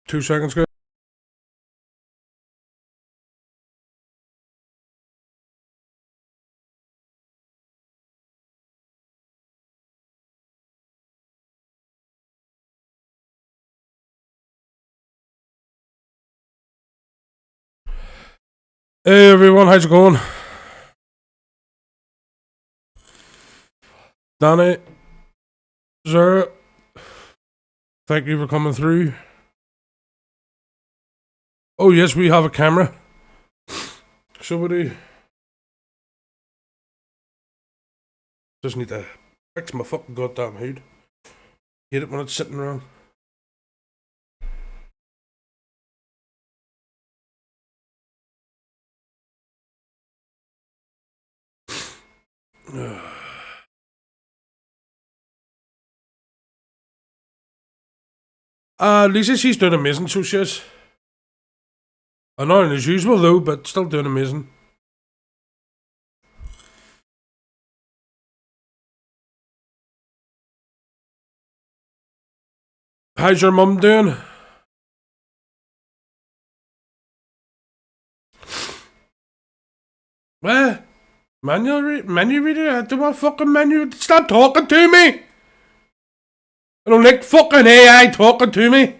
2 seconds, guys. Hey everyone, how's it going? Danny, Zara, thank you for coming through. Oh yes, we have a camera. Somebody just need to fix my fucking goddamn hood. Hate it when it's sitting around. Lisa, she's doing amazing, so she is. Not as usual though, but still doing amazing. How's your mum doing? What? Menu reader? I don't want fucking menu. Stop talking to me! I don't like fucking AI talking to me.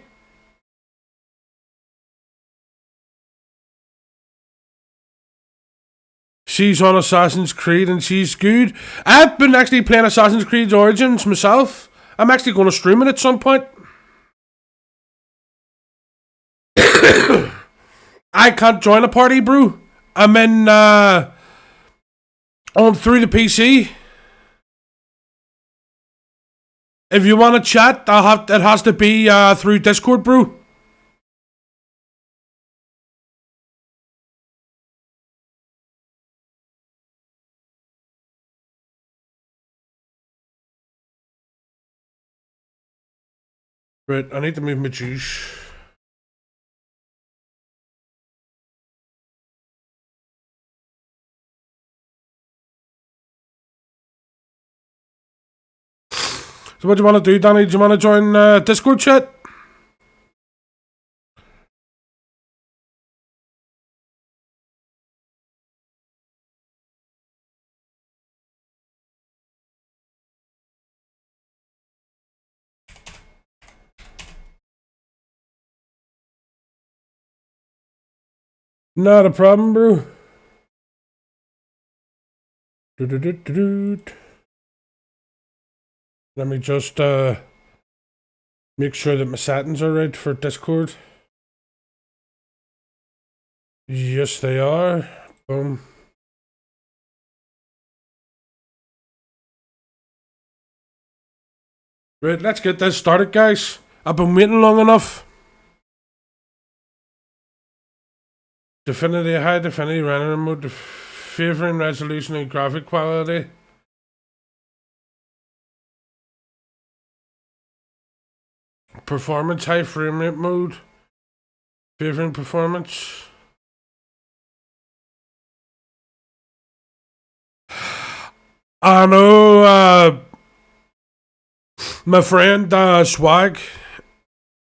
She's on Assassin's Creed and she's good. I've been actually playing Assassin's Creed Origins myself. I'm actually going to stream it at some point. I can't join a party, bro. I'm in on through the PC. If you want to chat, it has to be through Discord, bro. Right, I need to move my juice. So what do you want to do, Danny? Do you want to join Discord chat? Not a problem, bro. Let me just make sure that my settings are right for Discord. Yes, they are. Boom. Right, let's get this started, guys. I've been waiting long enough. High Definity rendering mode, favoring resolution and graphic quality. Performance, high frame rate mode, favoring performance. I know, my friend Swag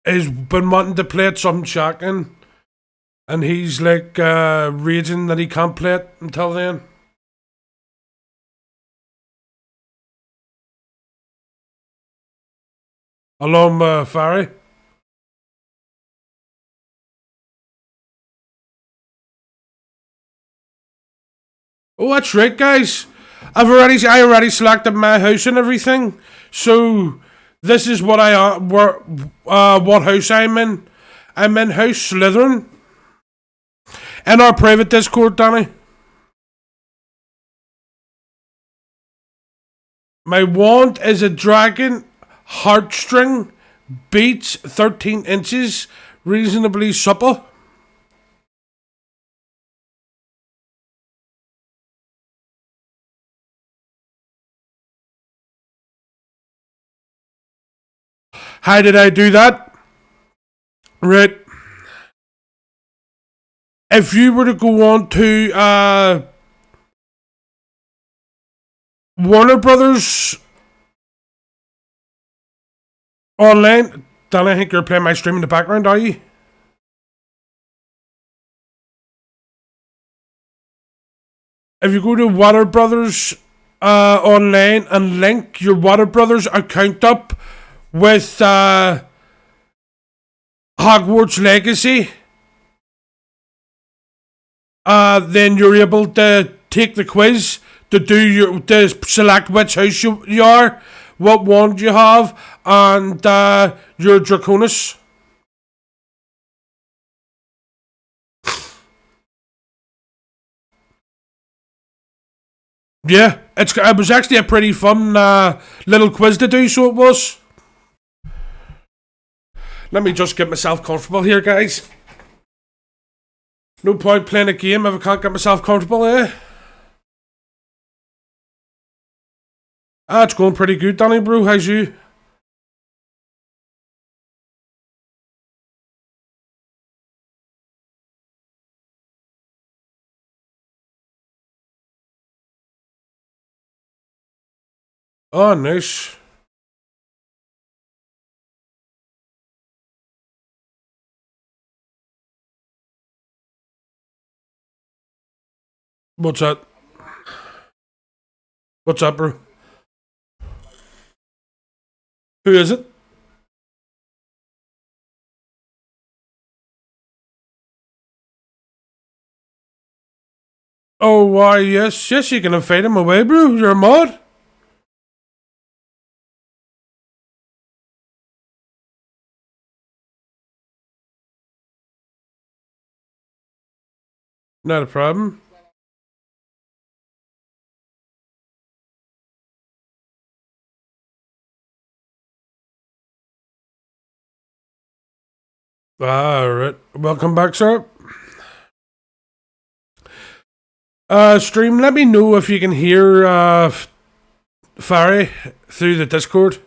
has been wanting to play it some shotgun, and he's like raging that he can't play it until then. Along with Farry. Oh, that's right, guys. I already selected my house and everything. So this is what what house I'm in. I'm in House Slytherin. In our private Discord, Danny. My wand is a dragon heartstring, beats 13 inches, reasonably supple. How did I do that? Right. If you were to go on to Warner Brothers online, Danny, I think you're playing my stream in the background, are you? If you go to Water Brothers online and link your Water Brothers account up with Hogwarts Legacy, then you're able to take the quiz to select which house you are, what wand you have, and your Draconis. Yeah, it was actually a pretty fun little quiz to do, so it was. Let me just get myself comfortable here, guys. No point playing a game if I can't get myself comfortable, eh? It's going pretty good, Danny, bro. How's you? Oh, nice. What's up? What's up, bro? Who is it? Oh, why, yes, yes, you can invite him away, bro. You're a mod. Not a problem. Alright. Welcome back, sir. Stream, let me know if you can hear Farry through the Discord.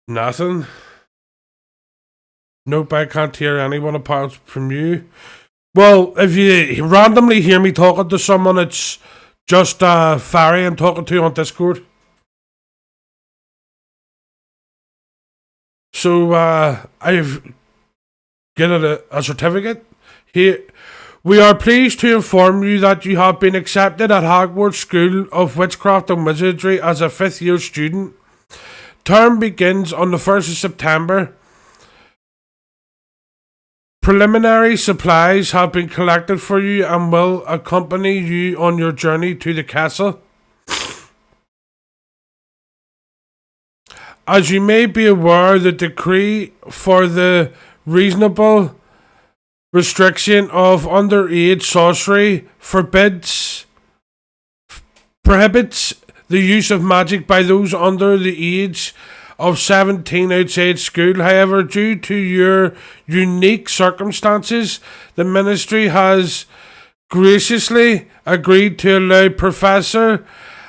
Nothing. Nope, I can't hear anyone apart from you. Well, if you randomly hear me talking to someone, it's just Farry I'm talking to on Discord. So I've get a certificate. Here, we are pleased to inform you that you have been accepted at Hogwarts School of Witchcraft and Wizardry as a 5th year student. Term begins on the 1st of September. Preliminary supplies have been collected for you and will accompany you on your journey to the castle. As you may be aware, the decree for the reasonable restriction of underage sorcery prohibits the use of magic by those under the age of 17 outside school. However, due to your unique circumstances, the ministry has graciously agreed to allow Professor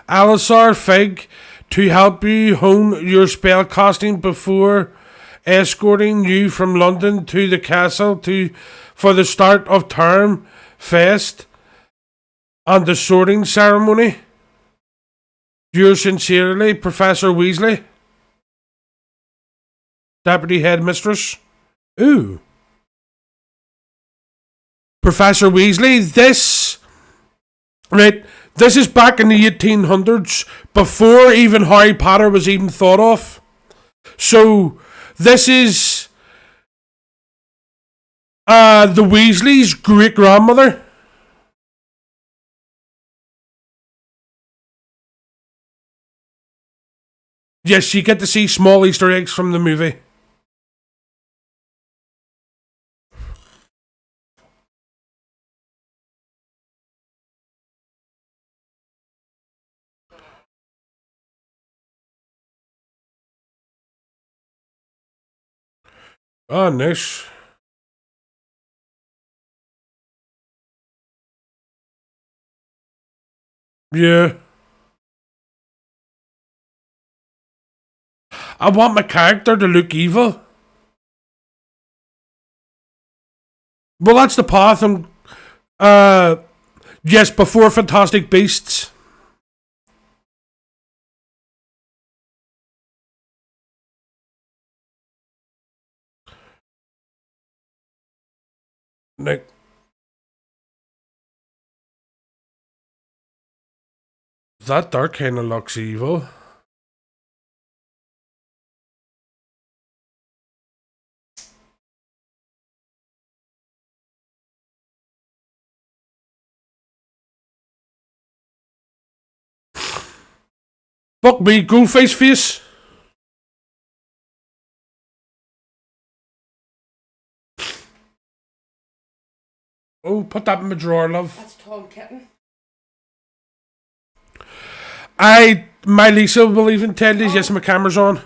Alisar Fig to help you hone your spellcasting before escorting you from London to the castle for the start of term fest and the sorting ceremony. Yours sincerely, Professor Weasley, Deputy Headmistress. Ooh. Professor Weasley, this is back in the 1800s, before even Harry Potter was even thought of. So, this is the Weasley's great-grandmother. Yes, you get to see small Easter eggs from the movie. Oh, nice. Yeah. I want my character to look evil. Well, that's the path I'm... Yes, before Fantastic Beasts. Like... That dark kind of looks evil. Fuck me, Goldface face. Oh, put that in my drawer, love. That's Tom Kitten. My Lisa will even tell you, yes, my camera's on.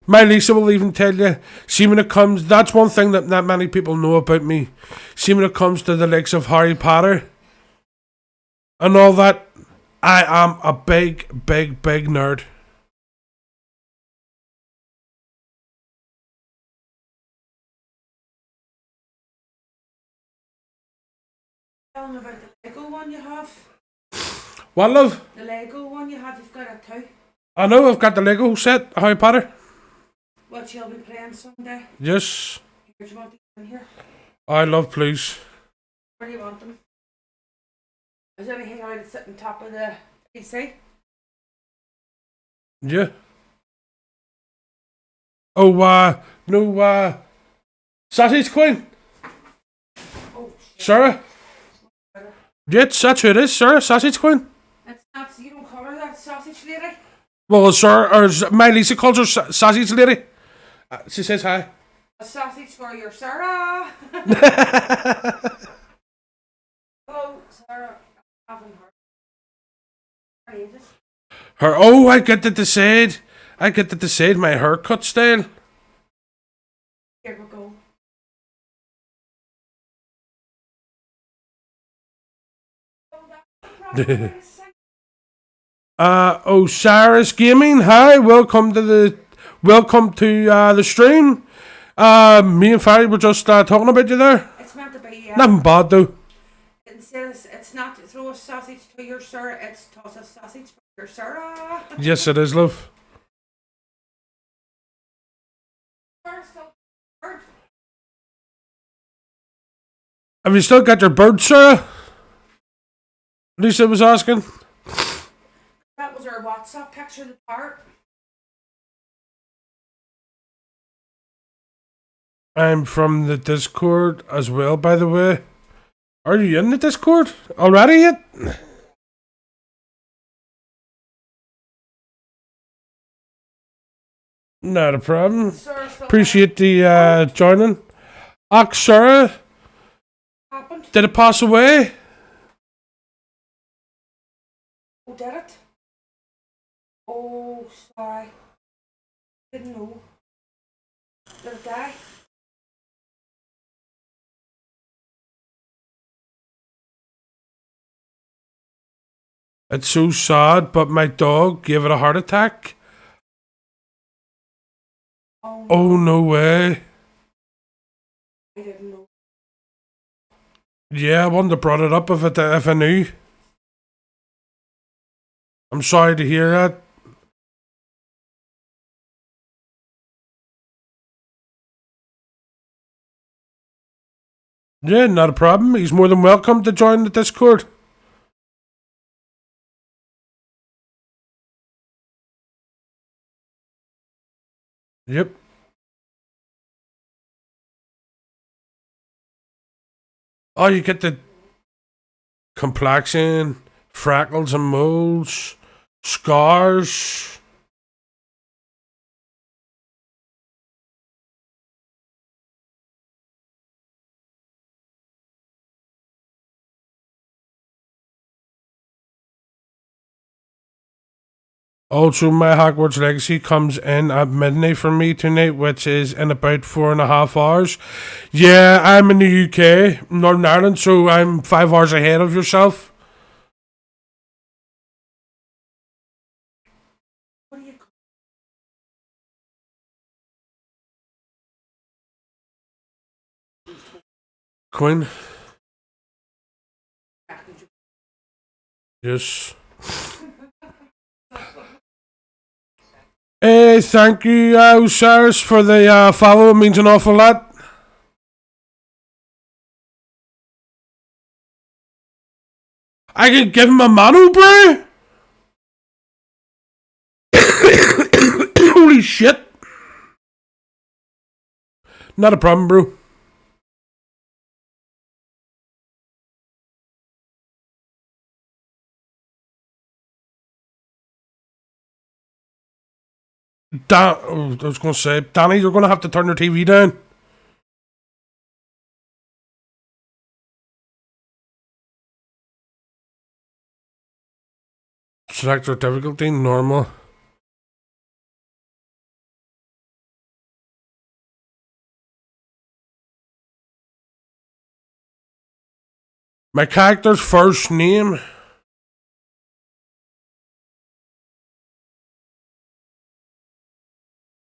My Lisa will even tell you, see when it comes, that's one thing that not many people know about me. See when it comes to the likes of Harry Potter and all that, I am a big nerd. Tell them about the Lego one you have. What, love? The Lego one you have, you've got it too. I know, I've got the Lego set, Harry Potter. What you'll be playing someday. Yes. Here, do you want these in here? I love, please. Where do you want them? Is there anything allowed to sit on top of the PC? Yeah. Oh, no, Sausage Queen. Oh, shit. Sarah? Yes, that's who it is, Sarah, Sausage Queen. It's not, you don't call her that sausage lady? Well, Sarah, or my Lisa calls her Sausage Lady. She says hi. A sausage for your Sarah! Oh, Sarah, I haven't heard. Her, oh, I get that decide. I get that decide my haircut style. Here we go. Sarah's Gaming. Hi, welcome to the stream. Me and Farry were just talking about you there. It's meant to be. Nothing bad though. It says it's not throw a sausage to your Sarah, it's toss a sausage for your Sarah. Yes, it is, love. Have you still got your bird, Sarah? Lisa was asking. That was our WhatsApp picture of the park. I'm from the Discord as well, by the way. Are you in the Discord already yet? Not a problem. Appreciate the joining. Sarah, Happened? did it pass away? Oh, did it? Oh, sorry. Didn't know. Did it die? It's so sad, but my dog gave it a heart attack. Oh, no way. I didn't know. Yeah, I wouldn't have brought it up if I knew. I'm sorry to hear that. Yeah, not a problem. He's more than welcome to join the Discord. Yep. Oh, you get the complexion, freckles and moles, scars. Also, my Hogwarts Legacy comes in at midnight for me tonight, which is in about 4.5 hours. Yeah, I'm in the UK, Northern Ireland, so I'm 5 hours ahead of yourself. What do you call Queen. Yes. Hey, thank you, Osiris, for the follow. It means an awful lot. I can give him a mano, bro. Holy shit. Not a problem, bro. I was going to say, Danny, you're going to have to turn your TV down. Select your difficulty, normal. My character's first name.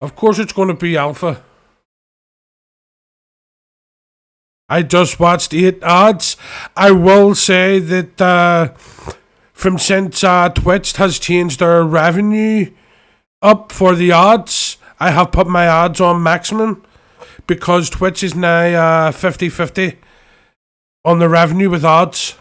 Of course it's going to be Alpha. I just watched 8 ads. I will say that since Twitch has changed their revenue up for the ads, I have put my ads on maximum because Twitch is now 50-50 on the revenue with ads.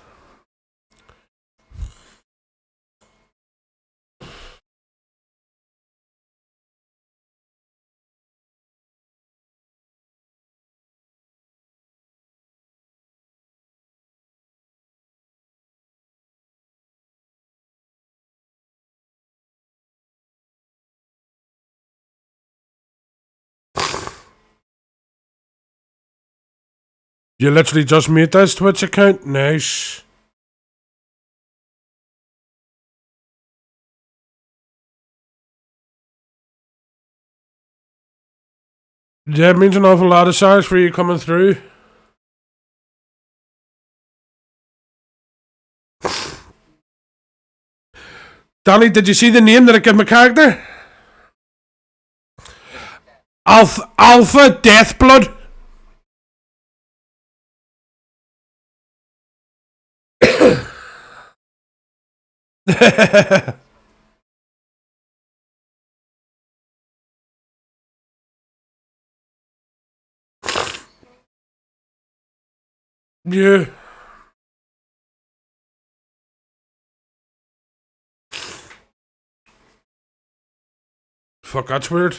You literally just made this Twitch account? Nice. Yeah, it means an awful lot of stars for you coming through. Danny, did you see the name that I give my character? Alpha Deathblood. Yeah. Fuck, that's weird.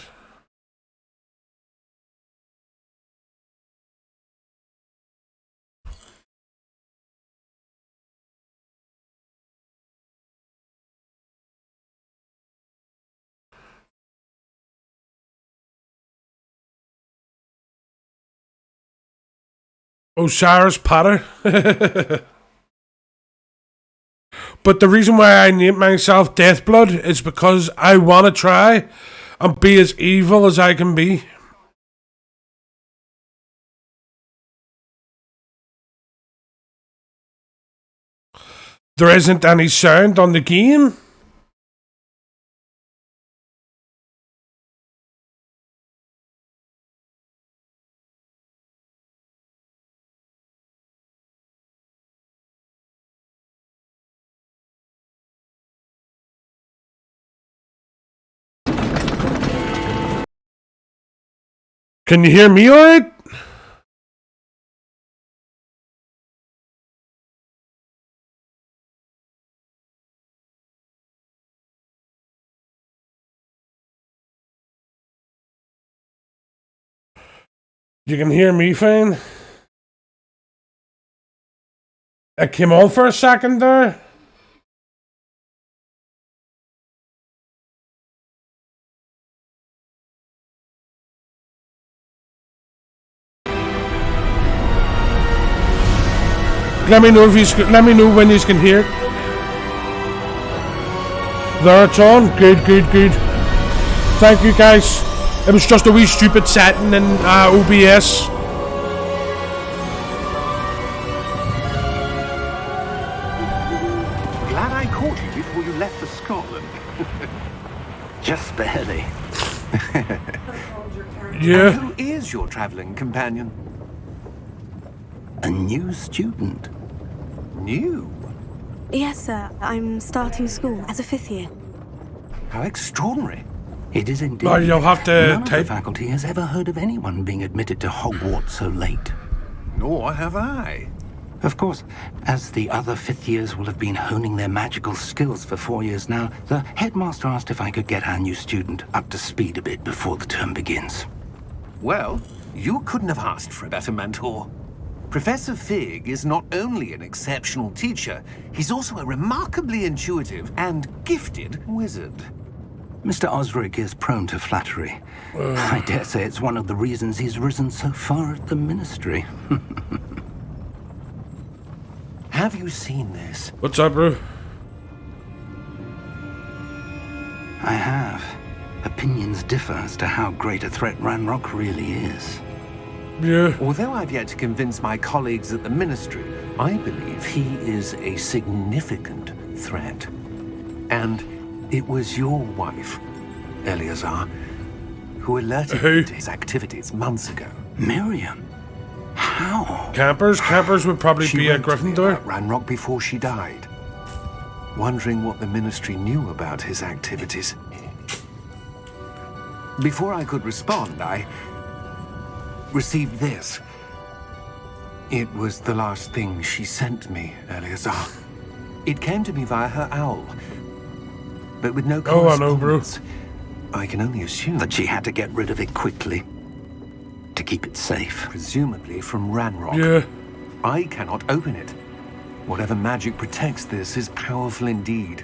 Osiris Potter. But the reason why I named myself Deathblood is because I want to try and be as evil as I can be. There isn't any sound on the game. Can you hear me alright? You can hear me fine? I came on for a second there. Let me know when you can hear. There it's on. Good, good, good. Thank you guys. It was just a wee stupid setting in OBS. Glad I caught you before you left for Scotland. Just barely. Yeah. And who is your travelling companion? A new student? New? Yes, sir. I'm starting school as a 5th year. How extraordinary. It is indeed. Well, you'll have to None of type. the faculty has ever heard of anyone being admitted to Hogwarts so late. Nor have I. Of course, as the other 5th years will have been honing their magical skills for 4 years now, the headmaster asked if I could get our new student up to speed a bit before the term begins. Well, you couldn't have asked for a better mentor. Professor Fig is not only an exceptional teacher, he's also a remarkably intuitive and gifted wizard. Mr. Osric is prone to flattery. I dare say it's one of the reasons he's risen so far at the ministry. Have you seen this? What's up, bro? I have. Opinions differ as to how great a threat Ranrock really is. Yeah. Although I've yet to convince my colleagues at the ministry, I believe he is a significant threat. And it was your wife, Eleazar, who alerted me to his activities months ago. Miriam? How? Campers would probably She be a wrote to me Gryffindor. about Ranrock before she died, wondering what the ministry knew about his activities. Before I could respond, I received this. It was the last thing she sent me, Eleazar. It came to me via her owl, but with no Oh, I know, bro. correspondence. I can only assume That she had to get rid of it quickly. To keep it safe. presumably from Ranrock. Yeah. I cannot open it. Whatever magic protects this is powerful indeed.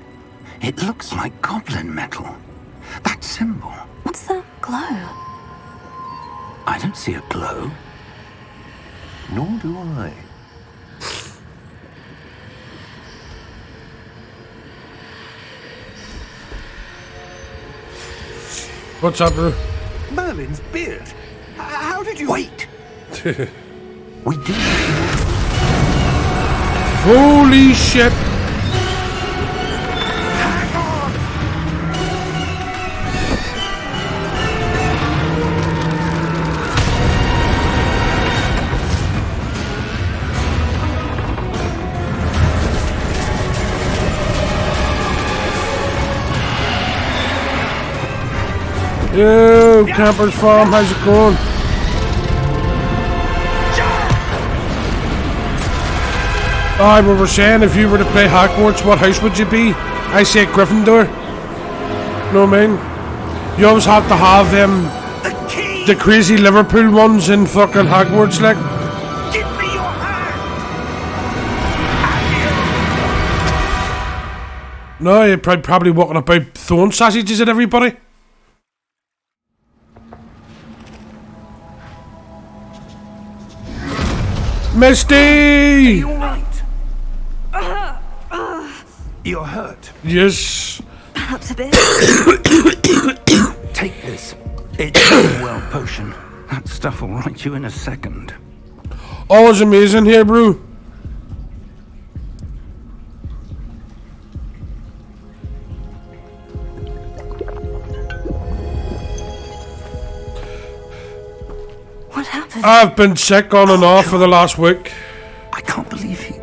It looks like goblin metal. That symbol. What's the glow? I don't see a glow. Nor do I. What's up, bro? Merlin's beard. How did you... Wait! We do. Holy shit! Hang on! Yo, Campers Farm, how's it going? Aye, we were saying if you were to play Hogwarts, what house would you be? I say Gryffindor. Know what I mean? You always have to have the crazy Liverpool ones in fucking Hogwarts, like. Give me your hand! No, you're probably walking about throwing sausages at everybody. Misty! You all right? You're hurt. Yes. Perhaps a bit. Take this. It's a well potion. That stuff will right you in a second. Always amazing here, bro. What happened? I've been sick on and off for the last week. I can't believe he...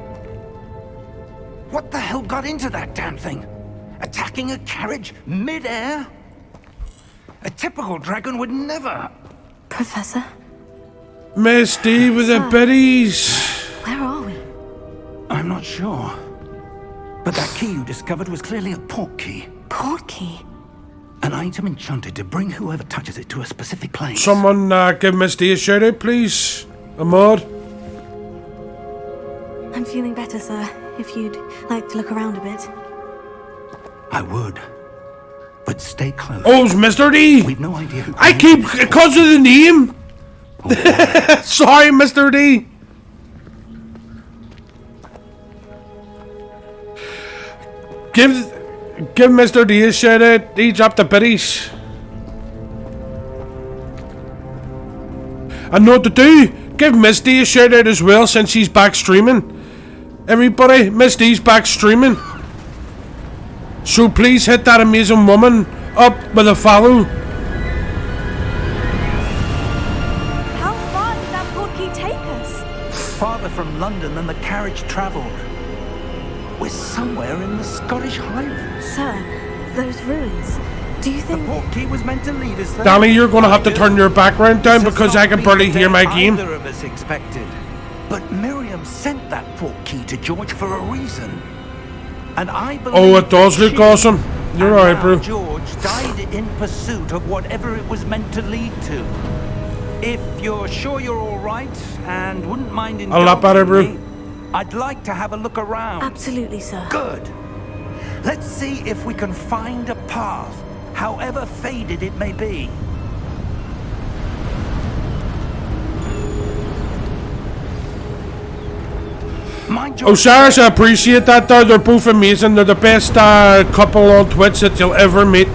What the hell got into that damn thing? Attacking a carriage mid-air? A typical dragon would never... Professor, Misty with the biddies. where are we? I'm not sure. But that key you discovered was clearly a port key. Port key. An item enchanted to bring whoever touches it to a specific place. Someone give Misty a shout out, please. Ahmad. I'm feeling better, sir. If you'd like to look around a bit. I would. But stay close. Oh, it's Mr. D. We've no idea who... I keep, because of the name. Sorry, Mr. D. Give Mr. D a shout out. He dropped the biddies. And know what to do. Give Misty a shout out as well since she's back streaming. Everybody, Misty's back streaming. So please hit that amazing woman up with a follow. How far did that port key take us? farther from London than the carriage travelled. We're somewhere in the Scottish Highlands. Sir, those ruins. Do you The think... portkey was meant to lead us there. Danny, you're gonna have to turn your background down This has because not I can been barely the hear my day game. Either of us expected. But Miriam sent that portkey to George for a reason. And I believe Oh, it does that look she awesome. You're and alright, now bro. George died in pursuit of whatever it was meant to lead to. If you're sure you're all right and wouldn't mind A lot better, indulging bro. me, I'd like to have a look around. Absolutely, sir. Good. Let's see if we can find a path, however faded it may be. Mind your Oh, Cyrus, I appreciate that, though. They're both amazing. They're the best couple on Twitch that you'll ever meet.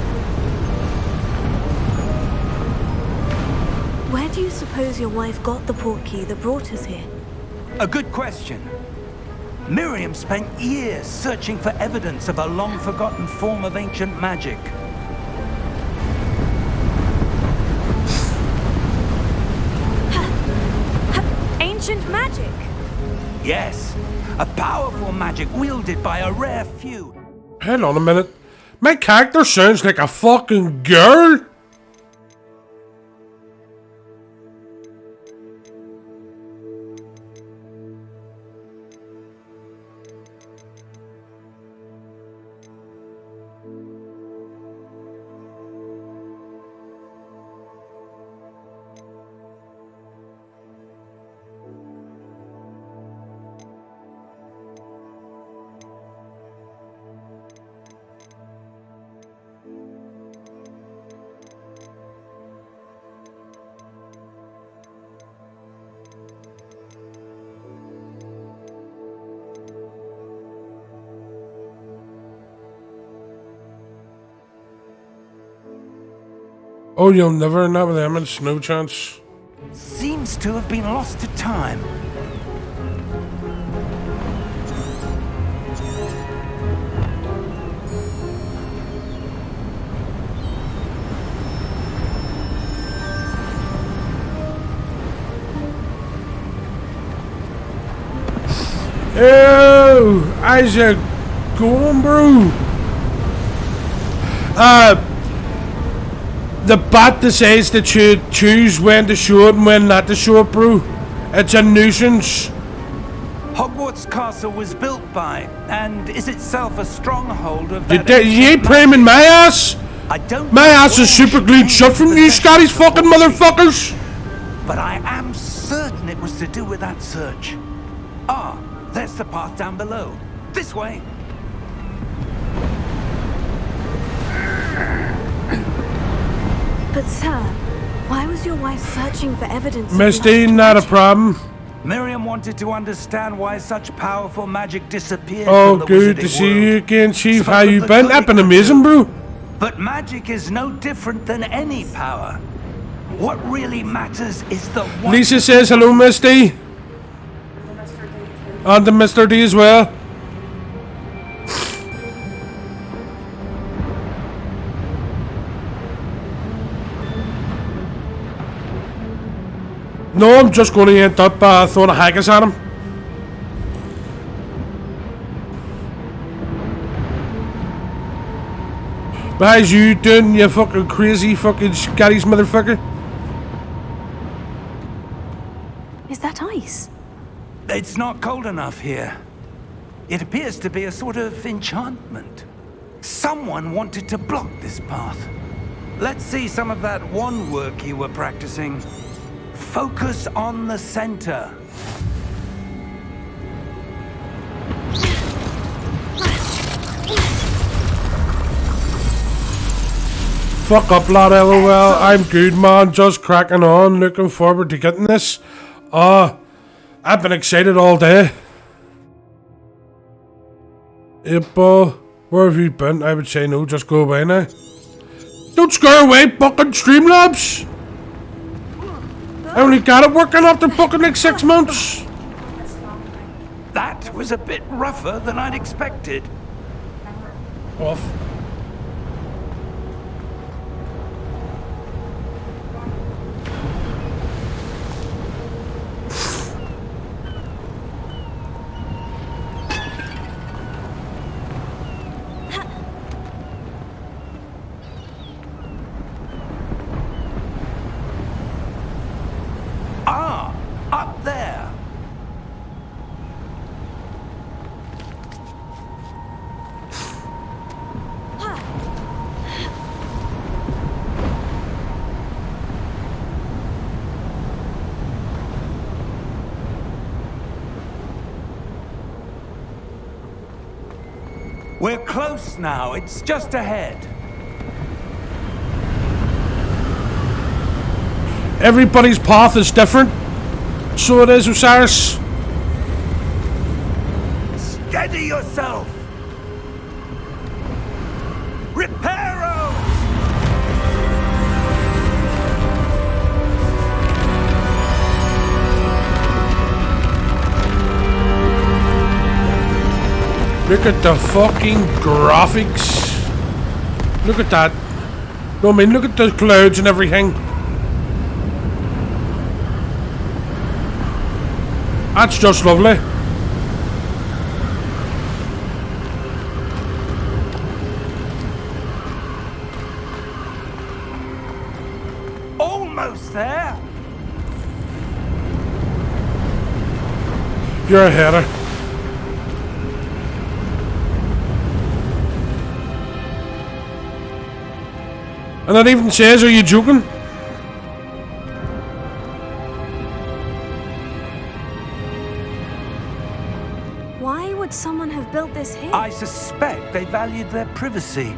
Where do you suppose your wife got the portkey that brought us here? A good question. Miriam spent years searching for evidence of a long-forgotten form of ancient magic. Ancient magic? Yes, a powerful magic wielded by a rare few. Hold on a minute. My character sounds like a fucking girl. Oh, you'll never know with them. It's no chance. Seems to have been lost to time. Oh, Isaac, go on, bro. The bot decides to choose when to show it and when not to show it, bro. It's a nuisance. Hogwarts Castle was built by, and is itself a stronghold of that You ain't ancient priming my ass. I don't My know ass where is super she glued came shut from into you possession Scottish of the fucking portkey, motherfuckers. But I am certain it was to do with that search. Ah, there's the path down below. This way. But sir, why was your wife searching for evidence? of Misty, lost not a magic? problem. Miriam wanted to understand why such powerful magic disappeared Oh, from the good to wizarding see world. you again, Chief. Some How of you the been? good I've been it could amazing, do. bro. But magic is no different than any power. What really matters is the one. Lisa says hello, Misty. And to Mr. D as well. No, I'm just going to end up throwing a haggis at him. But how's you doing, you fucking crazy fucking Scottish motherfucker? Is that ice? It's not cold enough here. It appears to be a sort of enchantment. Someone wanted to block this path. Let's see some of that wand work you were practicing. Focus on the center. Fuck up, lad, lol. I'm good, man. Just cracking on. Looking forward to getting this. I've been excited all day. April, where have you been? I would say no, just go away now. Don't scare away, fucking Streamlabs. I only got it working after fucking like 6 months. That was a bit rougher than I'd expected. Off. We're close now. It's just ahead. Everybody's path is different. So it is, Osiris. Steady yourself. Reparo! Look at the fucking graphics. Look at that. No, I mean, look at the clouds and everything. That's just lovely. Almost there. You're a header. And that even says, are you joking? Why would someone have built this here? I suspect they valued their privacy.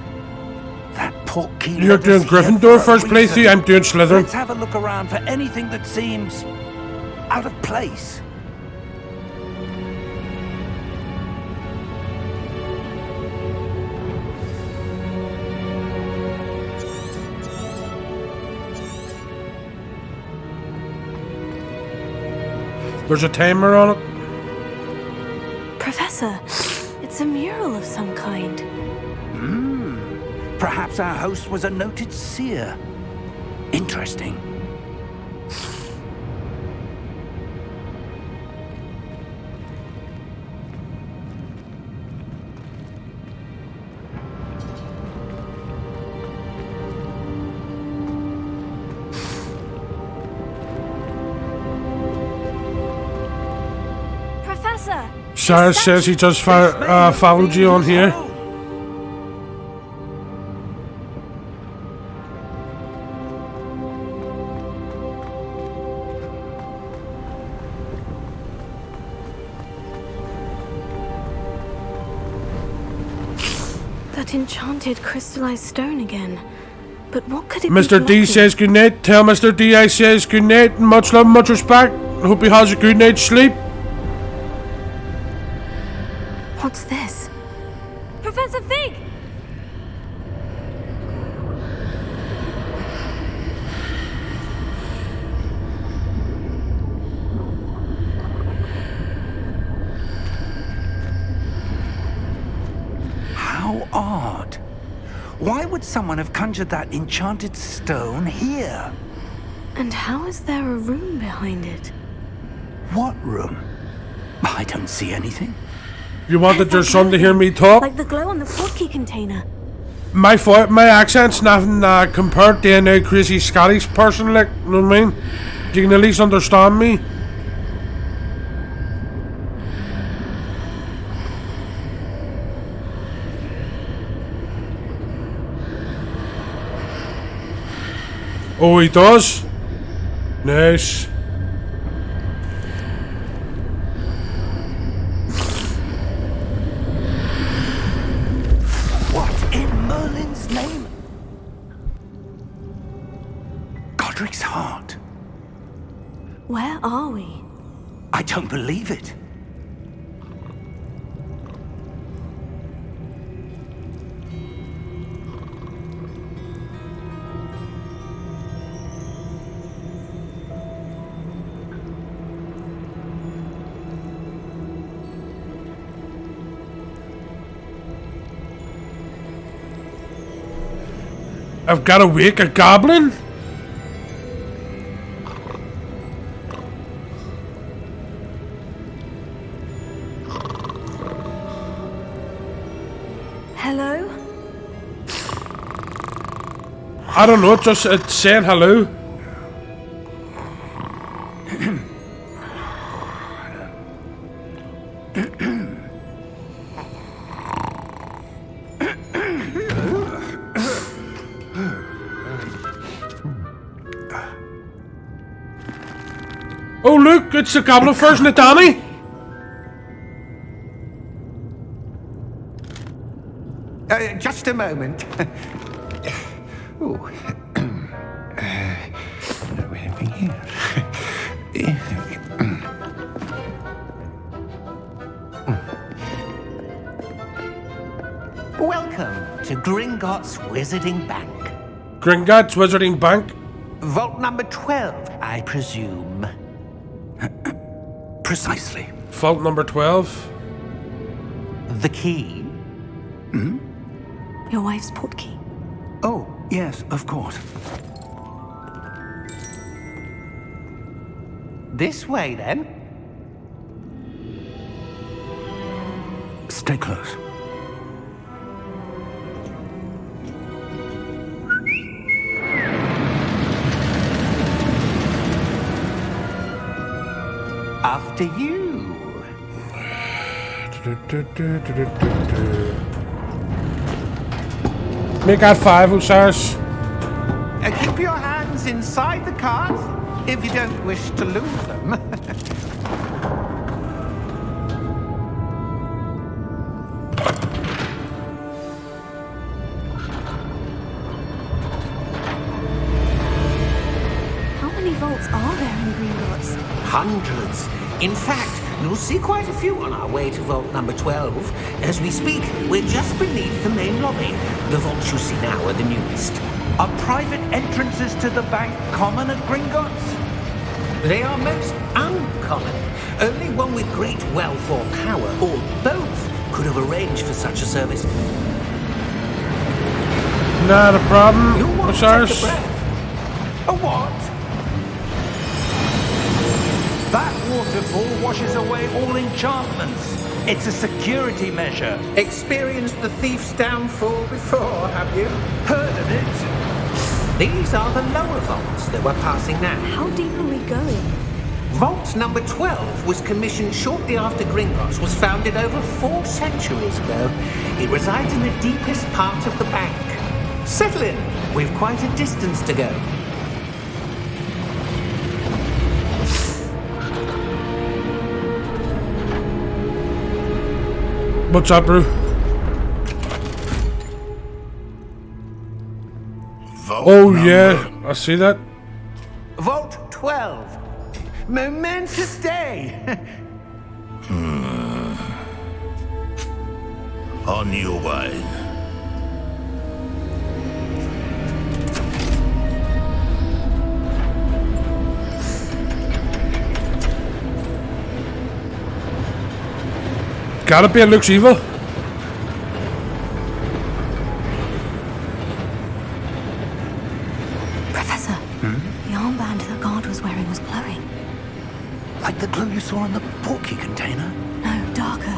That portkey. You're doing Gryffindor first playthrough, I'm doing Slytherin. Let's have a look around for anything that seems out of place. There's a timer on it. Professor, it's a mural of some kind. Perhaps our host was a noted seer. Interesting. Professor! Sarah says he just followed you on here. That enchanted crystallized stone again. But what could it be? Mr. D blocking? says goodnight. Tell Mr. D I says goodnight. Much love, much respect. Hope he has a good night's sleep. What's this? Professor Fig! How odd. Why would someone have conjured that enchanted stone here? And how is there a room behind it? What room? I don't see anything. You wanted your son to hear me talk? Like the glow on the portkey container. My accent's nothing compared to any crazy Scottish person, like, you know what I mean? You can at least understand me. Oh, he does? Nice. What in Merlin's name? Godric's heart. Where are we? I don't believe it. I've got to wake a goblin? Hello? I don't know, it's saying hello. Oh look, it's the goblin version of Danny. Just a moment. Ooh. Welcome to Gringotts Wizarding Bank. Gringotts Wizarding Bank? Vault number 12, I presume. Precisely. Vault number 12? The key? Your wife's portkey. Oh, yes, of course. This way, then. Stay close. After you. Make that 5, Osiris. Keep your hands inside the cards if you don't wish to lose them. How many vaults are there in Gringotts? Hundreds. In fact, you'll see quite a few on our way to vault number 12. As we speak, we're just beneath the main lobby. The vaults you see now are the newest. Are private entrances to the bank common at Gringotts? They are most uncommon. Only one with great wealth or power, or both, could have arranged for such a service. Not a problem, You'll want to take a Osiris. breath. A what? That waterfall washes away all enchantments. It's a security measure. Experienced the thief's downfall before, have you? Heard of it? These are the lower vaults that we're passing now. How deep are we going? Vault number 12 was commissioned shortly after Gringotts was founded over 4 centuries ago. It resides in the deepest part of the bank. Settle in. We've quite a distance to go. What's up, bro? Oh, yeah. I see that. Vault 12. Momentous day. On your way. Gotta be, it looks evil. Professor, the armband the guard was wearing was glowing. Like the glow you saw in the portkey container? No, darker.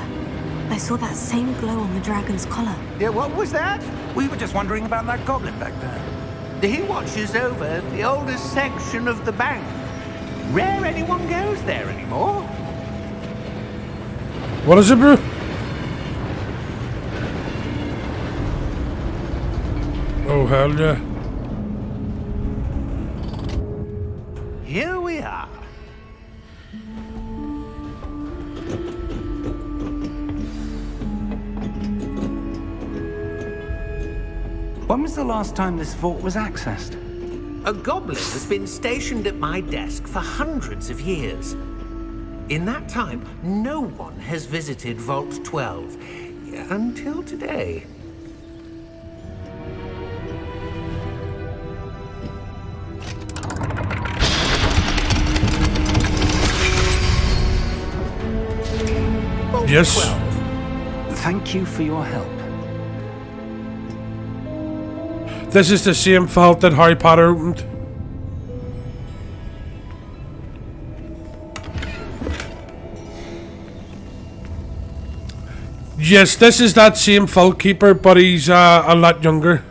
I saw that same glow on the dragon's collar. Yeah, what was that? We were just wondering about that goblin back there. He watches over the oldest section of the bank. Rare anyone goes there anymore. What is it, bro? Oh, hell yeah. Here we are. When was the last time this vault was accessed? A goblin has been stationed at my desk for hundreds of years. In that time, no one has visited Vault 12 until today. Vault Yes. 12. Thank you for your help. This is the same vault that Harry Potter opened. Yes, this is that same vault keeper, but he's a lot younger.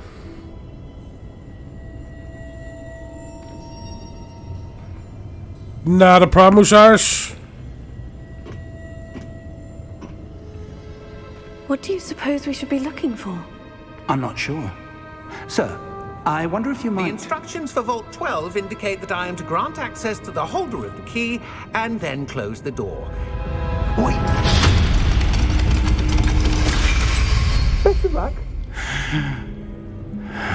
Not a problem, Osiris. What do you suppose we should be looking for? I'm not sure. Sir, I wonder if you The might... instructions for Vault 12 indicate that I am to grant access to the holder of the key and then close the door. Wait. Best of luck.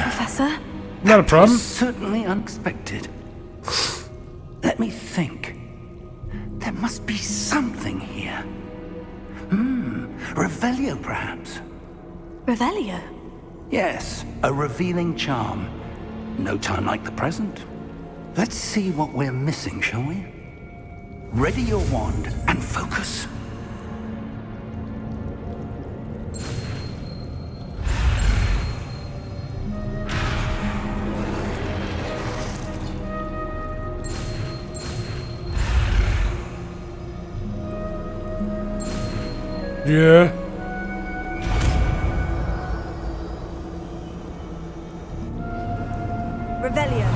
Professor? Not a problem. Certainly unexpected. Let me think. There must be something here. Revelio, perhaps. Revelio? Yes, a revealing charm. No time like the present. Let's see what we're missing, shall we? Ready your wand and focus. Yeah. Revelio.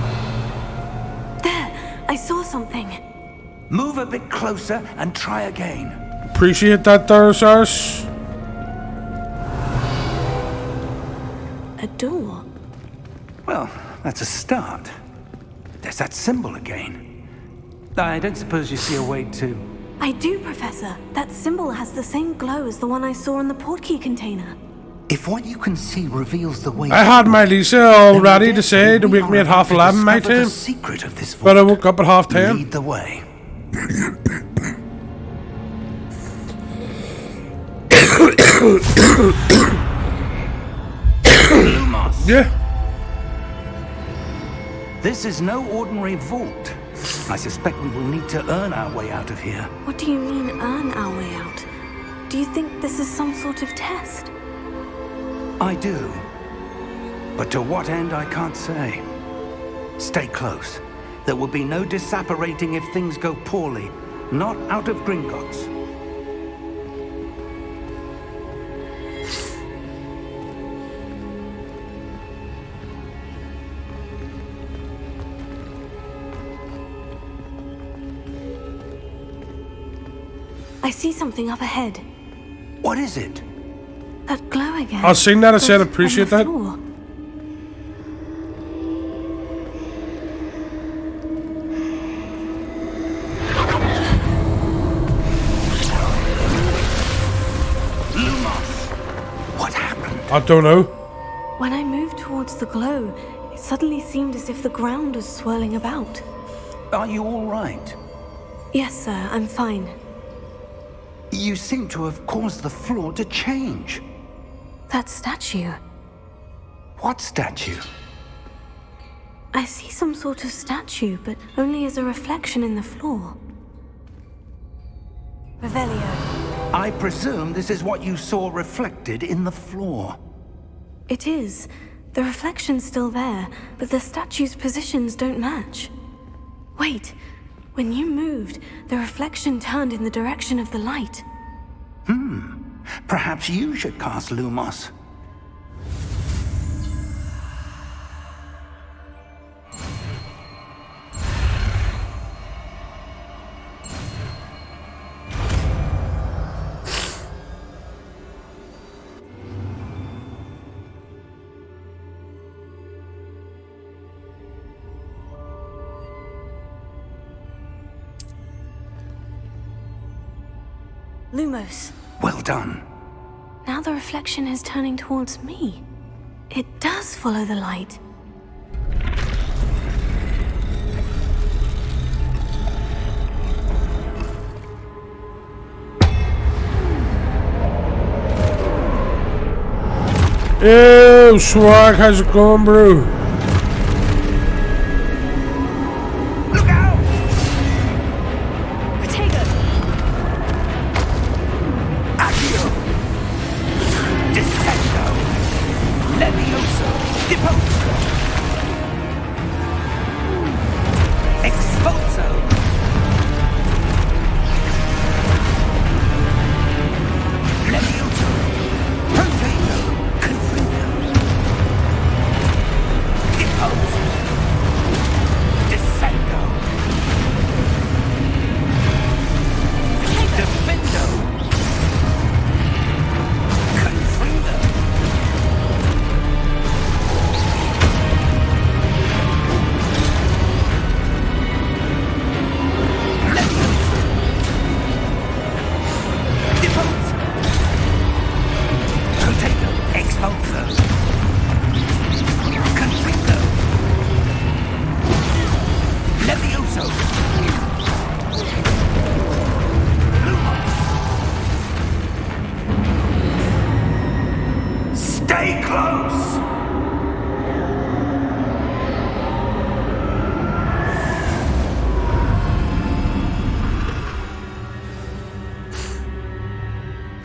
There, I saw something. Move a bit closer and try again. Appreciate that, Dorosaurus. A door. Well, that's a start. There's that symbol again. I don't suppose you see a way to... I do, Professor. That symbol has the same glow as the one I saw in the portkey container. If what you can see reveals the way... I had my Lisa all ready to say to wake me at 11:30 my time, secret of this but I woke up at 10:30. Lead the way. Lumos. Yeah. This is no ordinary vault. I suspect we will need to earn our way out of here. What do you mean, earn our way out? Do you think this is some sort of test? I do. But to what end, I can't say. Stay close. There will be no disapparating if things go poorly. Not out of Gringotts. I see something up ahead. What is it? That glow again. I seen that, I said But appreciate on the that. floor. Lumos! What happened? I don't know. When I moved towards the glow, it suddenly seemed as if the ground was swirling about. Are you all right? Yes, sir, I'm fine. You seem to have caused the floor to change. That statue. What statue? I see some sort of statue, but only as a reflection in the floor. Revelio. I presume this is what you saw reflected in the floor. It is. The reflection's still there, but the statue's positions don't match. Wait. When you moved, the reflection turned in the direction of the light. Perhaps you should cast Lumos. Lumos. Well done. Now the reflection is turning towards me. It does follow the light. Ew, Swag, how's it going, bro? Look out! Protego! Accio! Descendo! Levioso! Deposo! Expulso! Levioso! Protego! Confringo!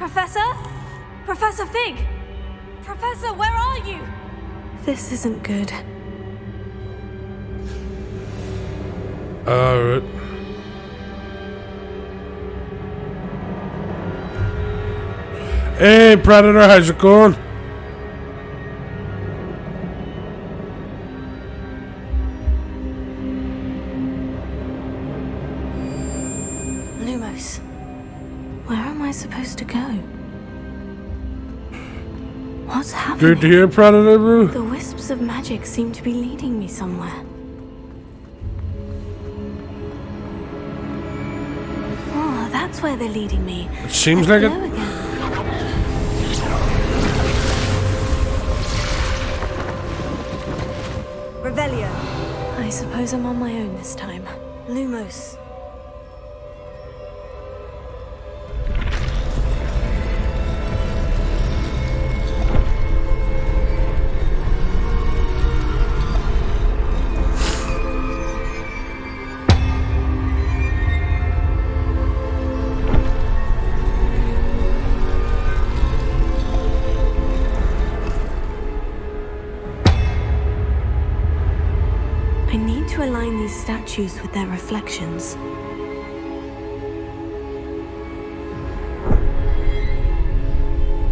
Professor? Professor Fig! Professor, where are you? This isn't good. Alright. Hey, Predator, how's it going? Lumos. Where am I supposed to go? What's happening? Good to hear, Predator, bro. The wisps of magic seem to be leading me somewhere. Oh, that's where they're leading me. It seems like Hello it. again. Revelio. I suppose I'm on my own this time. Lumos. I need to align these statues with their reflections.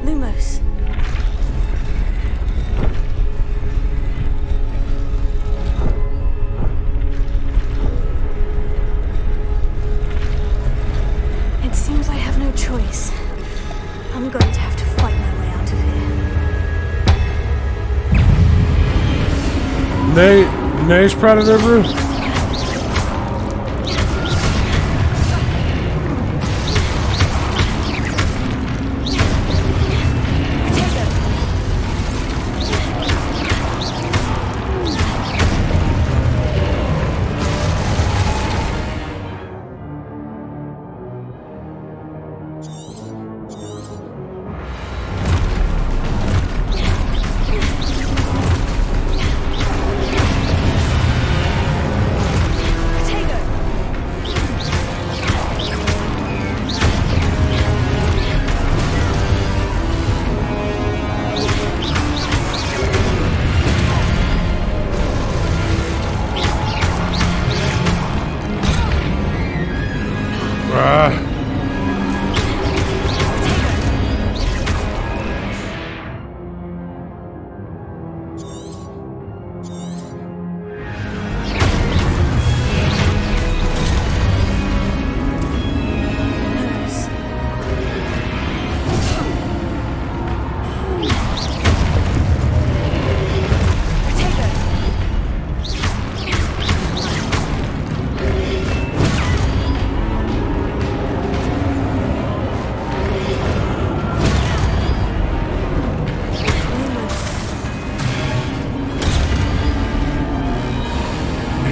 Lumos. It seems I have no choice. I'm going to have to fight my way out of here. Nice, Predator, bro.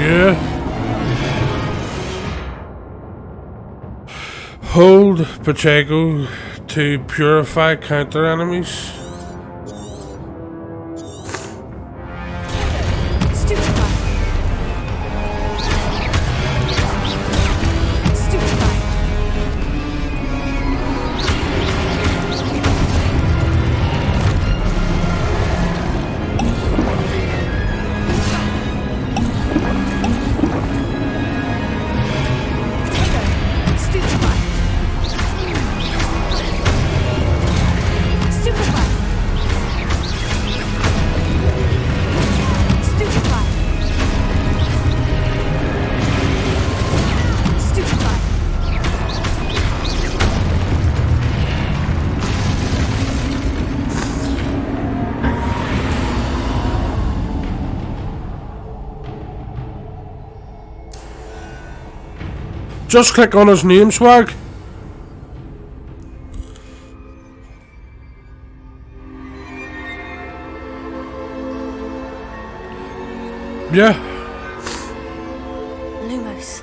Yeah. Hold Pacheco to purify counter enemies. Stupefy. Stupefy. Stupefy. Stupefy. Stupefy. Stupefy. Just click on his name, swag. Yeah. Lumos.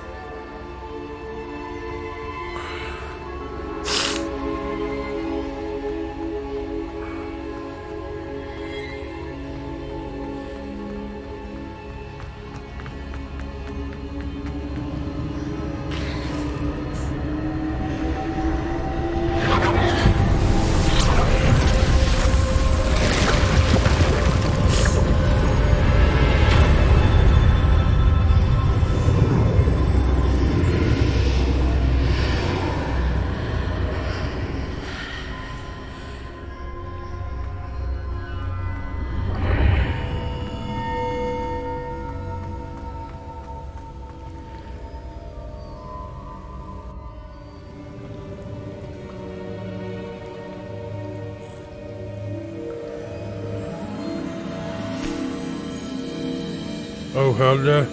Oh, hell yeah.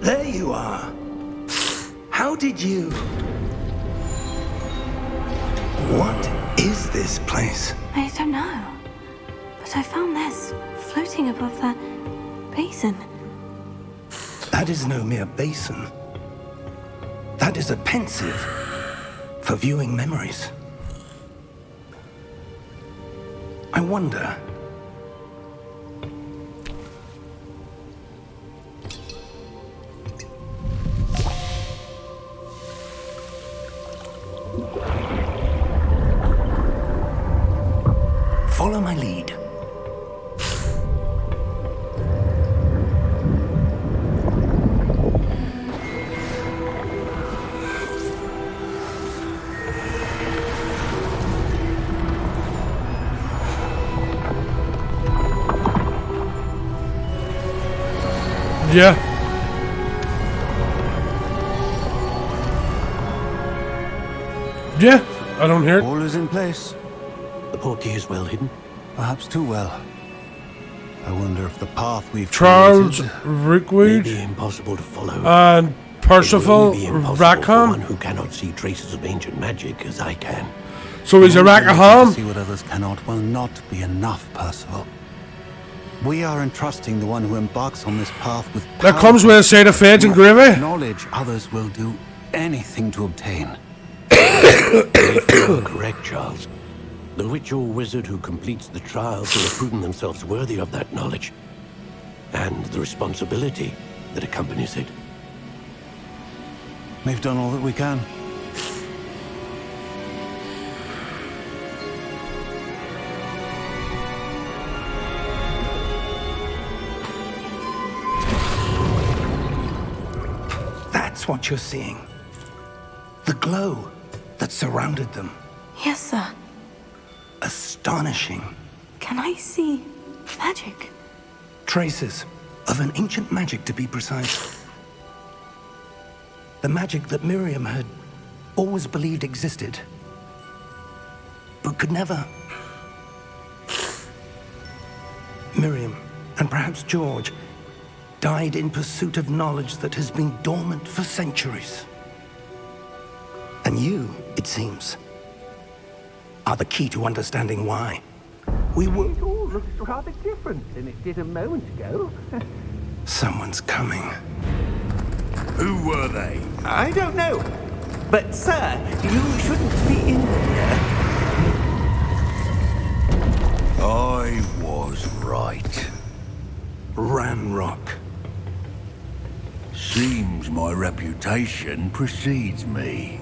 There you are. How did you... What is this place? I don't know. But I found this floating above that basin. That is no mere basin. That is a pensive for viewing memories. I wonder... Follow my lead. Yeah. Yeah, I don't hear it. All is in place. The portkey is well hidden. Perhaps too well. I wonder if the path we've Charles created May Rickweed be impossible to follow. and It will Percival only be impossible for one Rackham. who cannot see traces of ancient magic as I can. So he's a Our ability to Rackham. see what others cannot will not be enough, Percival. We are entrusting the one who embarks on this path with That comes with a side of feds and gravy. knowledge others will do anything to obtain. You are correct, Charles. The witch or wizard who completes the trials will have proven themselves worthy of that knowledge and the responsibility that accompanies it. We've done all that we can. That's what you're seeing. The glow that surrounded them. Yes, sir. Astonishing. Can I see magic? Traces of an ancient magic, to be precise. The magic that Miriam had always believed existed, but could never. Miriam, and perhaps George, died in pursuit of knowledge that has been dormant for centuries. And you, it seems, are the key to understanding why. We were... It all looks rather different than it did a moment ago. Someone's coming. Who were they? I don't know. But, sir, you shouldn't be in here. I was right. Ranrock. Seems my reputation precedes me.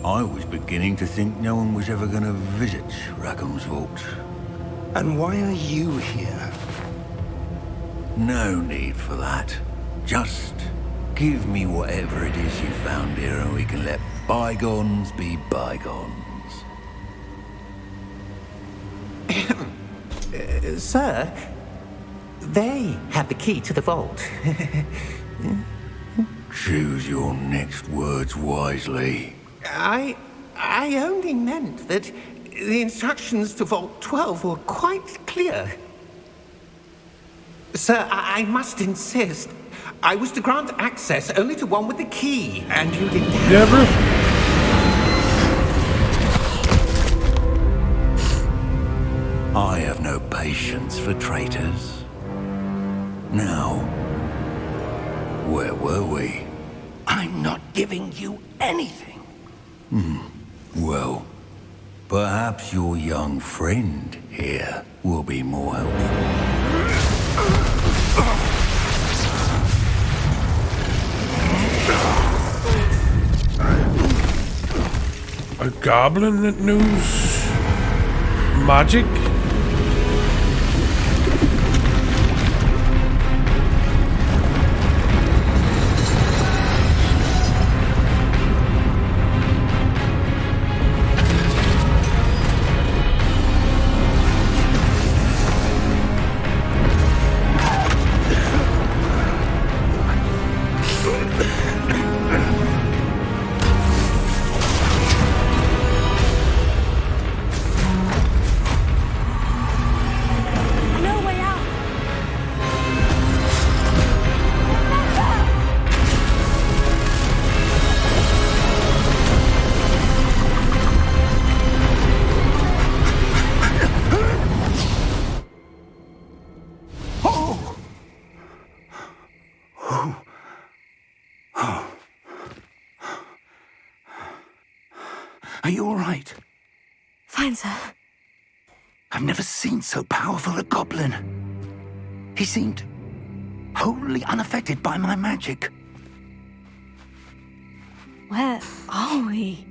I was beginning to think no one was ever going to visit Rackham's vault. And why are you here? No need for that. Just give me whatever it is you found here and we can let bygones be bygones. Sir, they have the key to the vault. Choose your next words wisely. I only meant that the instructions to Vault 12 were quite clear. Sir, I must insist. I was to grant access only to one with the key, and you didn't have... Yeah, bro. I have no patience for traitors. Now, where were we? I'm not giving you anything. Well, perhaps your young friend here will be more helpful. A goblin that knows magic? Are you all right? Fine, sir. I've never seen so powerful a goblin. He seemed wholly unaffected by my magic. Where are we?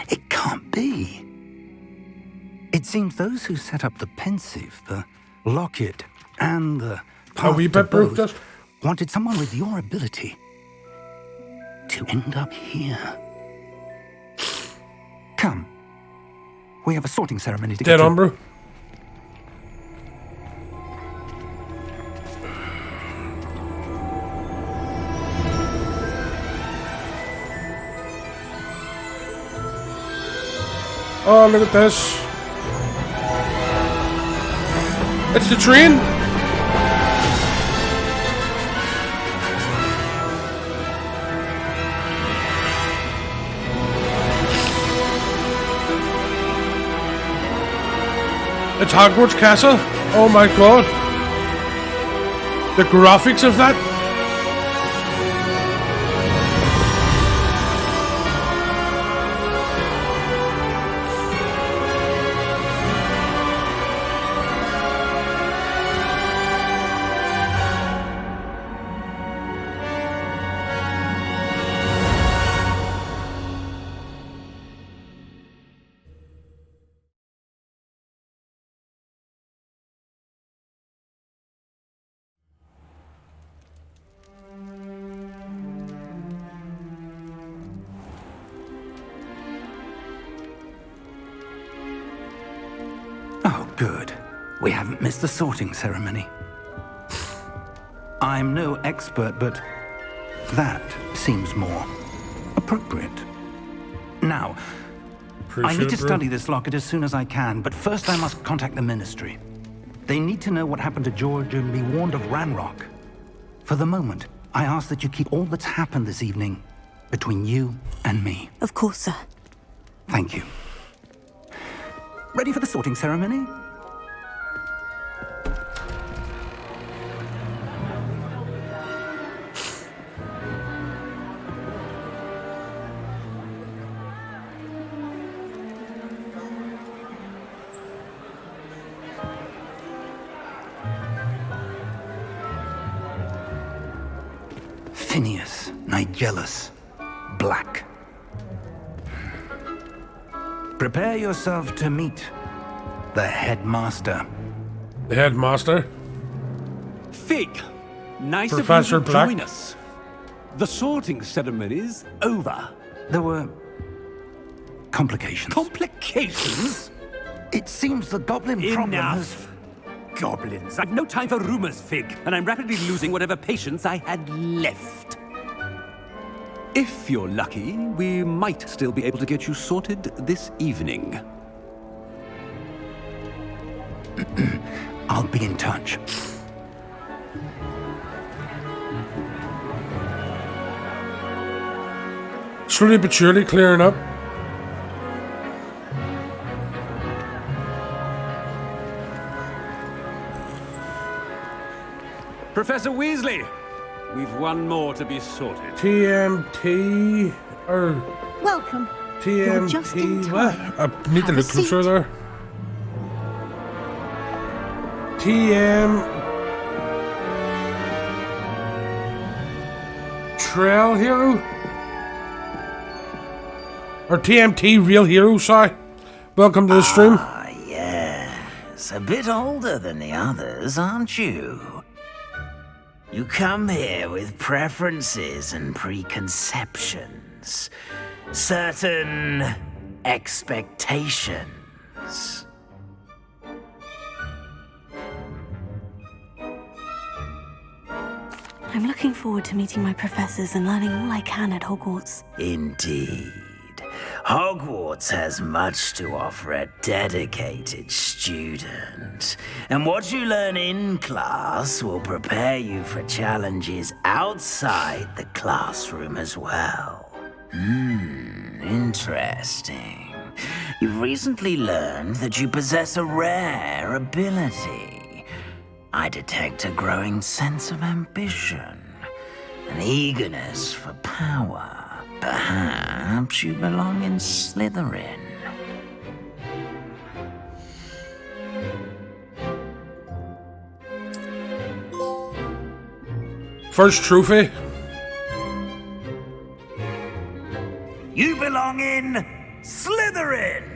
It can't be. It seems those who set up the pensive, the locket, and the path wee to bit broke both just. wanted someone with your ability to end up here. Come. We have a sorting ceremony to Dead get on, to. bro. Oh, look at this. It's the train. It's Hogwarts Castle. Oh my god. The graphics of that. Oh, good. We haven't missed the sorting ceremony. I'm no expert, but that seems more appropriate. Now, I need to study this locket as soon as I can, but first I must contact the Ministry. They need to know what happened to George and be warned of Ranrock. For the moment, I ask that you keep all that's happened this evening between you and me. Of course, sir. Thank you. Ready for the sorting ceremony? Phineas, Nigellus, Black. Prepare yourself to meet the headmaster. The headmaster. Fig, nice Professor of you to Black. join us. The sorting ceremony's over. There were complications. Complications? It seems the goblin problem has... Enough. Goblins. I've no time for rumors, Fig, and I'm rapidly losing whatever patience I had left. If you're lucky, we might still be able to get you sorted this evening. I'll be in touch. Slowly but surely clearing up. Professor Weasley, we've one more to be sorted. TMT or Welcome. You're just in TMT. What? time. I need to Have a look closer seat. there. TM Trail Hero or TMT Real Hero. Sorry. Welcome to the stream. Ah, yes. A bit older than the others, aren't you? You come here with preferences and preconceptions. Certain expectations. I'm looking forward to meeting my professors and learning all I can at Hogwarts. Indeed. Hogwarts has much to offer a dedicated student. And what you learn in class will prepare you for challenges outside the classroom as well. Interesting. You've recently learned that you possess a rare ability. I detect a growing sense of ambition, an eagerness for power. Perhaps you belong in Slytherin. First trophy. You belong in Slytherin!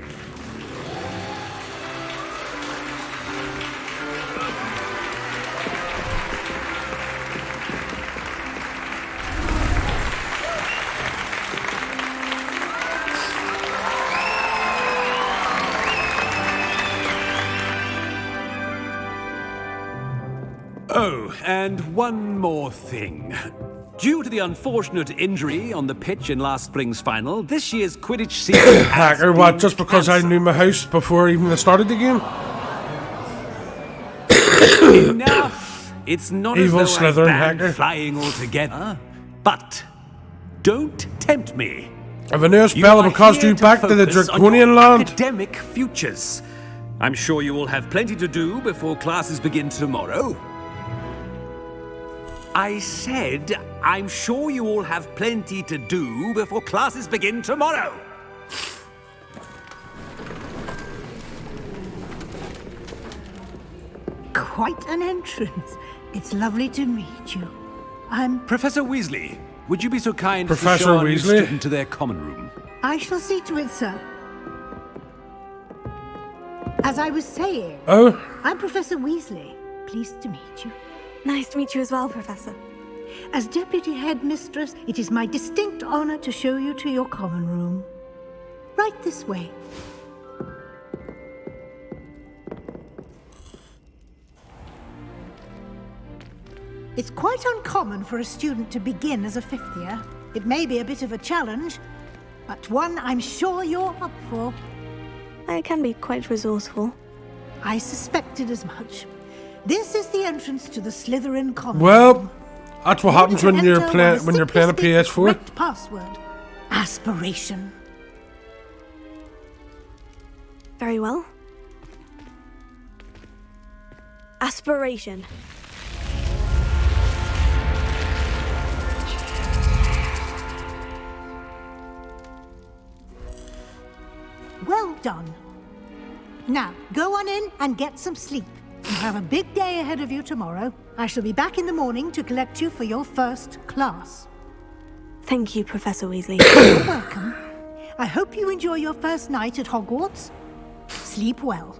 Oh, and one more thing. Due to the unfortunate injury on the pitch in last spring's final, this year's Quidditch season Hacker, what? Just because I knew my house before even I started the game? Enough! It's not Evil as though I've Slytherin banned hacker. flying altogether, but don't tempt me. If a new spell will cost you back to the Draconian land. Academic futures. I'm sure you will have plenty to do before classes begin tomorrow. I said, I'm sure you all have plenty to do before classes begin tomorrow. Quite an entrance. It's lovely to meet you. I'm... Professor Weasley, would you be so kind Professor to show our new Weasley? student to their common room? I shall see to it, sir. As I was saying... Oh? I'm Professor Weasley. Pleased to meet you. Nice to meet you as well, Professor. As Deputy Headmistress, it is my distinct honor to show you to your common room. Right this way. It's quite uncommon for a student to begin as a fifth year. It may be a bit of a challenge, but one I'm sure you're up for. I can be quite resourceful. I suspected as much. This is the entrance to the Slytherin common room. Well, that's what happens when you're Enter playing one when you're simply playing a speak the PS4. correct password. Aspiration. Very well. Aspiration. Well done. Now, go on in and get some sleep. You have a big day ahead of you tomorrow. I shall be back in the morning to collect you for your first class. Thank you, Professor Weasley. You're welcome. I hope you enjoy your first night at Hogwarts. Sleep well.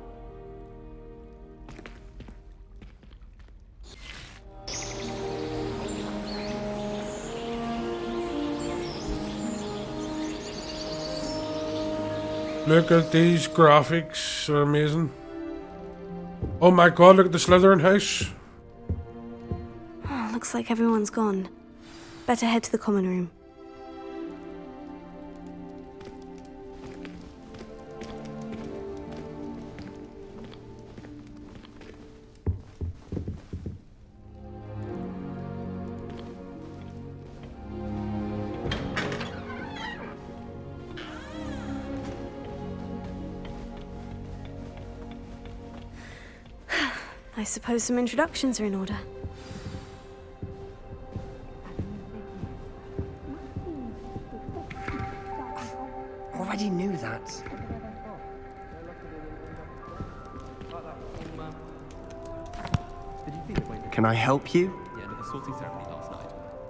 Look at these graphics, they're amazing. Oh my god, look at the Slytherin house. Oh, looks like everyone's gone. Better head to the common room. I suppose some introductions are in order. Already knew that. Can I help you?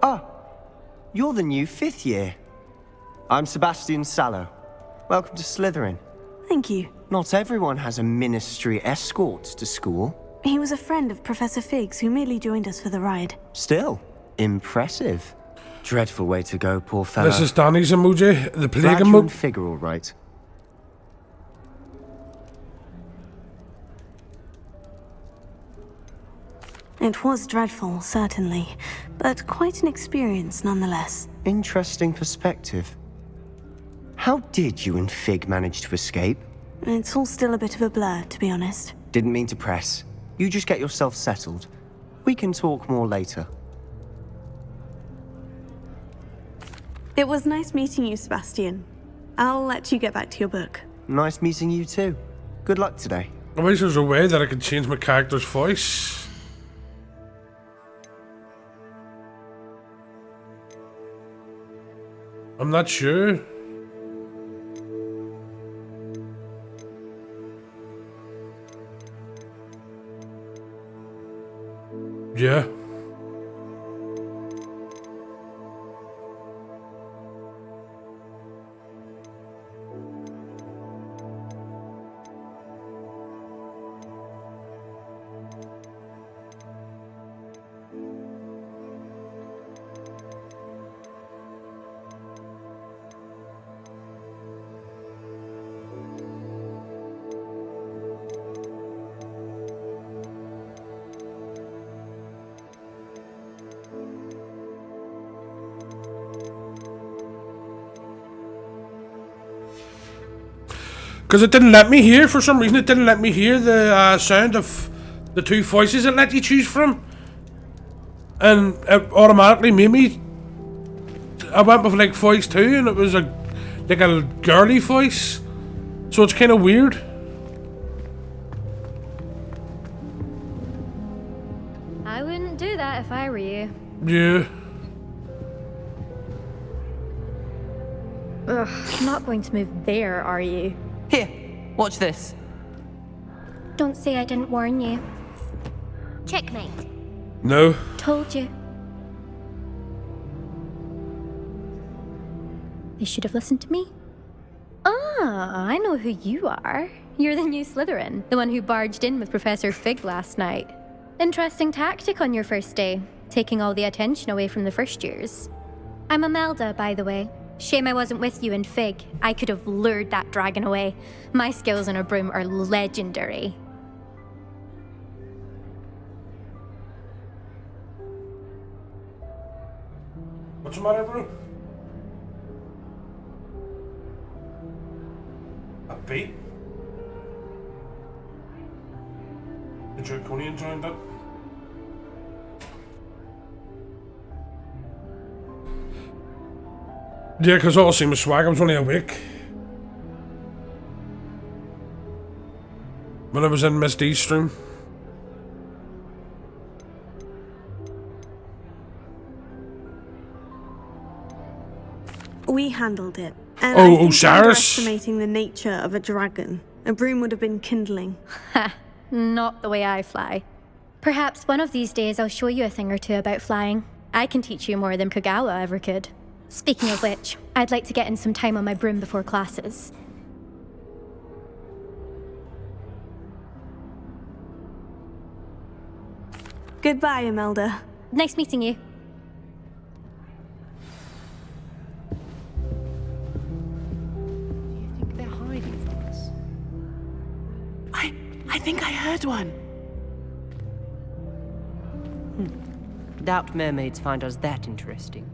Ah, you're the new fifth year. I'm Sebastian Sallow. Welcome to Slytherin. Thank you. Not everyone has a ministry escort to school. He was a friend of Professor Figgs who merely joined us for the ride. Still, impressive. Dreadful way to go, poor fellow. This is Danny's emoji, the plague Glad you're in emoji. figure all right. It was dreadful, certainly, but quite an experience nonetheless. Interesting perspective. How did you and Fig manage to escape? It's all still a bit of a blur, to be honest. Didn't mean to press. You just get yourself settled. We can talk more later. It was nice meeting you, Sebastian. I'll let you get back to your book. Nice meeting you too. Good luck today. I wish there was a way that I could change my character's voice. I'm not sure. Yeah. Because it didn't let me hear, for some reason, it didn't let me hear the sound of the two voices it let you choose from. And it automatically made me... I went with like voice 2 and it was like a girly voice. So it's kind of weird. I wouldn't do that if I were you. Yeah. Ugh, not going to move there, are you? Here, watch this. Don't say I didn't warn you. Checkmate. No. Told you. They should have listened to me. Ah, I know who you are. You're the new Slytherin, the one who barged in with Professor Fig last night. Interesting tactic on your first day, taking all the attention away from the first years. I'm Imelda, by the way. Shame I wasn't with you in Fig. I could have lured that dragon away. My skills on a broom are legendary. What's the matter, bro? A beat? The Draconian joined up. Yeah, because all I seen was swag. I was only awake when I was in Miss D's stream. We handled it. And I think Osiris. underestimating the nature of a dragon. A broom would have been kindling. Ha! Not the way I fly. Perhaps one of these days I'll show you a thing or two about flying. I can teach you more than Kogawa ever could. Speaking of which, I'd like to get in some time on my broom before classes. Goodbye, Imelda. Nice meeting you. They're hiding from us. I think I heard one. Doubt mermaids find us that interesting.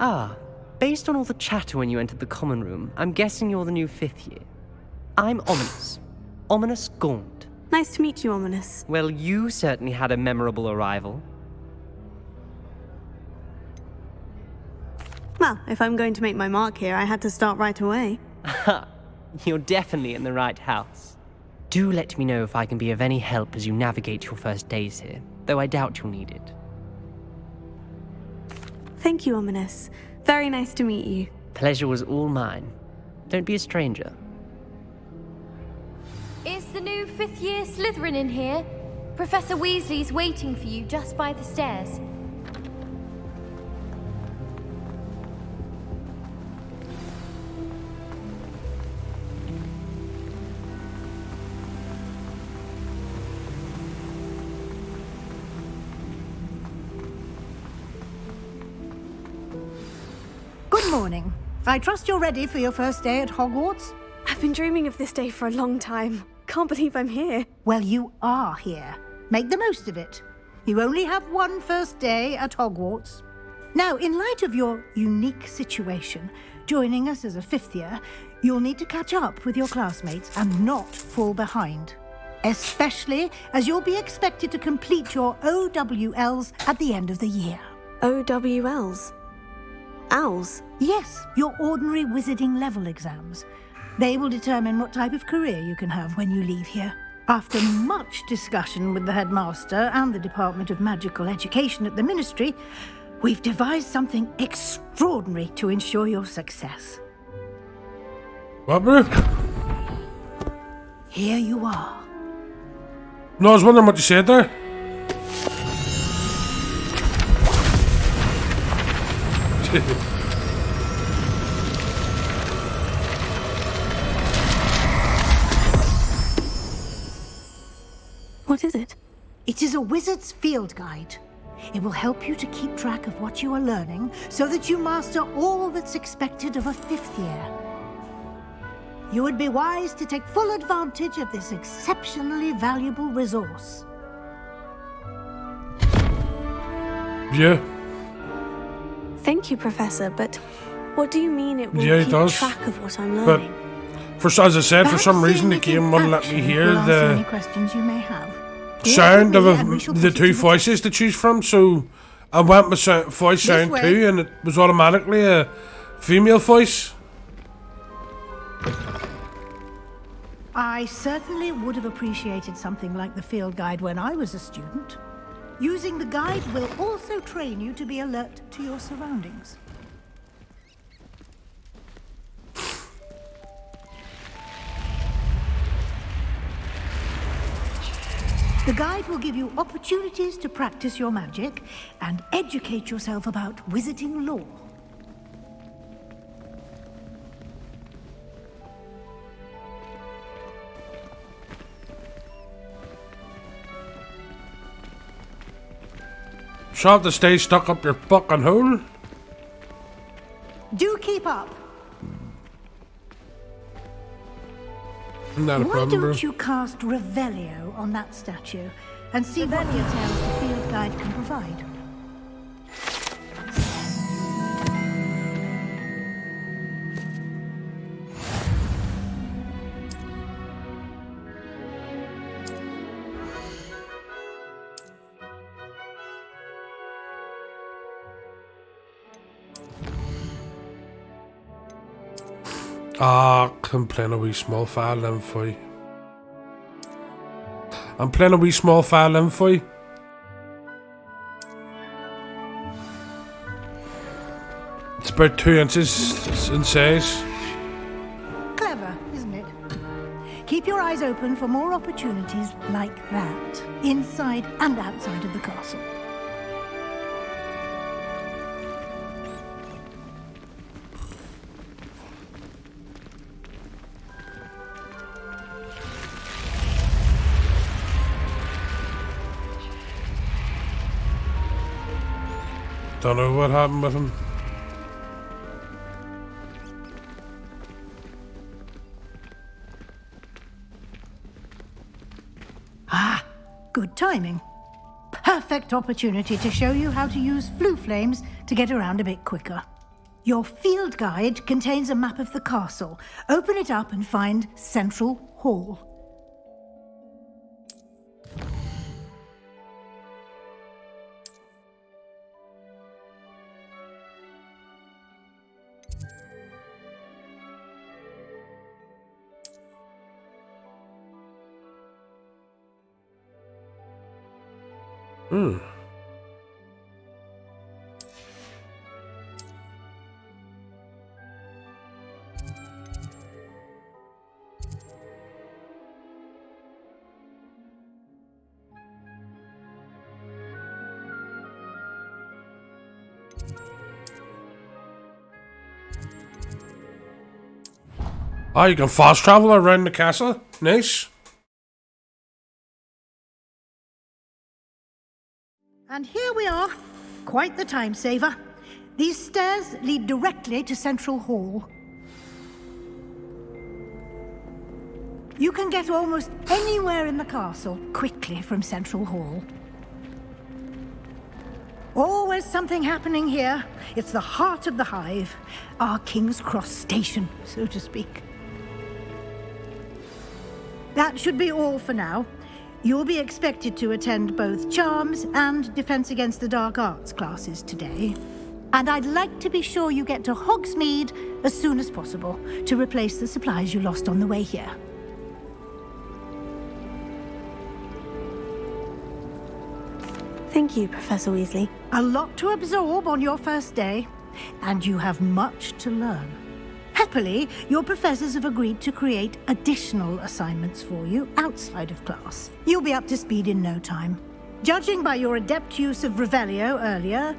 Ah, based on all the chatter when you entered the common room, I'm guessing you're the new 5th year. I'm Ominous. Ominous Gaunt. Nice to meet you, Ominous. Well, you certainly had a memorable arrival. Well, if I'm going to make my mark here, I had to start right away. Ha! You're definitely in the right house. Do let me know if I can be of any help as you navigate your first days here, though I doubt you'll need it. Thank you, Ominous. Very nice to meet you. Pleasure was all mine. Don't be a stranger. Is the new 5th year Slytherin in here? Professor Weasley's waiting for you just by the stairs. Good morning. I trust you're ready for your first day at Hogwarts? I've been dreaming of this day for a long time. Can't believe I'm here. Well, you are here. Make the most of it. You only have one first day at Hogwarts. Now, in light of your unique situation, joining us as a 5th year, you'll need to catch up with your classmates and not fall behind. Especially as you'll be expected to complete your OWLs at the end of the year. OWLs? Owls? Yes, your ordinary wizarding level exams. They will determine what type of career you can have when you leave here. After much discussion with the headmaster and the Department of Magical Education at the Ministry, We've devised something extraordinary to ensure your success. What, bro? Here you are. No, I was wondering what you said there. What is it? It is a wizard's field guide. It will help you to keep track of what you are learning so that you master all that's expected of a 5th year. You would be wise to take full advantage of this exceptionally valuable resource. Yeah. Thank you, Professor, but what do you mean it will Yeah, it keep does. track of what I'm But learning? as I said, for Perhaps some reason seeing the it game in wouldn't let me action hear will answer any the questions you may have. sound of and we shall the put it two to the voices to choose from, so I went with voice This sound way. 2 and it was automatically a female voice. I certainly would have appreciated something like the field guide when I was a student. Using the guide will also train you to be alert to your surroundings. The guide will give you opportunities to practice your magic and educate yourself about wizarding lore. So I have to stay stuck up your fucking hole. Do keep up. Not a Why problem, bro. don't you cast Revelio on that statue and see what details the field guide can provide? I'm playing a wee small file in for you. I'm playing a wee small file in for you. It's about 2 inches in size. Clever, isn't it? Keep your eyes open for more opportunities like that, inside and outside of the castle. Don't know what happened with him. Ah, good timing. Perfect opportunity to show you how to use flue flames to get around a bit quicker. Your field guide contains a map of the castle. Open it up and find Central Hall. Oh, you can fast travel around the castle. Nice. And here we are. Quite the time saver. These stairs lead directly to Central Hall. You can get almost anywhere in the castle quickly from Central Hall. Always something happening here. It's the heart of the hive. Our King's Cross station, so to speak. That should be all for now. You'll be expected to attend both Charms and Defense Against the Dark Arts classes today. And I'd like to be sure you get to Hogsmeade as soon as possible to replace the supplies you lost on the way here. Thank you, Professor Weasley. A lot to absorb on your first day, and you have much to learn. Happily, your professors have agreed to create additional assignments for you outside of class. You'll be up to speed in no time. Judging by your adept use of Revelio earlier,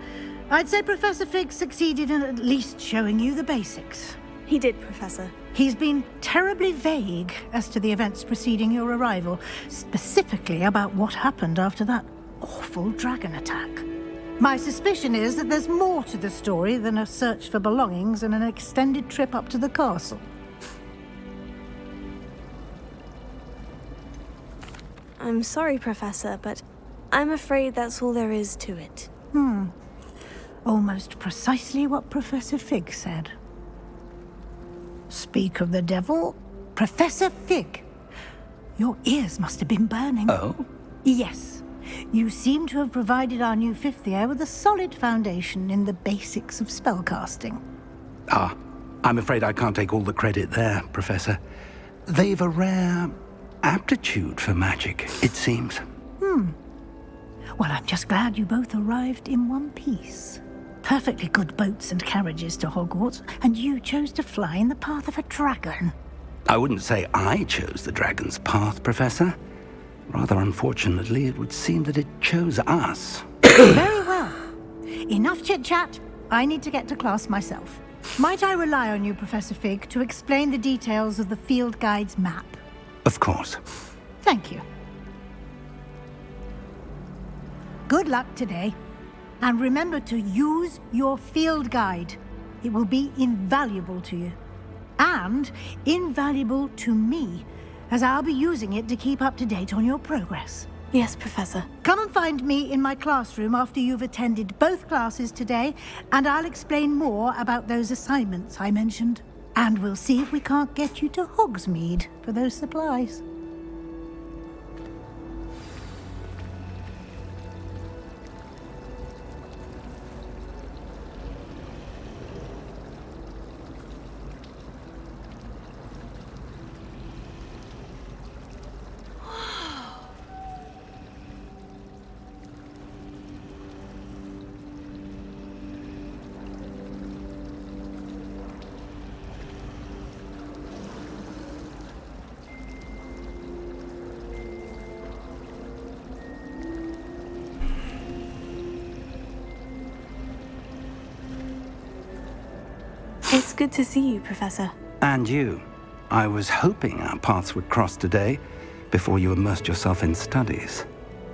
I'd say Professor Fig succeeded in at least showing you the basics. He did, Professor. He's been terribly vague as to the events preceding your arrival, specifically about what happened after that awful dragon attack. My suspicion is that there's more to the story than a search for belongings and an extended trip up to the castle. I'm sorry, Professor, but I'm afraid that's all there is to it. Almost precisely what Professor Fig said. Speak of the devil, Professor Fig. Your ears must have been burning. Oh? Yes. You seem to have provided our new fifth year with a solid foundation in the basics of spellcasting. Ah, I'm afraid I can't take all the credit there, Professor. They've a rare aptitude for magic, it seems. Well, I'm just glad you both arrived in one piece. Perfectly good boats and carriages to Hogwarts, and you chose to fly in the path of a dragon. I wouldn't say I chose the dragon's path, Professor. Rather unfortunately, it would seem that it chose us. Very well. Enough chit-chat. I need to get to class myself. Might I rely on you, Professor Fig, to explain the details of the field guide's map? Of course. Thank you. Good luck today. And remember to use your field guide. It will be invaluable to you. And invaluable to me, as I'll be using it to keep up to date on your progress. Yes, Professor. Come and find me in my classroom after you've attended both classes today, and I'll explain more about those assignments I mentioned. And we'll see if we can't get you to Hogsmeade for those supplies. It's good to see you, Professor. And you. I was hoping our paths would cross today, before you immersed yourself in studies.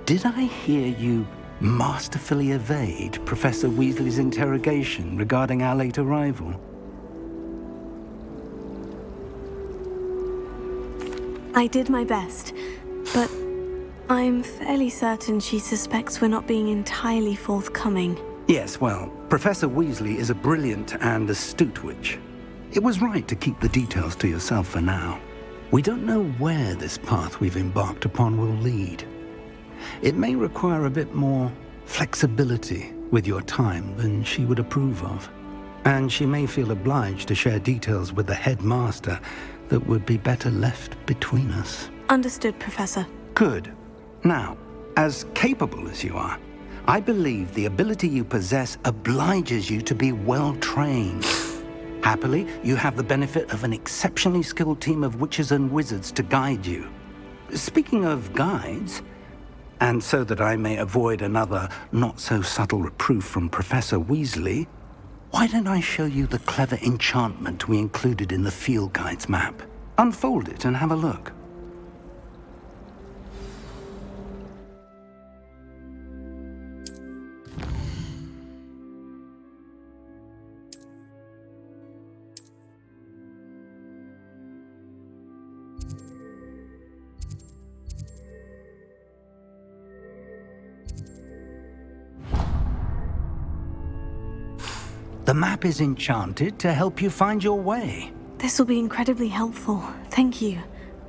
Did I hear you masterfully evade Professor Weasley's interrogation regarding our late arrival? I did my best, but I'm fairly certain she suspects we're not being entirely forthcoming. Yes, well, Professor Weasley is a brilliant and astute witch. It was right to keep the details to yourself for now. We don't know where this path we've embarked upon will lead. It may require a bit more flexibility with your time than she would approve of. And she may feel obliged to share details with the headmaster that would be better left between us. Understood, Professor. Good. Now, as capable as you are, I believe the ability you possess obliges you to be well-trained. Happily, you have the benefit of an exceptionally skilled team of witches and wizards to guide you. Speaking of guides, and so that I may avoid another not-so-subtle reproof from Professor Weasley, why don't I show you the clever enchantment we included in the field guide's map? Unfold it and have a look. The map is enchanted to help you find your way. This will be incredibly helpful. Thank you.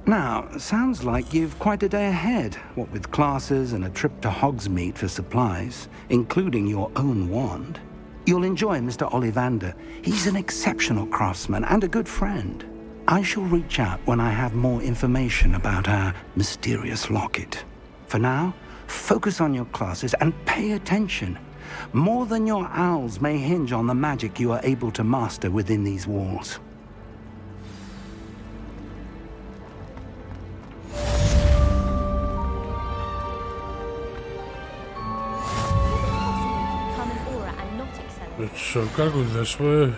Now, sounds like you've quite a day ahead, what with classes and a trip to Hogsmeade for supplies, including your own wand. You'll enjoy Mr. Ollivander. He's an exceptional craftsman and a good friend. I shall reach out when I have more information about our mysterious locket. For now, Focus on your classes and pay attention. More than your owls may hinge on the magic you are able to master within these walls. So I've got to go this way.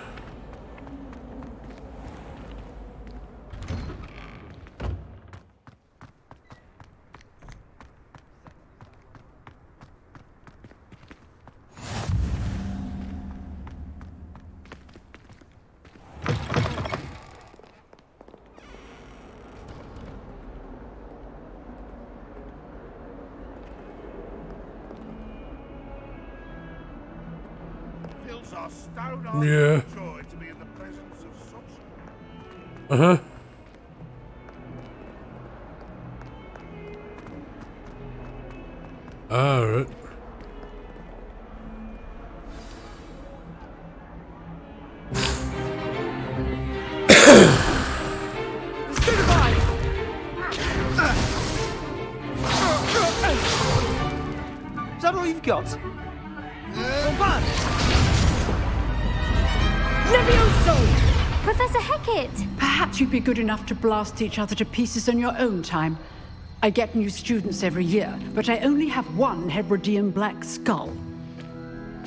Yeah. Uh-huh. Alright. Is that all you've got? Levioso! Professor Hecat! Perhaps you'd be good enough to blast each other to pieces on your own time. I get new students every year, but I only have one Hebridean black skull.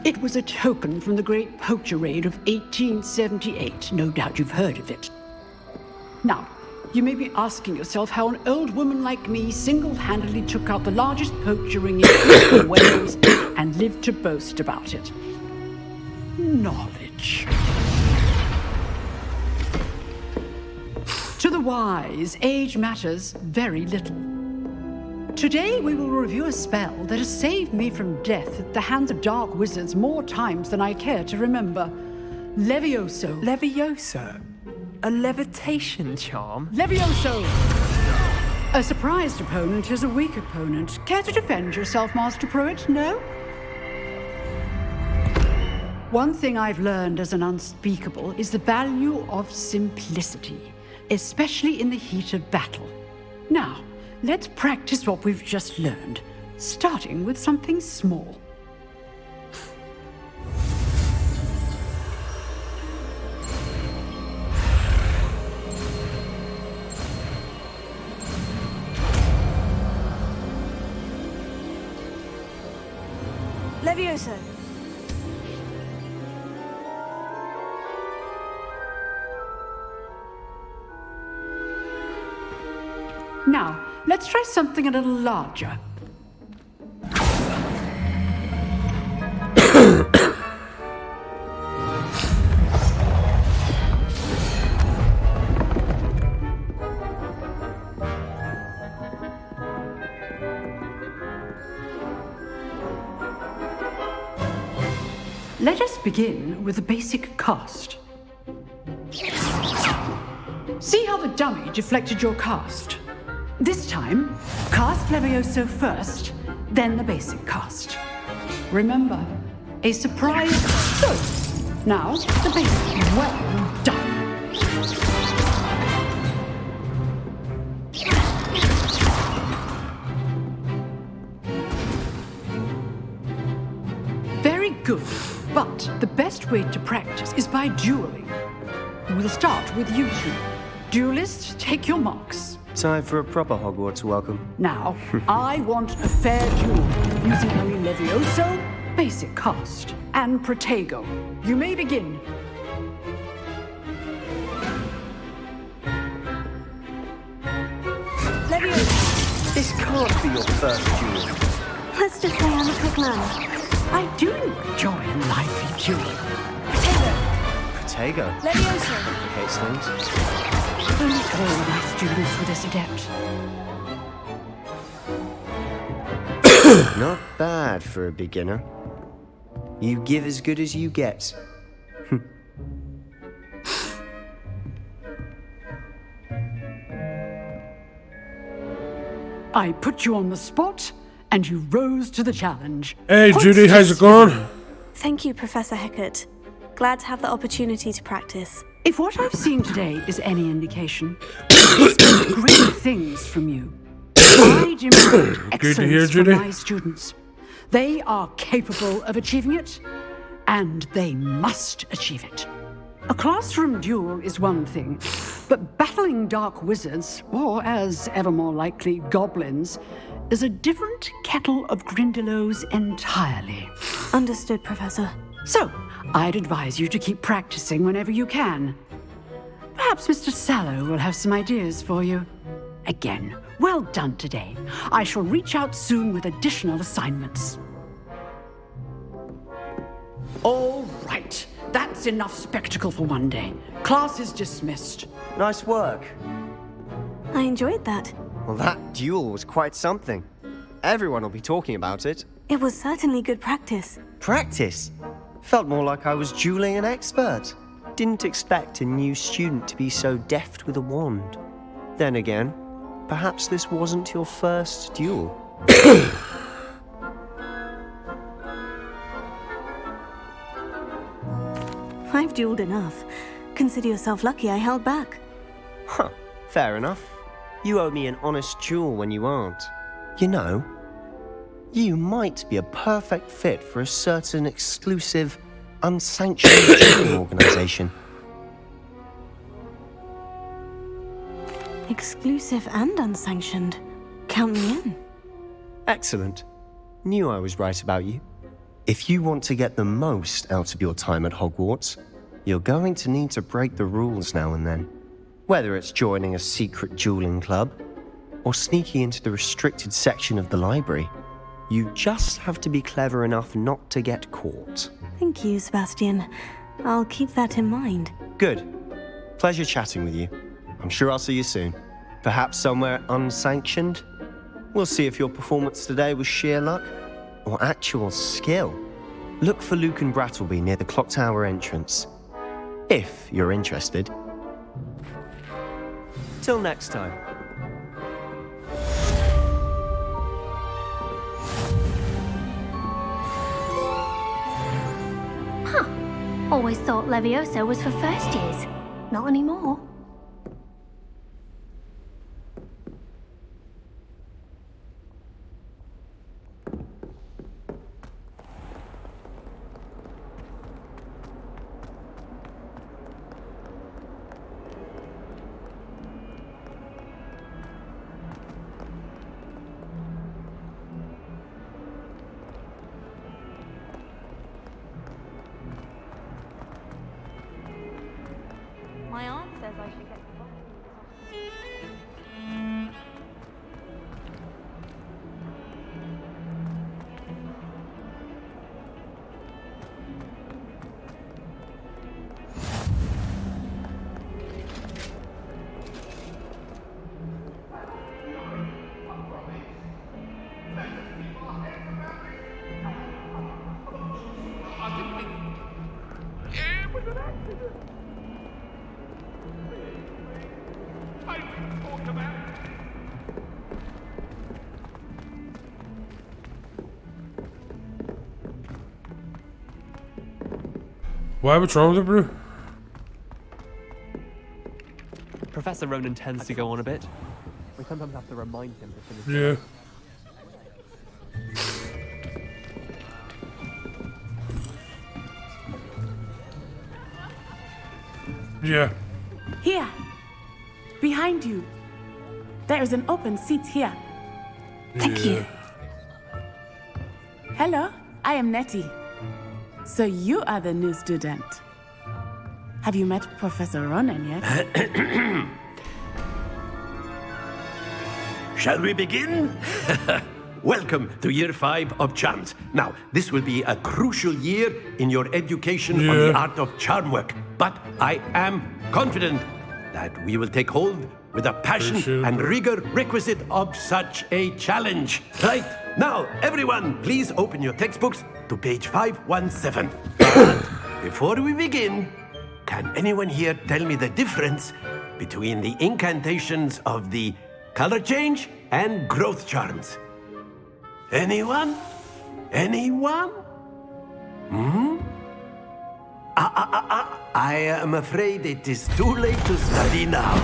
It was a token from the Great Poacher Raid of 1878. No doubt you've heard of it. Now, you may be asking yourself how an old woman like me single-handedly took out the largest poacher ring in Wales and lived to boast about it. Knowledge. To the wise, age matters very little. Today we will review a spell that has saved me from death at the hands of dark wizards more times than I care to remember. Levioso. Levioso? A levitation charm? Levioso! A surprised opponent is a weak opponent. Care to defend yourself, Master Pruitt? No? One thing I've learned as an unspeakable is the value of simplicity, especially in the heat of battle. Now, let's practice what we've just learned, starting with something small. Levioso. Now, let's try something a little larger. Let us begin with the basic cast. See how the dummy deflected your cast? This time, cast Levioso first, then the basic cast. Remember, a surprise. So, now the basic. Well done. Very good, but the best way to practice is by dueling. We'll start with you two. Duelists, take your marks. Time for a proper Hogwarts welcome. Now, I want a fair duel, using only Levioso, basic cast, and Protego. You may begin. Levioso. This can't be your first duel. Let's just say I'm a quick learner. I do enjoy a lively duel. Protego. Levioso. Complicates things. Only all my students were this adept. Not bad for a beginner. You give as good as you get. I put you on the spot, and you rose to the challenge. Hey, Judy, how's it going? Thank you, Professor Hecat. Glad to have the opportunity to practice. If what I've seen today is any indication, I expect great things from you. I demand Good to hear, excellence from Judy. my students. They are capable of achieving it, and they must achieve it. A classroom duel is one thing, but battling dark wizards, or as ever more likely, goblins, is a different kettle of Grindylows entirely. Understood, Professor. So, I'd advise you to keep practicing whenever you can. Perhaps Mr. Sallow will have some ideas for you. Again, well done today. I shall reach out soon with additional assignments. All right. That's enough spectacle for one day. Class is dismissed. Nice work. I enjoyed that. Well, that duel was quite something. Everyone will be talking about it. It was certainly good practice. Practice? Felt more like I was dueling an expert. Didn't expect a new student to be so deft with a wand. Then again, perhaps this wasn't your first duel. I've dueled enough. Consider yourself lucky I held back. Huh, fair enough. You owe me an honest duel when you aren't. You know, you might be a perfect fit for a certain exclusive, unsanctioned dueling organization. Exclusive and unsanctioned. Count me in. Excellent. Knew I was right about you. If you want to get the most out of your time at Hogwarts, you're going to need to break the rules now and then. Whether it's joining a secret dueling club, or sneaking into the restricted section of the library, you just have to be clever enough not to get caught. Thank you, Sebastian. I'll keep that in mind. Good. Pleasure chatting with you. I'm sure I'll see you soon. Perhaps somewhere unsanctioned? We'll see if your performance today was sheer luck or actual skill. Look for Luke and Brattleby near the clock tower entrance. If you're interested. Till next time. Huh. Always thought Leviosa was for first years. Not anymore. My aunt says I should get Why? What's wrong with it, bro? Professor Ronan tends to go on a bit. We sometimes have to remind him to finish. Yeah. Yeah. Here. Behind you. There is an open seat here. Thank you. Hello, I am Nettie. So you are the new student. Have you met Professor Ronan yet? Shall we begin? Welcome to Year 5 of Charms. Now, this will be a crucial year in your education on the art of charm work. But I am confident that we will take hold with the passion and rigor requisite of such a challenge. Right, now, everyone, please open your textbooks to page 517. But before we begin, can anyone here tell me the difference between the incantations of the color change and growth charms? Anyone? Anyone? I am afraid it is too late to study now.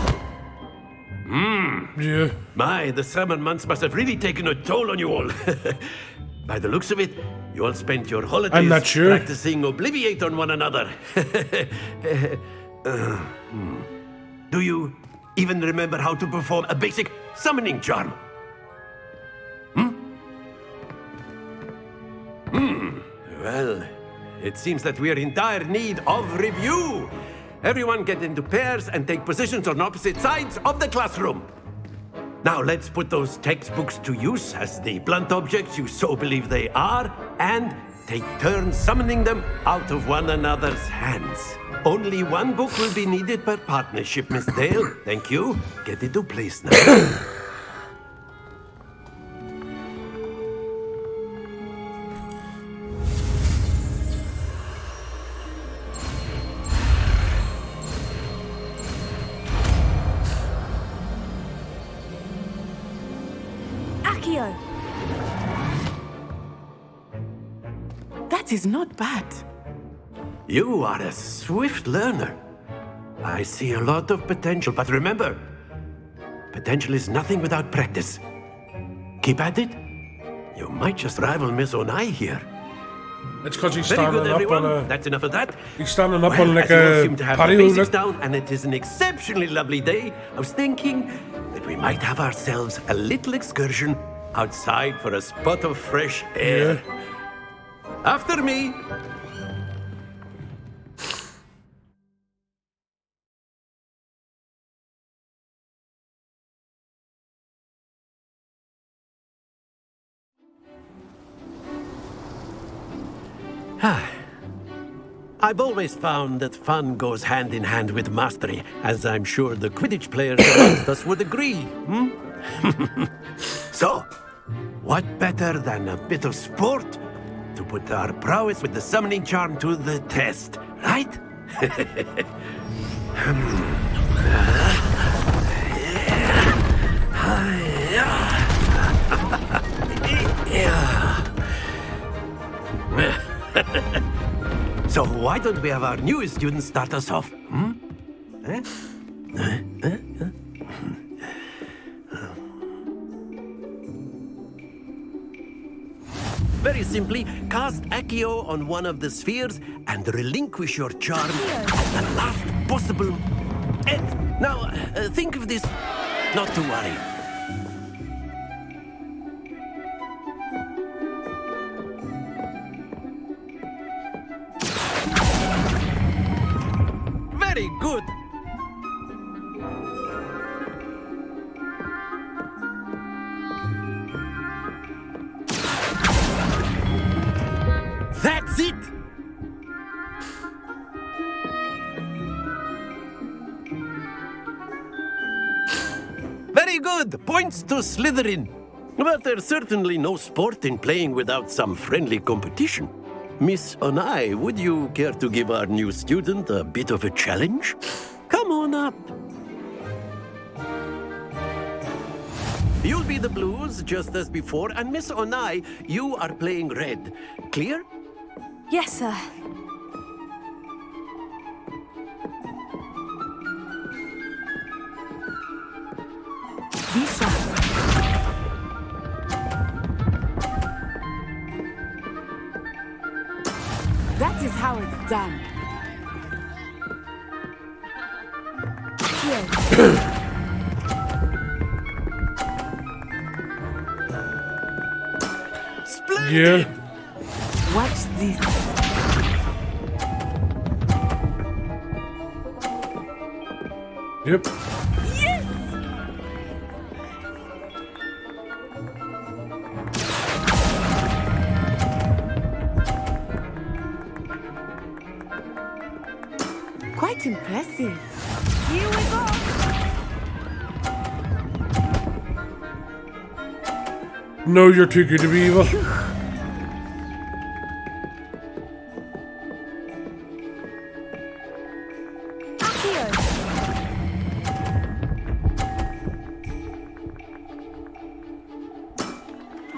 Yeah. My, the summer months must have really taken a toll on you all. By the looks of it, you all spent your holidays I'm not sure. practicing Obliviate on one another. Do you even remember how to perform a basic summoning charm? Well, it seems that we are in dire need of review. Everyone get into pairs and take positions on opposite sides of the classroom. Now let's put those textbooks to use as the blunt objects you so believe they are, and take turns summoning them out of one another's hands. Only one book will be needed per partnership, Miss Dale. Thank you. Get into place now. Accio! That is not bad. You are a swift learner. I see a lot of potential, but remember, potential is nothing without practice. Keep at it. You might just rival Miss Onai here. It's because he's Very standing good, up everyone. on a... That's enough of that. He's standing up Well, on like as you all a seem to have the patio. basics Look. down, and it is an exceptionally lovely day, I was thinking that we might have ourselves a little excursion outside for a spot of fresh air. After me. I've always found that fun goes hand in hand with mastery, as I'm sure the Quidditch players amongst us would agree. So, what better than a bit of sport to put our prowess with the summoning charm to the test, right? So why don't we have our newest student start us off? Very simply, cast Accio on one of the spheres and relinquish your charm at the last possible end. Now, think of this. Not to worry. Very good. That's it. Very good. Points to Slytherin. But there's certainly no sport in playing without some friendly competition. Miss Onai, would you care to give our new student a bit of a challenge? Come on up. You'll be the blues, just as before, and Miss Onai, you are playing red. Clear? Yes, sir. Be sharp. That is how it's done. Here. Yeah. Watch this. Yep. Yes! Quite impressive. Here we go. No, you're too good to be evil.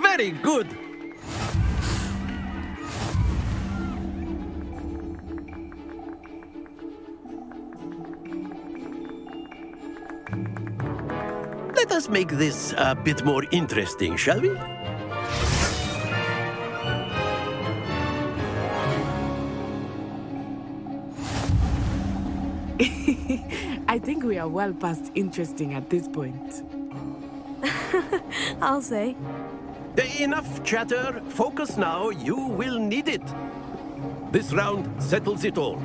Very good. Let us make this a bit more interesting, shall we? I think we are well past interesting at this point. I'll say. Enough chatter. Focus now. You will need it. This round settles it all.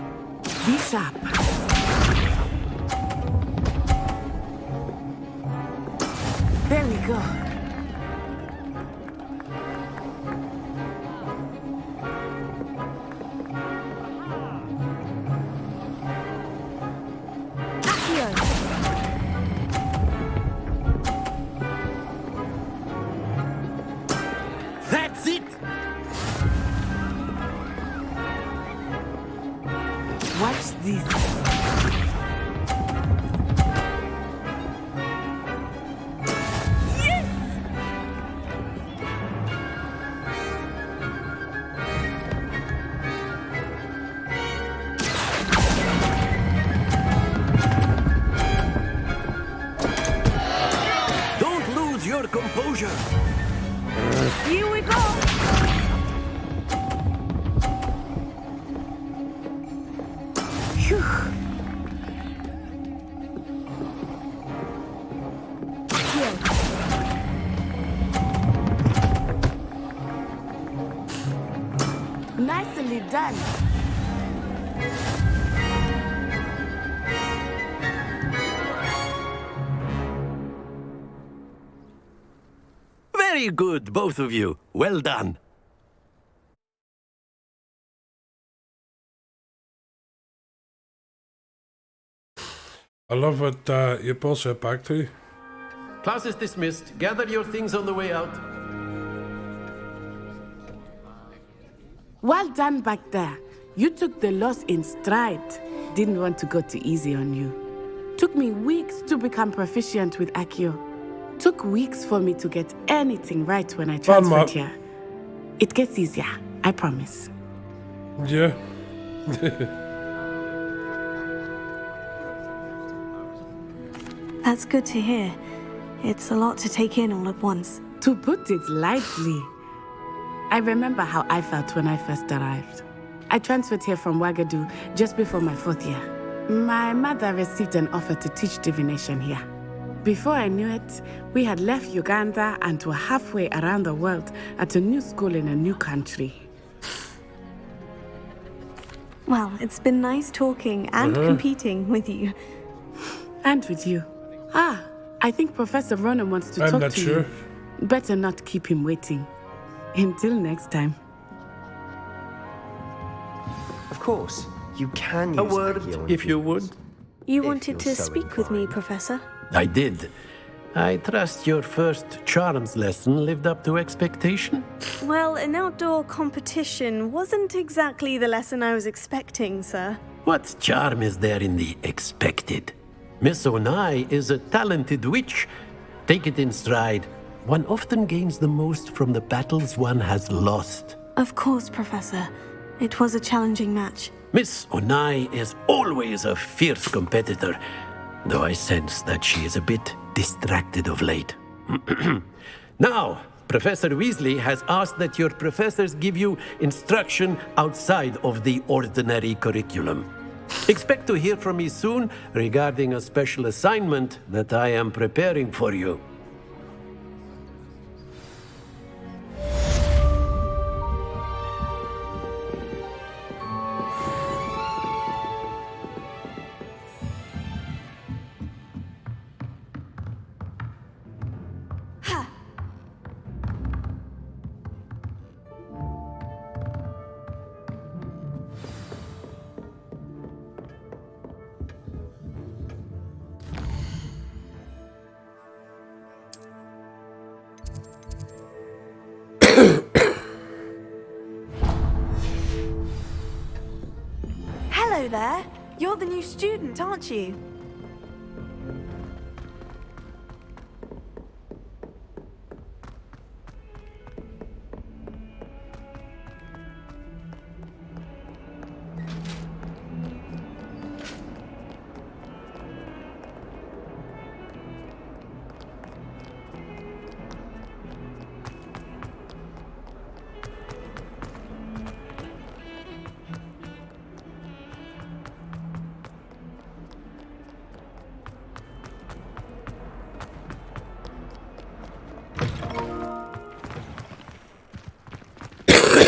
Be sharp. There we go. That's it. Watch this. Don't lose your composure. Here we go. Phew. Nicely done. Very good, both of you. Well done. I love what you both said back to you. Class is dismissed. Gather your things on the way out. Well done back there. You took the loss in stride. Didn't want to go too easy on you. Took me weeks to become proficient with Accio. Took weeks for me to get anything right when I transferred here. It gets easier, I promise. Yeah. That's good to hear. It's a lot to take in all at once. To put it lightly, I remember how I felt when I first arrived. I transferred here from Ouagadougou just before my 4th year. My mother received an offer to teach divination here. Before I knew it, we had left Uganda and were halfway around the world at a new school in a new country. Well, it's been nice talking and competing with you. And with you. Ah, I think Professor Ronan wants to talk to you. Better not keep him waiting. Until next time. Of course, you can use A word, if you would. You wanted to speak with me, Professor? I did. I trust your first charms lesson lived up to expectation? Well, an outdoor competition wasn't exactly the lesson I was expecting, sir. What charm is there in the expected? Miss Onai is a talented witch. Take it in stride. One often gains the most from the battles one has lost. Of course, Professor. It was a challenging match. Miss Onai is always a fierce competitor, though I sense that she is a bit distracted of late. Now, Professor Weasley has asked that your professors give you instruction outside of the ordinary curriculum. Expect to hear from me soon regarding a special assignment that I am preparing for you. Hello there. You're the new student, aren't you?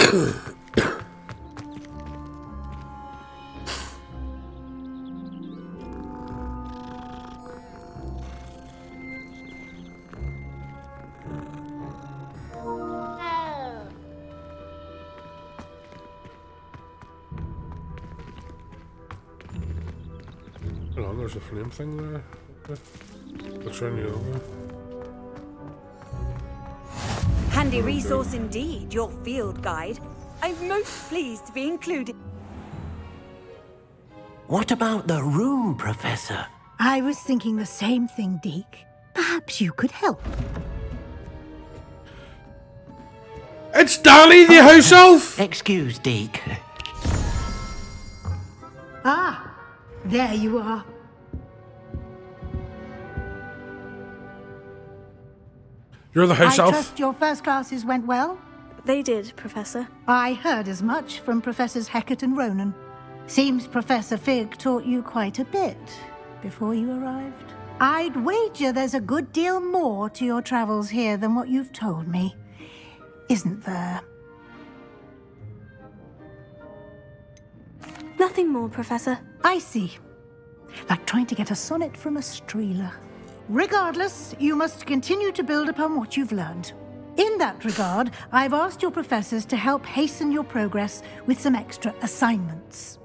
Hold on, there's a flame thing there. Let's turn the over. Handy resource indeed, your field guide. I'm most pleased to be included. What about the room, Professor? I was thinking the same thing, Deke. Perhaps you could help. It's Danny, the house elf! Excuse, Deke. Ah, there you are. You're the house I elf? trust your first classes went well? They did, Professor. I heard as much from Professors Hecat and Ronan. Seems Professor Fig taught you quite a bit before you arrived. I'd wager there's a good deal more to your travels here than what you've told me. Isn't there? Nothing more, Professor. I see. Like trying to get a sonnet from a streeler. Regardless, you must continue to build upon what you've learned. In that regard, I've asked your professors to help hasten your progress with some extra assignments.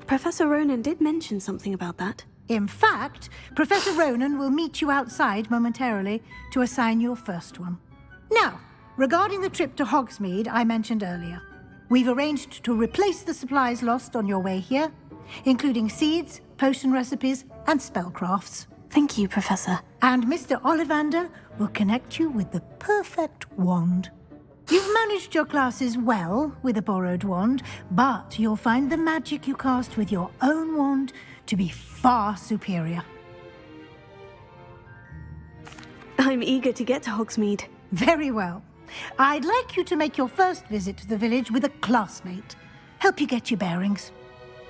Professor Ronan did mention something about that. In fact, Professor Ronan will meet you outside momentarily to assign your first one. Now, regarding the trip to Hogsmeade I mentioned earlier, we've arranged to replace the supplies lost on your way here, including seeds, potion recipes, and spellcrafts. Thank you, Professor. And Mr. Ollivander will connect you with the perfect wand. You've managed your classes well with a borrowed wand, but you'll find the magic you cast with your own wand to be far superior. I'm eager to get to Hogsmeade. Very well. I'd like you to make your first visit to the village with a classmate. Help you get your bearings.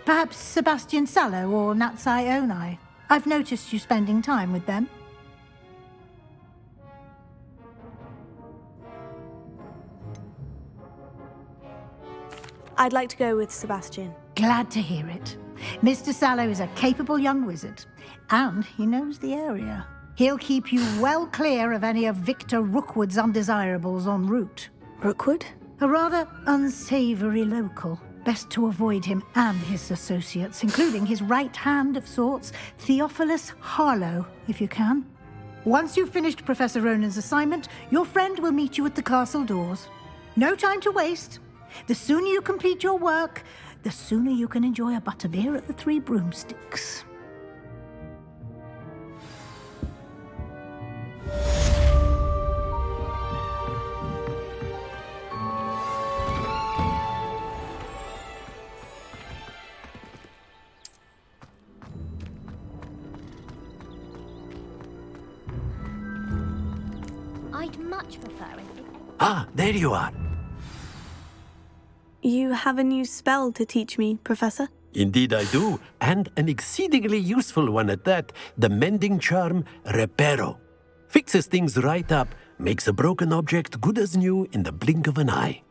Perhaps Sebastian Sallow or Natsai Onai. I've noticed you spending time with them. I'd like to go with Sebastian. Glad to hear it. Mr. Sallow is a capable young wizard, and he knows the area. He'll keep you well clear of any of Victor Rookwood's undesirables en route. Rookwood? A rather unsavory local. Best to avoid him and his associates, including his right hand of sorts, Theophilus Harlow, if you can. Once you've finished Professor Ronan's assignment, your friend will meet you at the castle doors. No time to waste. The sooner you complete your work, the sooner you can enjoy a butterbeer at the Three Broomsticks. I'd much prefer it. Ah, there you are. You have a new spell to teach me, Professor? Indeed I do, and an exceedingly useful one at that, the mending charm Reparo. Fixes things right up, makes a broken object good as new in the blink of an eye.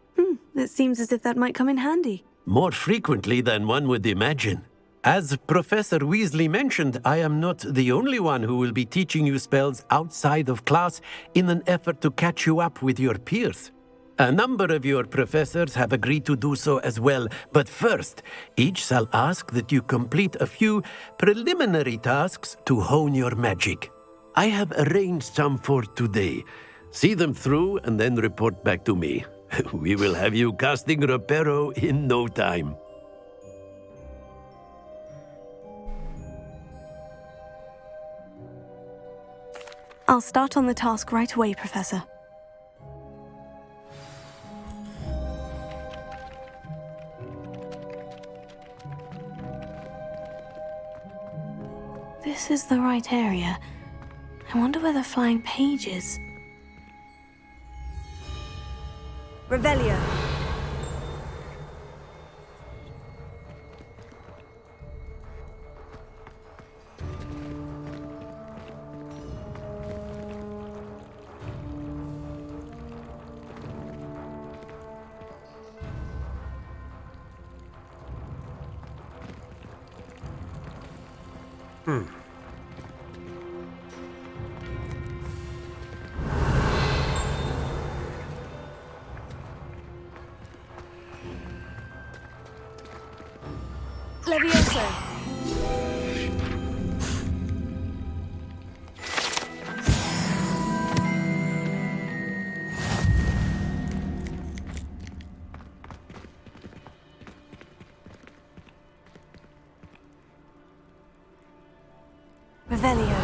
It seems as if that might come in handy. More frequently than one would imagine. As Professor Weasley mentioned, I am not the only one who will be teaching you spells outside of class in an effort to catch you up with your peers. A number of your professors have agreed to do so as well, but first, each shall ask that you complete a few preliminary tasks to hone your magic. I have arranged some for today. See them through and then report back to me. We will have you casting Reparo in no time. I'll start on the task right away, Professor. This is the right area. I wonder where the flying page is. Revelio. Levioso. Revelio.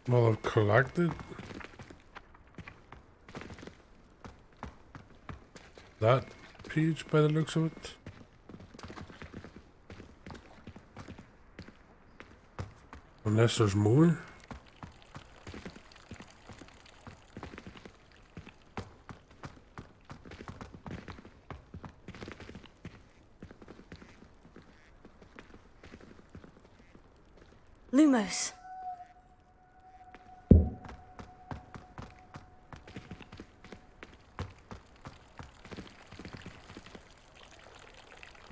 Well, I've collected that page by the looks of it. Unless there's more. Lumos.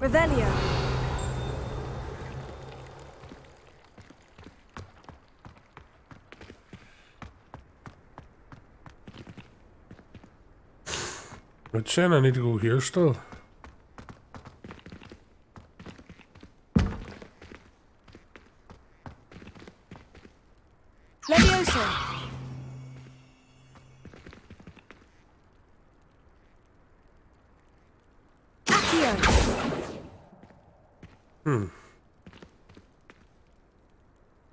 Revelio. It's saying I need to go here still. Levioso. Accio.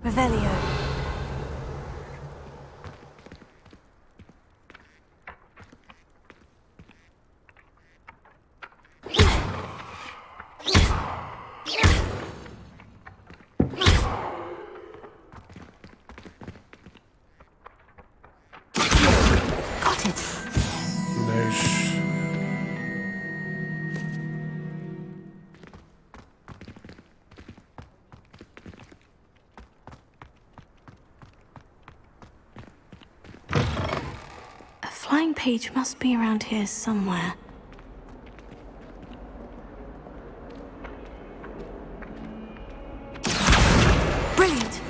Revelio. Got it. Nice. A flying page must be around here somewhere. Brilliant.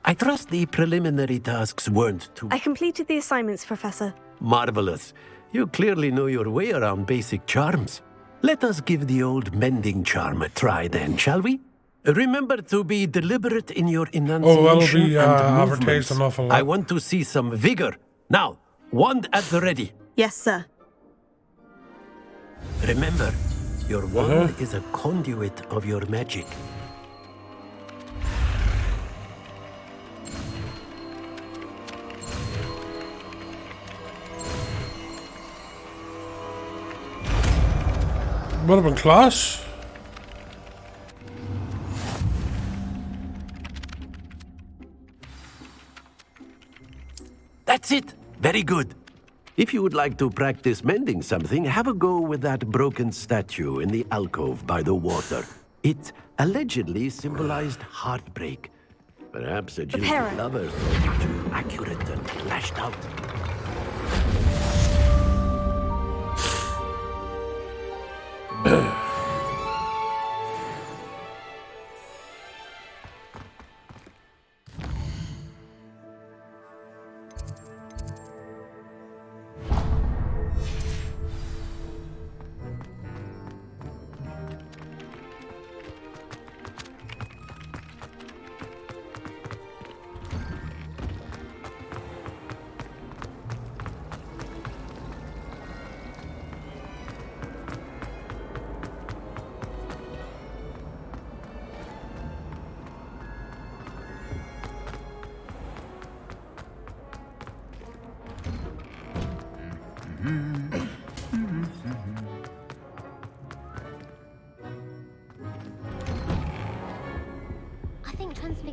I trust the preliminary tasks weren't too I completed the assignments, Professor. marvelous. You clearly know your way around basic charms. Let us give the old mending charm a try then, shall we? Remember to be deliberate in your enunciation that'll be and advertised movements. an awful lot. I want to see some vigor. Now, wand at the ready. Yes, sir. Remember, your wand is a conduit of your magic. Would have been class. That's it. Very good. If you would like to practice mending something, have a go with that broken statue in the alcove by the water. It allegedly symbolized heartbreak. Perhaps a jilted lover thought it too accurate and lashed out.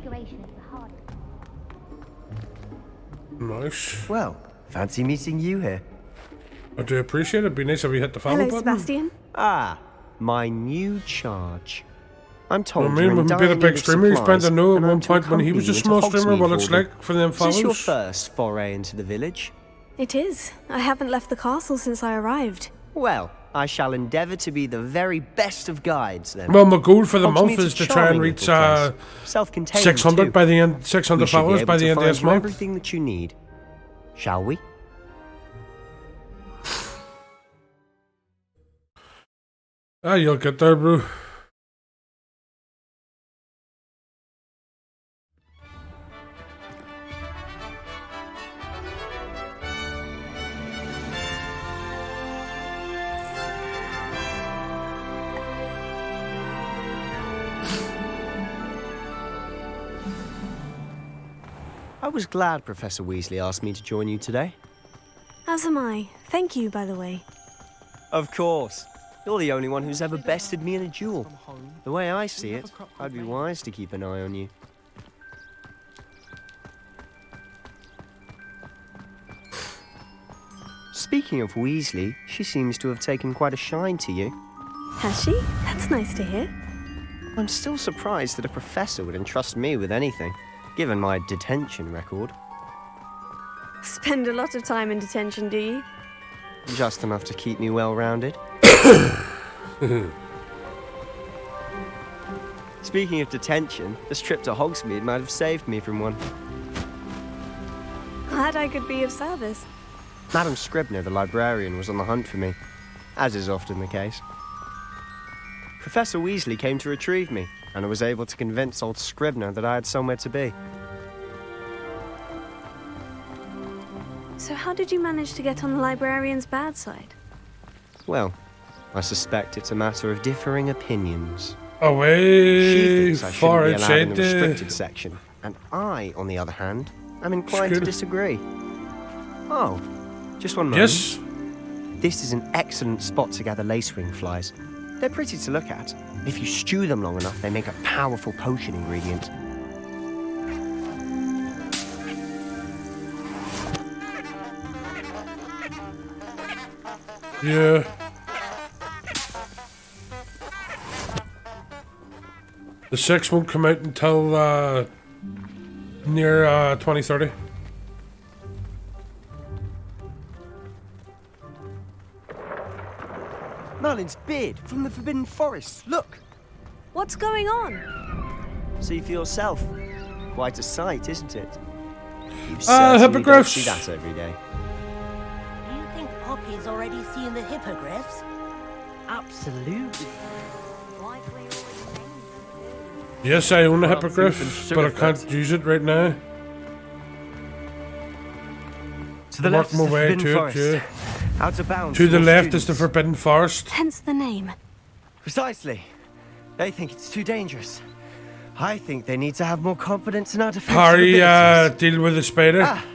Transfiguration is the hardest. Nice. Well, fancy meeting you here. I do appreciate it. It'd be nice if we hit the follow Hello, button. Sebastian. Ah, my new charge. I'm told I mean, you're in when we dire be the need big of streamer, he supplies, spent a note at and I'm one to point when he was a accompany you small into streamer Hogsmeade what it's for them. like for them Is this your fellows. first foray into the village? It is. I haven't left the castle since I arrived. Well, I shall endeavour to be the very best of guides then. Well, my goal for the month Hogsmeade's is a to try and charming reach little place. Self-contained 600 too. by the end, 600 We should be followers able by to the end of find this you month. everything that you need. Shall we? Ah, you'll get there, bro. I was glad Professor Weasley asked me to join you today. As am I. Thank you, by the way. Of course. You're the only one who's ever bested me in a duel. The way I see it, I'd be wise to keep an eye on you. Speaking of Weasley, she seems to have taken quite a shine to you. Has she? That's nice to hear. I'm still surprised that a professor would entrust me with anything, given my detention record. Spend a lot of time in detention, do you? Just enough to keep me well-rounded. Speaking of detention, this trip to Hogsmeade might have saved me from one. Glad I could be of service. Madam Scribner, the librarian, was on the hunt for me, as is often the case. Professor Weasley came to retrieve me, and I was able to convince old Scribner that I had somewhere to be. So how did you manage to get on the librarian's bad side? Well, I suspect it's a matter of differing opinions. Away, She thinks I far shouldn't be allowed in the outside restricted section, and I, on the other hand, am inclined to disagree. Oh, just one moment. Yes? This is an excellent spot to gather lacewing flies. They're pretty to look at. If you stew them long enough, they make a powerful potion ingredient. Yeah. The 6 won't come out until near 2030. Merlin's beard from the Forbidden Forest. Look! What's going on? See for yourself. Quite a sight, isn't it? You certainly don't hippogriffs. see that every day. Do you think Poppy's already seen the hippogriffs? Absolutely. Yes, I own a hippogriff, but I can't use it right now. To the Work left is my the way Forbidden to Forest. it, yeah. Out of bounds. To for the more left is students. the Forbidden Forest. Hence the name. Precisely. They think it's too dangerous. I think they need to have more confidence in our defensive Harry, abilities. deal with the spider. Ah,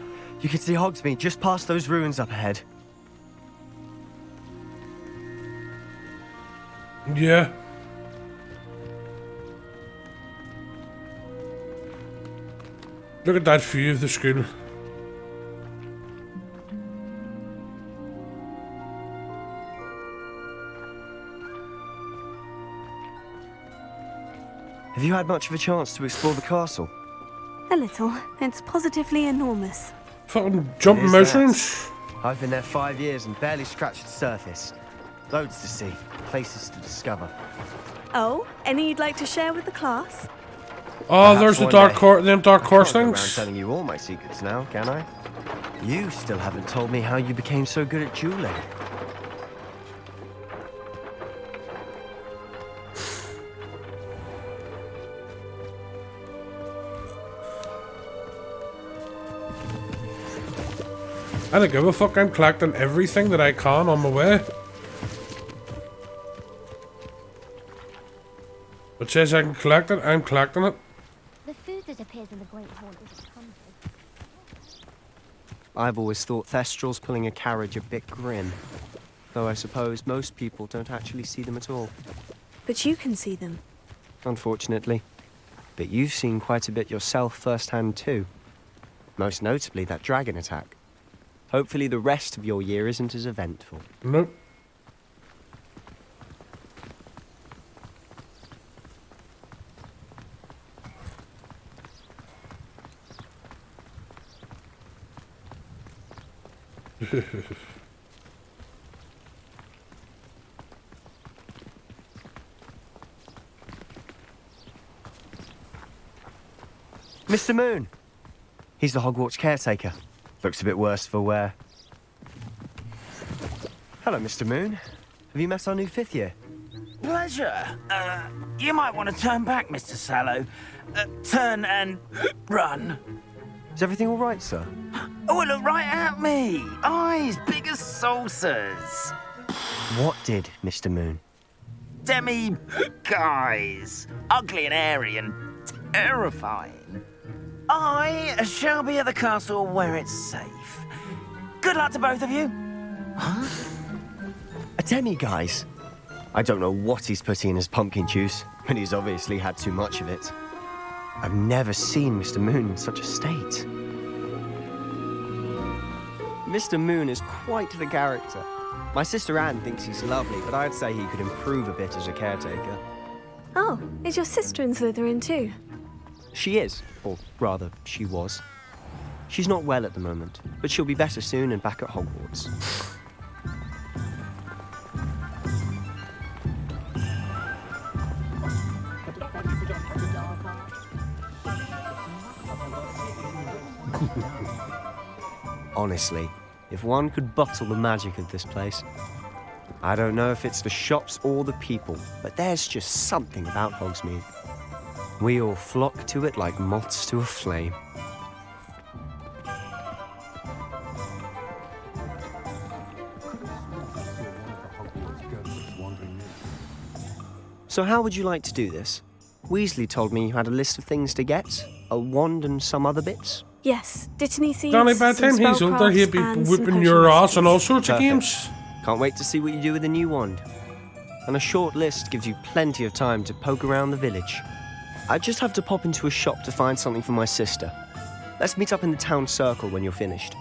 you can see Hogsmeade just past those ruins up ahead. Yeah. Look at that view of the school. Have you had much of a chance to explore the castle? A little. It's positively enormous. Fucking jumping It is that. mushrooms. I've been there 5 years and barely scratched the surface. Loads to see, places to discover. Oh, any you'd like to share with the class? Oh, Perhaps there's the one dark day. horse, them dark horse Can't go around things. telling you all my secrets now, can I? You still haven't told me how you became so good at dueling. I don't give a fuck, I'm collecting everything that I can on my way. It says I can collect it, I'm collecting it. The food that appears in the Great Hall is comfort. I've always thought Thestrals pulling a carriage a bit grim. Though I suppose most people don't actually see them at all. But you can see them. Unfortunately. but you've seen quite a bit yourself firsthand too. Most notably that dragon attack. Hopefully the rest of your year isn't as eventful. Nope. Mr. Moon! He's the Hogwarts caretaker. Looks a bit worse for wear. Hello, Mr. Moon. Have you met our new 5th year? Pleasure. You might want to turn back, Mr. Sallow. Turn and run. Is everything all right, sir? Oh, look right at me. Eyes big as saucers. What did, Mr. Moon? Guys. Ugly and airy and terrifying. I shall be at the castle where it's safe. Good luck to both of you. Huh? A demi-guise? I don't know what he's putting in his pumpkin juice, but he's obviously had too much of it. I've never seen Mr. Moon in such a state. Mr. Moon is quite the character. My sister Anne thinks he's lovely, but I'd say he could improve a bit as a caretaker. Oh, is your sister in Slytherin too? She is, or rather, she was. She's not well at the moment, but she'll be better soon and back at Hogwarts. Honestly, if one could bottle the magic of this place. I don't know if it's the shops or the people, but there's just something about Hogsmeade. We all flock to it like moths to a flame. So how would you like to do this? Weasley told me you had a list of things to get, a wand and some other bits. Yes, Dittany seeds, Danny, by the time he's older, he'll be whipping your ass on all sorts of games. Can't wait to see what you do with the new wand. And a short list gives you plenty of time to poke around the village. I just have to pop into a shop to find something for my sister. Let's meet up in the town circle when you're finished.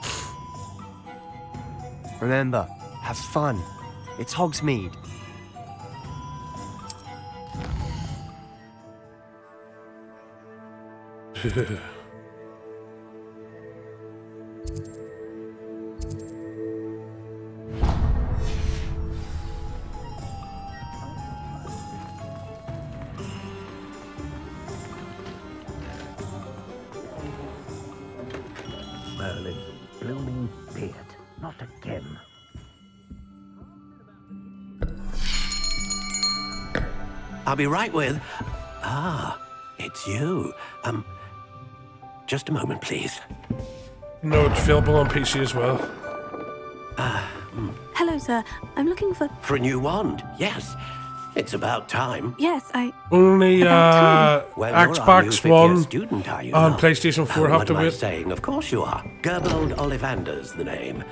Remember, have fun. It's Hogsmeade. Merlin, blooming beard, not again. I'll be right with... Ah, it's you. Just a moment, please. No, it's available on PC as well. Hello, sir. I'm looking for... For a new wand, yes. It's about time. Yes, Only Well, Xbox you're our new One fifth-year student, are you and not? PlayStation 4 have What to am I wait. saying? Of course you are. Gerbold Ollivander's the name.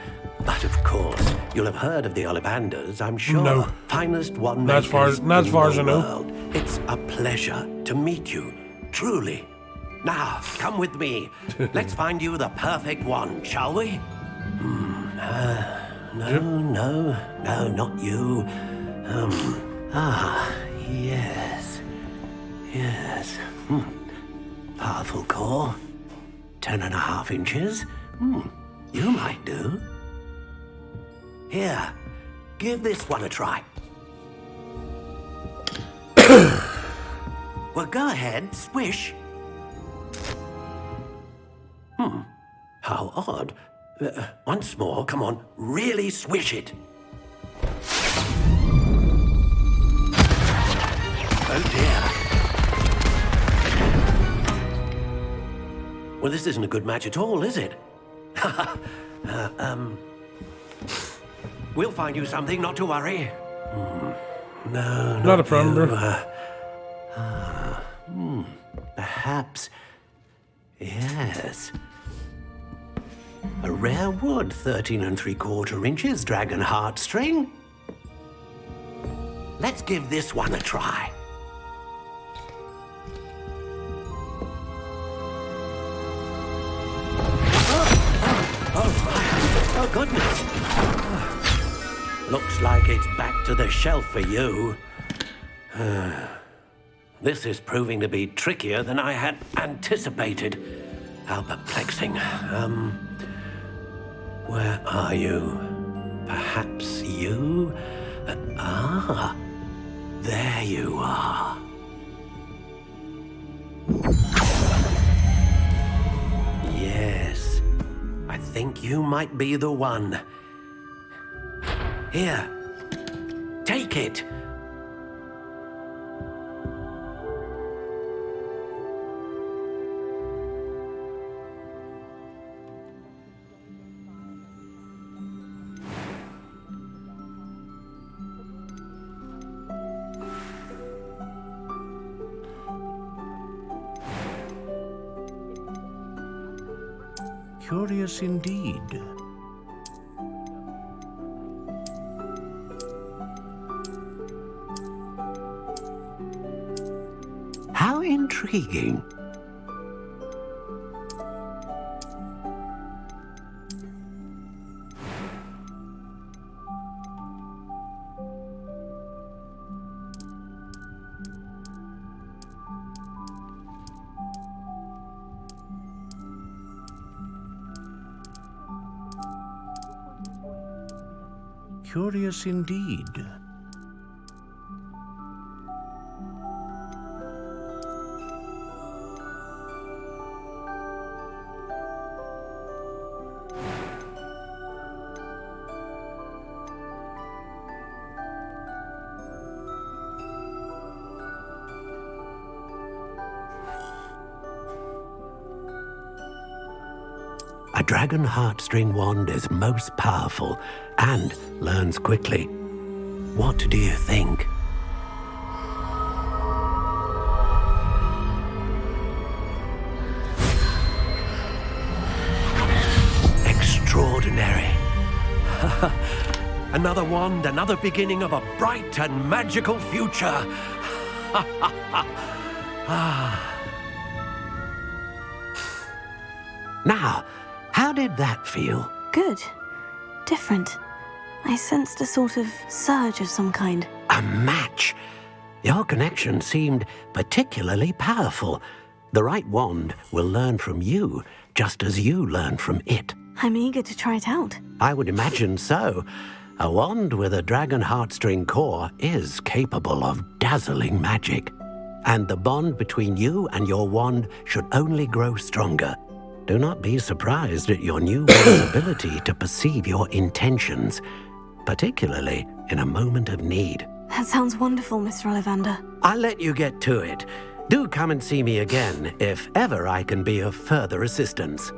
But of course, you'll have heard of the Ollivanders, I'm sure. No. Finest one Not as far as I know. world. It's a pleasure to meet you, truly. Now, come with me. Let's find you the perfect wand, shall we? No, not you. Yes. Powerful core. 10.5 inches. You might do. Here, give this one a try. Well, go ahead, swish. How odd. Once more, come on, really swish it. Oh dear. Well, this isn't a good match at all, is it? We'll find you something, not to worry. No, Not a problem, bro. Perhaps. Yes. A rare wood, 13 3/4 inches, dragon heartstring. Let's give this one a try. Oh, goodness. Looks like it's back to the shelf for you. This is proving to be trickier than I had anticipated. How perplexing. Where are you? Perhaps you? There you are. Yes, I think you might be the one. Here, take it. Curious indeed. How intriguing. Curious indeed. A dragon heartstring wand is most powerful and learns quickly. What do you think? Extraordinary. Another wand, another beginning of a bright and magical future. Now, how did that feel? Good. Different. I sensed a sort of surge of some kind. A match. Your connection seemed particularly powerful. The right wand will learn from you, just as you learn from it. I'm eager to try it out. I would imagine so. A wand with a dragon heartstring core is capable of dazzling magic. And the bond between you and your wand should only grow stronger. Do not be surprised at your new wand's ability to perceive your intentions, particularly in a moment of need. That sounds wonderful, Mr. Ollivander. I'll let you get to it. Do come and see me again if ever I can be of further assistance.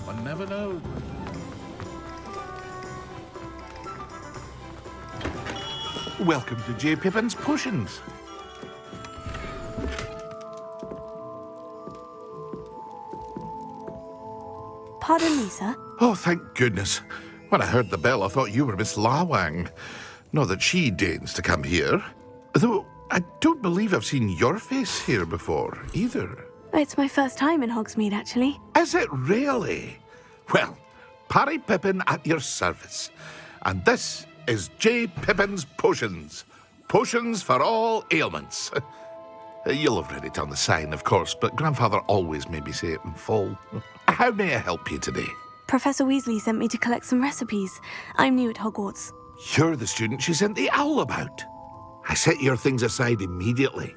One never knows. Welcome to J. Pippin's Potions. Pardon me, sir. Oh, thank goodness. When I heard the bell, I thought you were Miss Lawang. Not that she deigns to come here. Though I don't believe I've seen your face here before, either. It's my first time in Hogsmeade, actually. Is it really? Well, Parry Pippin at your service. And this is J. Pippin's Potions. Potions for all ailments. You'll have read it on the sign, of course, but Grandfather always made me say it in full. How may I help you today? Professor Weasley sent me to collect some recipes. I'm new at Hogwarts. You're the student she sent the owl about. I set your things aside immediately.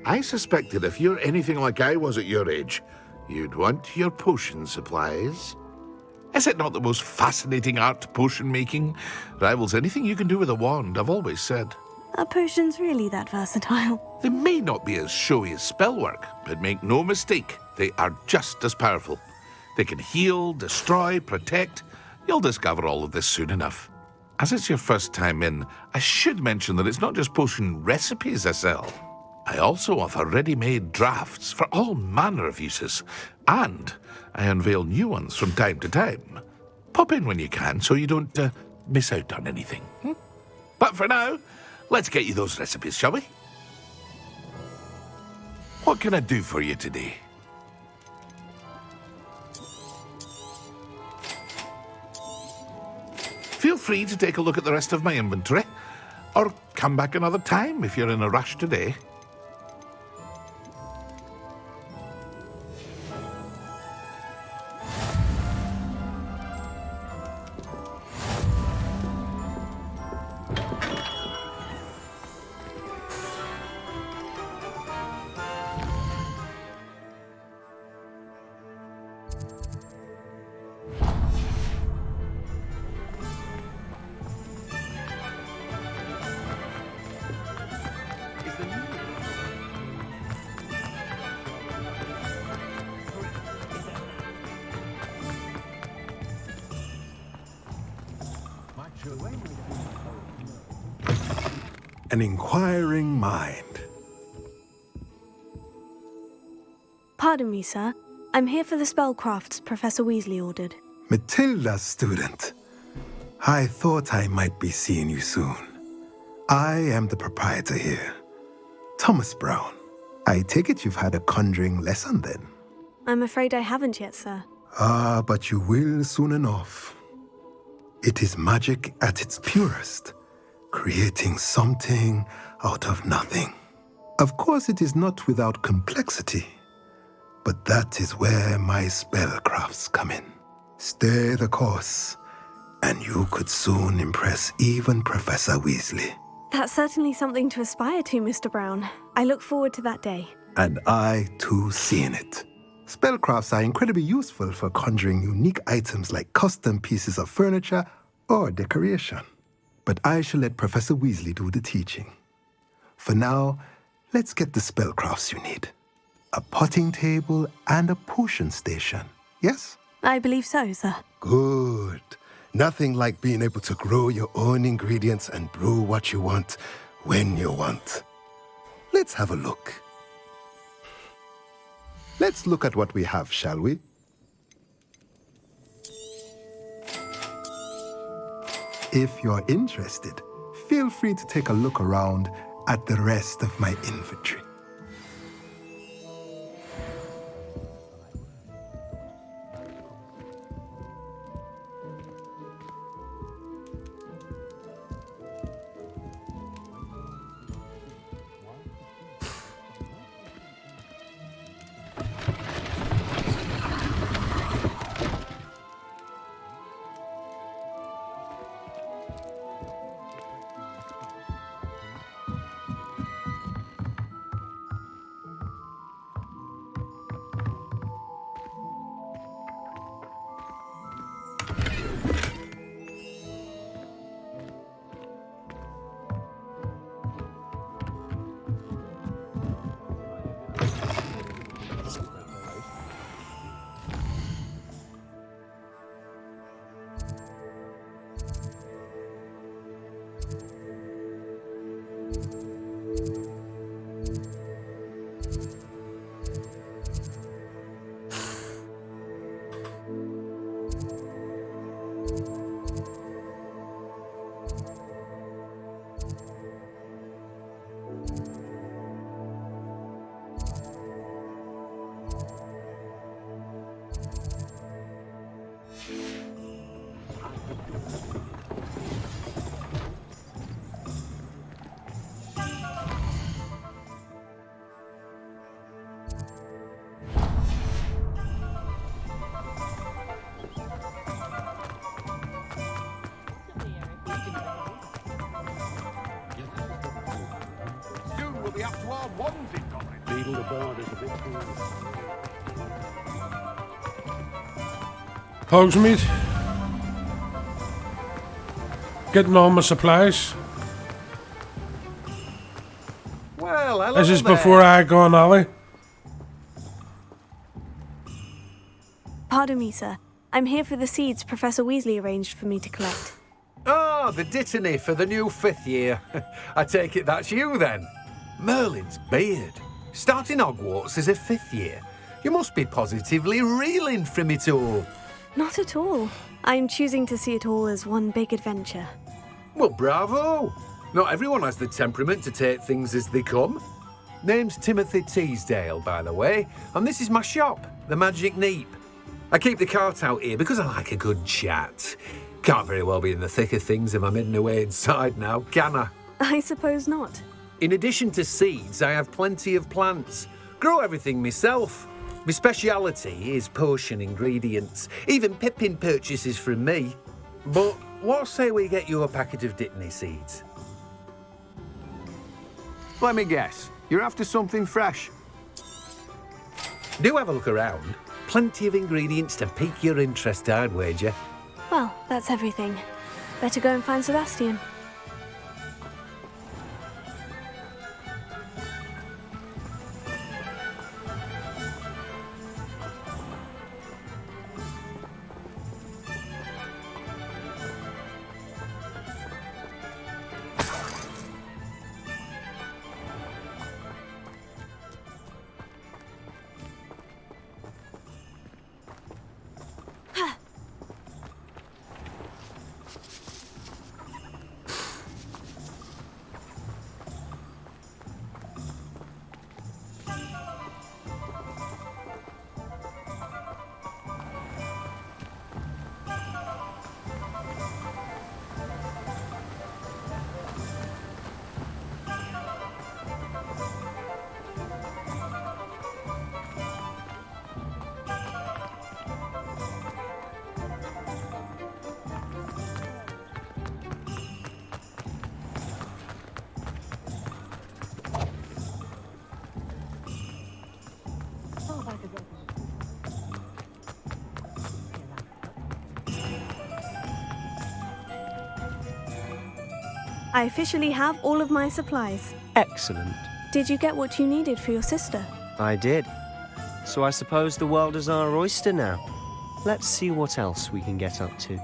I suspected if you're anything like I was at your age, you'd want your potion supplies. Is it not the most fascinating art, potion making? Rivals anything you can do with a wand, I've always said. Are potions really that versatile? They may not be as showy as spellwork, but make no mistake, they are just as powerful. They can heal, destroy, protect. You'll discover all of this soon enough. As it's your first time in, I should mention that it's not just potion recipes I sell. I also offer ready-made drafts for all manner of uses, and I unveil new ones from time to time. Pop in when you can so you don't miss out on anything. But for now, let's get you those recipes, shall we? What can I do for you today? Feel free to take a look at the rest of my inventory, or come back another time if you're in a rush today. An inquiring mind. Pardon me, sir. I'm here for the spellcrafts Professor Weasley ordered. Matilda's student. I thought I might be seeing you soon. I am the proprietor here, Thomas Brown. I take it you've had a conjuring lesson then? I'm afraid I haven't yet, sir. Ah, but you will soon enough. It is magic at its purest, creating something out of nothing. Of course, it is not without complexity, but that is where my spellcrafts come in. Stay the course, and you could soon impress even Professor Weasley. That's certainly something to aspire to, Mr. Brown. I look forward to that day. And I, too, seeing it. Spellcrafts are incredibly useful for conjuring unique items like custom pieces of furniture or decoration. But I shall let Professor Weasley do the teaching. For now, let's get the spellcrafts you need. A potting table and a potion station, yes? I believe so, sir. Good. Nothing like being able to grow your own ingredients and brew what you want when you want. Let's have a look. Let's look at what we have, shall we? If you're interested, feel free to take a look around at the rest of my inventory. We'll be up to our wands in time. Beetle the Bard is a bit Hogsmeade. Getting all my supplies. Well, hello This is there. before I go on Ollie. Pardon me, sir. I'm here for the seeds Professor Weasley arranged for me to collect. Oh, the dittany for the new 5th year. I take it that's you then. Merlin's beard. Starting Hogwarts as a 5th year. You must be positively reeling from it all. Not at all. I'm choosing to see it all as one big adventure. Well, bravo. Not everyone has the temperament to take things as they come. Name's Timothy Teasdale, by the way, and this is my shop, the Magic Neep. I keep the cart out here because I like a good chat. Can't very well be in the thick of things if I'm hidden away inside now, can I? I suppose not. In addition to seeds, I have plenty of plants. Grow everything myself. My speciality is potion ingredients. Even Pippin purchases from me. But what say we get you a packet of Dittany seeds? Let me guess. You're after something fresh. Do have a look around. Plenty of ingredients to pique your interest, I'd wager. Well, that's everything. Better go and find Sebastian. I officially have all of my supplies. Excellent. Did you get what you needed for your sister? I did. So I suppose the world is our oyster now. Let's see what else we can get up to.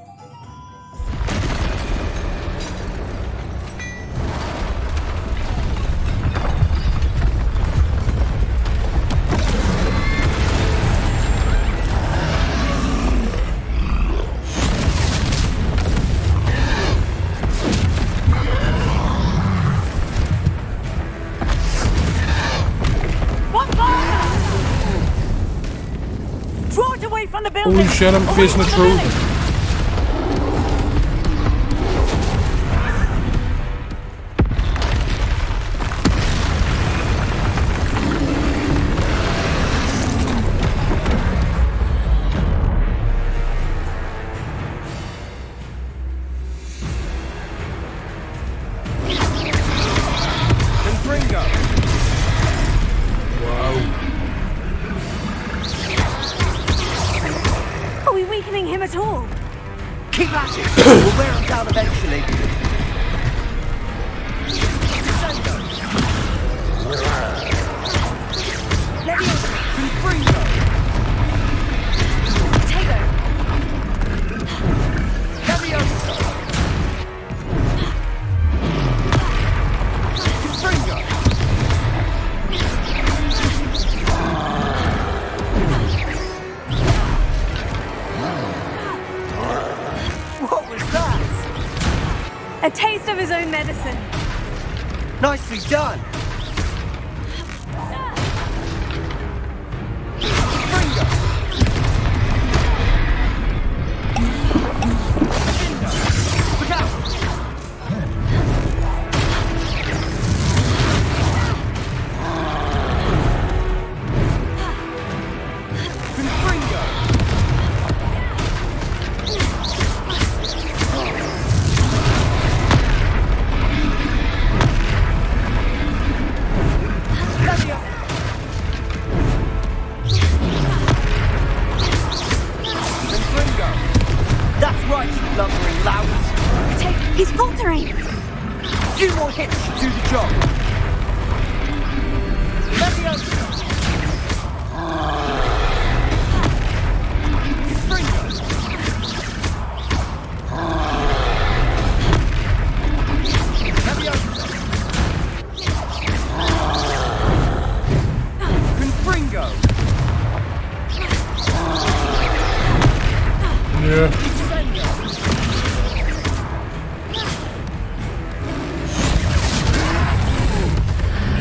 Holy shit, I'm facing a troll. Keep at it! We'll wear them down eventually. A taste of his own medicine. Nicely done.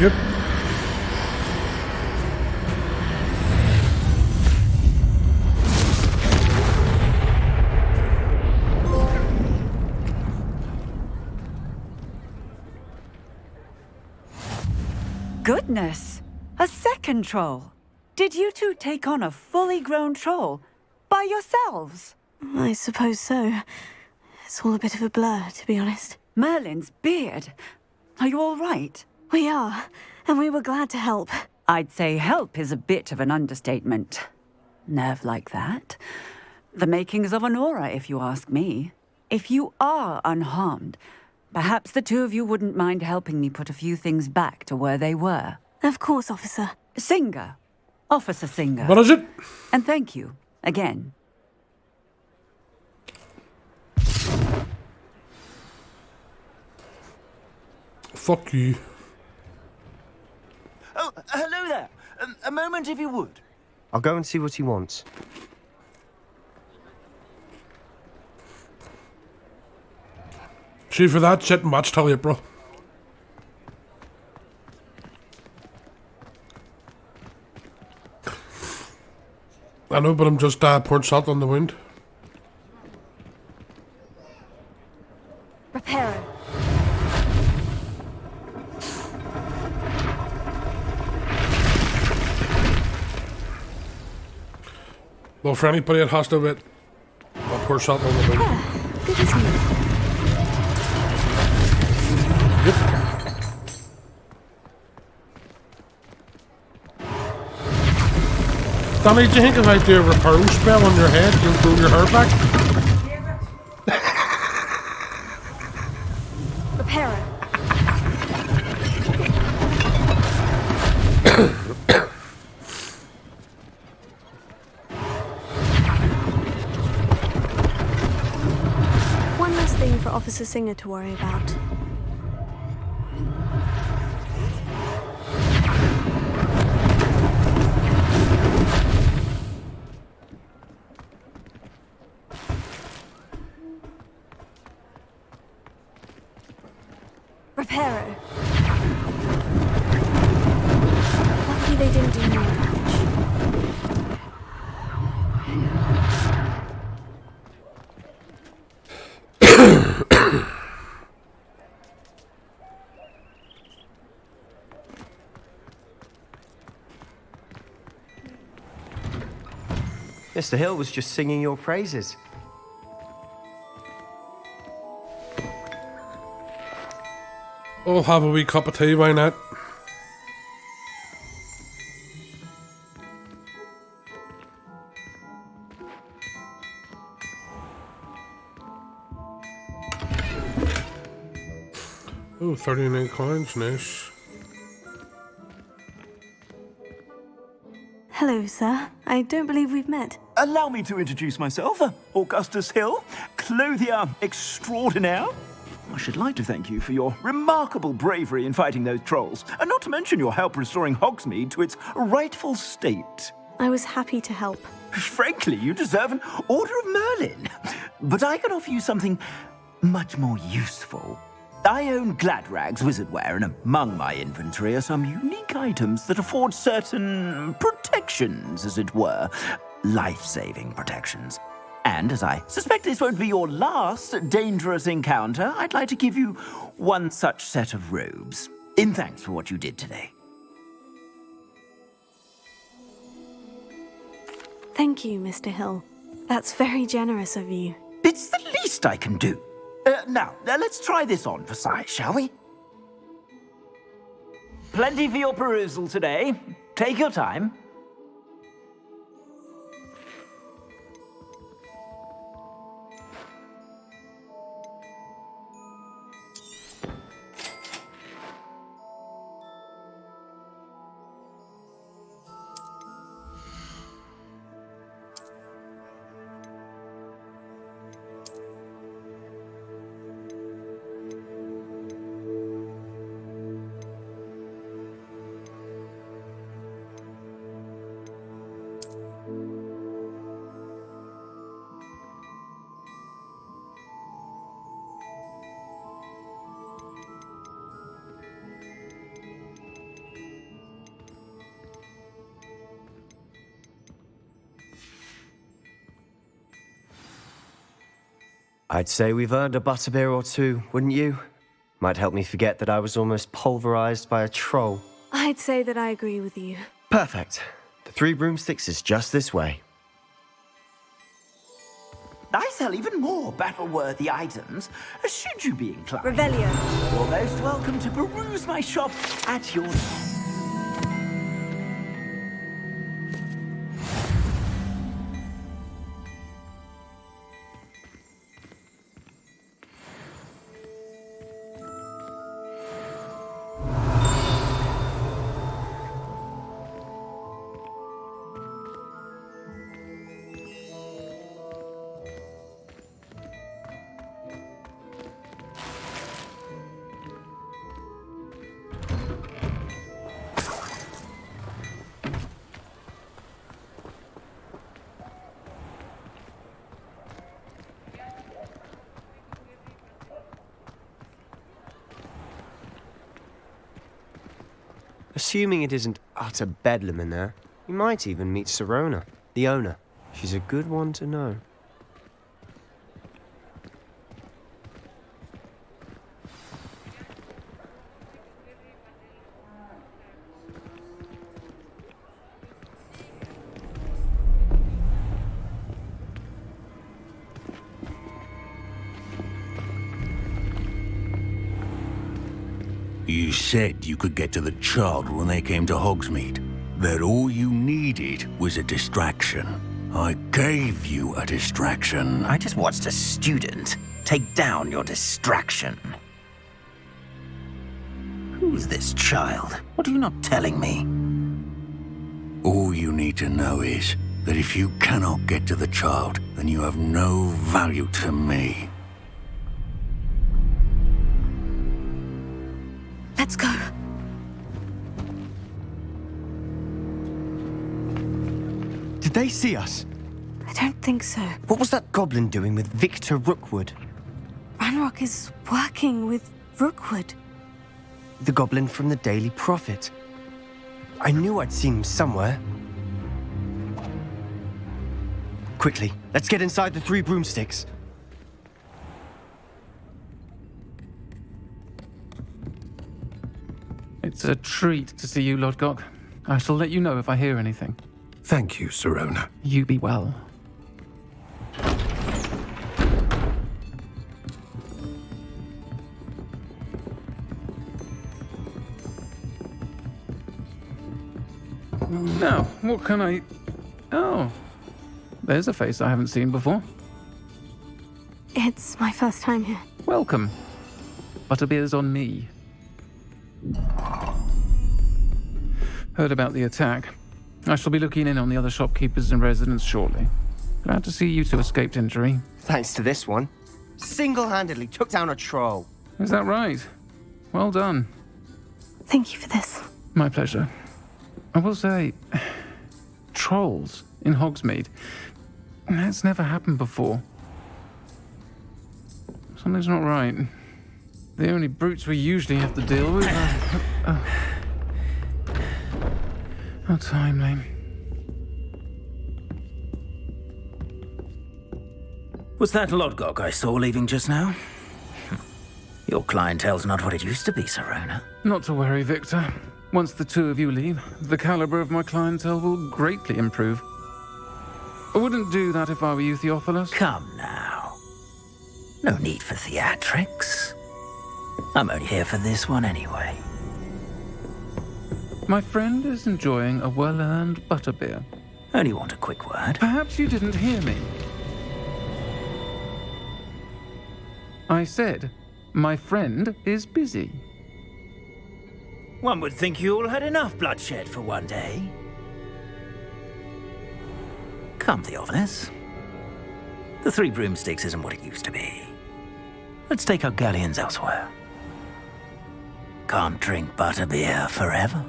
Yep. Goodness! A second troll! Did you two take on a fully grown troll by yourselves? I suppose so. It's all a bit of a blur, to be honest. Merlin's beard. Are you all right? We are, and we were glad to help. I'd say help is a bit of an understatement. Nerve like that. The makings of an aura, if you ask me. If you are unharmed, perhaps the two of you wouldn't mind helping me put a few things back to where they were. Of course, officer. Singer. Officer Singer. What is it? And thank you, again. Fuck you. Oh, hello there. A moment if you would. I'll go and see what he wants. See for that, sit and watch till April. I know, but I'm just pouring salt on the wound. Reparo. Well, for anybody that has to wait, I'll pour salt on the wound. Good as new. Yep. Danny, do you think if I do a reparo spell on your head, you'll grow your hair back? Reparo. One last thing for Officer Singer to worry about. Reparo. Luckily they didn't do more damage. Mr. Hill was just singing your praises. I'll have a wee cup of tea, why not? Oh, 39 coins, nice. Hello, sir. I don't believe we've met. Allow me to introduce myself, Augustus Hill, clothier extraordinaire. I should like to thank you for your remarkable bravery in fighting those trolls, and not to mention your help restoring Hogsmeade to its rightful state. I was happy to help. Frankly, you deserve an Order of Merlin. But I can offer you something much more useful. I own Gladrag's wizardware, and among my inventory are some unique items that afford certain protections, as it were. Life-saving protections. And as I suspect this won't be your last dangerous encounter, I'd like to give you one such set of robes, in thanks for what you did today. Thank you, Mr. Hill. That's very generous of you. It's the least I can do. Now, let's try this on for size, shall we? Plenty for your perusal today. Take your time. I'd say we've earned a butterbeer or two, wouldn't you? Might help me forget that I was almost pulverized by a troll. I'd say that I agree with you. Perfect. The 3 broomsticks is just this way. I sell even more battle-worthy items, should you be inclined. Revelio. You're most welcome to peruse my shop at your leisure. Assuming it isn't utter bedlam in there, you might even meet Sirona, the owner. She's a good one to know. You said you could get to the child when they came to Hogsmeade. That all you needed was a distraction. I gave you a distraction. I just watched a student take down your distraction. Who's this child? What are you not telling me? All you need to know is that if you cannot get to the child, then you have no value to me. Let's go. Did they see us? I don't think so. What was that goblin doing with Victor Rookwood? Ranrock is working with Rookwood. The goblin from the Daily Prophet. I knew I'd seen him somewhere. Quickly, let's get inside the 3 broomsticks. It's a treat to see you, Lodgok. I shall let you know if I hear anything. Thank you, Sirona. You be well. Now, what can I... Oh, there's a face I haven't seen before. It's my first time here. Welcome. Butterbeer's on me. Heard about the attack. I shall be looking in on the other shopkeepers and residents shortly. Glad to see you two escaped injury. Thanks to this one. Single-handedly took down a troll. Is that right? Well done. Thank you for this. My pleasure. I will say, trolls in Hogsmeade. That's never happened before. Something's not right. The only brutes we usually have to deal with are... How timely. Was that Lodgok I saw leaving just now? Your clientele's not what it used to be, Sirona. Not to worry, Victor. Once the 2 of you leave, the caliber of my clientele will greatly improve. I wouldn't do that if I were you, Theophilus. Come now. No need for theatrics. I'm only here for this one anyway. My friend is enjoying a well-earned butterbeer. Only want a quick word. Perhaps you didn't hear me. I said, my friend is busy. One would think you all had enough bloodshed for one day. Come, Theophilus. The 3 broomsticks isn't what it used to be. Let's take our galleons elsewhere. Can't drink butterbeer forever.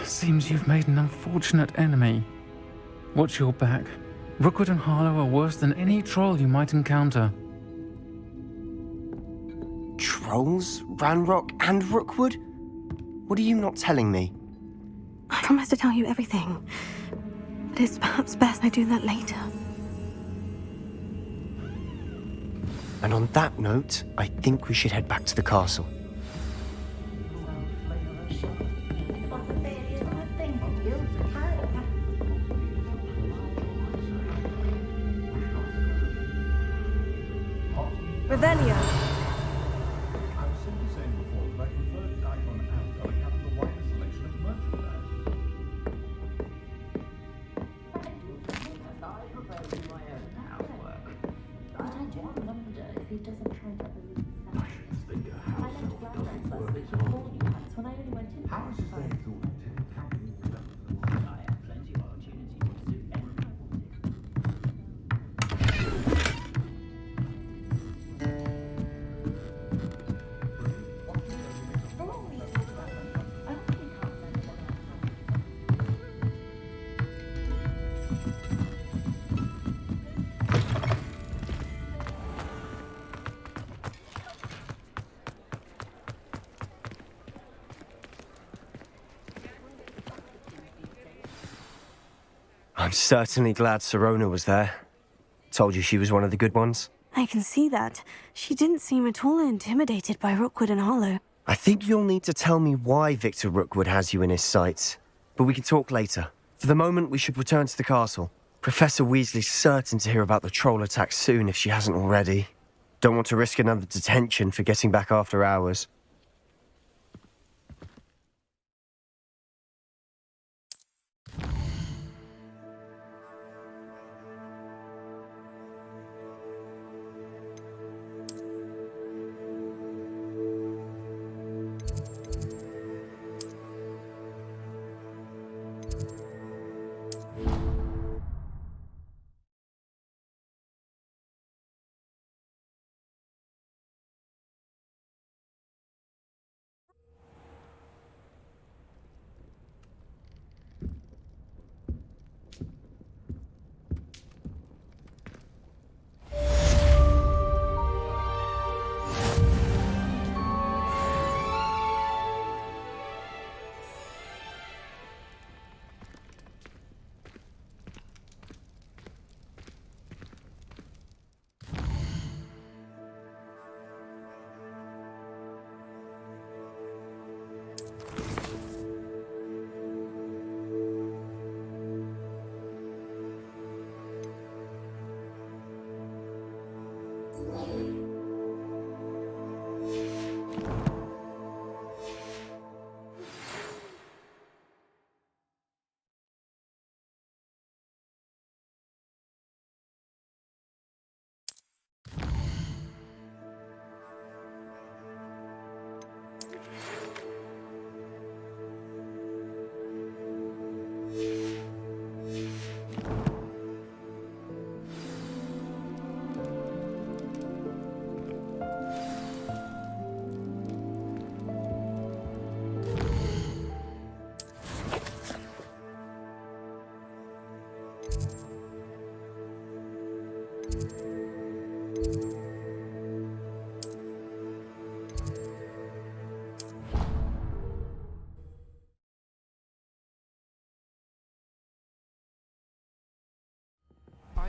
Seems you've made an unfortunate enemy. Watch your back. Rookwood and Harlow are worse than any troll you might encounter. Trolls? Ranrock and Rookwood? What are you not telling me? I promise to tell you everything. But it's perhaps best I do that later. And on that note, I think we should head back to the castle. Revelio. I'm certainly glad Sirona was there. Told you she was one of the good ones. I can see that. She didn't seem at all intimidated by Rookwood and Harlow. I think you'll need to tell me why Victor Rookwood has you in his sights. But we can talk later. For the moment, we should return to the castle. Professor Weasley's certain to hear about the troll attack soon if she hasn't already. Don't want to risk another detention for getting back after hours.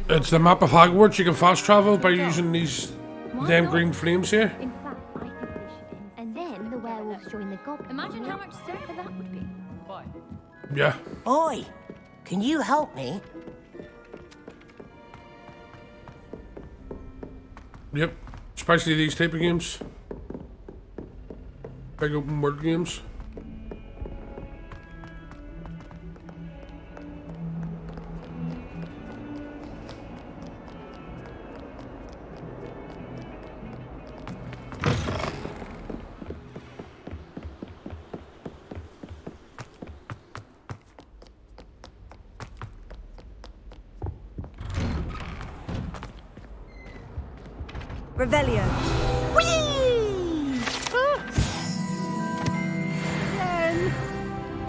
It's the map of Hogwarts. You can fast travel by using these damn green flames here. In fact, I think we should. And then the werewolves join the goblins. Imagine how much simpler that would be. Yeah. Oi! Can you help me? Yep. Especially these type of games. Big open world games. Revelio.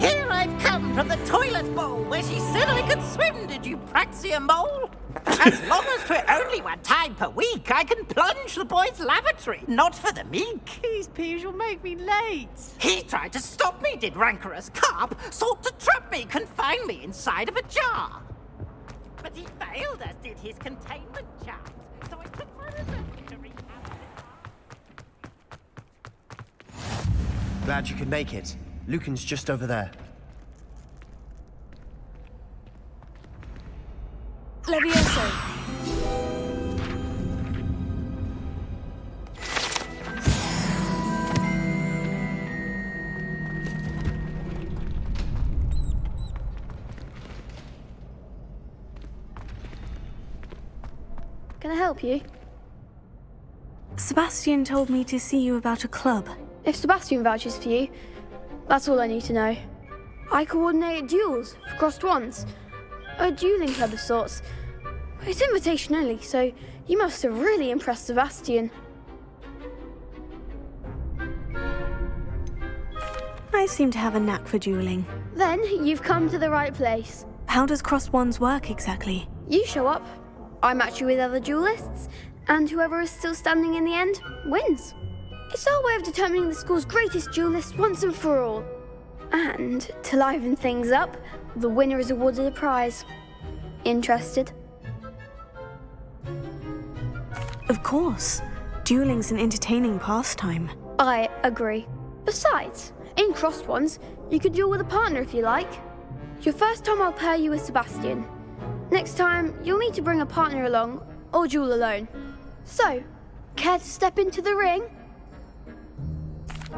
Here I've come from the toilet bowl where she said I could swim, did you Praxia mole? As long as 'twere only one time, £1 per week, I can plunge the boy's lavatory. Not for the meek. Please, Peeves, you'll make me late. He tried to stop me, did rancorous carp. Sought to trap me, confine me inside of a jar. But he failed, as did his containment chart. So I took my revenge to Glad you could make it. Lucan's just over there. Levioso. Can I help you? Sebastian told me to see you about a club. If Sebastian vouches for you, that's all I need to know. I coordinate duels for crossed ones. A dueling club of sorts. It's invitation only, so you must have really impressed Sebastian. I seem to have a knack for dueling. Then you've come to the right place. How does crossed ones work exactly? You show up, I match you with other duelists, and whoever is still standing in the end wins. It's our way of determining the school's greatest duelist once and for all. And to liven things up, the winner is awarded a prize. Interested? Of course. Dueling's an entertaining pastime. I agree. Besides, in crossed ones, you could duel with a partner if you like. Your first time I'll pair you with Sebastian. Next time, you'll need to bring a partner along, or duel alone. So, care to step into the ring?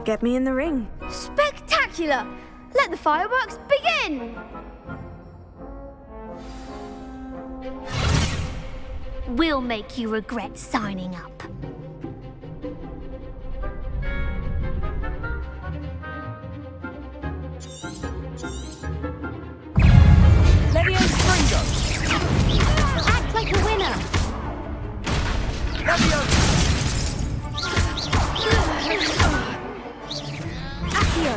Get me in the ring. Spectacular! Let the fireworks begin! We'll make you regret signing up. Levioso! Act like a winner! Levioso! Accio!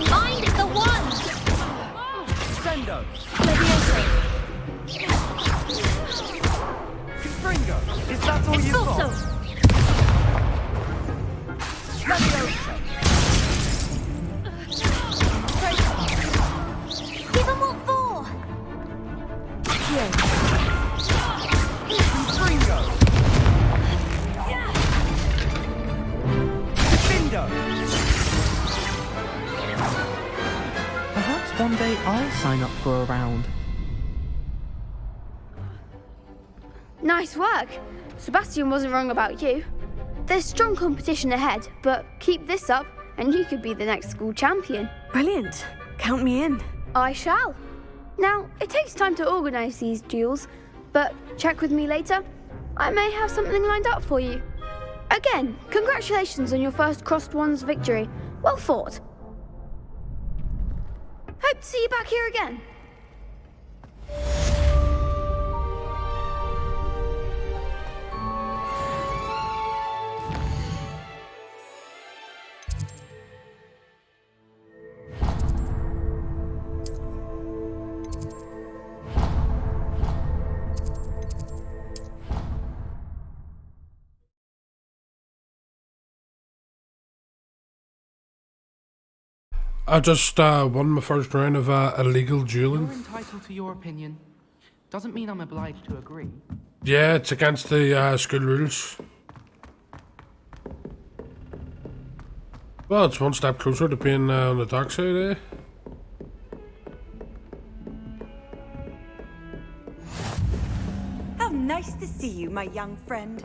Find the one! Sendo! Levioso! Fringo! Is that all you've got? Levioso! Give him what for! Fringo! Findo! Perhaps one day I'll sign up for a round. Nice work. Sebastian wasn't wrong about you. There's strong competition ahead, but keep this up and you could be the next school champion. Brilliant. Count me in. I shall. Now, it takes time to organise these duels, but check with me later. I may have something lined up for you. Again, congratulations on your first crossed ones victory. Well fought. Hope to see you back here again. I just won my first round of illegal dueling. You're entitled to your opinion. Doesn't mean I'm obliged to agree. Yeah, it's against the school rules. Well, it's one step closer to being on the dark side, eh? How nice to see you, my young friend.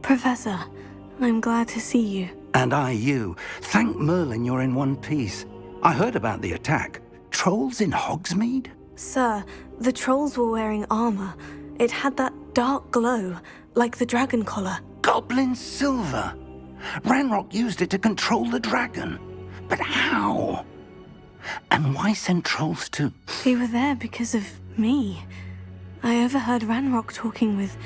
Professor, I'm glad to see you. And I you. Thank Merlin you're in one piece. I heard about the attack. Trolls in Hogsmeade? Sir, the trolls were wearing armor. It had that dark glow, like the dragon collar. Goblin silver! Ranrock used it to control the dragon. But how? And why send trolls too? They were there because of me. I overheard Ranrock talking with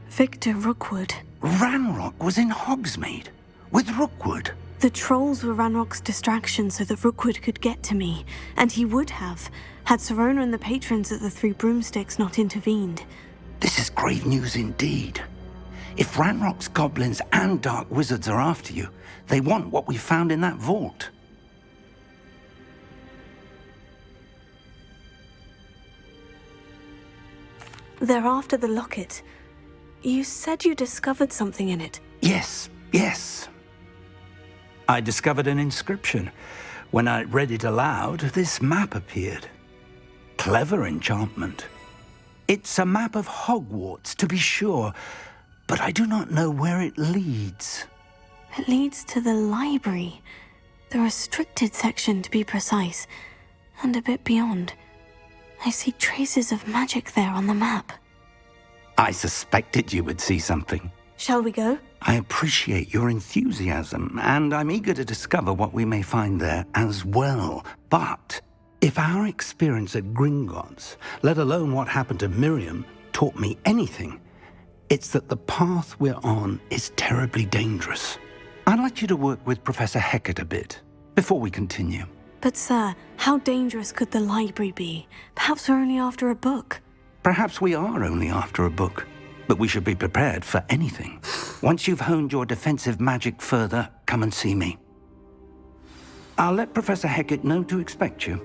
Victor Rookwood. Ranrock was in Hogsmeade with Rookwood. The trolls were Ranrock's distraction so that Rookwood could get to me, and he would have, had Serona and the patrons at the Three Broomsticks not intervened. This is grave news indeed. If Ranrock's goblins and dark wizards are after you, they want what we found in that vault. They're after the locket. You said you discovered something in it. Yes. I discovered an inscription. When I read it aloud, this map appeared. Clever enchantment. It's a map of Hogwarts, to be sure, but I do not know where it leads. It leads to the library. The restricted section, to be precise, and a bit beyond. I see traces of magic there on the map. I suspected you would see something. Shall we go? I appreciate your enthusiasm, and I'm eager to discover what we may find there as well. But if our experience at Gringotts, let alone what happened to Miriam, taught me anything, it's that the path we're on is terribly dangerous. I'd like you to work with Professor Hecat a bit before we continue. But sir, how dangerous could the library be? Perhaps we're only after a book. Perhaps we are only after a book, but we should be prepared for anything. Once you've honed your defensive magic further, come and see me. I'll let Professor Hecat know to expect you.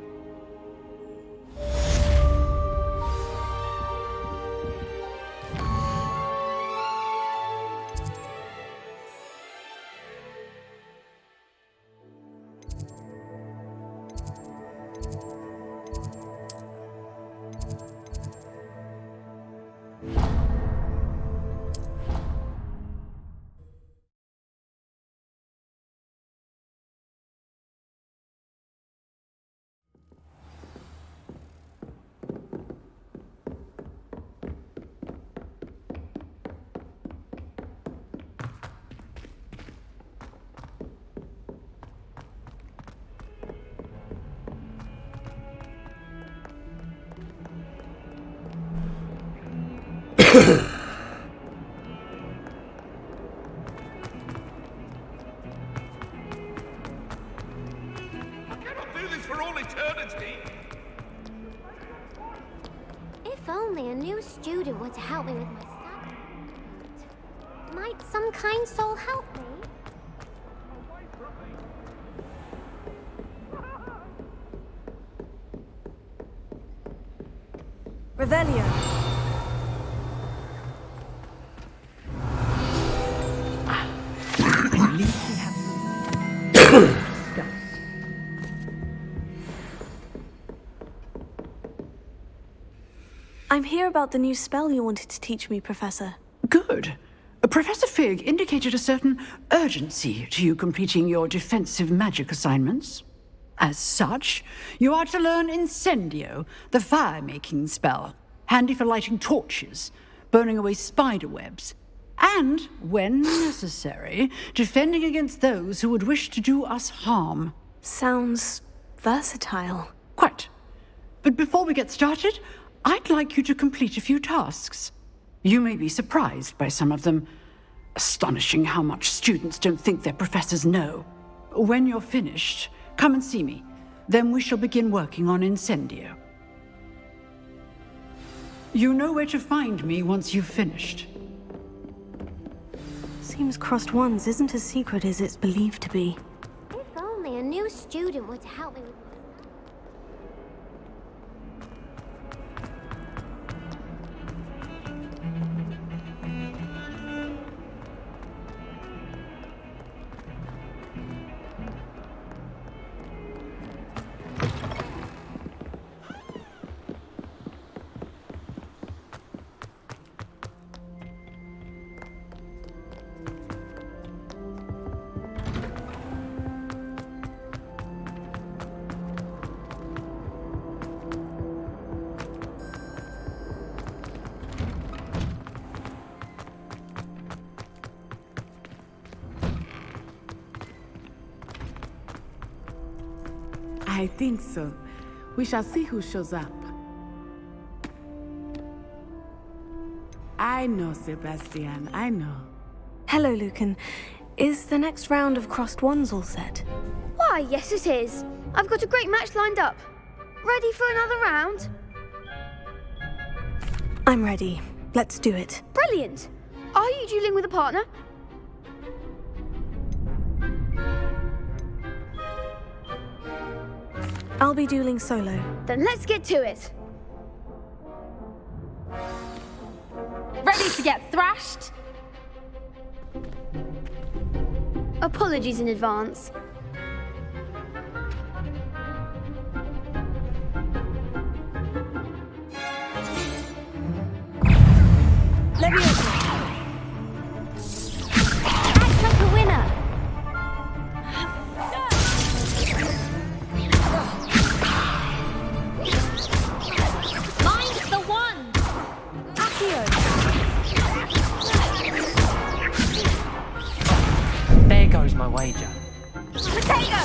If only a new student were to help me with my study. Might some kind soul help me? Revelio. I'm here about the new spell you wanted to teach me, Professor. Good. Professor Fig indicated a certain urgency to you completing your defensive magic assignments. As such, you are to learn Incendio, the fire-making spell, handy for lighting torches, burning away spider webs, and, when necessary, defending against those who would wish to do us harm. Sounds versatile. Quite. But before we get started, I'd like you to complete a few tasks. You may be surprised by some of them. Astonishing how much students don't think their professors know. When you're finished, come and see me. Then we shall begin working on Incendio. You know where to find me once you've finished. Seems crossed ones isn't as secret as it's believed to be. If only a new student were to help me with my I think so. We shall see who shows up. I know, Sebastian, I know. Hello, Lucan. Is the next round of crossed wands all set? Why, yes it is. I've got a great match lined up. Ready for another round? I'm ready. Let's do it. Brilliant. Are you dueling with a partner? I'll be dueling solo. Then let's get to it. Ready to get thrashed? Apologies in advance. Leviosa. Act like a winner. Mind the wand. Accio. There goes my wager. Potato.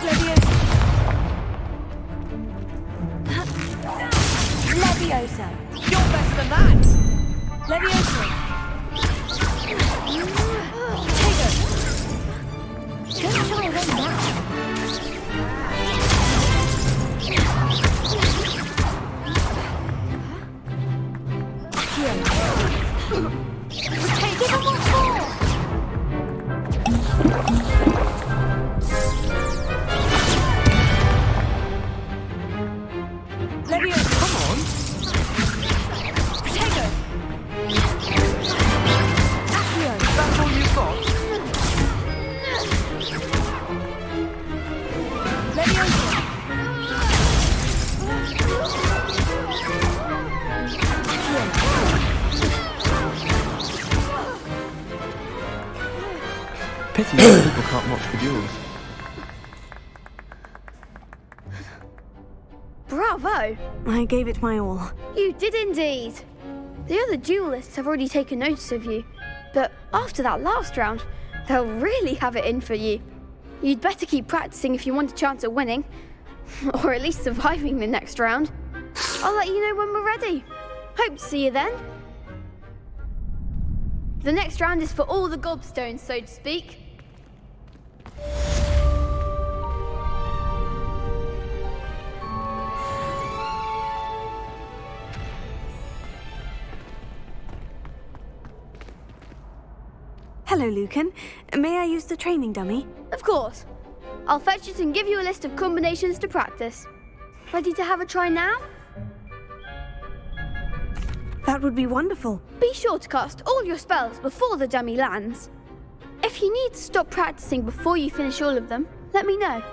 Leviosa. Leviosa. You're better than that! Leviosa. Potato. Don't try them now. Accio. Potato. Give him what for? Leviosa. Come on! Potato. Accio. That's all you've got? Leviosa. Pity most people can't watch the duels. Bravo! I gave it my all. You did indeed. The other duelists have already taken notice of you, but after that last round, they'll really have it in for you. You'd better keep practicing if you want a chance at winning, or at least surviving the next round. I'll let you know when we're ready. Hope to see you then. The next round is for all the gobstones, so to speak. Hello, Lucan. May I use the training dummy? Of course. I'll fetch it and give you a list of combinations to practice. Ready to have a try now? That would be wonderful. Be sure to cast all your spells before the dummy lands. If you need to stop practicing before you finish all of them, let me know.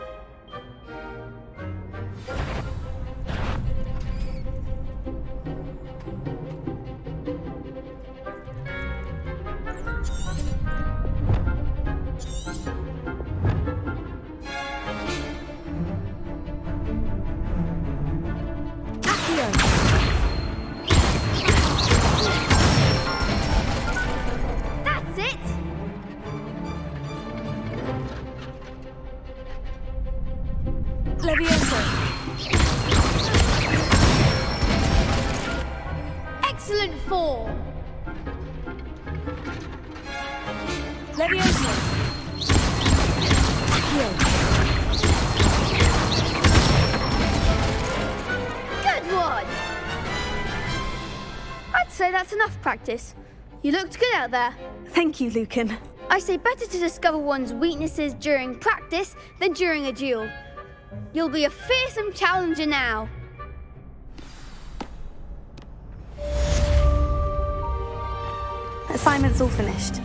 That's it! Leviosa. Excellent form! Leviosa. Good one! I'd say that's enough practice. You looked good out there. Thank you, Lucan. I say better to discover one's weaknesses during practice than during a duel. You'll be a fearsome challenger now. Assignment's all finished.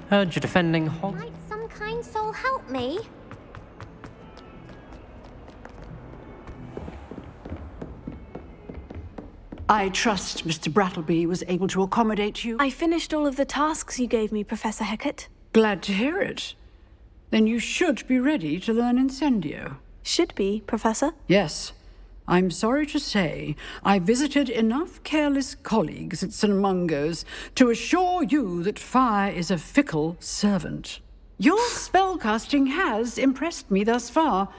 Heard you're defending Might some kind soul help me? I trust Mr. Brattleby was able to accommodate you. I finished all of the tasks you gave me, Professor Hecat. Glad to hear it. Then you should be ready to learn Incendio. Should be, Professor? Yes. I'm sorry to say, I visited enough careless colleagues at St. Mungo's to assure you that fire is a fickle servant. Your spellcasting has impressed me thus far,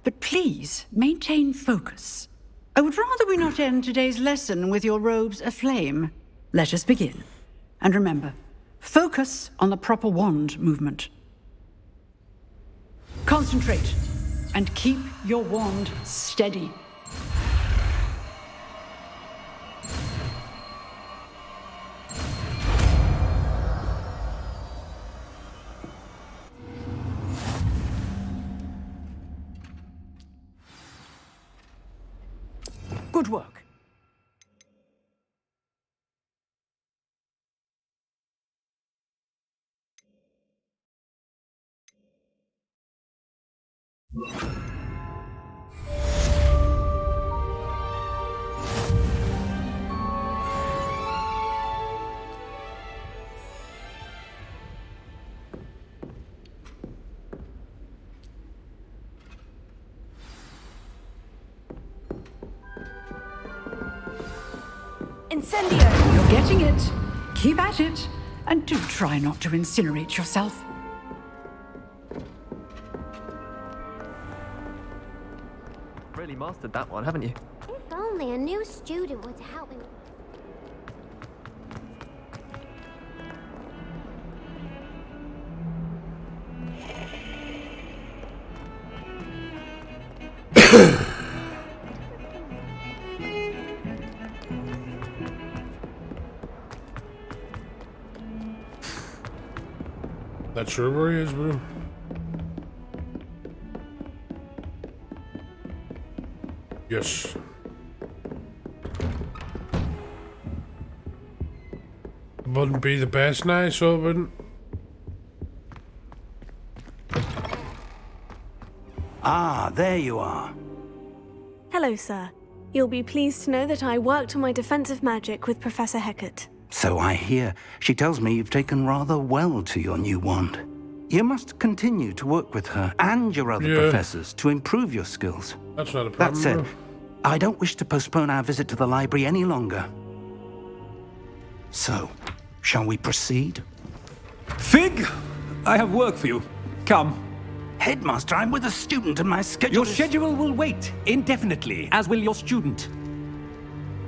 but please maintain focus. I would rather we not end today's lesson with your robes aflame. Let us begin. And remember, focus on the proper wand movement. Concentrate, and keep your wand steady. Good work. Incendio! You're getting it. Keep at it. And do try not to incinerate yourself. Really mastered that one, haven't you? If only a new student were to help me. Not sure where he is, bro. Yes. It wouldn't be the best now, so it wouldn't. Ah, there you are. Hello, sir. You'll be pleased to know that I worked on my defensive magic with Professor Hecat. So I hear. She tells me you've taken rather well to your new wand. You must continue to work with her and your other professors to improve your skills. That's not a problem. That said, bro. I don't wish to postpone our visit to the library any longer. So, shall we proceed? Fig, I have work for you. Come. Headmaster, I'm with a student and my schedule Your schedule will wait indefinitely, as will your student.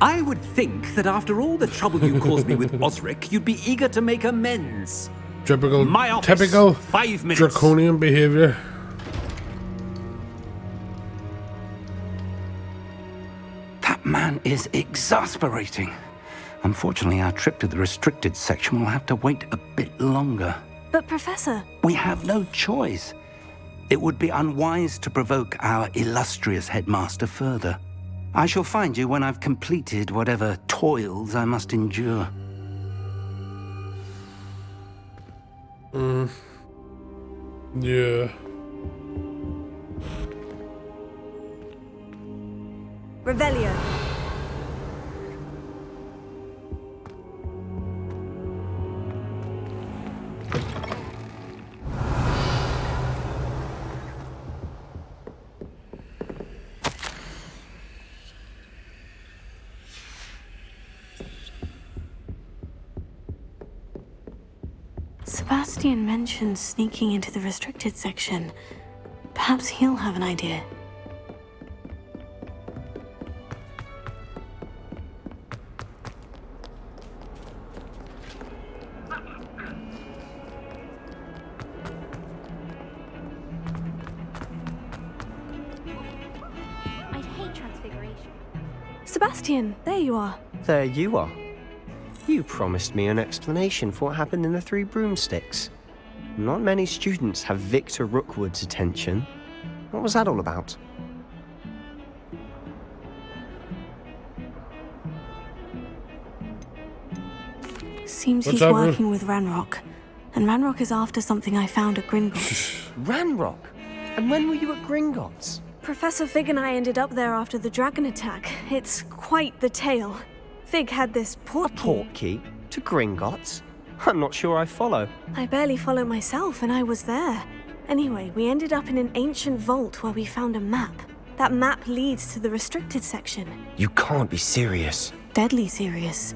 I would think that after all the trouble you caused me with Osric, you'd be eager to make amends. Typical, My office, typical 5 minutes. draconian behavior. That man is exasperating. Unfortunately, our trip to the restricted section will have to wait a bit longer. But, Professor... We have no choice. It would be unwise to provoke our illustrious headmaster further. I shall find you when I've completed whatever toils I must endure. Yeah. Revelio. Sebastian mentioned sneaking into the restricted section. Perhaps he'll have an idea. I'd hate transfiguration. Sebastian, there you are. There you are. You promised me an explanation for what happened in the Three Broomsticks. Not many students have Victor Rookwood's attention. What was that all about? Seems What's he's up, bro? working with Ranrock. and Ranrock is after something I found at Gringotts. Ranrock? And when were you at Gringotts? Professor Fig and I ended up there after the dragon attack. It's quite the tale. Fig had this portkey. Portkey? To Gringotts? I'm not sure I follow. I barely follow myself, and I was there. Anyway, we ended up in an ancient vault where we found a map. That map leads to the restricted section. You can't be serious. Deadly serious.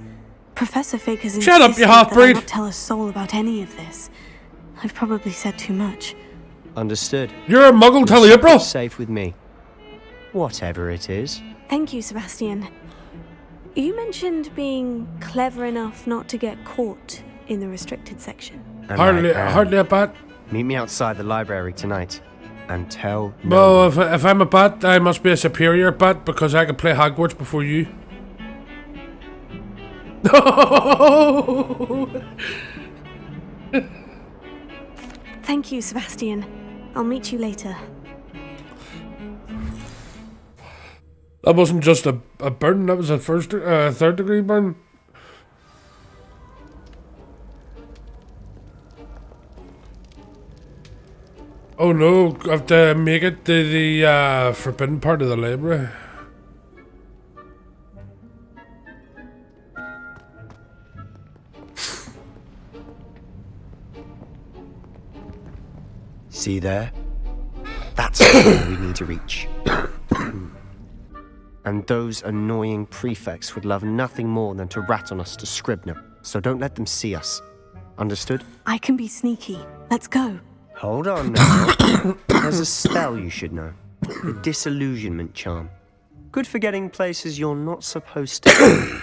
Professor Fig has Shut up, you insisted that I half-breed! not tell a soul about any of this. I've probably said too much. Understood. You're a muggle till April. Safe with me. Whatever it is. Thank you, Sebastian. You mentioned being clever enough not to get caught in the restricted section. Hardly a bat. Meet me outside the library tonight, and tell. Well, if I'm a bat, I must be a superior bat because I can play Hogwarts before you. Thank you, Sebastian. I'll meet you later. That wasn't just a burn, that was a third degree burn. Oh no, I have to make it to the forbidden part of the library. See there? That's where we need to reach. And those annoying prefects would love nothing more than to rat on us to Scribner, so don't let them see us. Understood? I can be sneaky. Let's go. Hold on now. There's a spell you should know. The disillusionment charm. Good for getting places you're not supposed to go.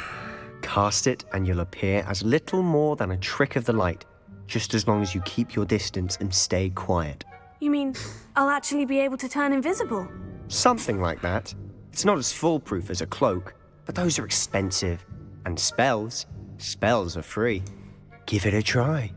Cast it and you'll appear as little more than a trick of the light, just as long as you keep your distance and stay quiet. You mean I'll actually be able to turn invisible? Something like that. It's not as foolproof as a cloak, but those are expensive. And spells are free. Give it a try.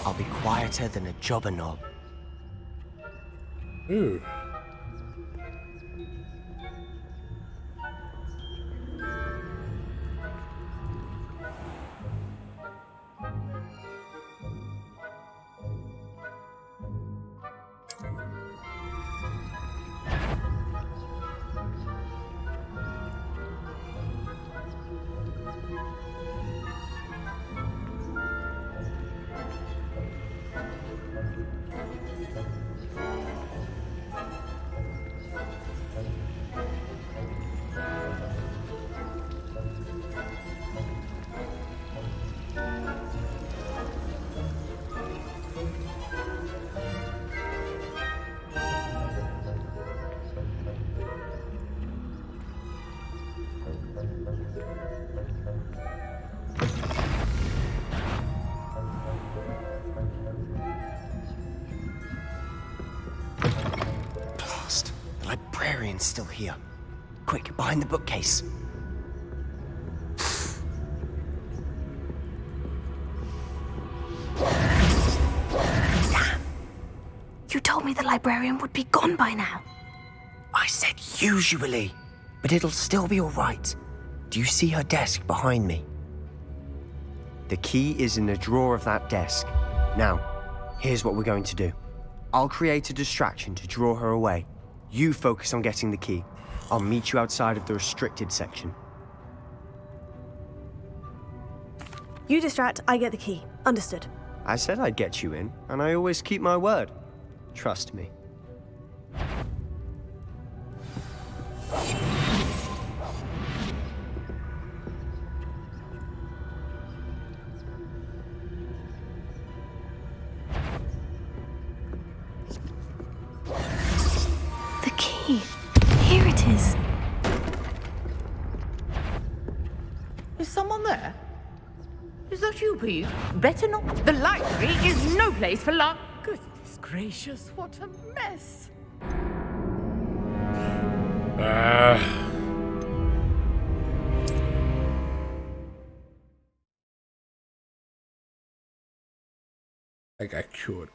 I'll be quieter than a jobber knob. Ooh. Blast. The librarian's still here. Quick, behind the bookcase. Damn. You told me the librarian would be gone by now. I said usually, but it'll still be all right. Do you see her desk behind me? The key is in the drawer of that desk. Now, here's what we're going to do. I'll create a distraction to draw her away. You focus on getting the key. I'll meet you outside of the restricted section. You distract, I get the key. Understood. I said I'd get you in, and I always keep my word. Trust me. The key. Here it is. Is someone there? Is that you, Pete? Better not. The library is no place for luck. Goodness gracious, what a mess. I got cured.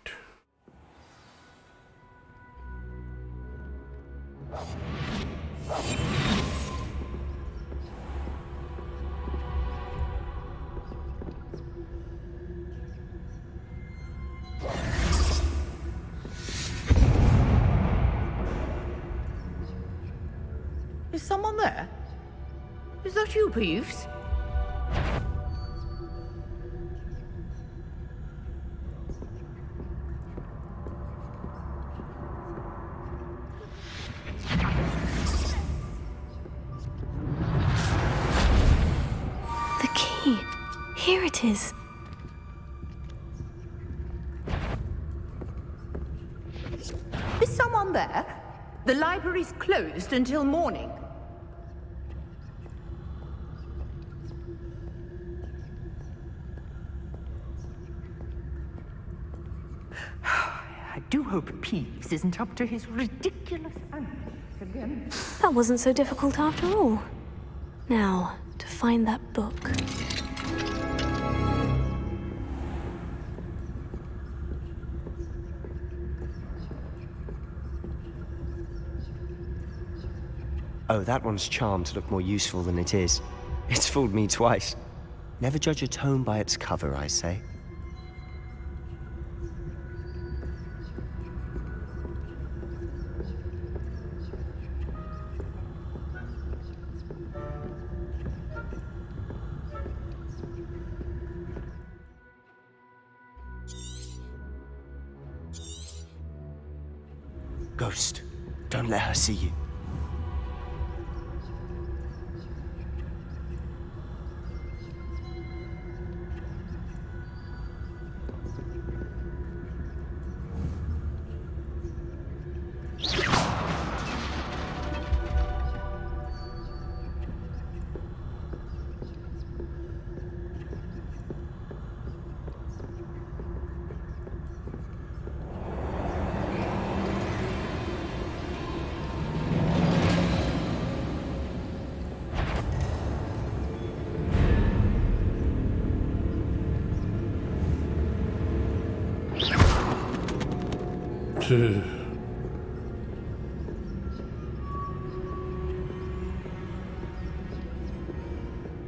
Is someone there? Is that you, Peeves? The key. Here it is. Is someone there? The library's closed until morning. I do hope Peeves isn't up to his ridiculous antics again. That wasn't so difficult after all. Now, to find that book. Oh, that one's charmed to look more useful than it is. It's fooled me twice. Never judge a tome by its cover, I say. Ghost, don't let her see you.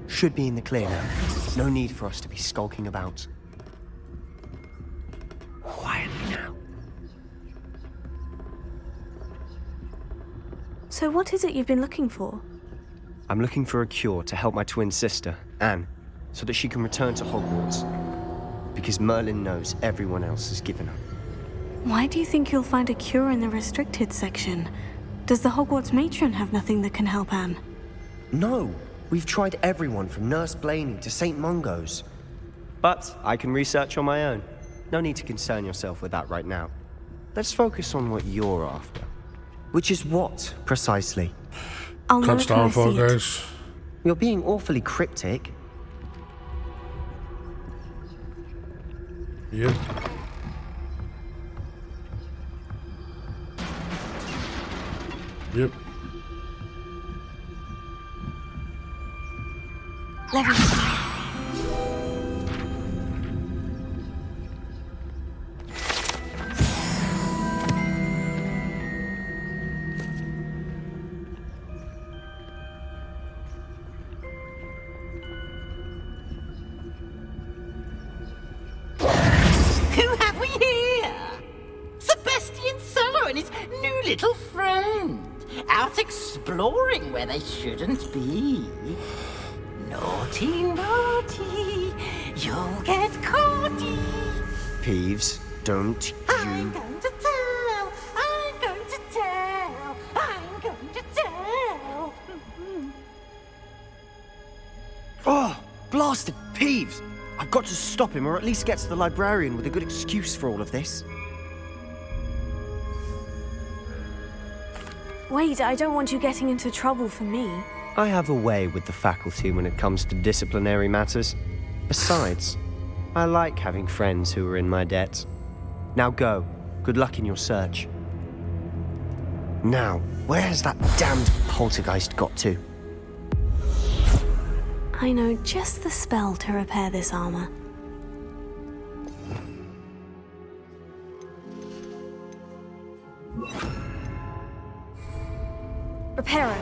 Should be in the clear now. No need for us to be skulking about. Quietly now. So what is it you've been looking for? I'm looking for a cure to help my twin sister, Anne, so that she can return to Hogwarts. Because Merlin knows everyone else has given up. Why do you think you'll find a cure in the restricted section? Does the Hogwarts matron have nothing that can help Anne? No! We've tried everyone from Nurse Blaney to St. Mungo's. But I can research on my own. No need to concern yourself with that right now. Let's focus on what you're after. Which is what, precisely? I'll know if I see it. Guys. You're being awfully cryptic. Yep. Yep. Who have we here? Sebastian Solo and his new little friend. Out exploring where they shouldn't be. Naughty, naughty, you'll get caughty. Peeves, don't you... I'm going to tell, I'm going to tell, I'm going to tell. Oh, blasted Peeves! I've got to stop him, or at least get to the librarian with a good excuse for all of this. Wait, I don't want you getting into trouble for me. I have a way with the faculty when it comes to disciplinary matters. Besides, I like having friends who are in my debt. Now go. Good luck in your search. Now, where has that damned poltergeist got to? I know just the spell to repair this armor. Reparo.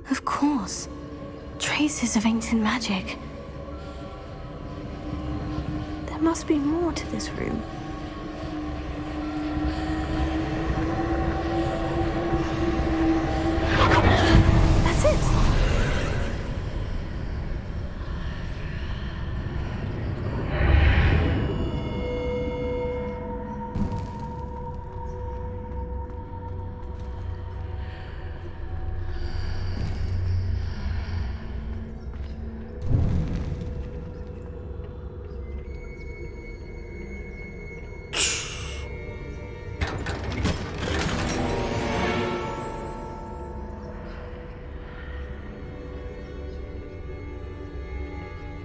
Of course. Traces of ancient magic. There must be more to this room. That's it!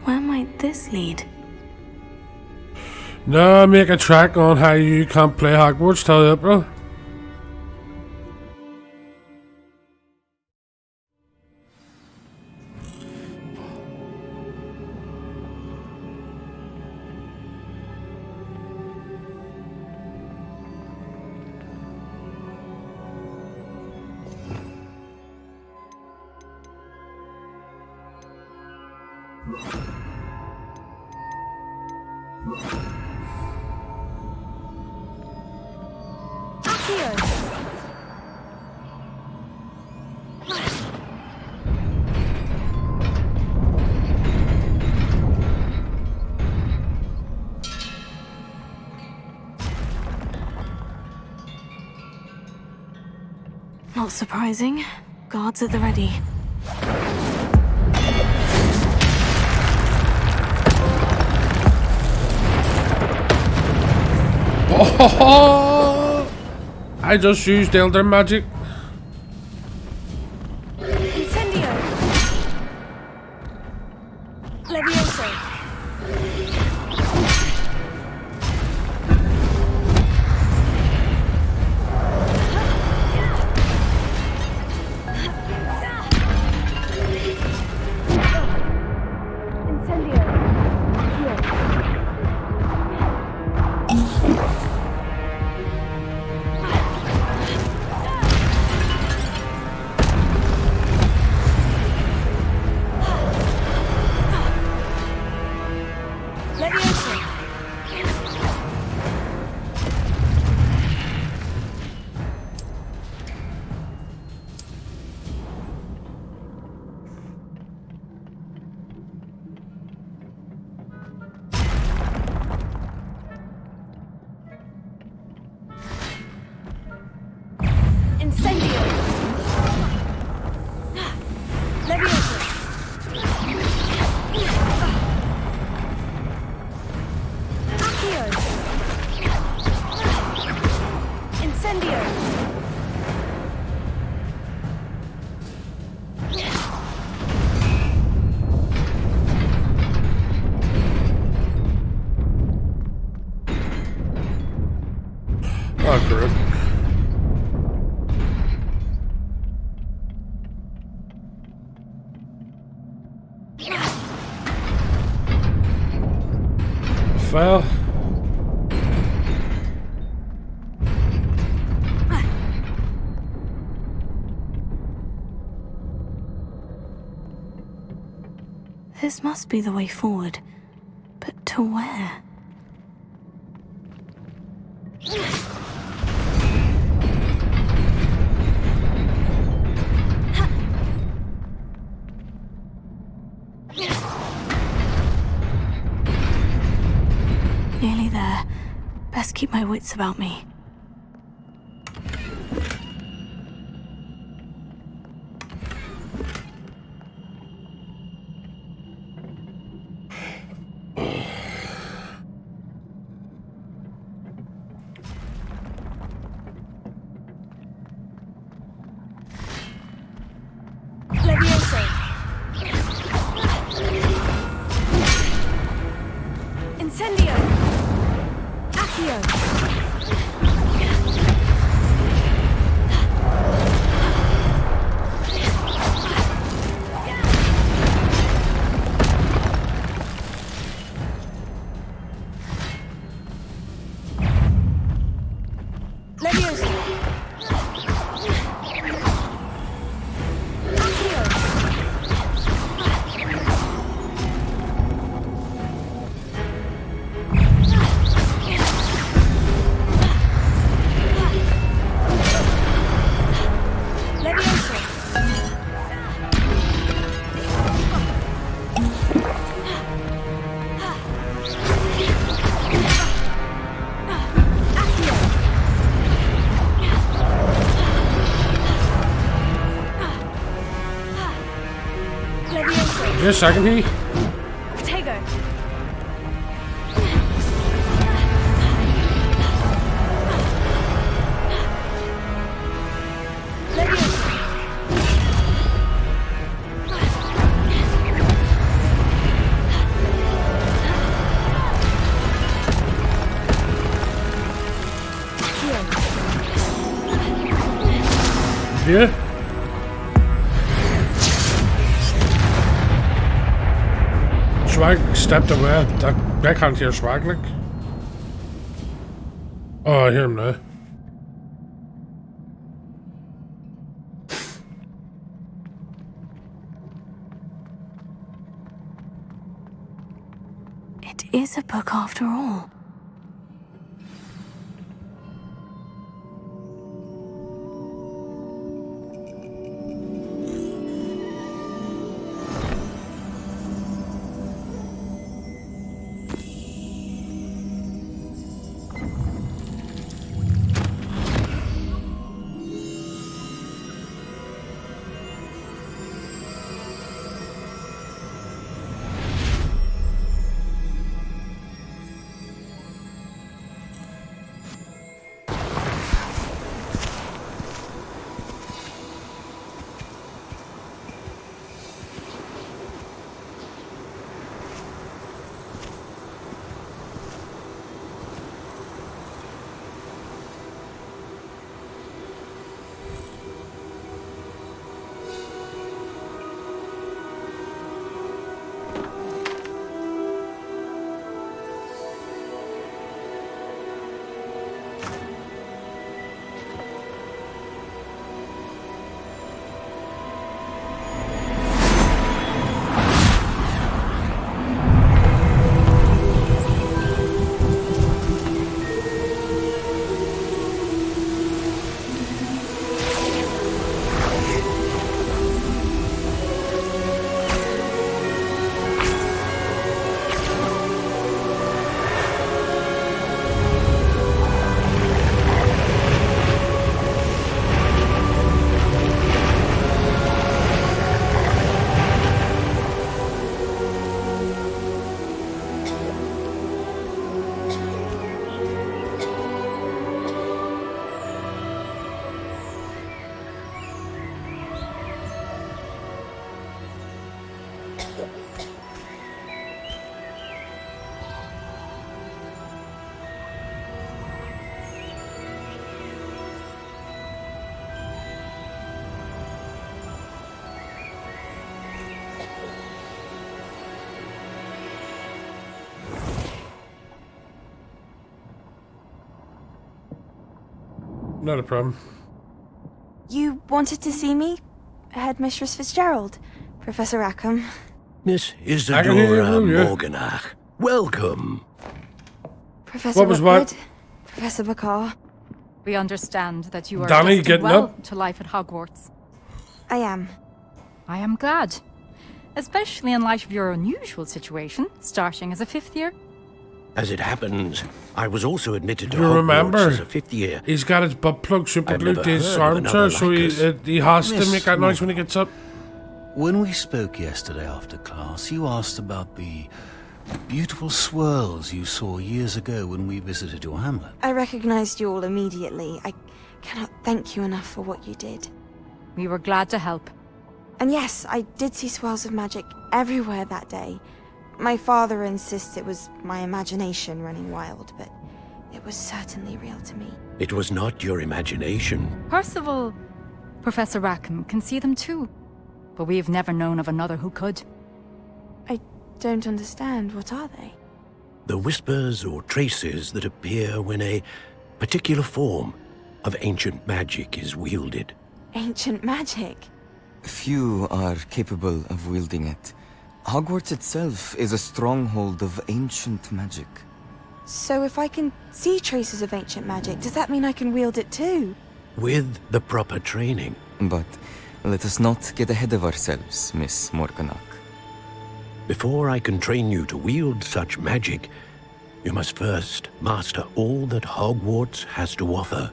Where might this lead? Now make a track on how you can't play Hogwarts till April. Not surprising. Guards at the ready. Oh, I just used Elder Magic. Incendio! Levioso! Incendio! Levioso! Accio! Incendio! Oh, good. Fail. This must be the way forward. But to where? Nearly there. Best keep my wits about me. Levioso. Incendio. Accio. Yes, I can hear you. Protego. Yeah. Swag stepped away. I can't hear Swag, like. Oh, I hear him now. It is a book after all. Not a problem. You wanted to see me? Headmistress Fitzgerald? Professor Rackham? Miss I can hear you, Isadora yeah. Morganach, welcome. Professor What was what? Rookwood, Professor Bakar. We understand that you are Danny adjusting getting well up? to life at Hogwarts. I am. I am glad. Especially in light of your unusual situation, starting as a 5th year. As it happens, I was also admitted to You Hogwarts remember? as a 5th year. He's got his butt plug super I've glued never to his heard of armchair, another so like he us. has to Miss make that noise when he Morgan. gets up. When we spoke yesterday after class, you asked about the beautiful swirls you saw years ago when we visited your hamlet. I recognized you all immediately. I cannot thank you enough for what you did. We were glad to help. And yes, I did see swirls of magic everywhere that day. My father insists it was my imagination running wild, but it was certainly real to me. It was not your imagination. Percival, Professor Rackham can see them too. But we've never known of another who could. I don't understand. What are they? The whispers or traces that appear when a particular form of ancient magic is wielded. Ancient magic? Few are capable of wielding it. Hogwarts itself is a stronghold of ancient magic. So if I can see traces of ancient magic, does that mean I can wield it too? With the proper training. But let us not get ahead of ourselves, Miss Morganach. Before I can train you to wield such magic, you must first master all that Hogwarts has to offer.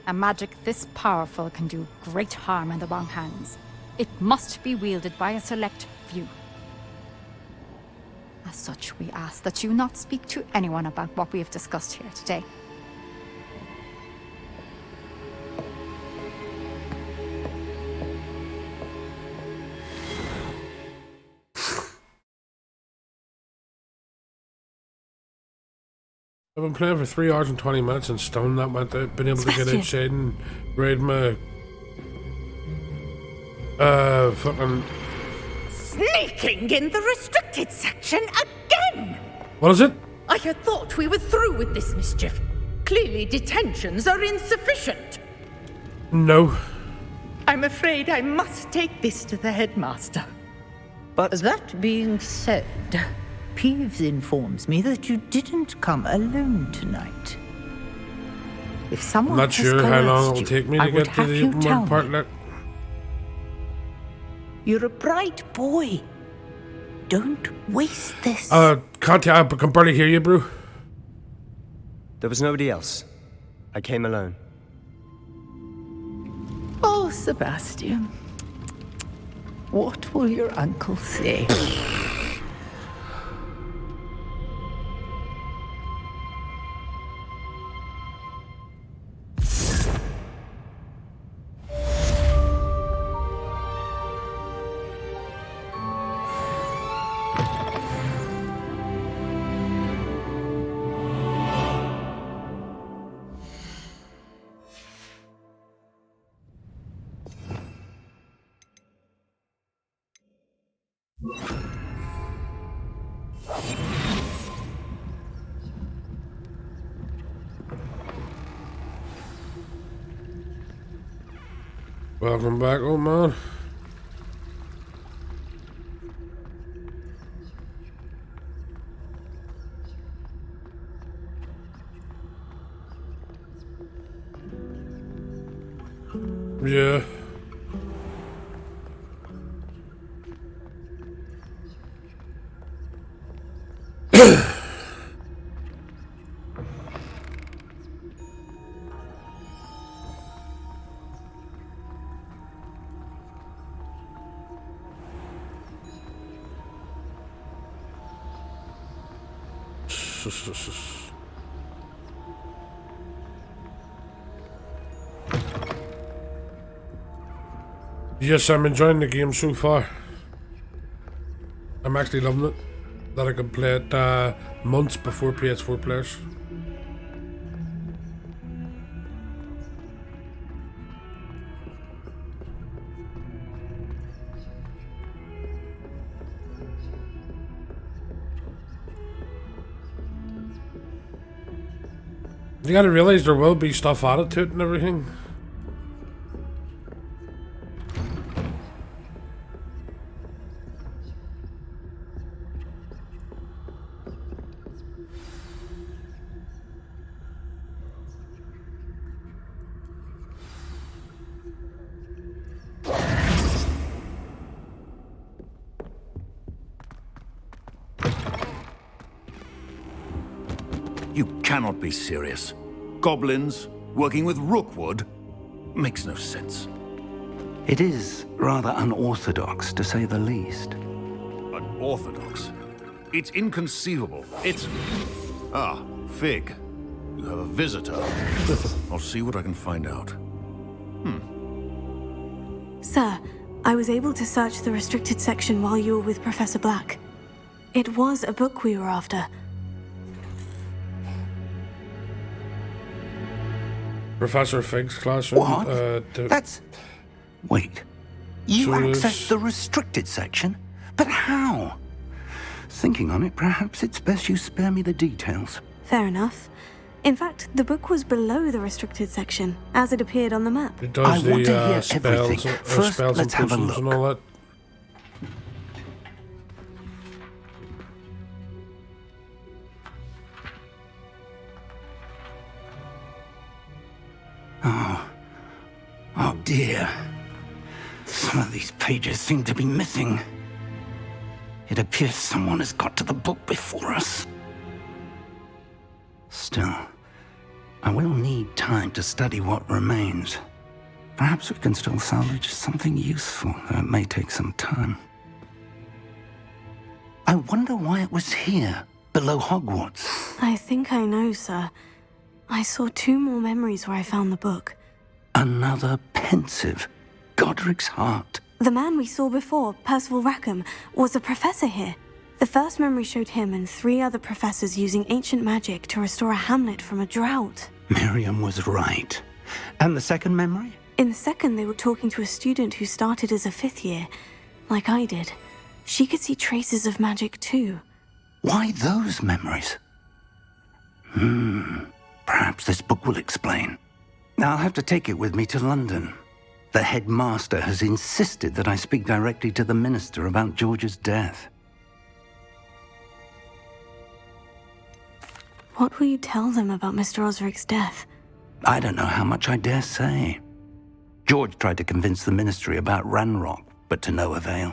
A magic this powerful can do great harm in the wrong hands. It must be wielded by a select few. As such, we ask that you not speak to anyone about what we have discussed here today. I've been playing for 3 hours and 20 minutes and still not been able to get outside and raid my fucking. Sneaking in the restricted section again! What is it? I had thought we were through with this mischief. Clearly detentions are insufficient. No. I'm afraid I must take this to the headmaster. But that being said, Peeves informs me that you didn't come alone tonight. If I'm someone not has sure how long coerced it will you, take me I to would get to have the you open tell world part. me. Look. You're a bright boy. Don't waste this. I can barely hear you, bro. There was nobody else. I came alone. Oh, Sebastian. What will your uncle say? Welcome back, old man. Yeah. Yes, I'm enjoying the game so far. I'm actually loving it. That I can play it months before PS4 players. You gotta realize there will be stuff added to it and everything. cannot be serious. Goblins working with Rookwood makes no sense. It is rather unorthodox, to say the least. Unorthodox? It's inconceivable. It's... Ah, Fig. You have a visitor. I'll see what I can find out. Sir, I was able to search the restricted section while you were with Professor Black. It was a book we were after. Professor Fig's classroom. What? That's... Wait. You So accessed the restricted section? But how? Thinking on it, perhaps it's best you spare me the details. Fair enough. In fact, the book was below the restricted section, as it appeared on the map. It does I want to hear spells, everything. First, spells let's and have a potions and look. all that. Oh dear. Some of these pages seem to be missing. It appears someone has got to the book before us. Still, I will need time to study what remains. Perhaps we can still salvage something useful, though it may take some time. I wonder why it was here, below Hogwarts. I think I know, sir. I saw 2 more memories where I found the book. Another pensive. Godric's heart. The man we saw before, Percival Rackham, was a professor here. The first memory showed him and 3 other professors using ancient magic to restore a hamlet from a drought. Miriam was right. And the second memory? In the second, they were talking to a student who started as a 5th year, like I did. She could see traces of magic too. Why those memories? Perhaps this book will explain. I'll have to take it with me to London. The headmaster has insisted that I speak directly to the minister about George's death. What will you tell them about Mr. Osric's death? I don't know how much I dare say. George tried to convince the ministry about Ranrock, but to no avail.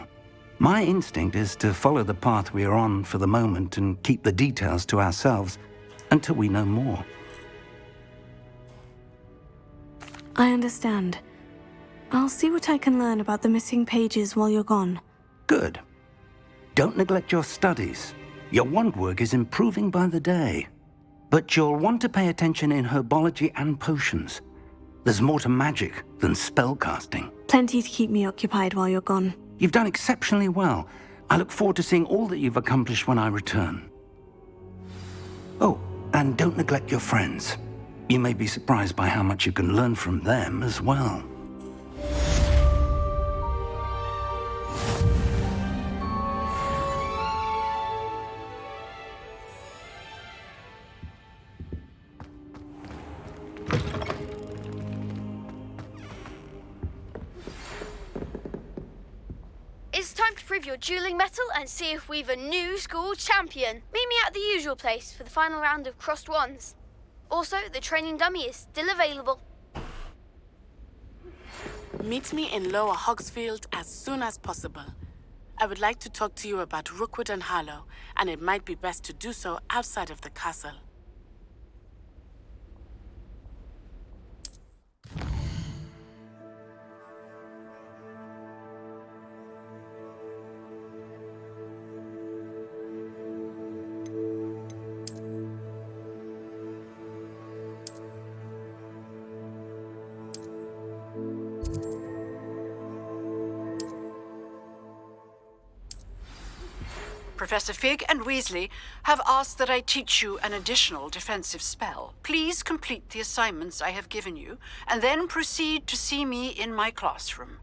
My instinct is to follow the path we are on for the moment and keep the details to ourselves until we know more. I understand. I'll see what I can learn about the missing pages while you're gone. Good. Don't neglect your studies. Your wand work is improving by the day. But you'll want to pay attention in herbology and potions. There's more to magic than spellcasting. Plenty to keep me occupied while you're gone. You've done exceptionally well. I look forward to seeing all that you've accomplished when I return. Oh, and don't neglect your friends. You may be surprised by how much you can learn from them as well. It's time to prove your dueling mettle and see if we've a new school champion. Meet me at the usual place for the final round of crossed wands. Also, the training dummy is still available. Meet me in Lower Hogsfield as soon as possible. I would like to talk to you about Rookwood and Harlow, and it might be best to do so outside of the castle. Professor Fig and Weasley have asked that I teach you an additional defensive spell. Please complete the assignments I have given you, and then proceed to see me in my classroom.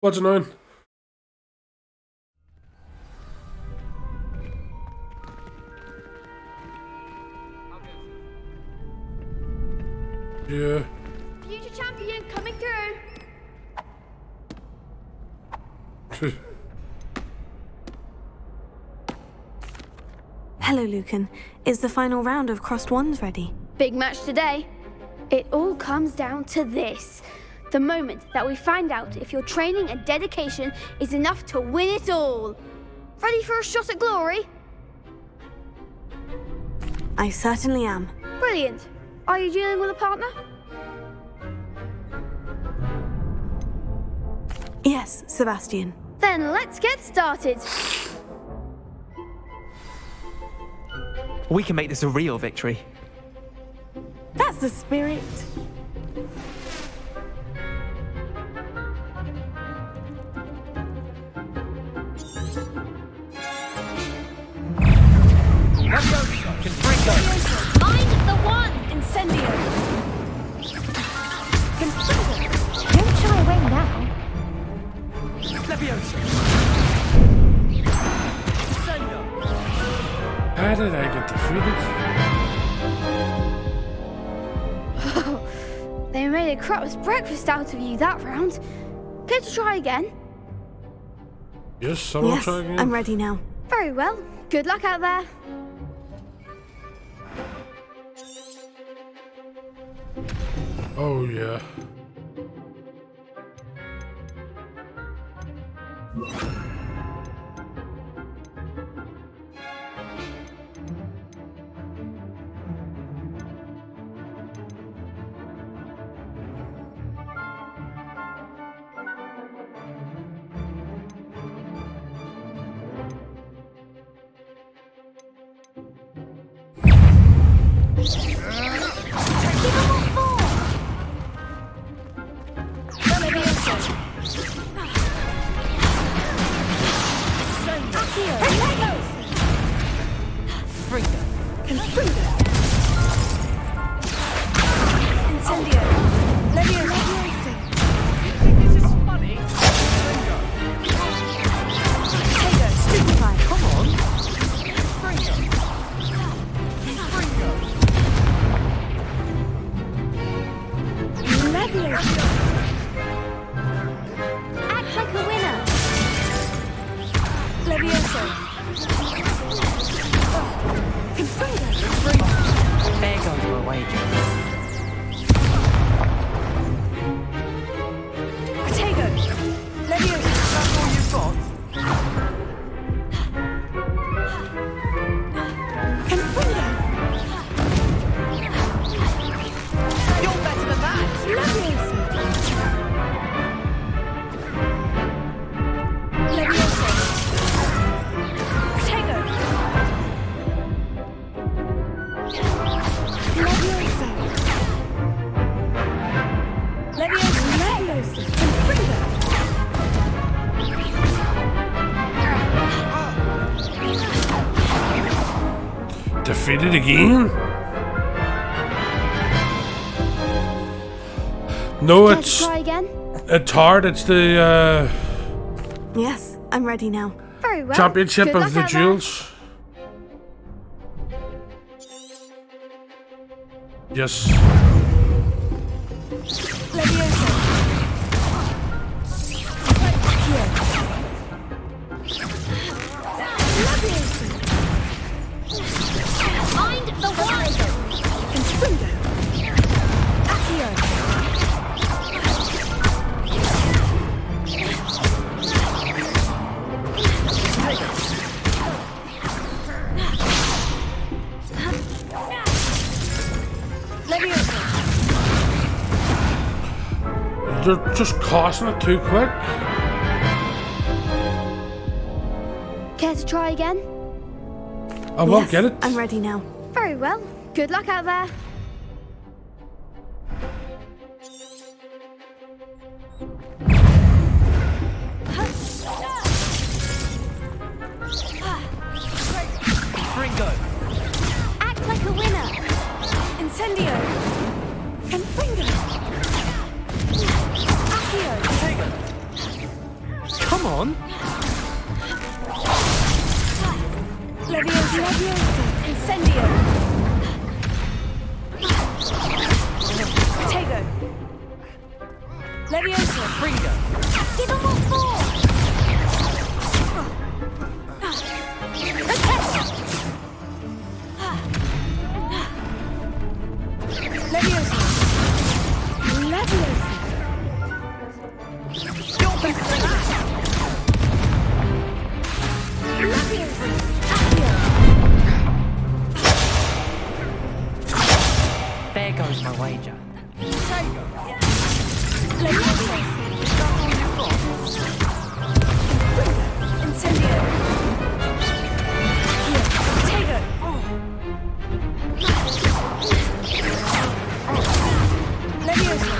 What's annoying? Yeah. Future champion coming through. Hello, Lucan. Is the final round of Crossed Wands ready? Big match today. It all comes down to this. The moment that we find out if your training and dedication is enough to win it all. Ready for a shot at glory? I certainly am. Brilliant. Are you dealing with a partner? Yes, Sebastian. Then let's get started. We can make this a real victory. That's the spirit. Find the one! Incendio! Don't shy away now. How did I get defeated? They made a crap's breakfast out of you that round. Care to try again? Yes, I will try again. I'm ready now. Very well. Good luck out there. Oh, yeah. Defeated again? No, it's Try again? It's hard. It's the Yes, I'm ready now. Very well. championship Good of luck the out there. duels. Yes. Find the one! They're just costing it too quick. Care to try again? I won't get it. I'm ready now. Very well. Good luck out there. Ringo! Act like a winner! Incendio! And Ringo! Tiger! Fringo. Give him what for! Leviosa! Leviosa! You're better than that! Leviosa! There goes my wager. Leviosa! Incendio! Potato! Leviosa!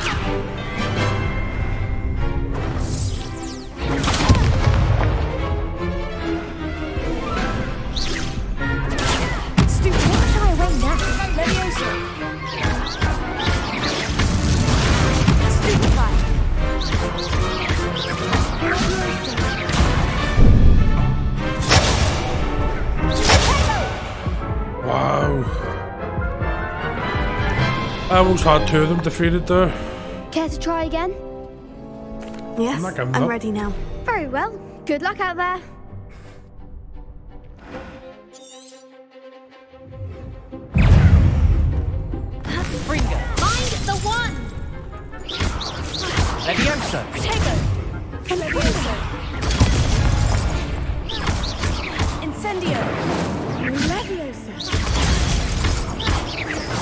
Stupid, what shall I win now? Leviosa! Stupefy! Wow. I almost had two of them defeated there. Care to try again? Yes, not giving I'm up. ready now. Very well. Good luck out there. Fringo. Find the one! Leviosa. Potato! Leviosa! Incendio! Leviosa!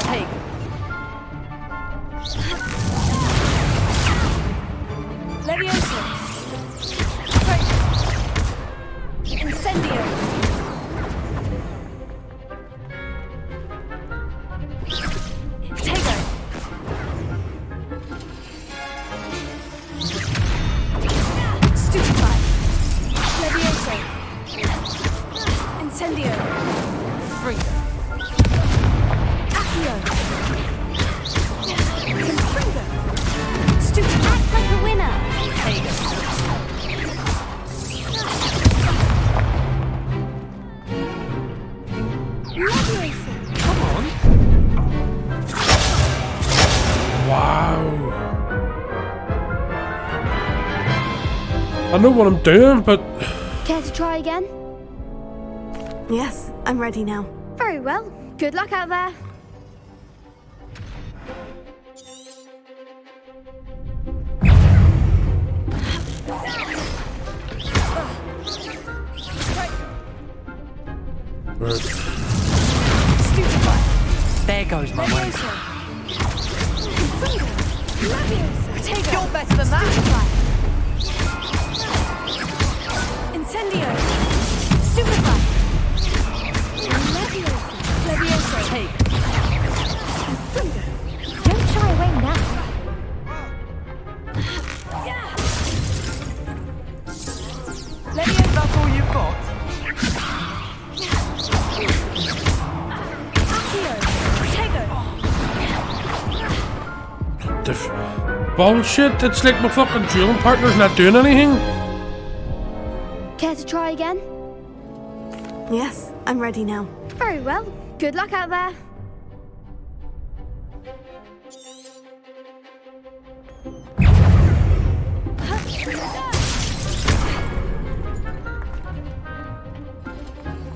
Take. Leviosa! Incendio! Potato! Stupefy! Leviosa! Incendio! Fringo. Accio! Confringo! Stupefy! Act like a winner! Take. Leviosa! Come on. Wow. I know what I'm doing, but Care to try again? Yes, I'm ready now. Very well. Good luck out there. Stupefy! There goes my wager. Confringo! Leviosa! Potato! You're better than that. Incendio! Stupefy! Leviosa! Leviosa! Take. Fringo! Don't shy away now! Leviosa! That's all you've got? Accio! Potato! bullshit. It's like my fucking drilling partner's not doing anything. Care to try again? Yes, I'm ready now. Very well. Good luck out there.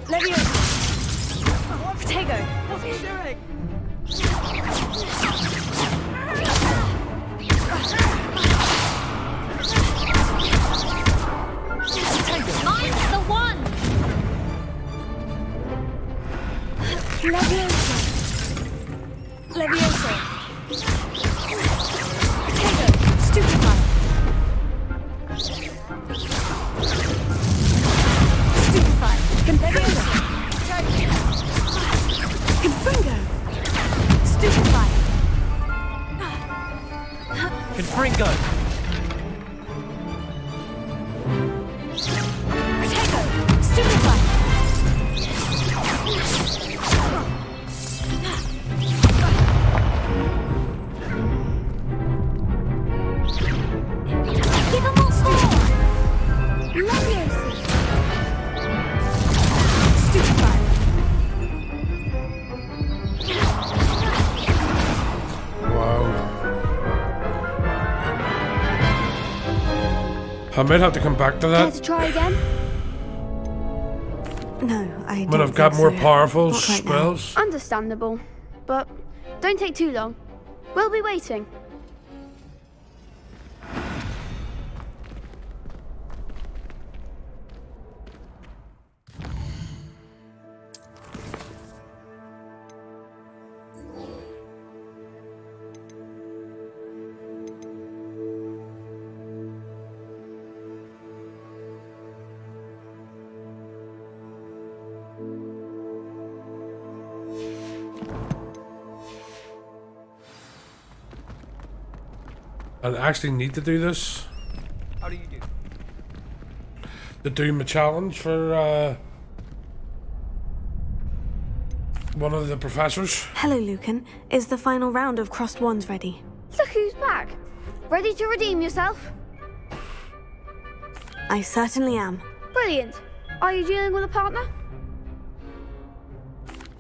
Leviosa! Potato! What's he doing? Find the one! Leviosa! Leviosa! Potato! Stupefy! Stupefy! Leviosa! Confringo! Stupefy! Confringo! Potato! Stupefy! Give him more more! Leviosa! Stupefy! Wow. I might have to come back to Care that to try again? No, I don't when I've got think more so. powerful Not right now. spells. Understandable. But don't take too long. We'll be waiting. I actually need to do this. How do you do? To do my challenge for one of the professors. Hello, Lucan. Is the final round of crossed wands ready? Look who's back. Ready to redeem yourself? I certainly am. Brilliant. Are you dealing with a partner?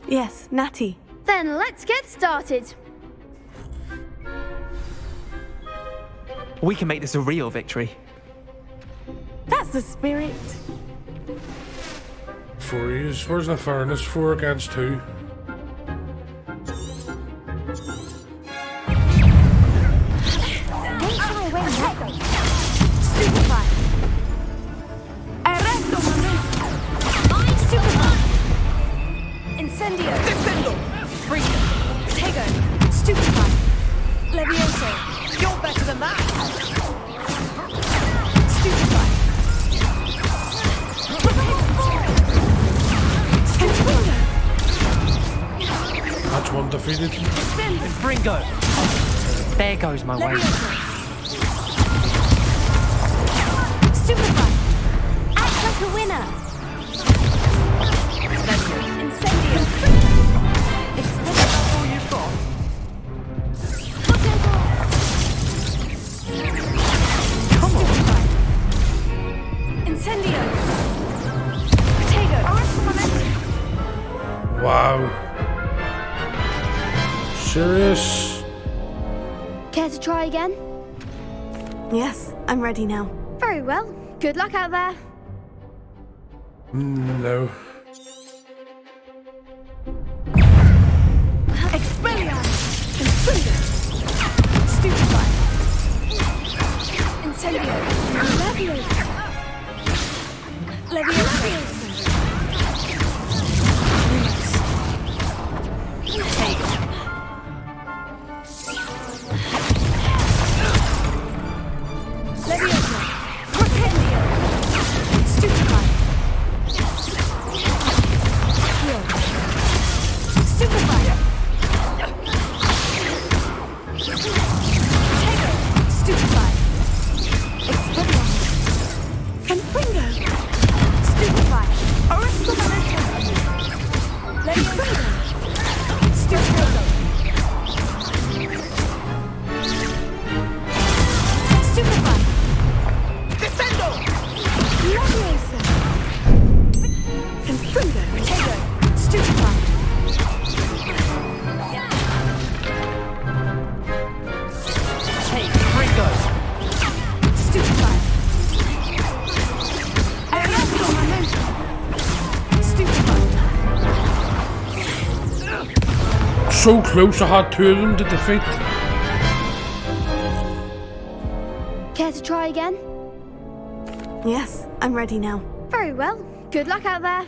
Yes, Natty. Then let's get started. We can make this a real victory. That's the spirit. 4 years. Where's the fairness? 4 against 2. Stupefy. Arresto momento. Stupefy. Incendio. Defendo! Freeze. Tego. Stupefy. Levioso. You're better than that! Stupefy. That's one defeated. Fringo. There goes my way. Stupefy. Act like a winner. Incendio. That's all you've got? Come on. Incendio. Tego. Wow. Serious? Care to try again? Yes, I'm ready now. Very well. Good luck out there. No. Expelliarmus. Consunder. Stupefy. Incendio. Levioso. Levioso. Levioso. Propendio. Stupefy. Heal. Stupefy. Tego. Stupefy. Expelliarmus. Confringo. Stupefy. Arresto momento. Levioso. Stupefy. Stupefy. Defendo! Leviosa. Confringo. Tego. Stupefy. Hey, Fringo. Stupefy. Arresto momento. Stupefy. So close, I had 2 of them to defeat. Care to try again? Yes, I'm ready now. Very well. Good luck out there.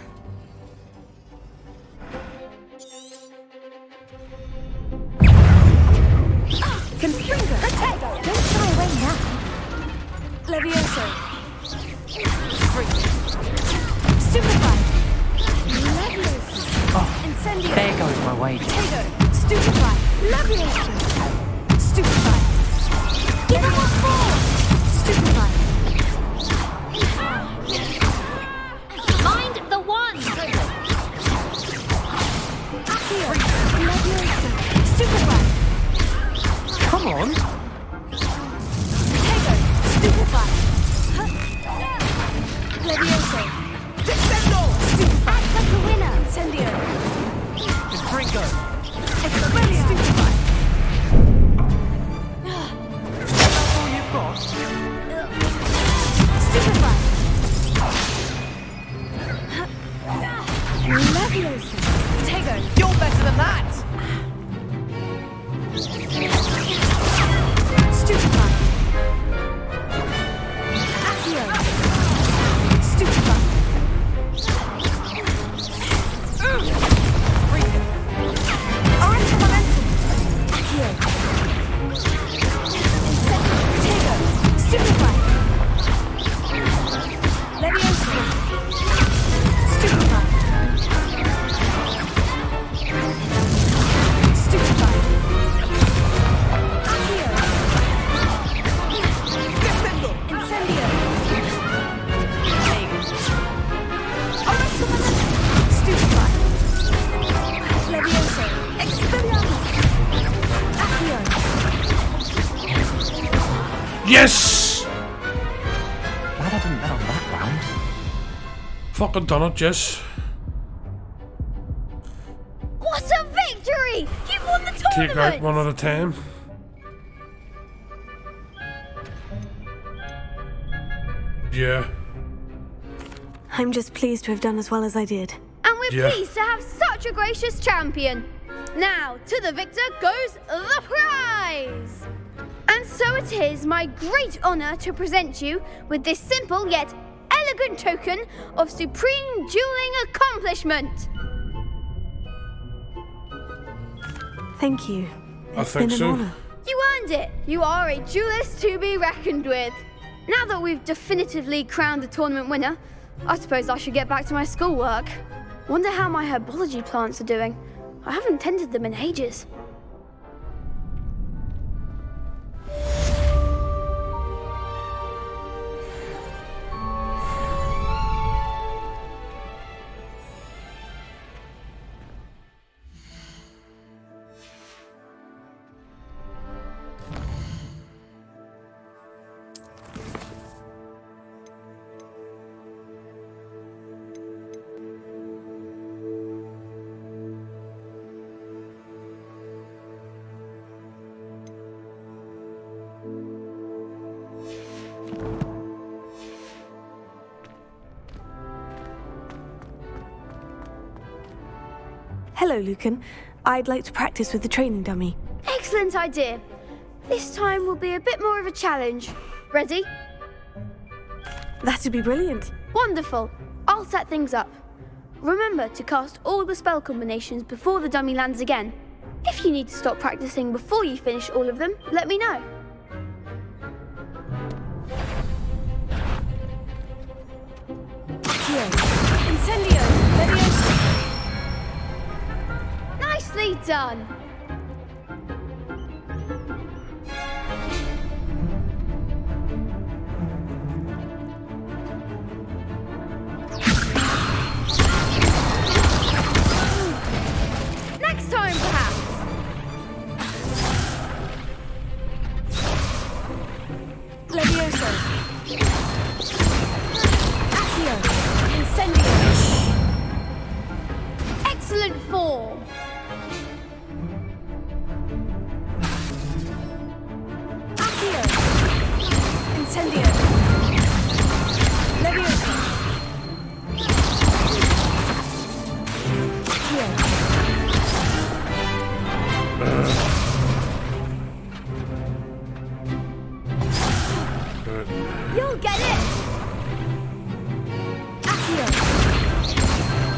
Confringo. Don't shy away now. Levioso. Stupefy. Levioso. Incendio. There goes my way. Tego. Stupefy. Levioso. Stupefy. Give him a fall. Stupefy. Mind the wand! Heal. Levioso. Stupefy. Come on. Tego. Stupefy. Levioso. Defendo! Stupefy. Act like a winner. Incendio. Fringo. Expelliarmus. Stupefy. That's all you've got? Stupefy! Leviosa! Tego! You're better than that! Stupefy! Accio! Stupefy! Auricular Momentum! Accio! Tego! Stupefy! Leviosa! Stupefy! Stupefy! Accio! Incendio! Auricular Momentum! Stupefy! Leviosa! Expelliarmus! Accio! Yes! Glad I didn't bet on that round. Fucking done it, Jess. What a victory! You've won the Take tournament! out one at a time. Yeah. I'm just pleased to have done as well as I did. And we're Yeah. pleased to have such a gracious champion. Now, to the victor goes the prize! And so it is my great honour to present you with this simple yet elegant token of supreme dueling accomplishment. Thank you. I It's think been so. an honour. You earned it. You are a duelist to be reckoned with. Now that we've definitively crowned the tournament winner, I suppose I should get back to my schoolwork. Wonder how my herbology plants are doing. I haven't tended them in ages. Hello, Lucan. I'd like to practice with the training dummy. Excellent idea. This time will be a bit more of a challenge. Ready? That'd be brilliant. Wonderful. I'll set things up. Remember to cast all the spell combinations before the dummy lands again. If you need to stop practicing before you finish all of them, let me know. Accio! Incendio! Leviosa! Nicely done. Next time, perhaps. Leviosa! Accio! Incendio! Excellent form. Accio! Incendio! Leviosa! Accio! You'll get it. Accio!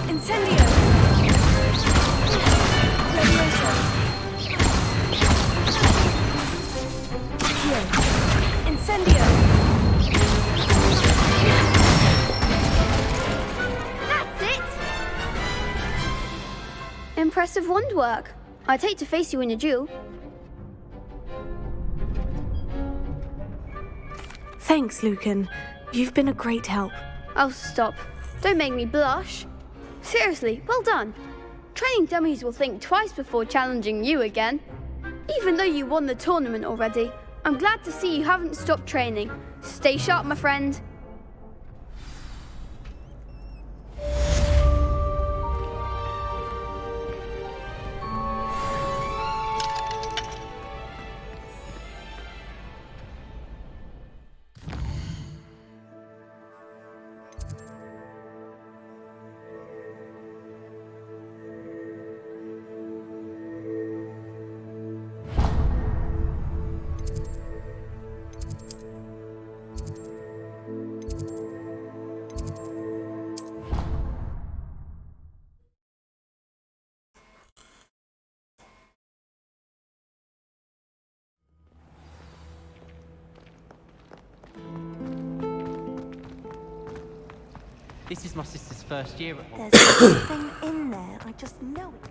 Incendio! Leviosa! Accio! Incendio! That's it. Impressive wand work. I'd hate to face you in a duel. Thanks, Lucan. You've been a great help. Oh, stop. Don't make me blush. Seriously, well done. Training dummies will think twice before challenging you again. Even though you won the tournament already, I'm glad to see you haven't stopped training. Stay sharp, my friend. This is my sister's first year at Hogwarts. There's something in there. I just know it.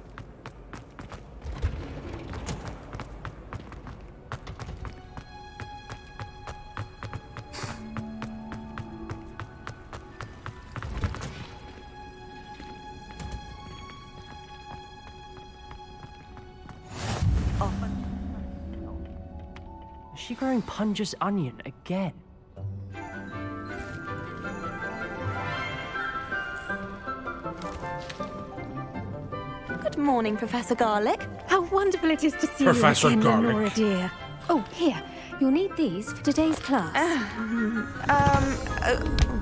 Is she growing Punja's onion again? Good morning, Professor Garlick. How wonderful it is to see Professor you again, Garlick. Lenora dear. Oh, here. You'll need these for today's class.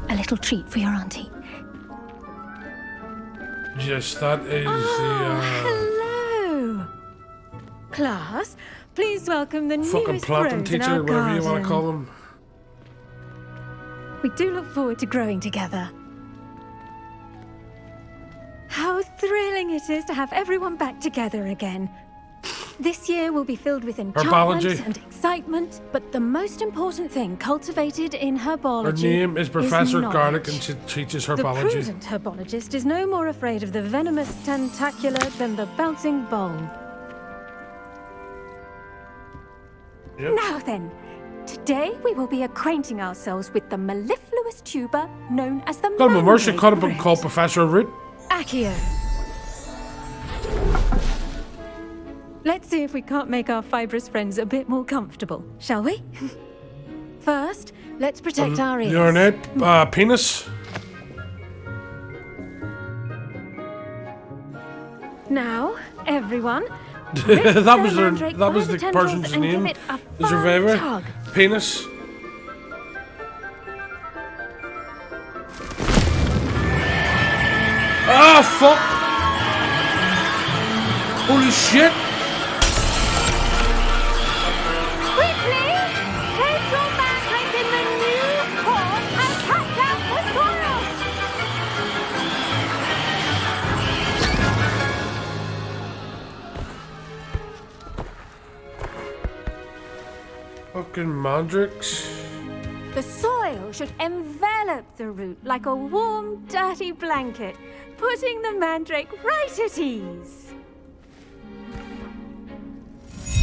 A little treat for your auntie. Yes, that is Hello. Class, please welcome the fucking newest planting rose in teacher, our whatever you want to garden. call him. We do look forward to growing together. How thrilling it is to have everyone back together again. This year will be filled with enchantment Herbology. and excitement, but the most important thing cultivated in Her herbology name is Professor knowledge. Garlick and she teaches The herbology. prudent herbologist is no more afraid of the venomous tentacula than the bouncing bulb. Yep. Now then, today we will be acquainting ourselves with the mellifluous tuber known as the Got him worse, she mandrake could have been root. called Professor Root. Accio. Let's see if we can't make our fibrous friends a bit more comfortable, shall we? First, let's protect our ears. Urinate, penis. Now, everyone. that was the person's name. The survivor. Tug. Penis. Ah, fuck! Holy shit! Quickly, take your mandrake in the new pot and catch out the soil. Fucking mandrakes. The soil should envelop the root like a warm, dirty blanket, putting the mandrake right at ease.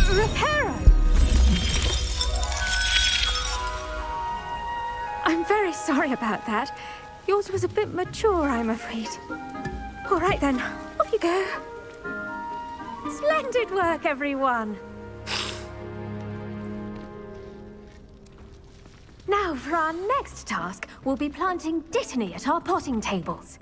Reparo! I'm very sorry about that. Yours was a bit mature, I'm afraid. All right then, off you go. Splendid work, everyone. Now, for our next task, we'll be planting dittany at our potting tables.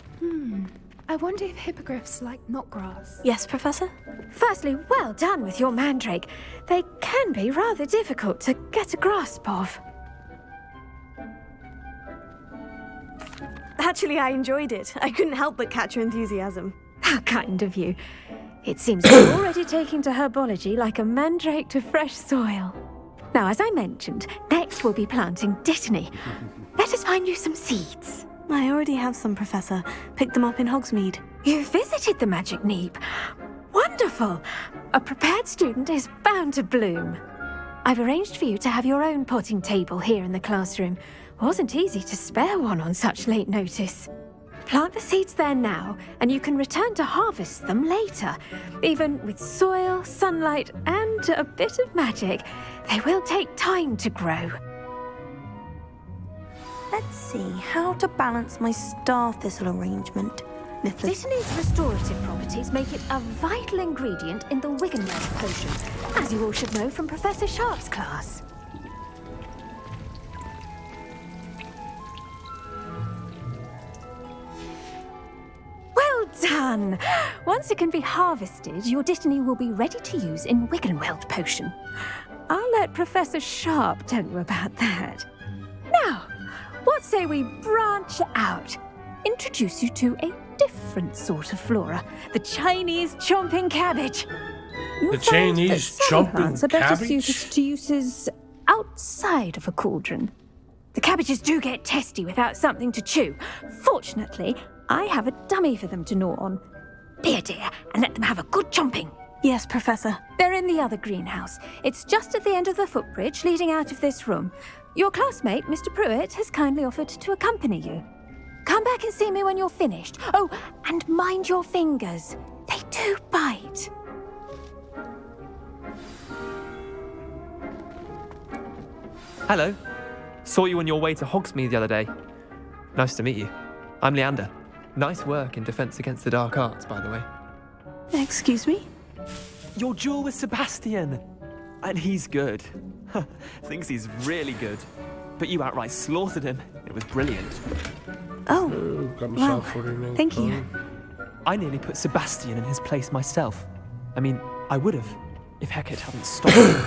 I wonder if hippogriffs like knotgrass. Yes, Professor? Firstly, well done with your mandrake. They can be rather difficult to get a grasp of. Actually, I enjoyed it. I couldn't help but catch your enthusiasm. How kind of you. It seems you're already taking to herbology like a mandrake to fresh soil. Now, as I mentioned, next we'll be planting dittany. Let us find you some seeds. I already have some, Professor. Picked them up in Hogsmeade. You visited the Magic Neep. Wonderful! A prepared student is bound to bloom. I've arranged for you to have your own potting table here in the classroom. Wasn't easy to spare one on such late notice. Plant the seeds there now, and you can return to harvest them later. Even with soil, sunlight, and a bit of magic, they will take time to grow. Let's see how to balance my star thistle arrangement. Dittany's restorative properties make it a vital ingredient in the Wiggenweld potion, as you all should know from Professor Sharp's class. Well done! Once it can be harvested, your dittany will be ready to use in Wiggenweld potion. I'll let Professor Sharp tell you about that. Now, what say we branch out? Introduce you to a different sort of flora, the Chinese chomping cabbage. You'll The find that Chinese some chomping plants are better cabbage? suited to uses outside of a cauldron. The cabbages do get testy without something to chew. Fortunately, I have a dummy for them to gnaw on. Be a dear and let them have a good chomping. Yes, Professor. They're in the other greenhouse. It's just at the end of the footbridge leading out of this room. Your classmate, Mr. Pruitt, has kindly offered to accompany you. Come back and see me when you're finished. Oh, and mind your fingers. They do bite. Hello. Saw you on your way to Hogsmeade the other day. Nice to meet you. I'm Leander. Nice work in Defense Against the Dark Arts, by the way. Excuse me? Your duel with Sebastian. And he's good. Thinks he's really good. But you outright slaughtered him. It was brilliant. Oh, got well, myself 49 thank you. I nearly put Sebastian in his place myself. I mean, I would have, if Hecate hadn't stopped him.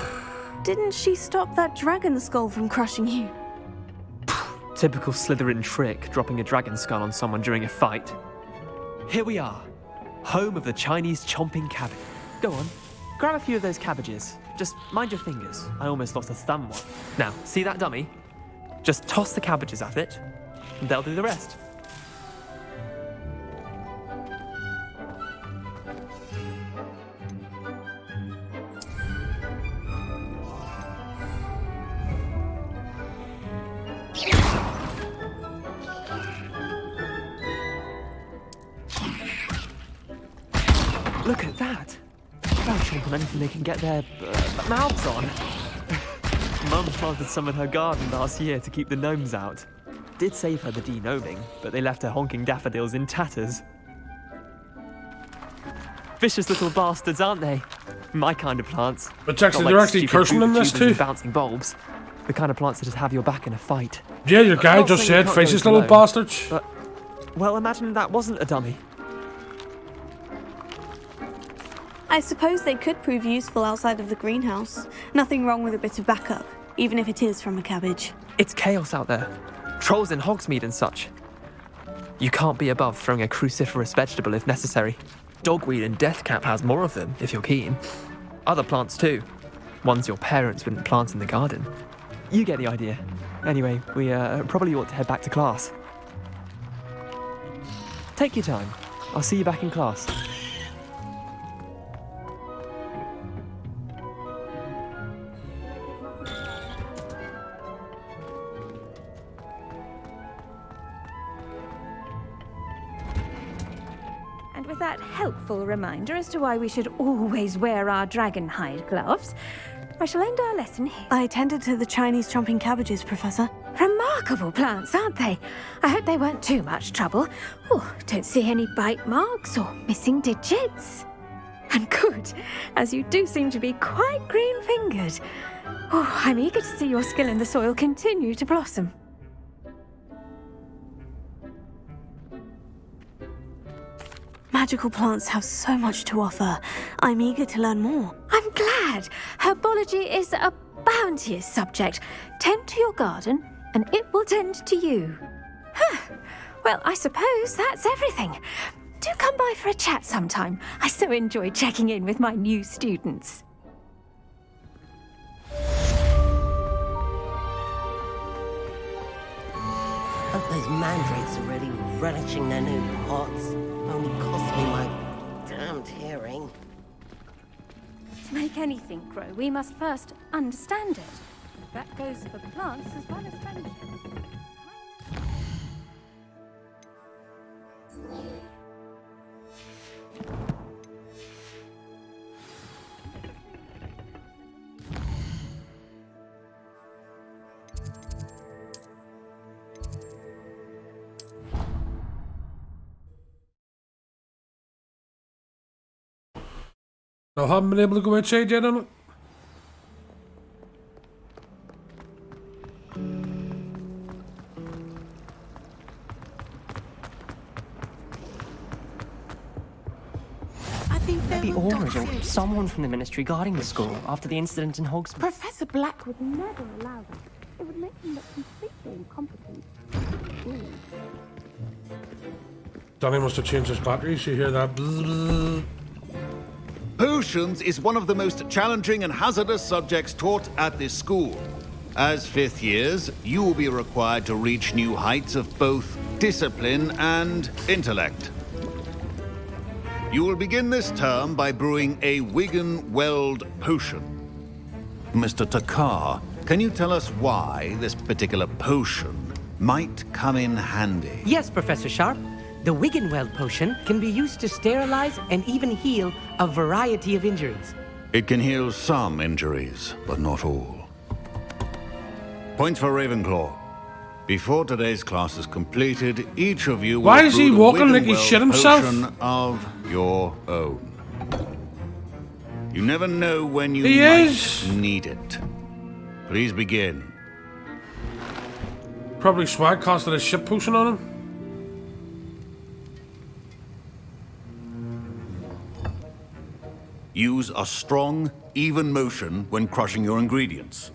Didn't she stop that dragon skull from crushing you? Typical Slytherin trick, dropping a dragon skull on someone during a fight. Here we are, home of the Chinese chomping cabbage. Go on, grab a few of those cabbages. Just mind your fingers. I almost lost a thumb one. Now, see that dummy? Just toss the cabbages at it, and they'll do the rest. Look at that! They'll chomp on anything they can get their mouths on. Mum planted some in her garden last year to keep the gnomes out. Did save her the de-gnoming, but they left her honking daffodils in tatters. Vicious little bastards, aren't they? My kind of plants. But actually, Not they're like actually stupid cursing in this tubers and too. bouncing bulbs. The kind of plants that just have your back in a fight. Yeah, your guy Not just saying you said, can't go faces it little alone, bastards. But, well, imagine that wasn't a dummy. I suppose they could prove useful outside of the greenhouse. Nothing wrong with a bit of backup, even if it is from a cabbage. It's chaos out there. Trolls in Hogsmeade and such. You can't be above throwing a cruciferous vegetable if necessary. Dogweed and deathcap has more of them, if you're keen. Other plants too. Ones your parents wouldn't plant in the garden. You get the idea. Anyway, we probably ought to head back to class. Take your time. I'll see you back in class. And with that helpful reminder as to why we should always wear our dragon hide gloves, I shall end our lesson here. I attended to the Chinese chomping cabbages, Professor. Remarkable plants, aren't they? I hope they weren't too much trouble. Oh, don't see any bite marks or missing digits. And good, as you do seem to be quite green-fingered. Oh, I'm eager to see your skill in the soil continue to blossom. Magical plants have so much to offer. I'm eager to learn more. I'm glad. Herbology is a bounteous subject. Tend to your garden, and it will tend to you. Huh. Well, I suppose that's everything. Do come by for a chat sometime. I so enjoy checking in with my new students. Hope those mandrakes are really relishing their new pots. Only cost me my damned hearing. To make anything grow, we must first understand it. That goes for plants as well as friendship. I haven't been able to go outside yet, on it. I think maybe Aurors or someone from the ministry guarding the school after the incident in Hogsmeade. Professor Black would never allow that. It would make him look completely incompetent. Danny must have changed his batteries. You hear that? Bzzz. Potions is one of the most challenging and hazardous subjects taught at this school. As fifth years, you will be required to reach new heights of both discipline and intellect. You will begin this term by brewing a Wigan Weld potion. Mr. Takar, can you tell us why this particular potion might come in handy. Yes, Professor Sharp. The Wiggenweld potion can be used to sterilize and even heal a variety of injuries. It can heal some injuries, but not all. Points for Ravenclaw. Before today's class is completed, each of you will Why is he brew a walking like he Wiggenweld shit himself? potion of your own. You never know when you He might is. need it. Please begin. Probably swag casted a shit potion on him. Use a strong, even motion when crushing your ingredients.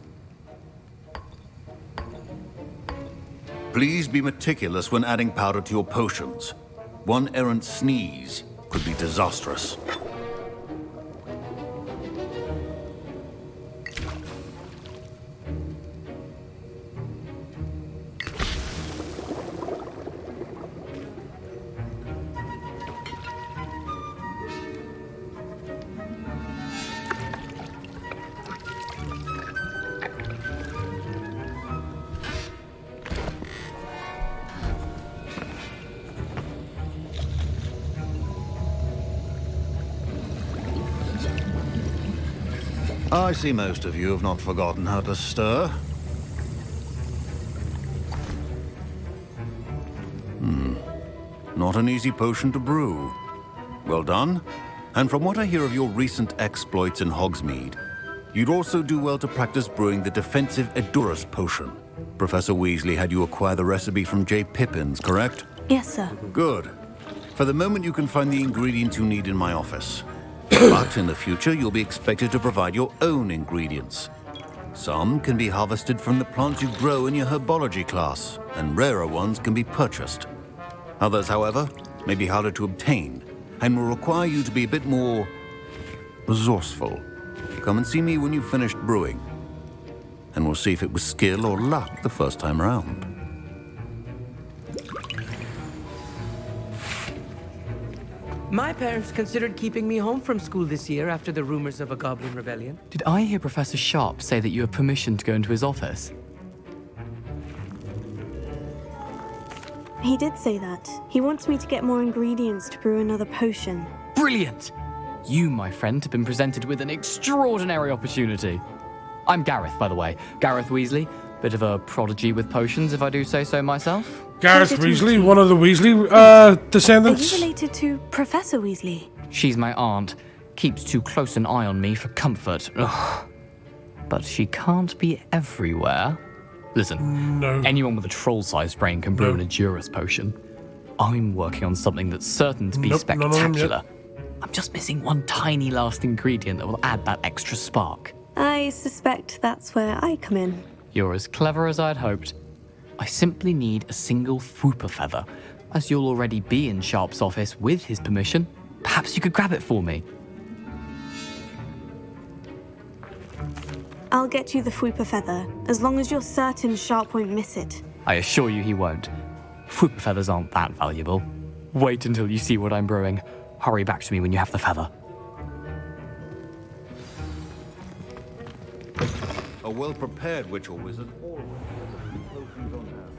Please be meticulous when adding powder to your potions. One errant sneeze could be disastrous. I see most of you have not forgotten how to stir. Not an easy potion to brew. Well done. And from what I hear of your recent exploits in Hogsmeade, you'd also do well to practice brewing the defensive Edurus potion. Professor Weasley had you acquire the recipe from J. Pippin's, correct? Yes, sir. Good. For the moment, you can find the ingredients you need in my office. But in the future, you'll be expected to provide your own ingredients. Some can be harvested from the plants you grow in your herbology class, and rarer ones can be purchased. Others, however, may be harder to obtain, and will require you to be a bit more resourceful. Come and see me when you've finished brewing, and we'll see if it was skill or luck the first time around. My parents considered keeping me home from school this year after the rumors of a goblin rebellion. Did I hear Professor Sharp say that you have permission to go into his office? He did say that. He wants me to get more ingredients to brew another potion. Brilliant! You, my friend, have been presented with an extraordinary opportunity. I'm Gareth, by the way. Gareth Weasley. Bit of a prodigy with potions, if I do say so myself. Gareth Weasley, one of the Weasley descendants. Are you related to Professor Weasley? She's my aunt. Keeps too close an eye on me for comfort. Ugh. But she can't be everywhere. Listen, anyone with a troll-sized brain can brew an Edurus potion. I'm working on something that's certain to be spectacular. I'm just missing one tiny last ingredient that will add that extra spark. I suspect that's where I come in. You're as clever as I'd hoped. I simply need a single Fwooper feather. As you'll already be in Sharp's office with his permission, perhaps you could grab it for me. I'll get you the Fwooper feather, as long as you're certain Sharp won't miss it. I assure you he won't. Fwooper feathers aren't that valuable. Wait until you see what I'm brewing. Hurry back to me when you have the feather. A well-prepared witch or wizard always has a few potions on hand.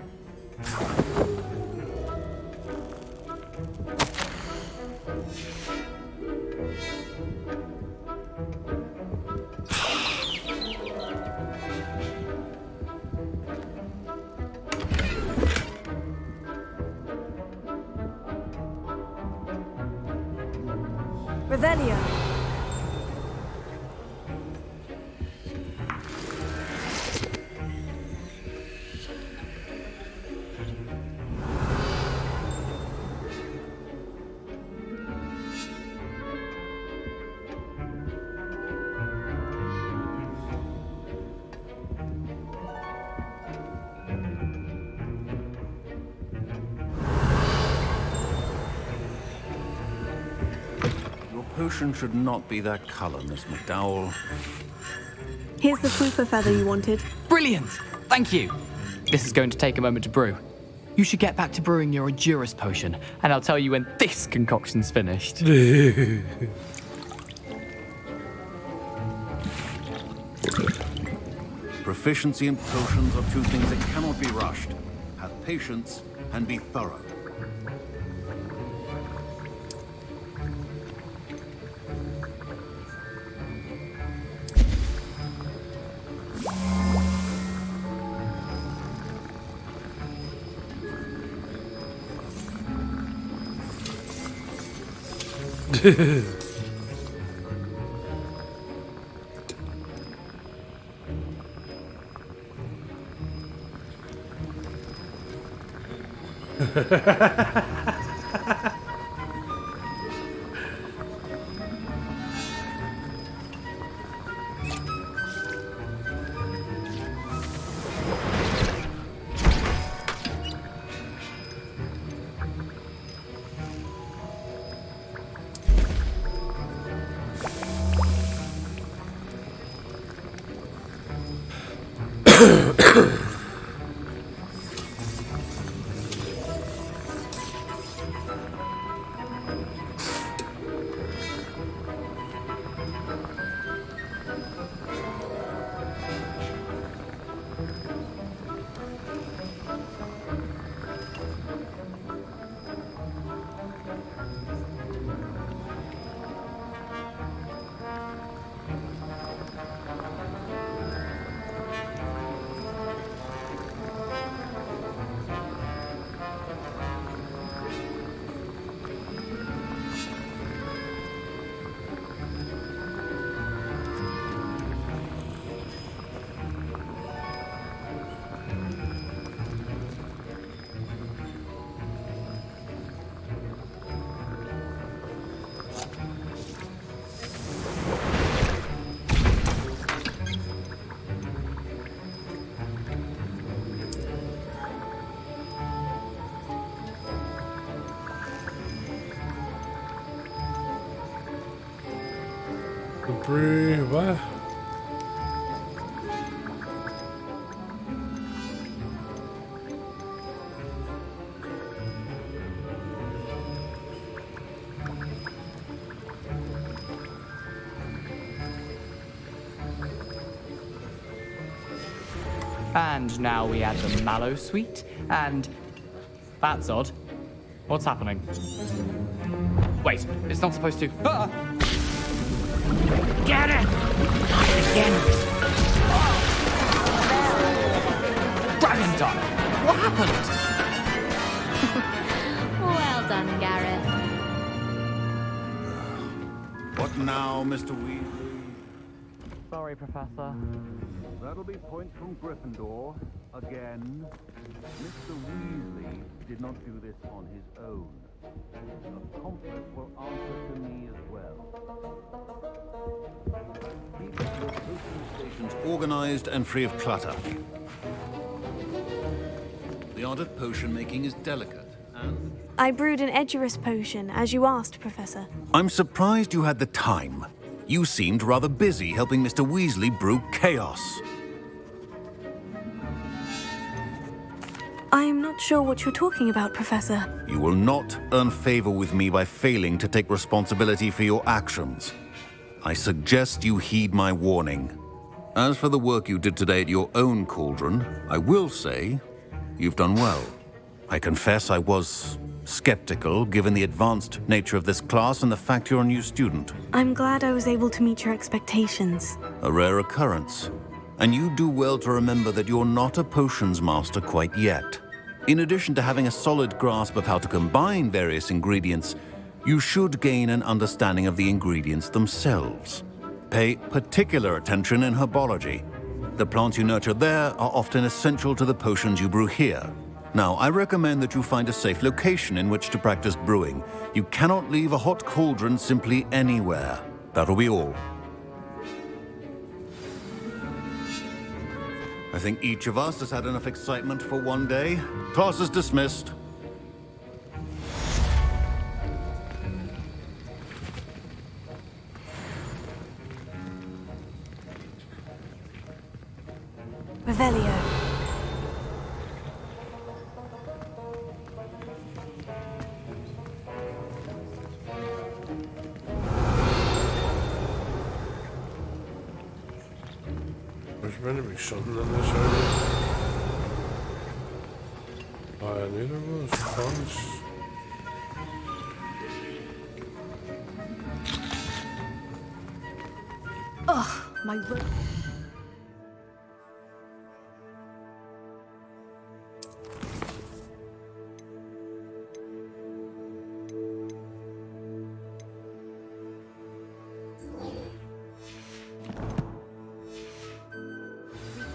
Revelio. Potion should not be that color, Miss McDowell. Here's the Fwooper feather you wanted. Brilliant! Thank you. This is going to take a moment to brew. You should get back to brewing your Edurus potion, and I'll tell you when this concoction's finished. Proficiency in potions are two things that cannot be rushed. Have patience and be thorough. What? And now we add the mallow sweet, and that's odd. What's happening? Wait, it's not supposed to. Ah! Get it! Again! Dragon Dog! What happened? Well done, Gareth. What now, Mr. Weasley? Sorry, Professor. That'll be points from Gryffindor. Again. Mr. Weasley did not do this on his own. A conflict will answer to me as well. Keep your potion stations organized and free of clutter. The art of potion making is delicate, and... I brewed an Edurus potion, as you asked, Professor. I'm surprised you had the time. You seemed rather busy helping Mr. Weasley brew chaos. I am not sure what you're talking about, Professor. You will not earn favor with me by failing to take responsibility for your actions. I suggest you heed my warning. As for the work you did today at your own cauldron, I will say you've done well. I confess I was skeptical, given the advanced nature of this class and the fact you're a new student. I'm glad I was able to meet your expectations. A rare occurrence. And you do well to remember that you're not a potions master quite yet. In addition to having a solid grasp of how to combine various ingredients, you should gain an understanding of the ingredients themselves. Pay particular attention in herbology. The plants you nurture there are often essential to the potions you brew here. Now, I recommend that you find a safe location in which to practice brewing. You cannot leave a hot cauldron simply anywhere. That'll be all. I think each of us has had enough excitement for one day. Class is dismissed. Revelio. There's meant to be something in this area. knew there was tons. Ugh, my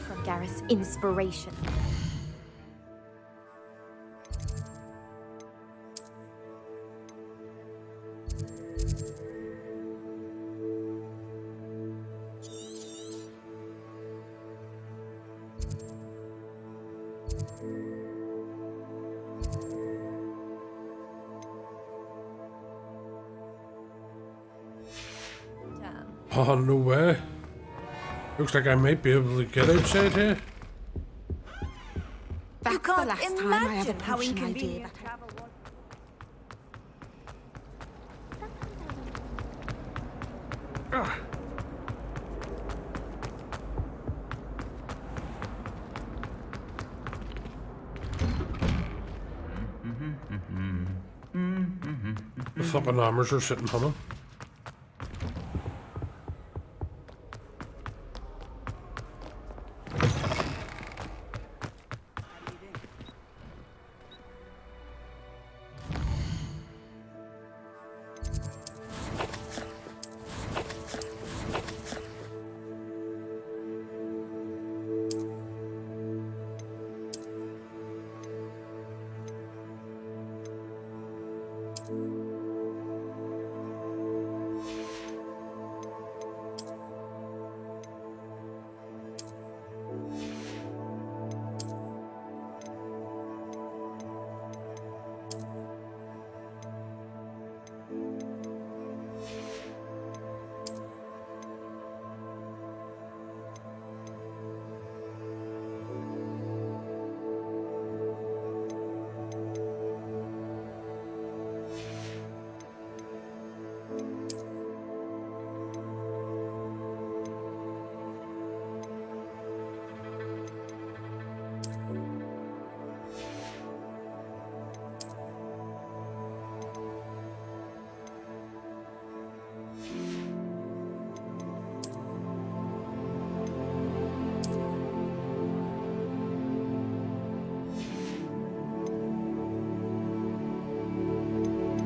from Gareth's inspiration. Oh, no way. Looks like I might be able to get outside here. That's the last time I have a potion idea. The fucking hammers are sitting on them.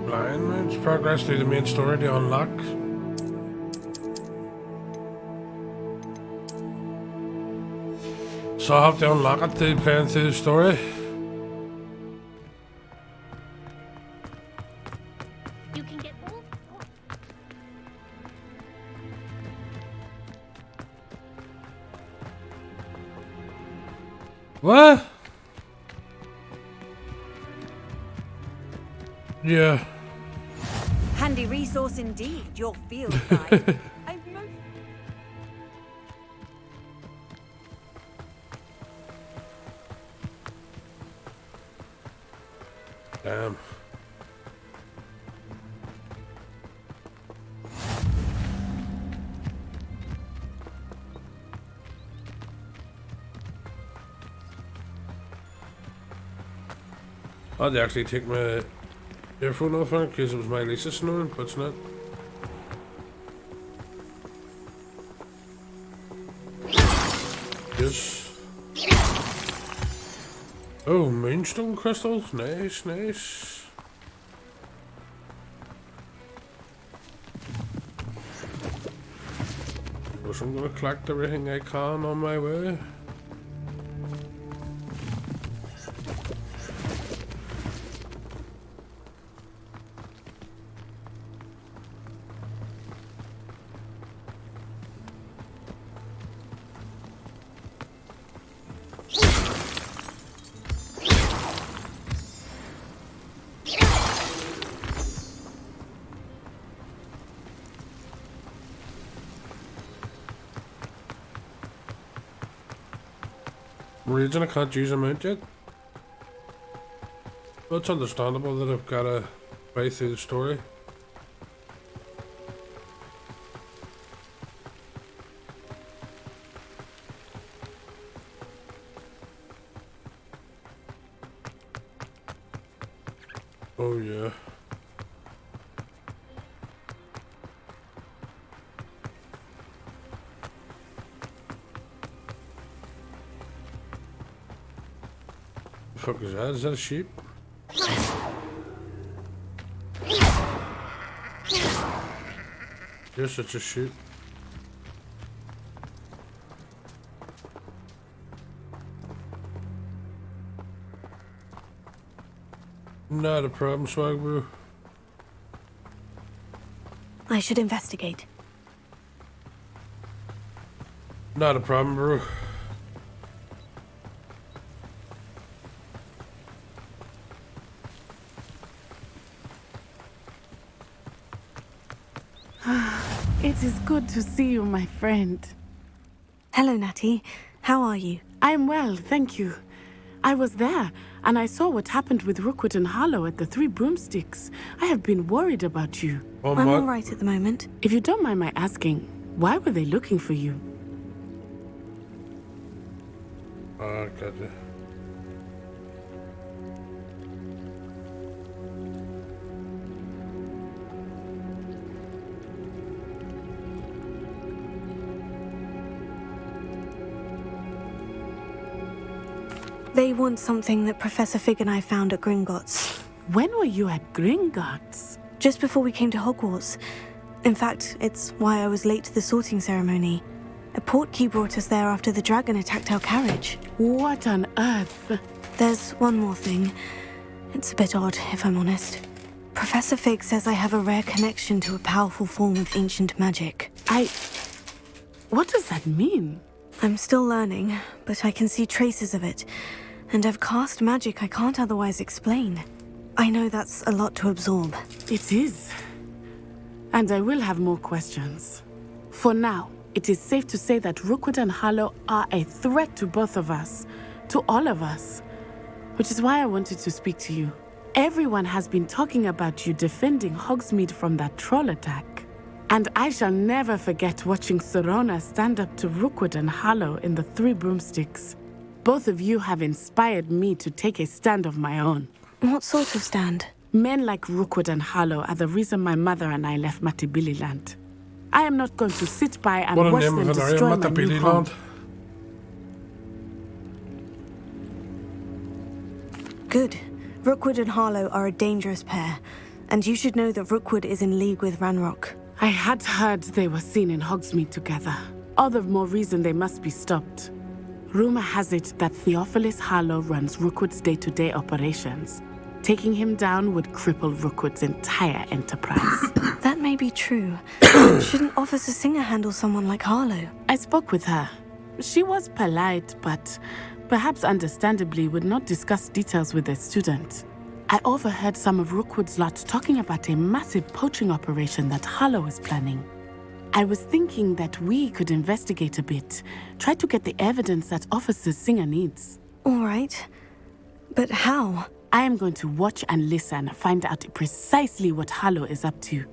Blind progress through the main story to unlock. So I have to unlock it to play through the story. You can get all. What? Yeah. Handy resource indeed, your field guide. Damn. I'd actually take my earphone off in case it was my Lisa snoring, but it's not. Yes. Oh, moonstone crystals. Nice, nice. Guess I'm gonna collect everything I can on my way. Reason I can't use a mount yet. But it's understandable that I've gotta play through the story. Oh, yeah. The fuck is that? Is that a sheep? Yes, it's a sheep. Not a problem, swag bro. I should investigate. Not a problem, bro. It is good to see you, my friend. Hello, Natty. How are you? I am well, thank you. I was there, and I saw what happened with Rookwood and Harlow at the Three Broomsticks. I have been worried about you. I'm all right at the moment. If you don't mind my asking, why were they looking for you? Gotcha. They want something that Professor Fig and I found at Gringotts. When were you at Gringotts? Just before we came to Hogwarts. In fact, it's why I was late to the sorting ceremony. A portkey brought us there after the dragon attacked our carriage. What on earth? There's one more thing. It's a bit odd, if I'm honest. Professor Fig says I have a rare connection to a powerful form of ancient magic. What does that mean? I'm still learning, but I can see traces of it. And I've cast magic I can't otherwise explain. I know that's a lot to absorb. It is. And I will have more questions. For now, it is safe to say that Rookwood and Harlow are a threat to both of us. To all of us. Which is why I wanted to speak to you. Everyone has been talking about you defending Hogsmeade from that troll attack. And I shall never forget watching Serona stand up to Rookwood and Harlow in the Three Broomsticks. Both of you have inspired me to take a stand of my own. What sort of stand? Men like Rookwood and Harlow are the reason my mother and I left Matabeleland. I am not going to sit by and watch them destroy my new home. Good. Rookwood and Harlow are a dangerous pair, and you should know that Rookwood is in league with Ranrock. I had heard they were seen in Hogsmeade together. All the more reason they must be stopped. Rumor has it that Theophilus Harlow runs Rookwood's day-to-day operations. Taking him down would cripple Rookwood's entire enterprise. That may be true. Shouldn't Officer Singer handle someone like Harlow? I spoke with her. She was polite, but perhaps understandably would not discuss details with a student. I overheard some of Rookwood's lot talking about a massive poaching operation that Harlow is planning. I was thinking that we could investigate a bit, try to get the evidence that Officer Singer needs. All right. But how? I am going to watch and listen, find out precisely what Harlow is up to.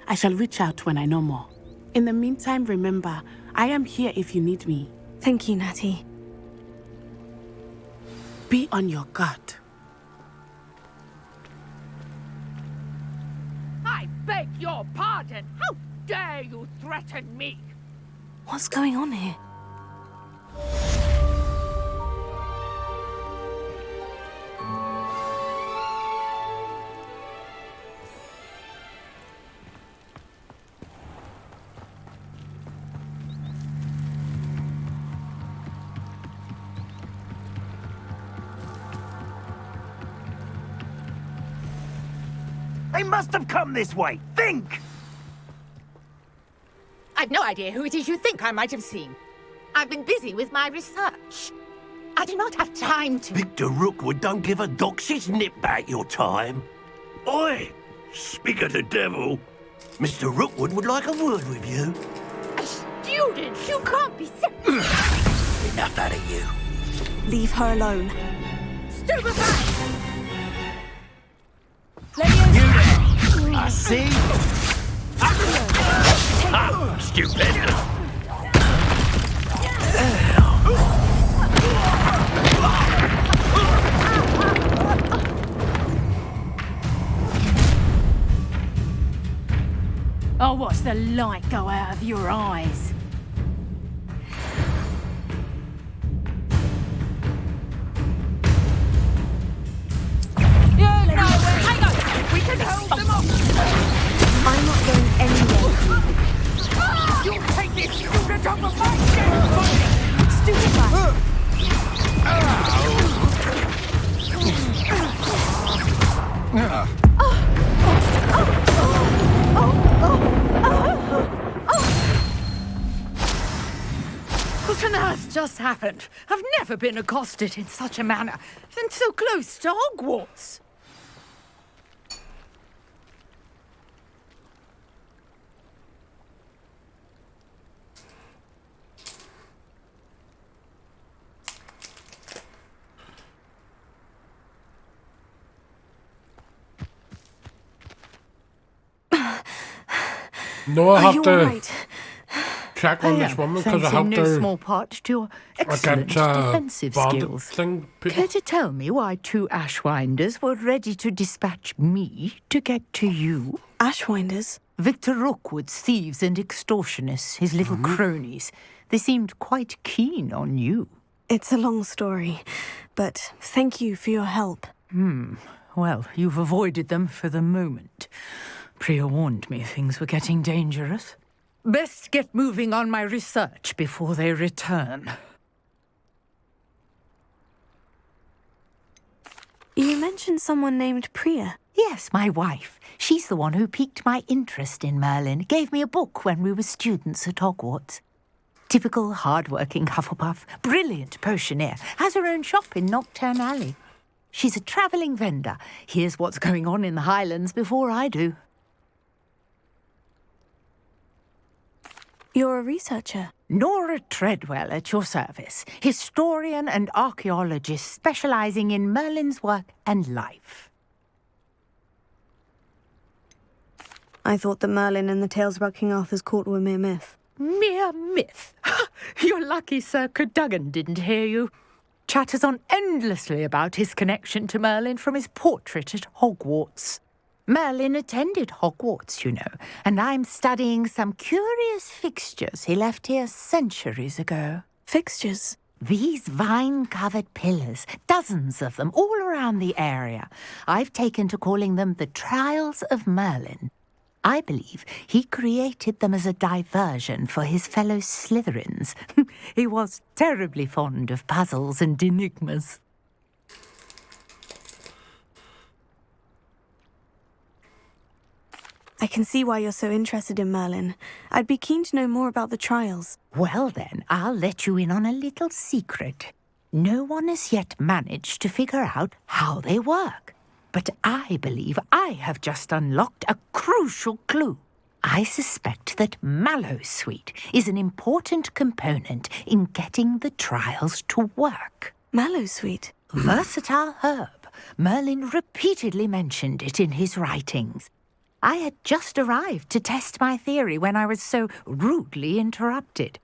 I shall reach out when I know more. In the meantime, remember, I am here if you need me. Thank you, Natty. Be on your guard. I beg your pardon. How dare you threaten me? What's going on here? They must have come this way. Think! I've no idea who it is you think I might have seen. I've been busy with my research. I do not have time to... Victor Rookwood don't give a doxy's nip back your time. Oi! Speak of the devil. Mr. Rookwood would like a word with you. A student? You can't be Enough out of you. Leave her alone. Stupefy! I see. Stupid. watch the light go out of your eyes. You're nowhere. Hang on. We can hold them off. I'm not going anywhere. You'll take this scooter top of my dead body. Stupid man. What on earth just happened? I've never been accosted in such a manner, and so close to Hogwarts. No, I Are have you to all right? check on this woman because I Thanks in have no to. small part to your I excellent get defensive bandit skills. thing. Care People. to tell me why 2 Ashwinders were ready to dispatch me to get to you? Ashwinders? Victor Rookwood's thieves and extortionists, his little cronies. They seemed quite keen on you. It's a long story, but thank you for your help. Well, you've avoided them for the moment. Priya warned me things were getting dangerous. Best get moving on my research before they return. You mentioned someone named Priya. Yes, my wife. She's the one who piqued my interest in Merlin. Gave me a book when we were students at Hogwarts. Typical hard-working Hufflepuff, brilliant potioneer, has her own shop in Nocturne Alley. She's a travelling vendor. Hears what's going on in the Highlands before I do. You're a researcher. Nora Treadwell at your service, historian and archaeologist specialising in Merlin's work and life. I thought that Merlin and the tales about King Arthur's court were mere myth. Mere myth? You're lucky Sir Cadogan didn't hear you. Chatters on endlessly about his connection to Merlin from his portrait at Hogwarts. Merlin attended Hogwarts, you know, and I'm studying some curious fixtures he left here centuries ago. Fixtures? These vine-covered pillars, dozens of them, all around the area. I've taken to calling them the Trials of Merlin. I believe he created them as a diversion for his fellow Slytherins. He was terribly fond of puzzles and enigmas. I can see why you're so interested in Merlin. I'd be keen to know more about the trials. Well then, I'll let you in on a little secret. No one has yet managed to figure out how they work. But I believe I have just unlocked a crucial clue. I suspect that Mallowsweet is an important component in getting the trials to work. Mallowsweet? Versatile herb. Merlin repeatedly mentioned it in his writings. I had just arrived to test my theory when I was so rudely interrupted.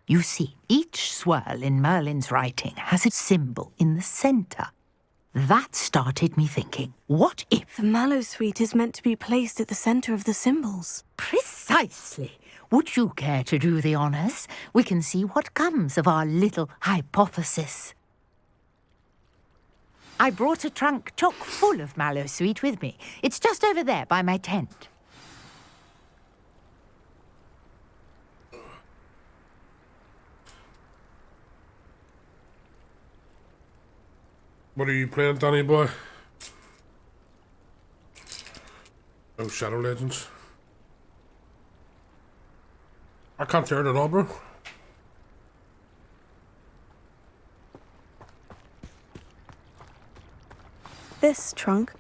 You see, each swirl in Merlin's writing has a symbol in the centre. That started me thinking, what if... The Mallowsweet is meant to be placed at the centre of the symbols. Precisely. Would you care to do the honours? We can see what comes of our little hypothesis. I brought a trunk chock full of Mallowsweet with me. It's just over there by my tent. What are you playing, Danny boy? Oh, Shadow Legends. I can't hear it at all, bro. This trunk?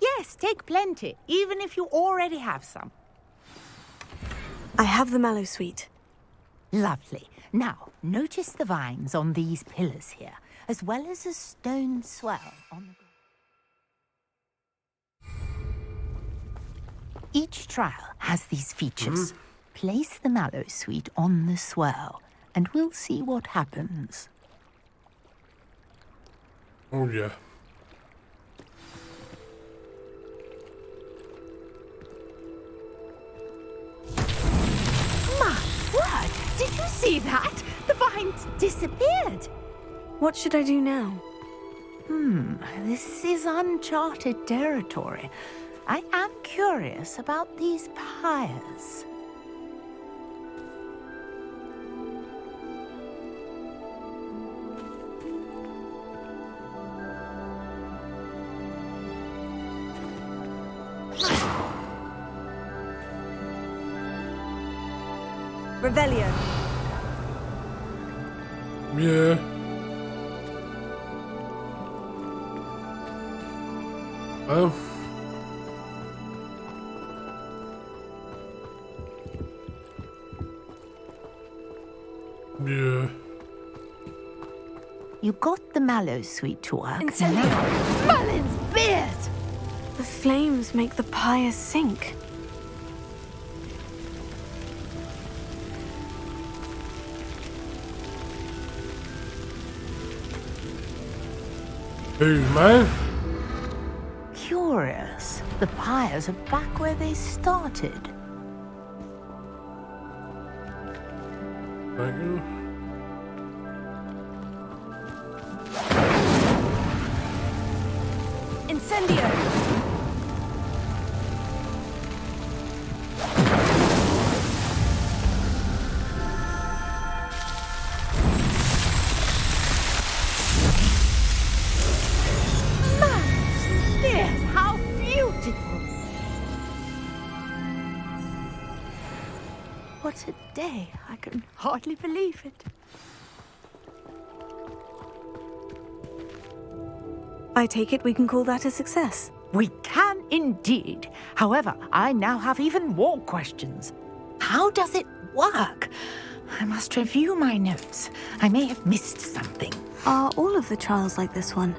Yes, take plenty, even if you already have some. I have the Mallowsweet. Lovely. Now, notice the vines on these pillars here, as well as a stone swell on the ground. Each trial has these features. Place the Mallowsweet on the swirl, and we'll see what happens. Oh, yeah. see that? The vines disappeared. What should I do now? This is uncharted territory. I am curious about these pyres. Revelio. Yeah. Oh. Yeah. You got the mallow sweet to work. Incendio. Merlin's beard! The flames make the pyre sink. Who, man? Curious. The pyres are back where they started. Thank you. Incendio. How beautiful! What a day. I can hardly believe it. I take it we can call that a success. We can indeed. However, I now have even more questions. How does it work? I must review my notes. I may have missed something. Are all of the trials like this one?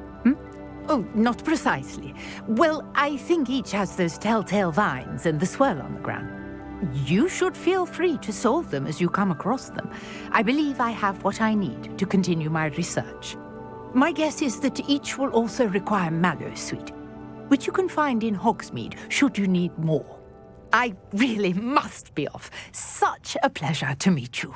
Oh, not precisely. Well, I think each has those telltale vines and the swirl on the ground. You should feel free to solve them as you come across them. I believe I have what I need to continue my research. My guess is that each will also require mallow sweet, which you can find in Hogsmeade should you need more. I really must be off. Such a pleasure to meet you.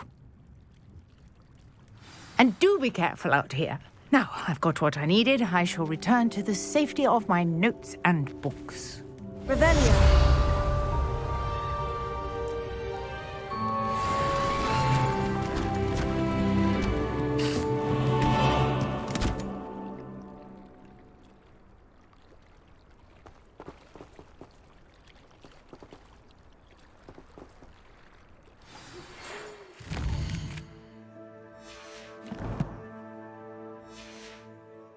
And do be careful out here. Now, I've got what I needed. I shall return to the safety of my notes and books. Revelio.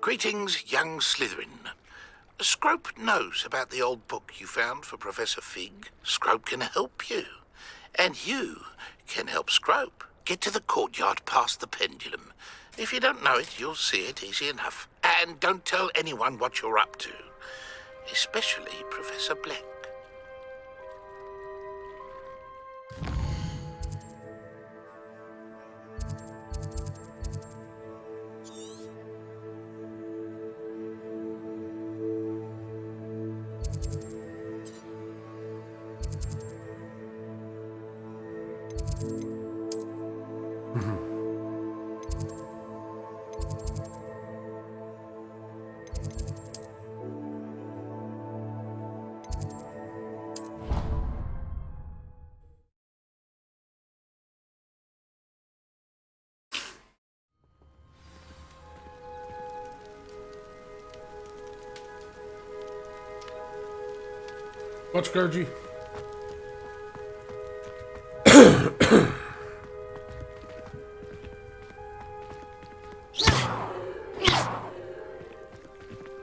Greetings, young Slytherin. Scrope knows about the old book you found for Professor Fig. Scrope can help you. And you can help Scrope. Get to the courtyard past the pendulum. If you don't know it, you'll see it easy enough. And don't tell anyone what you're up to. Especially Professor Black. What's Gurgy?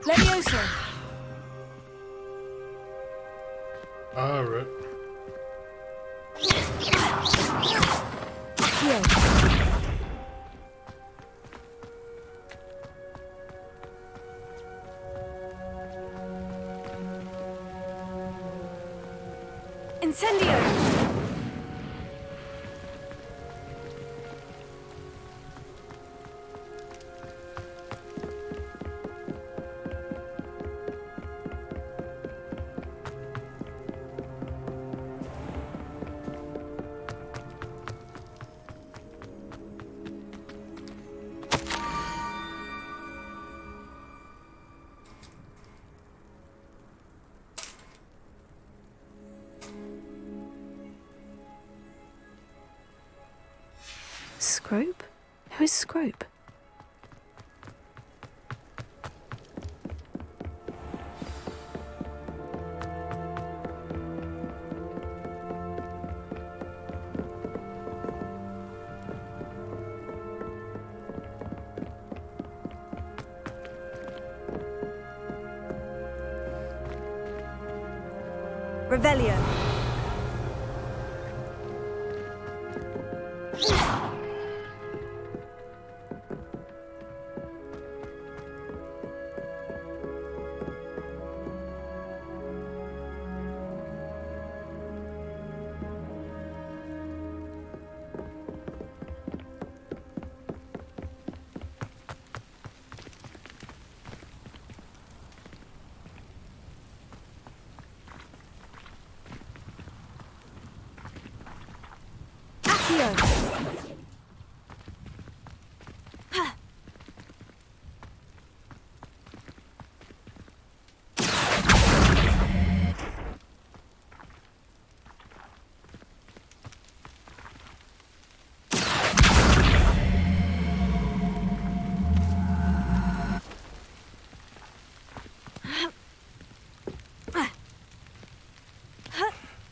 Levioso. Alright. Here. Incendio. Scrope? Who is Scrope? Revelio.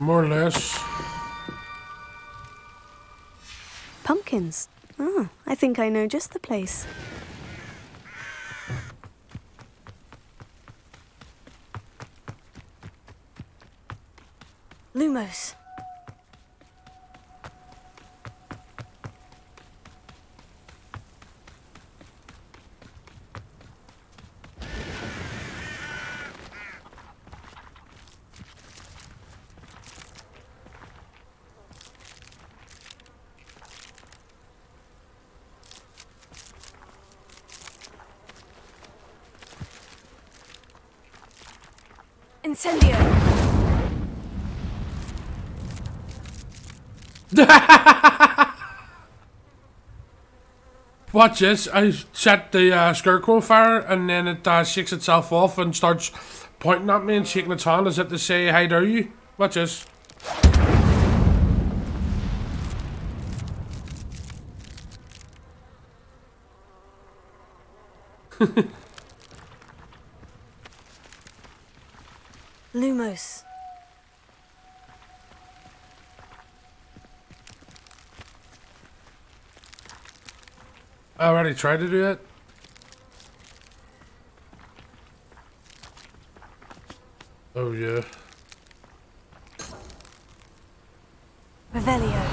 More or less. Pumpkins. Oh, I think I know just the place. Lumos. Incendio. Watch this. I set the scarecrow fire and then it shakes itself off and starts pointing at me and shaking its hand as if to say, "How dare you?" Watch this. Lumos. I already tried to do it. Oh yeah. Revelio.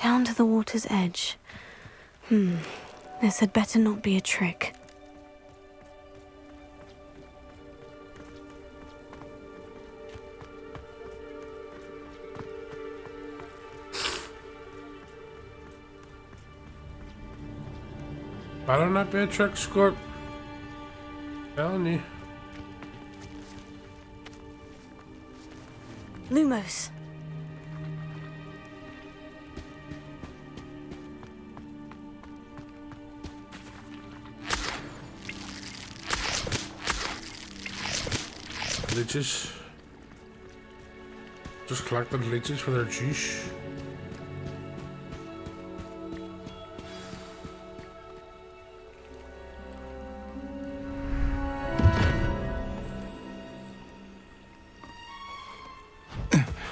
Down to the water's edge. This had better not be a trick. Better not be a trick, Scorp. Telling you. Lumos. Leeches. Just collected leeches for their juice.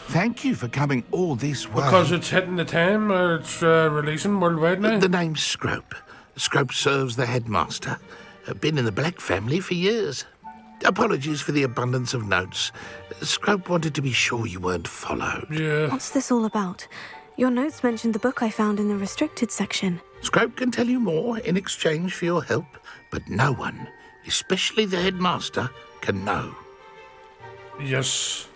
Thank you for coming all this way. Because it's hitting the time, or it's releasing worldwide now? The name's Scrope. Scrope serves the headmaster. Been in the Black family for years. Apologies for the abundance of notes. Scrope wanted to be sure you weren't followed. Yeah. What's this all about? Your notes mentioned the book I found in the restricted section. Scrope can tell you more in exchange for your help, but no one, especially the headmaster, can know. Yes.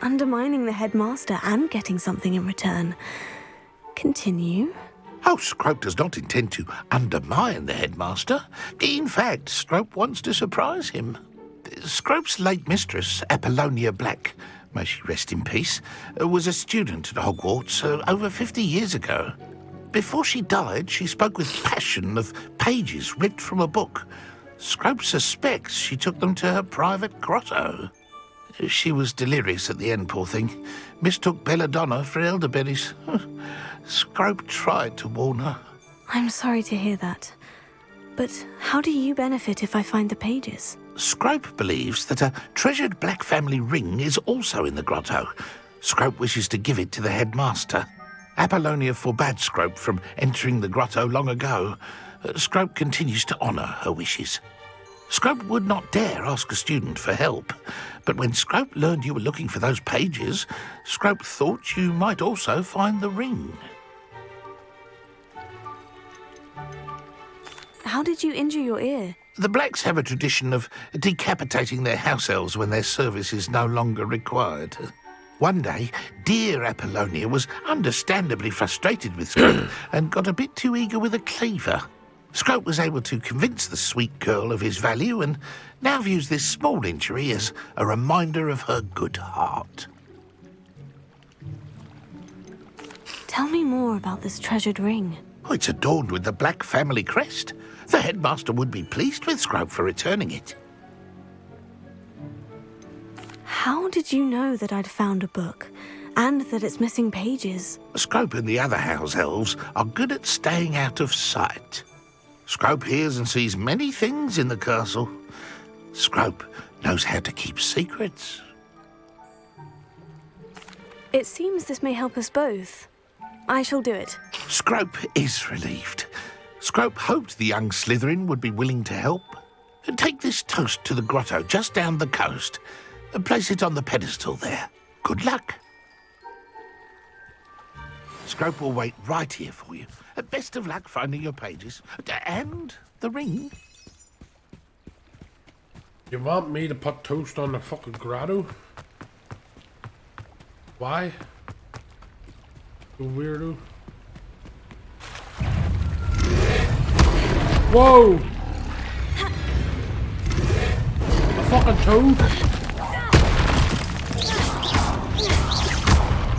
Undermining the headmaster and getting something in return. Continue. Oh, Scrope does not intend to undermine the headmaster. In fact, Scrope wants to surprise him. Scrope's late mistress, Apollonia Black, may she rest in peace, was a student at Hogwarts over 50 years ago. Before she died, she spoke with passion of pages ripped from a book. Scrope suspects she took them to her private grotto. She was delirious at the end, poor thing. Mistook belladonna for elderberries. Scrope tried to warn her. I'm sorry to hear that. But how do you benefit if I find the pages? Scrope believes that a treasured Black family ring is also in the grotto. Scrope wishes to give it to the headmaster. Apollonia forbade Scrope from entering the grotto long ago. Scrope continues to honour her wishes. Scrope would not dare ask a student for help, but when Scrope learned you were looking for those pages, Scrope thought you might also find the ring. How did you injure your ear? The Blacks have a tradition of decapitating their house elves when their service is no longer required. One day, dear Apollonia was understandably frustrated with Scrope and got a bit too eager with a cleaver. Scrope was able to convince the sweet girl of his value and now views this small injury as a reminder of her good heart. Tell me more about this treasured ring. Oh, it's adorned with the Black family crest. The headmaster would be pleased with Scrope for returning it. How did you know that I'd found a book, and that it's missing pages? Scrope and the other house elves are good at staying out of sight. Scrope hears and sees many things in the castle. Scrope knows how to keep secrets. It seems this may help us both. I shall do it. Scrope is relieved. Scrope hoped the young Slytherin would be willing to help. Take this toast to the grotto just down the coast and place it on the pedestal there. Good luck. Scrope will wait right here for you. Best of luck finding your pages. And the ring. You want me to put toast on the fucking grotto? Why? You weirdo. Whoa! A fucking toad?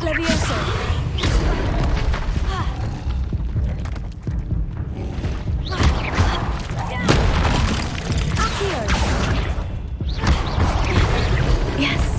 Levioso. Yes.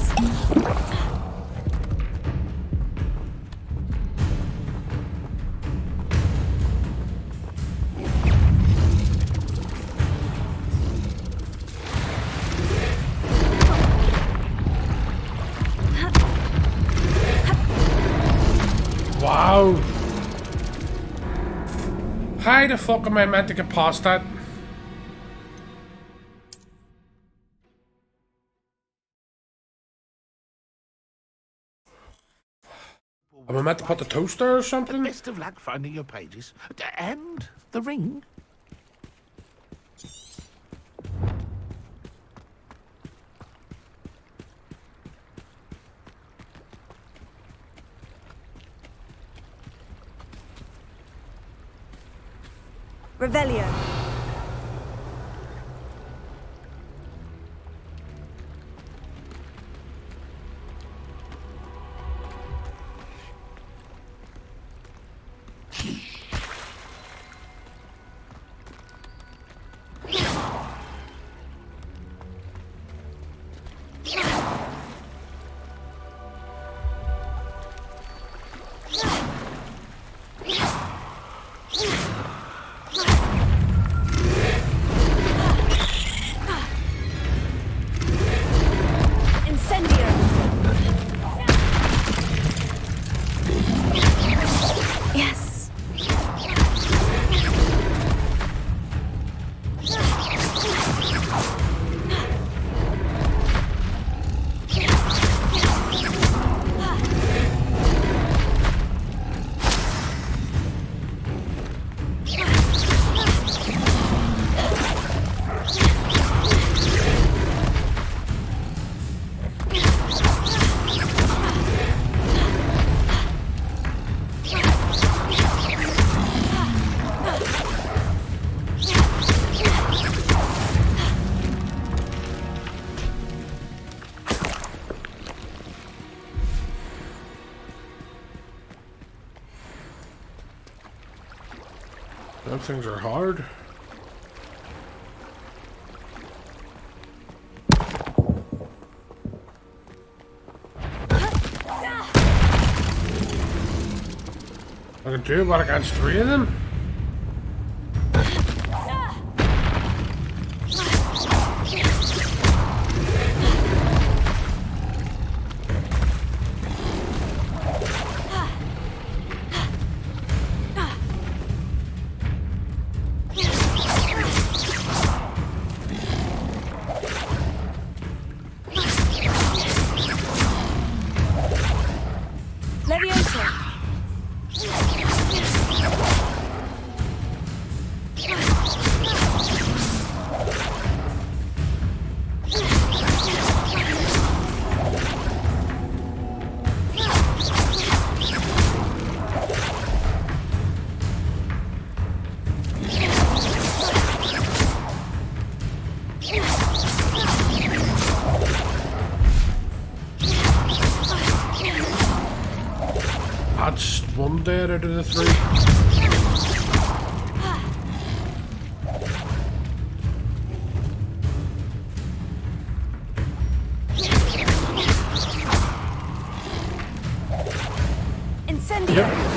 Wow. How the fuck am I meant to get past that? Am I meant to put the toaster or something? Best of luck finding your pages. And the ring. Revelio. Those things are hard. I can do but against 3 of them. That's 1 dead out of the 3. Incendio! Yep.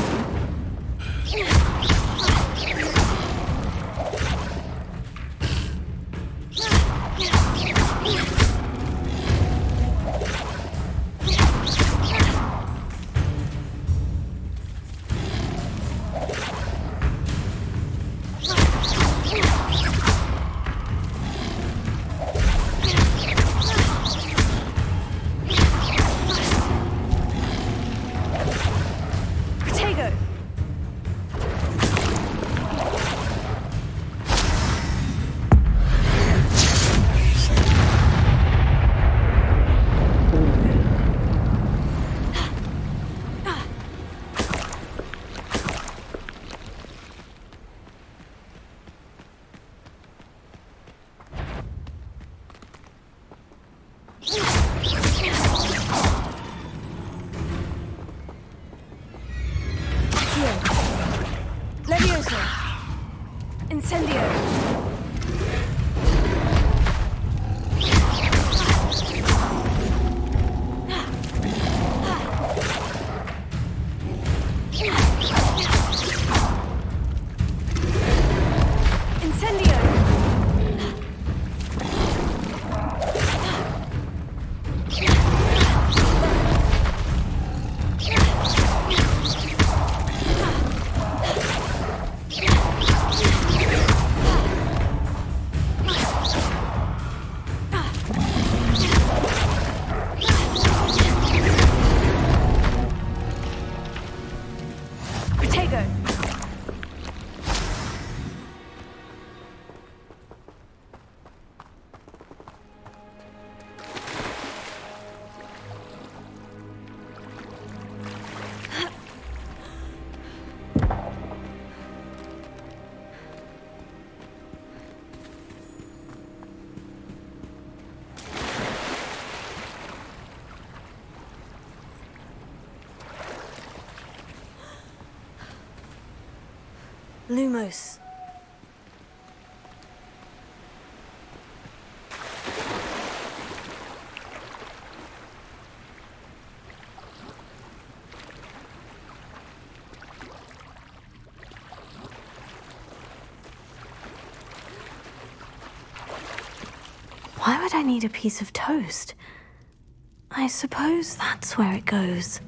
Lumos. Why would I need a piece of toast? I suppose that's where it goes.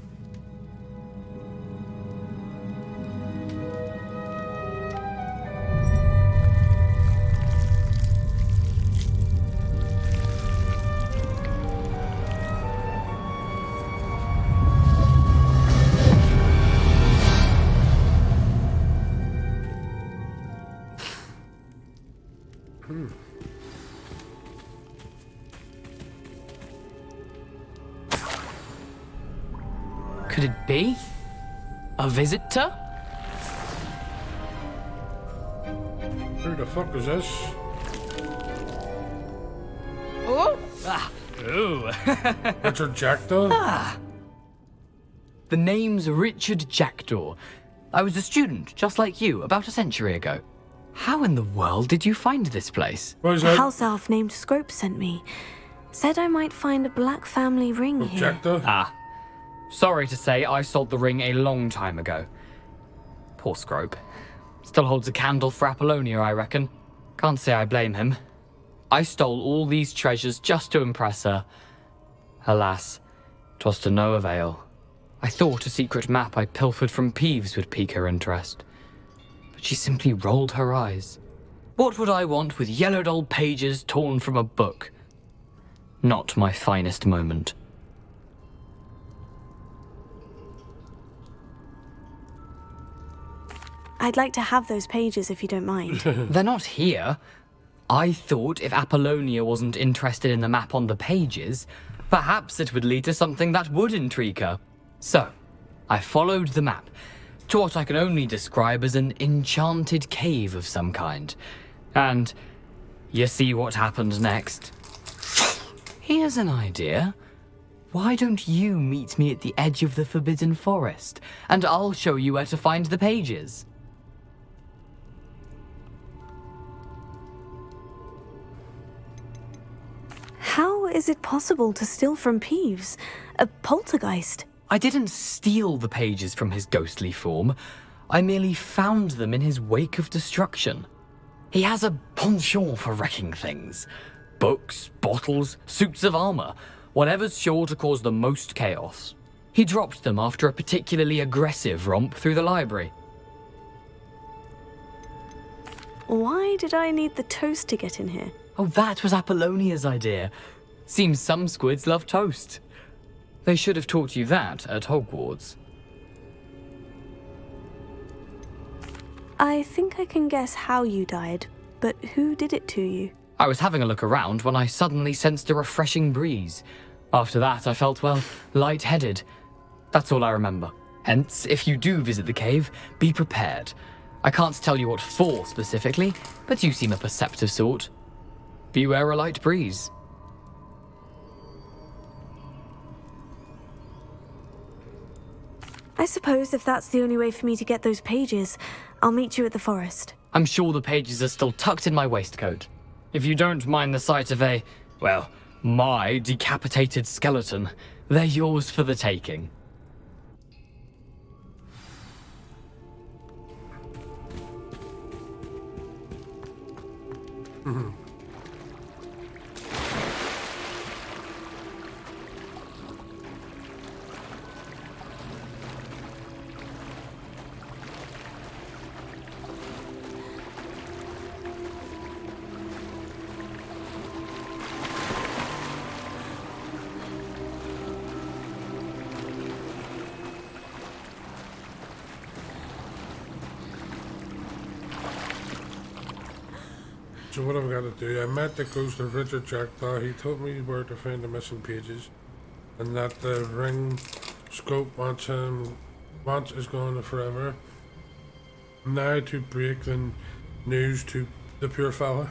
Could it be? A visitor? Who the fuck is this? Oh! Ah! Ooh! Richard Jackdaw? Ah! The name's Richard Jackdaw. I was a student, just like you, about a century ago. How in the world did you find this place? A house elf named Scrope sent me. Said I might find a black family ring here. Ah. Sorry to say, I sold the ring a long time ago. Poor Scrope. Still holds a candle for Apollonia, I reckon. Can't say I blame him. I stole all these treasures just to impress her. Alas, 'twas to no avail. I thought a secret map I pilfered from Peeves would pique her interest. But she simply rolled her eyes. What would I want with yellowed old pages torn from a book? Not my finest moment. I'd like to have those pages if you don't mind. They're not here. I thought if Apollonia wasn't interested in the map on the pages, perhaps it would lead to something that would intrigue her. So, I followed the map to what I can only describe as an enchanted cave of some kind. And you see what happened next? Here's an idea. Why don't you meet me at the edge of the Forbidden Forest, and I'll show you where to find the pages. How is it possible to steal from Peeves? A poltergeist? I didn't steal the pages from his ghostly form. I merely found them in his wake of destruction. He has a penchant for wrecking things. Books, bottles, suits of armor, whatever's sure to cause the most chaos. He dropped them after a particularly aggressive romp through the library. Why did I need the toast to get in here? Oh, that was Apollonia's idea. Seems some squids love toast. They should have taught you that at Hogwarts. I think I can guess how you died, but who did it to you? I was having a look around when I suddenly sensed a refreshing breeze. After that, I felt, well, lightheaded. That's all I remember. Hence, if you do visit the cave, be prepared. I can't tell you what for specifically, but you seem a perceptive sort. Beware a light breeze. I suppose if that's the only way for me to get those pages, I'll meet you at the forest. I'm sure the pages are still tucked in my waistcoat. If you don't mind the sight of a, well, my decapitated skeleton, they're yours for the taking. So what I've got to do, I met the ghost of Richard Jackdaw. He told me where to find the missing pages, and that the ring Scope wants is gone forever. Now to break the news to the poor fella.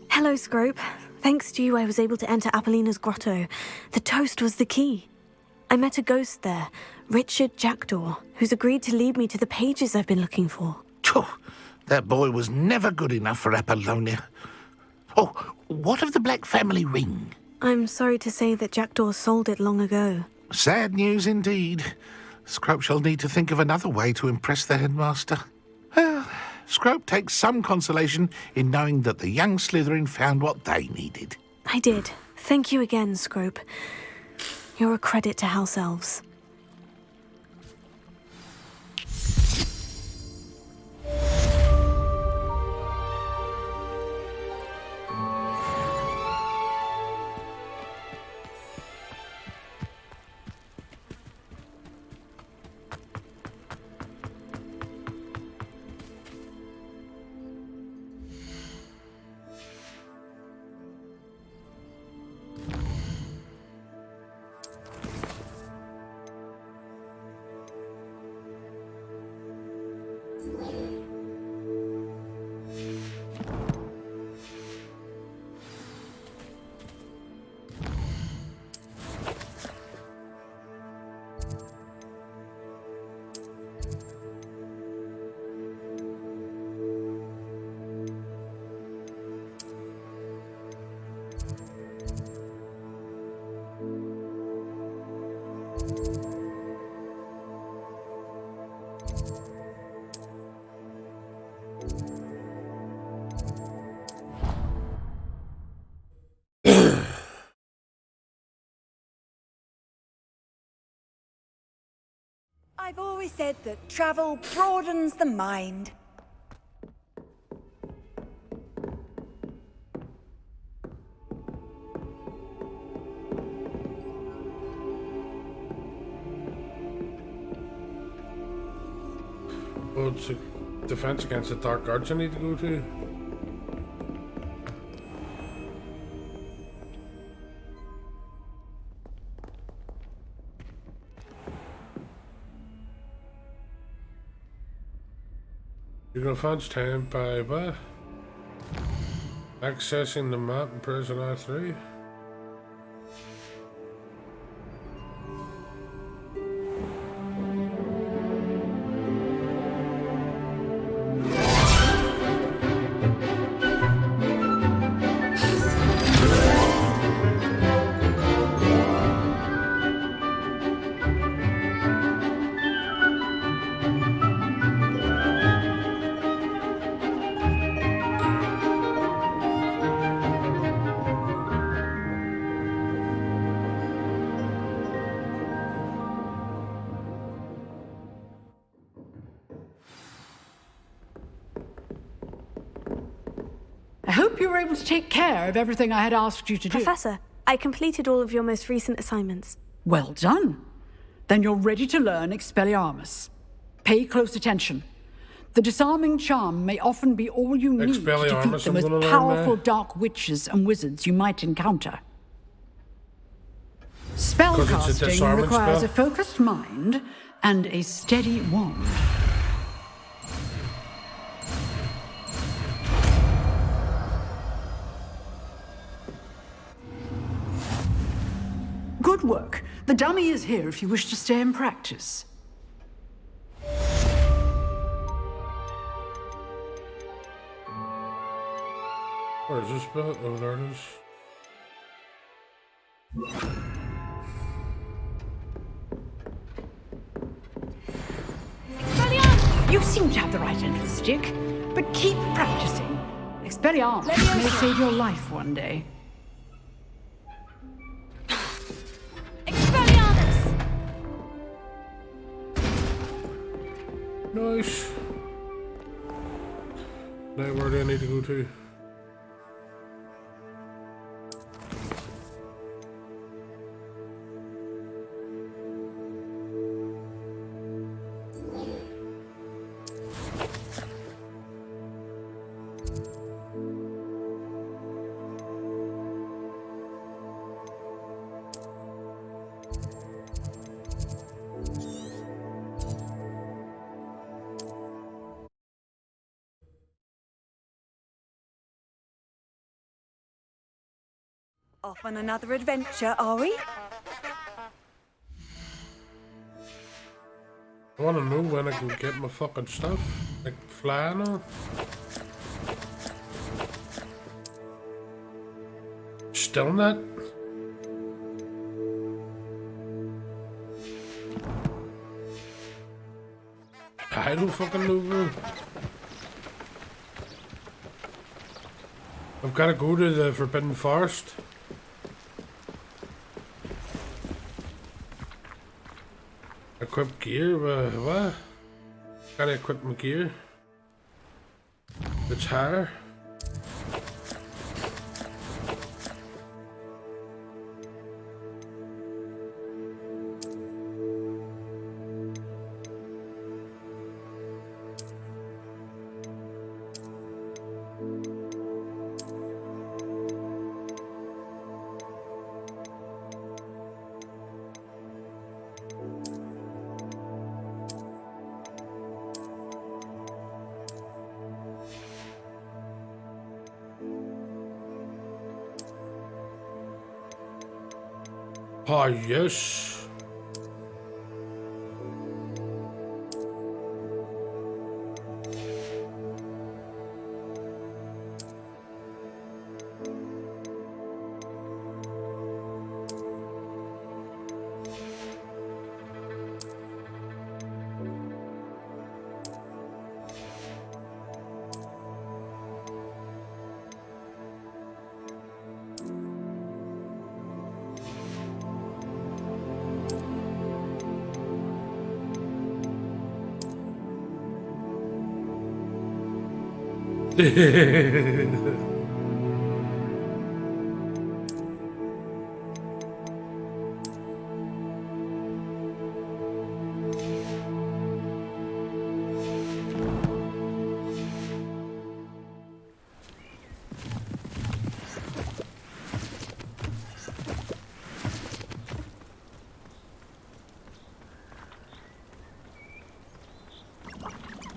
Hello, Scrope. Thanks to you, I was able to enter Apollina's grotto. The toast was the key. I met a ghost there, Richard Jackdaw, who's agreed to lead me to the pages I've been looking for. That boy was never good enough for Apollonia. Oh, what of the Black family ring? I'm sorry to say that Jackdaw sold it long ago. Sad news indeed. Scrope shall need to think of another way to impress the headmaster. Well, Scrope takes some consolation in knowing that the young Slytherin found what they needed. I did. Thank you again, Scrope. You're a credit to House Elves. I've always said that travel broadens the mind. Well, it's a defense against the dark arts I need to go to. You're gonna find time by accessing the map in Prison R3. I hope you were able to take care of everything I had asked you to do. Professor, I completed all of your most recent assignments. Well done. Then you're ready to learn Expelliarmus. Pay close attention. The disarming charm may often be all you need to defeat the most powerful dark witches and wizards you might encounter. Spellcasting requires a focused mind and a steady wand. Good work. The dummy is here if you wish to stay and practice. Where is this spell? Oh, there it is. You seem to have the right end of the stick, but keep practicing. Expelliarmus may save your life one day. Nice. Now where do I need to go to? Off on another adventure, are we? I want to know when I can get my fucking stuff. Like flying or... Still not. I don't fucking know, bro. I've got to go to the Forbidden Forest. Equip gear? What? Gotta equip my gear. It's higher. Ah, yes.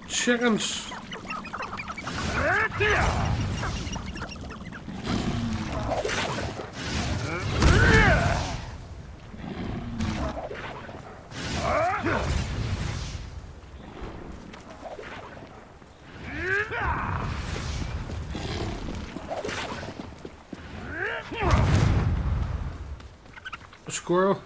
Chickens. A squirrel.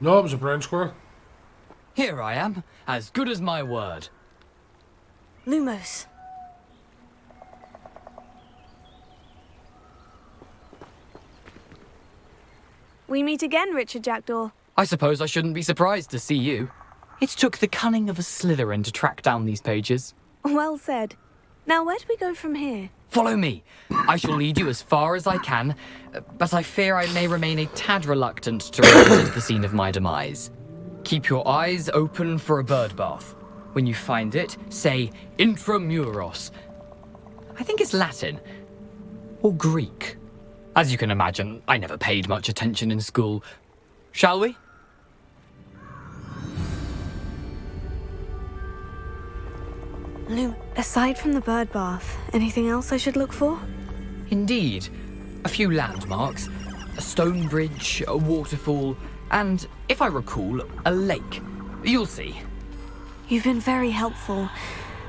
No, it was a brown squirrel. Here I am, as good as my word. Lumos. We meet again, Richard Jackdaw. I suppose I shouldn't be surprised to see you. It took the cunning of a Slytherin to track down these pages. Well said. Now, where do we go from here? Follow me. I shall lead you as far as I can, but I fear I may remain a tad reluctant to revisit the scene of my demise. Keep your eyes open for a bird bath. When you find it, say intramuros. I think it's Latin. Or Greek. As you can imagine, I never paid much attention in school. Shall we? Aside from the bird bath, anything else I should look for? Indeed. A few landmarks, a stone bridge, a waterfall, and, if I recall, a lake. You'll see. You've been very helpful.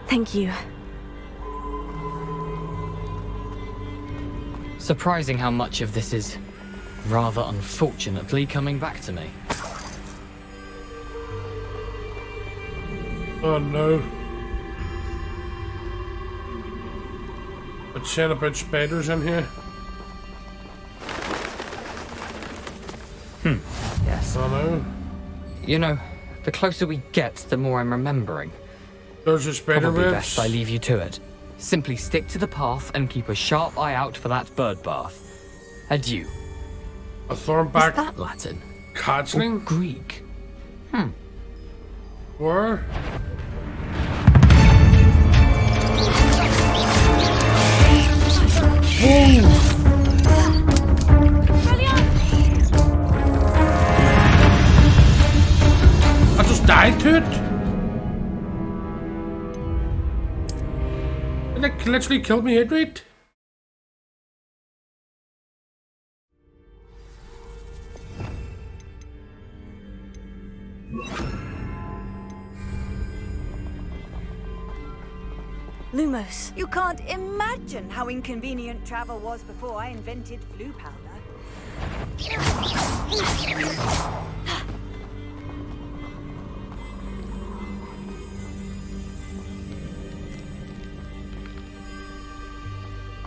Thank you. Surprising how much of this is, rather unfortunately, coming back to me. Oh no. It said about spiders in here. Yes. Oh no. You know, the closer we get, the more I'm remembering. There's a spider Probably webs. best I leave you to it. Simply stick to the path and keep a sharp eye out for that bird bath. Adieu. A thornback. Is that Latin? Catchling? Or Greek? Where? I just died to it. And it literally killed me outright. Lumos. You can't imagine how inconvenient travel was before I invented flu powder.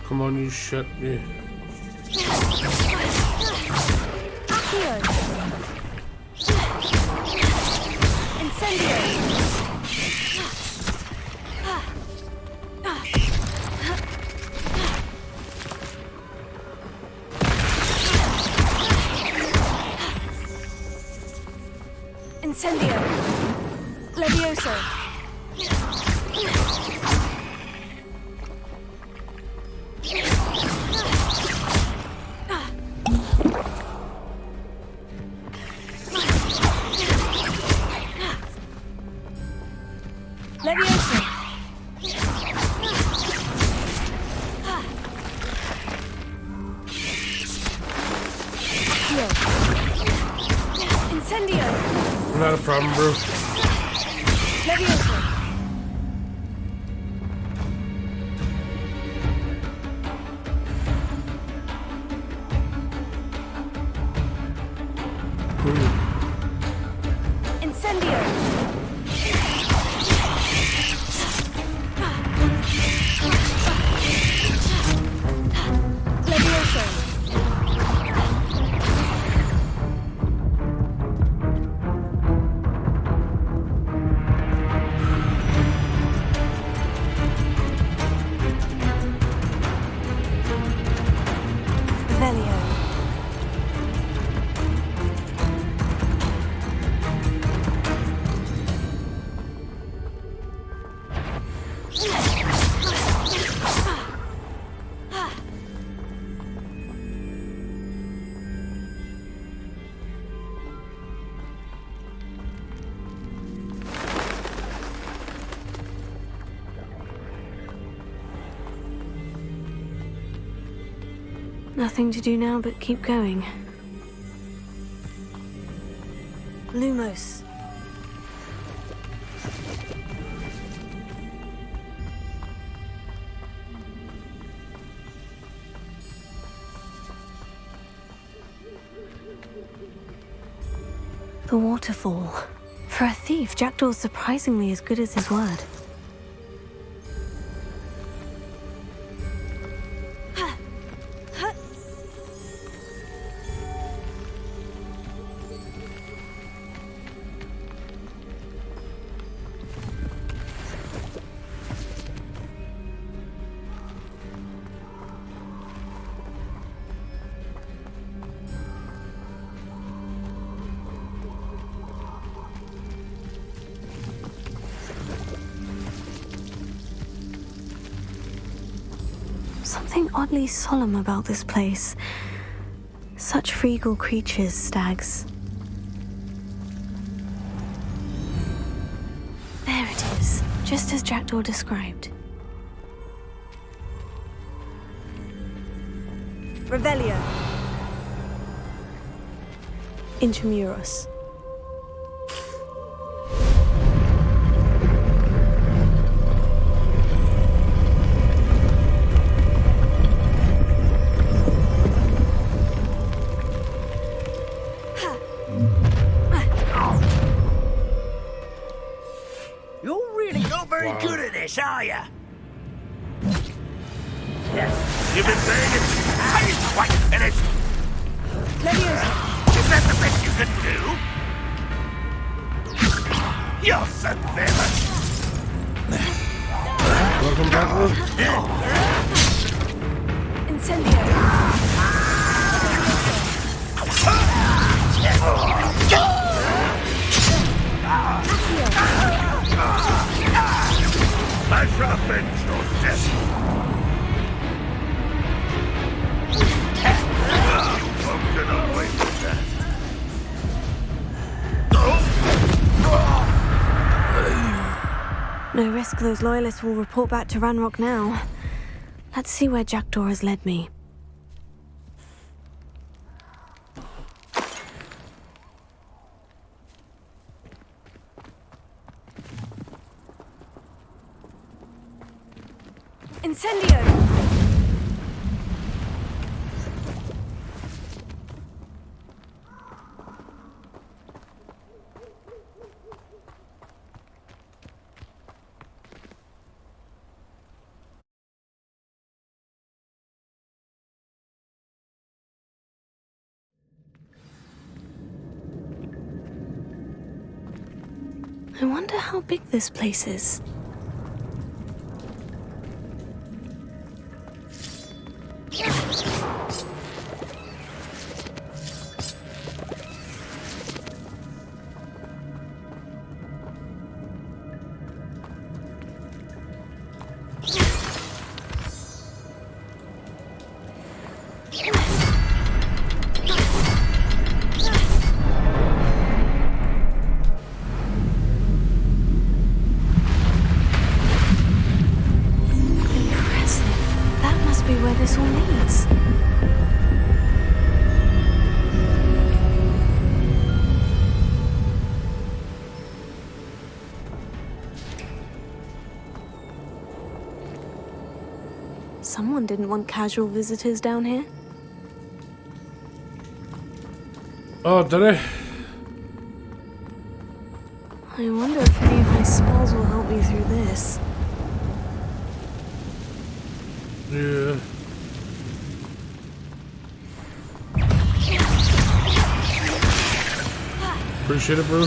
Come on, you shit me. Incendio. Incendio. Levioso. Levioso. Incendio. Not a problem, bro. Levioso. Incendio. Nothing to do now but keep going. Lumos. The waterfall. For a thief, Jackdaw's surprisingly as good as his word. Something oddly solemn about this place. Such regal creatures, stags. There it is, just as Jackdaw described. Revelio. Intramuros. Good at this, are ya? You've been saying it. I didn't quite finish. Is that the best you can do? You're so clever. Welcome back, I shall avenge your death. You won't get away with that. No risk those loyalists will report back to Ranrock now. Let's see where Jackdaw has led me. Incendio! I wonder how big this place is. Someone didn't want casual visitors down here. Oh, did I? I wonder if any of my spells will help me through this. Yeah. Appreciate it, bro.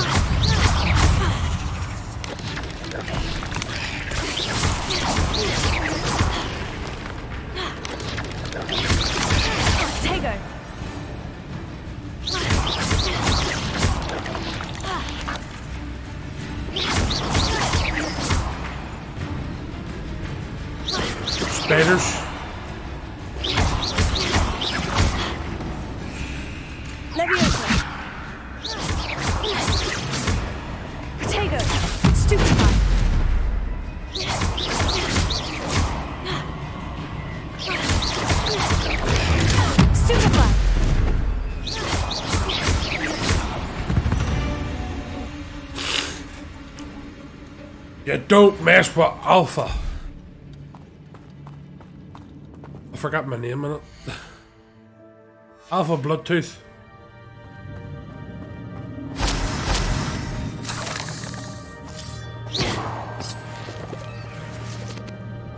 Spiders. You don't mess with Alpha. I forgot my name in it. Alpha Bloodtooth.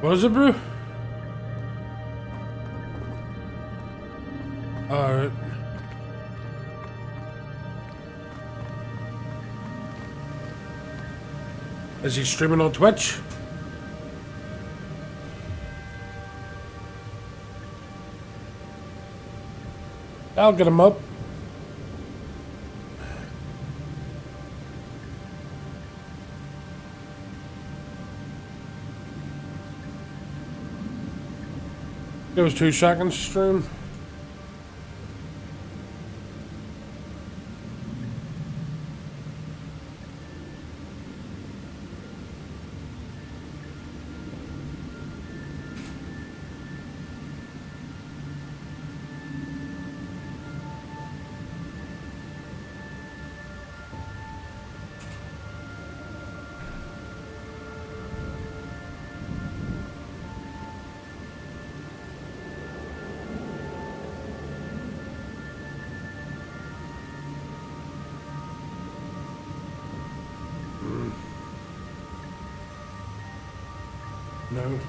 What is it, bro? Alright. Is he streaming on Twitch? I'll get him up. It was 2 seconds stream. No.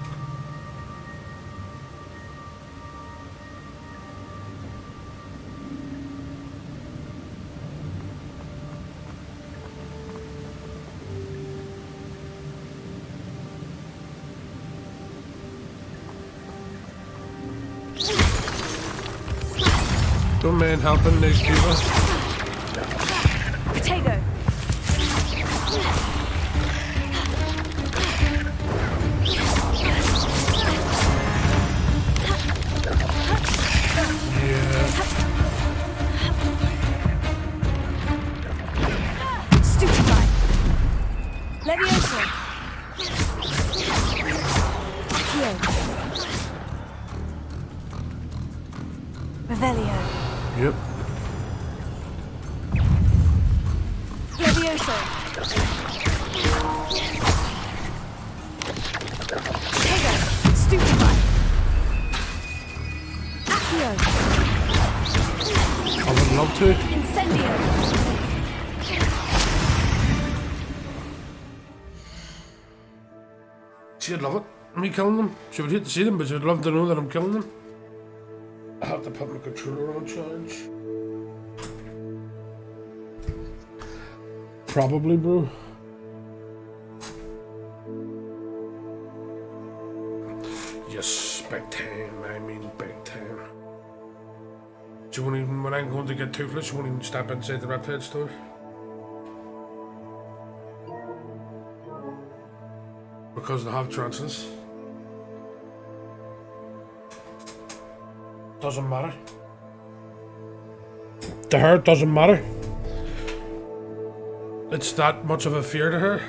Don't mind helping these people. Potato. Stupefy. Levioso. Accio. Revelio. Yep. Levioso. Potato. Stupefy. Accio. I would love to. Incendio. She'd love it. Me killing them. She would hate to see them, but she'd love to know that I'm killing them. I have to put my controller on charge. Probably, bro. Yes, big time. I mean, big time. Do you won't even, when I'm going to get Toothless, you won't even step inside the Red Pet store. Because they have trances. Doesn't matter. To her, it doesn't matter. It's that much of a fear to her.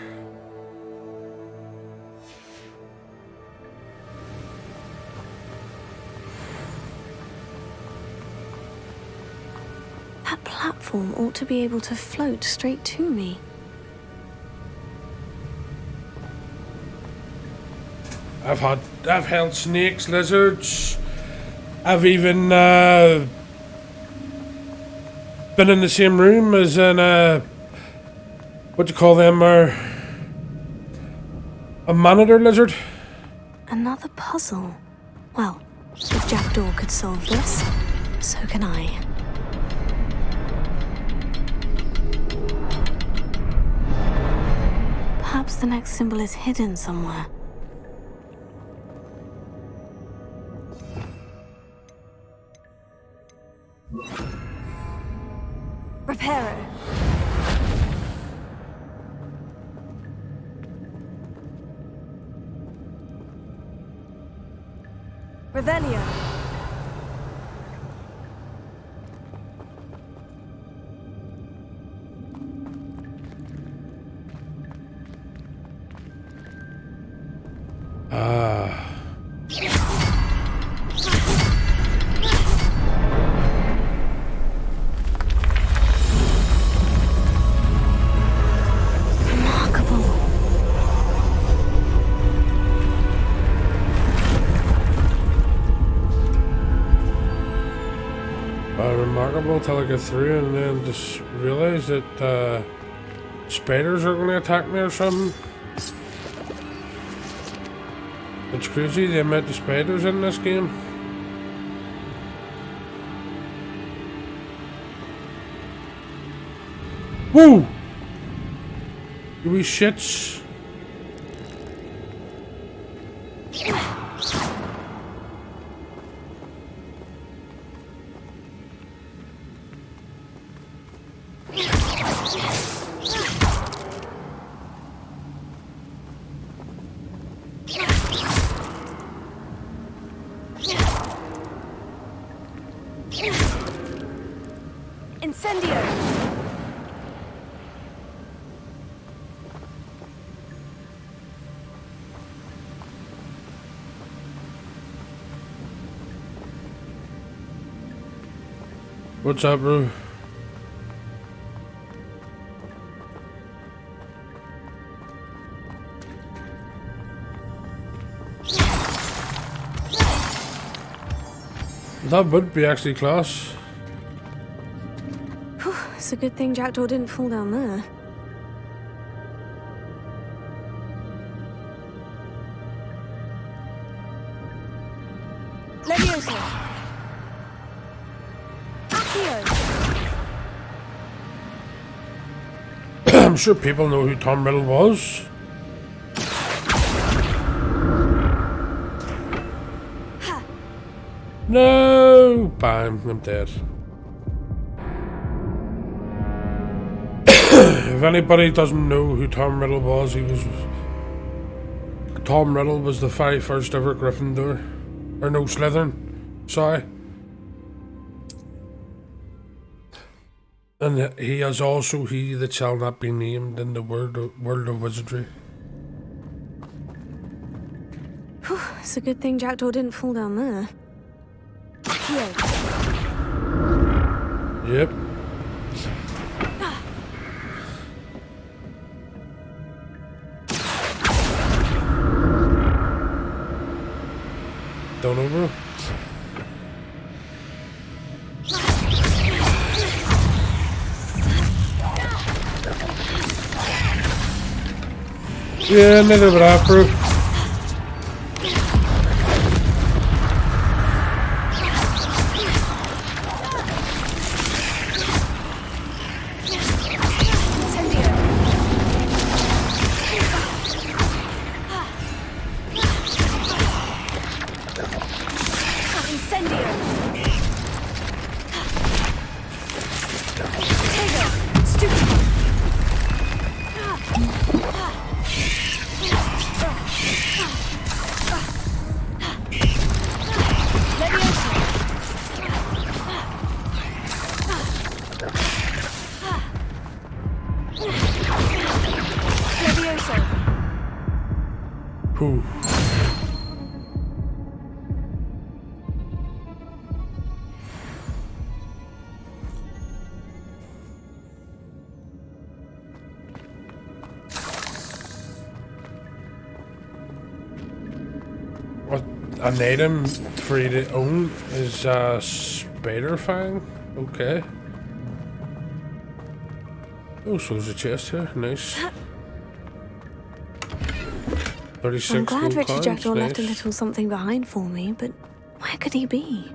That platform ought to be able to float straight to me. I've held snakes, lizards. I've even been in the same room as an what do you call them? A monitor lizard. Another puzzle. Well, if Jackdaw could solve this, so can I. Perhaps the next symbol is hidden somewhere. Reparo. Revelio. Remarkable till I get through and then just realize that spiders are going to attack me or something. It's crazy the amount of spiders in this game. Whoa! You wee shits. Incendio! What's up, bro? That would be actually class. Whew, it's a good thing Jackdaw didn't fall down there. Leviosa! I'm sure people know who Tom Riddle was. No! Bam, I'm dead. If anybody doesn't know who Tom Riddle was, Tom Riddle was the very first ever Gryffindor. Or no, Slytherin. Sorry. And he is also he that shall not be named in the world of wizardry. Whew, it's a good thing Jackdaw didn't fall down there. Yep. Don't know, bro. Yeah, neither would I, bro. An item for you to own is Spider Fang. Okay. Oh, so there's a chest here. Nice. 36 I'm glad gold Richard coins. Jackdaw left a Nice. little something behind for me, but where could he be?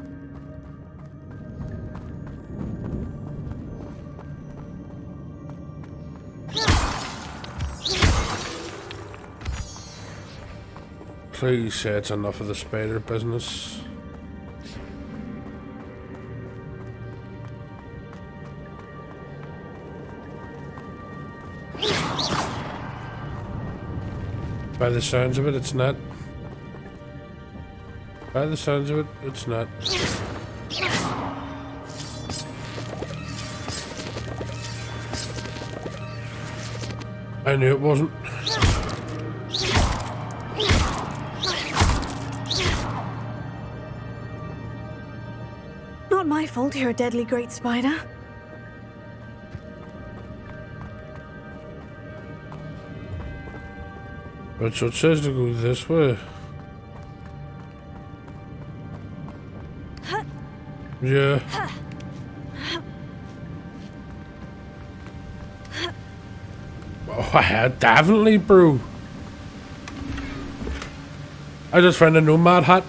Please say it's enough of the spider business. By the sounds of it, it's not. By the sounds of it, it's not. I knew it wasn't. Not my fault you're a deadly great spider. But so it says to go this way. Yeah. Oh, yeah, definitely, bro. I just found a nomad hat.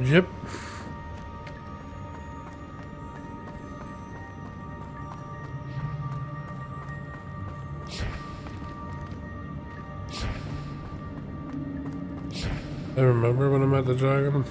Yep. I remember when I met the dragon.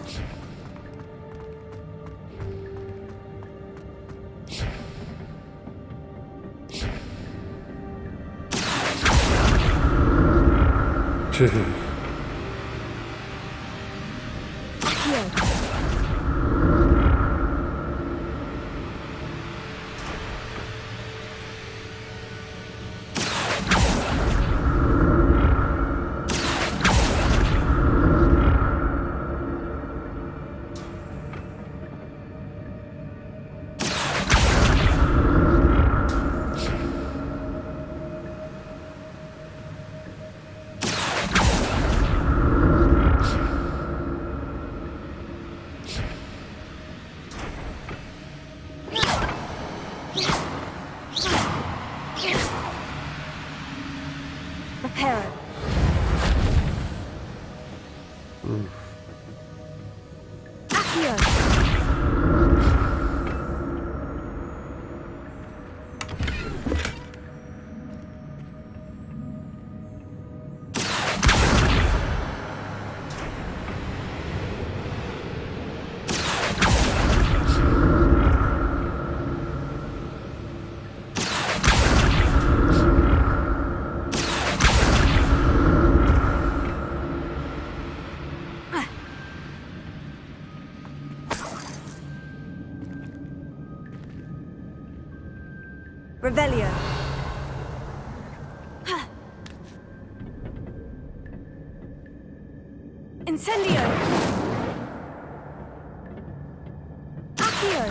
Revelio. Incendio. Accio.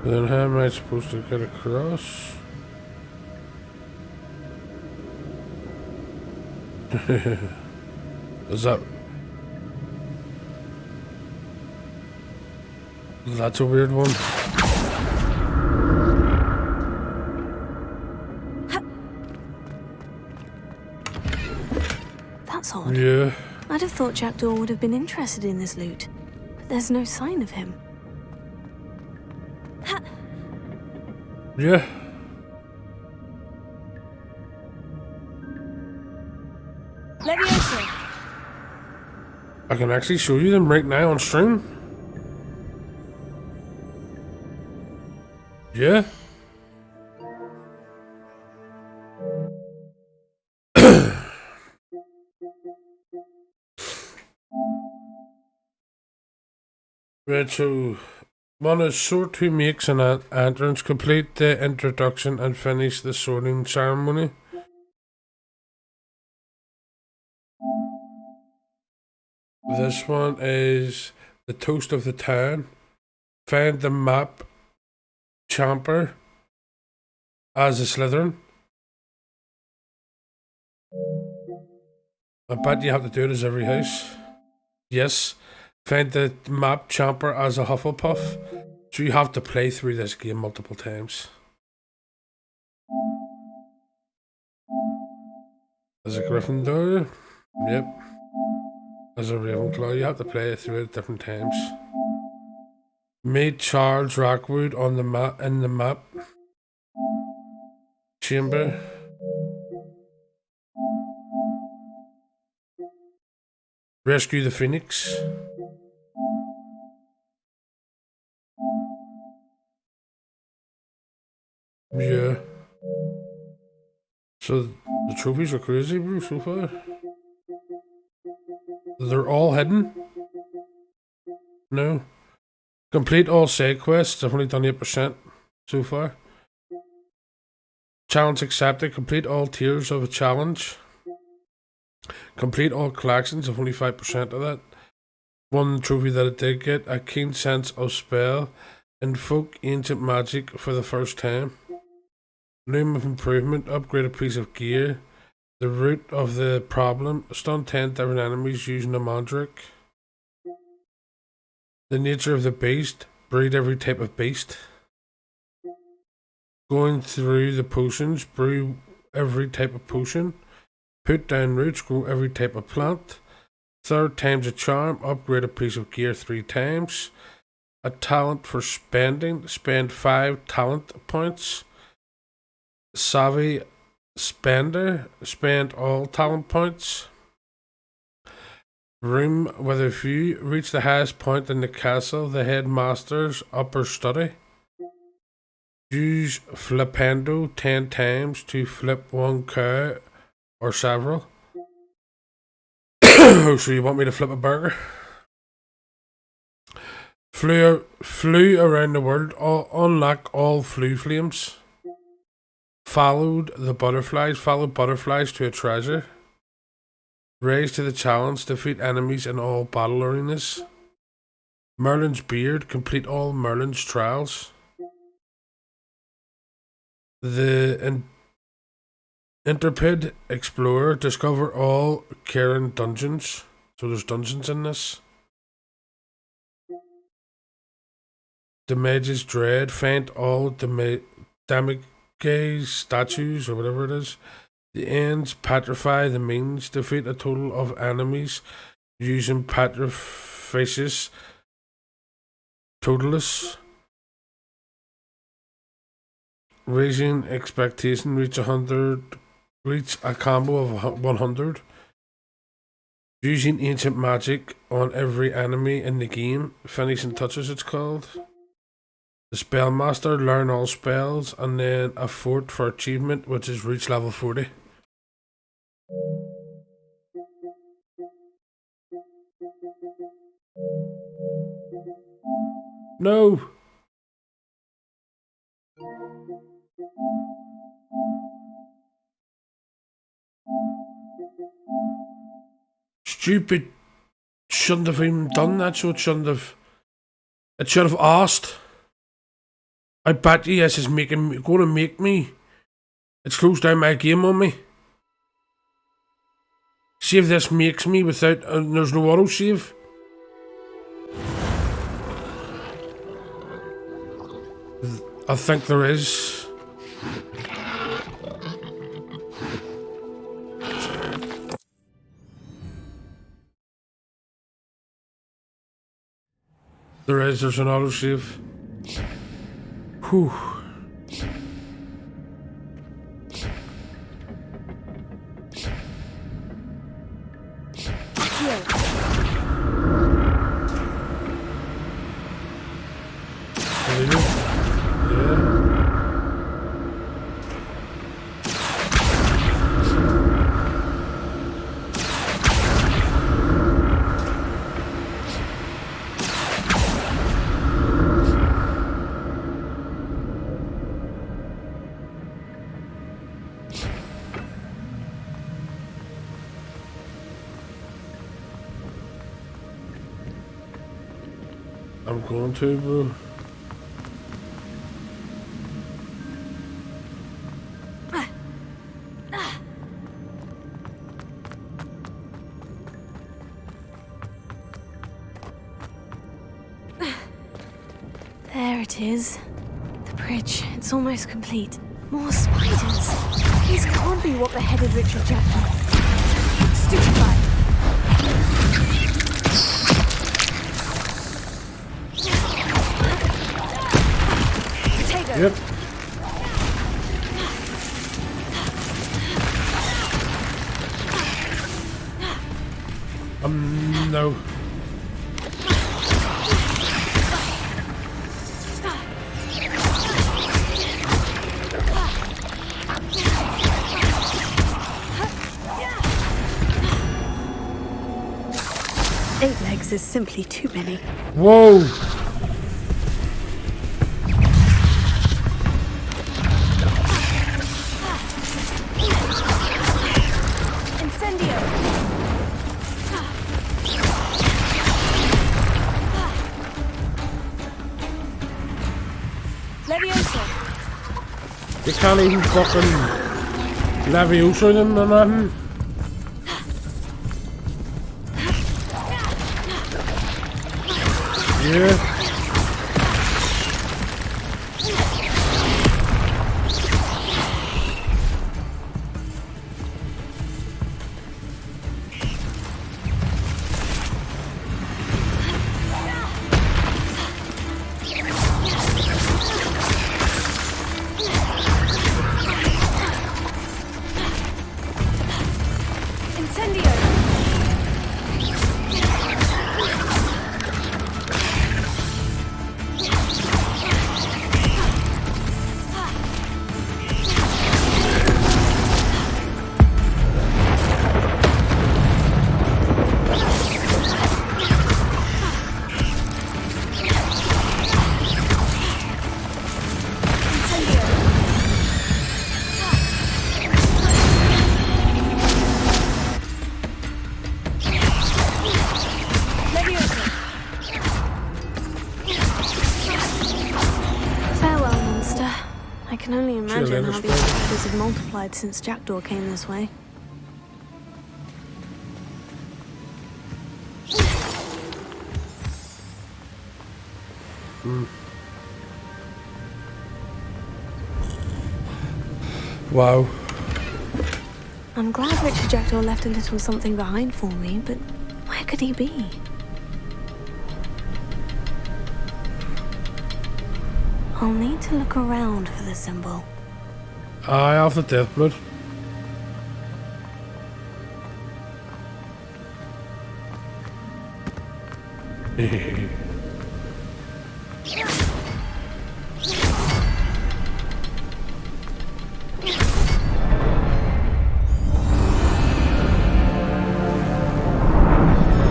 Then how am I supposed to get across? Is that... That's a weird one. That's odd. Yeah. I'd have thought Jackdaw would have been interested in this loot, but there's no sign of him. Yeah. Leviosa. I can actually show you them right now on stream. Yeah. Right, so one is sort who makes an entrance, complete the introduction and finish the sorting ceremony. This one is the toast of the town. Find the map champer as a Slytherin. I bet you have to do it as every house. Yes. Find the map champer as a Hufflepuff. So you have to play through this game multiple times. As a Gryffindor. Yep. As a Ravenclaw, you have to play it through at different times. Meet Charles Rockwood on the map in the map chamber. Rescue the Phoenix. Yeah. So the trophies are crazy, bro, so far. They're all hidden? No. Complete all side quests. I've only done 8% so far. Challenge accepted. Complete all tiers of a challenge. Complete all collections. I've only 5% of that. One trophy that I did get. A keen sense of spell. Invoke ancient magic for the first time. Loom of improvement. Upgrade a piece of gear. The root of the problem. Stun 10 different enemies using a mandrake. The nature of the beast. Breed every type of beast. Going through the potions. Brew every type of potion. Put down roots. Grow every type of plant. Third time's a charm. Upgrade a piece of gear 3 times. A talent for spending. Spend 5 talent points. Savvy spender. Spend all talent points. Room with a view. Reach the highest point in the castle. The headmaster's upper study. Use flipendo 10 times to flip one cow or several. So you want me to flip a burger? Flew around the world. Unlock all flew flames. Followed butterflies to a treasure. Raise to the challenge. Defeat enemies in all battle arenas. Merlin's beard. Complete all Merlin's trials. The intrepid explorer. Discover all Karen dungeons. So there's dungeons in this. The Mage's Dread. Find all Damigay's statues or whatever it is. The ends petrify the means. Defeat a total of enemies using petrifices. Totalus. Raising expectation. Reach a combo of 100. Using ancient magic on every enemy in the game. Finishing touches it's called. The Spellmaster. Learn all spells. And then a fort for achievement, which is reach level 40. No! Stupid. Shouldn't have even done that, so it should have asked. I bet you this is gonna make me. It's closed down my game on me. See if this makes me without. There's no auto save. I think there is. There's an auto save. Whew. I'm going to, bro. There it is. The bridge. It's almost complete. More spiders. These can't be what beheaded Richard Jackman. Stupefied. Yep. No. is simply too many. Whoa! Incendio! Leviosa! You can't even fucking Leviosa them or nothing. Yeah. I can only imagine how these creatures have multiplied since Jackdaw came this way. Wow. I'm glad Richard Jackdaw left a little something behind for me, but where could he be? I'll need to look around for the symbol. Eye of the Deathblood.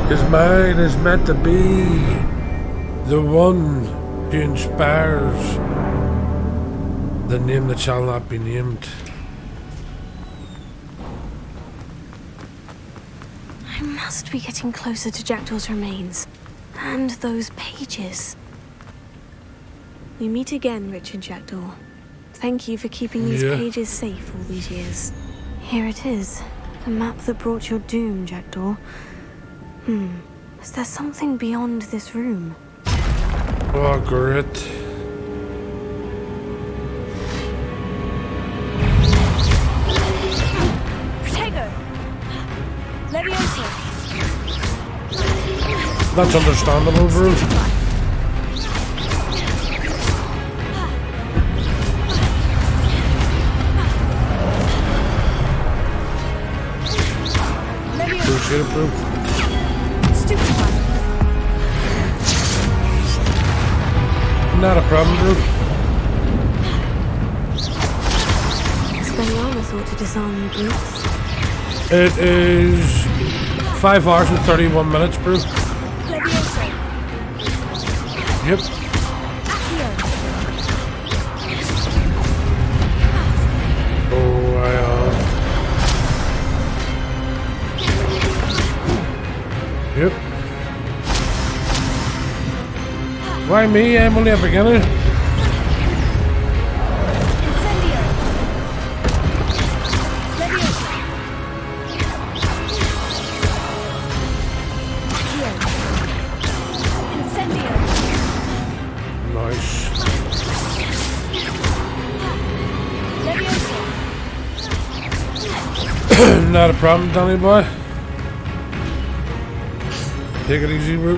His mind is meant to be the one who inspires the name that shall not be named. I must be getting closer to Jackdaw's remains. And those pages. We meet again, Richard Jackdaw. Thank you for keeping these pages safe all these years. Here it is. The map that brought your doom, Jackdaw. Is there something beyond this room? Oh, great. Protego! Leviosa! That's understandable, bro. Appreciate it, bro. Not a problem, bro. Expelliarmus thought to disarm you, brutes. It is 5 hours and 31 minutes, bro. Yep. Oh, I Yep. Why me? I'm only a beginner. Not a problem, Donny boy. Take it easy, bro.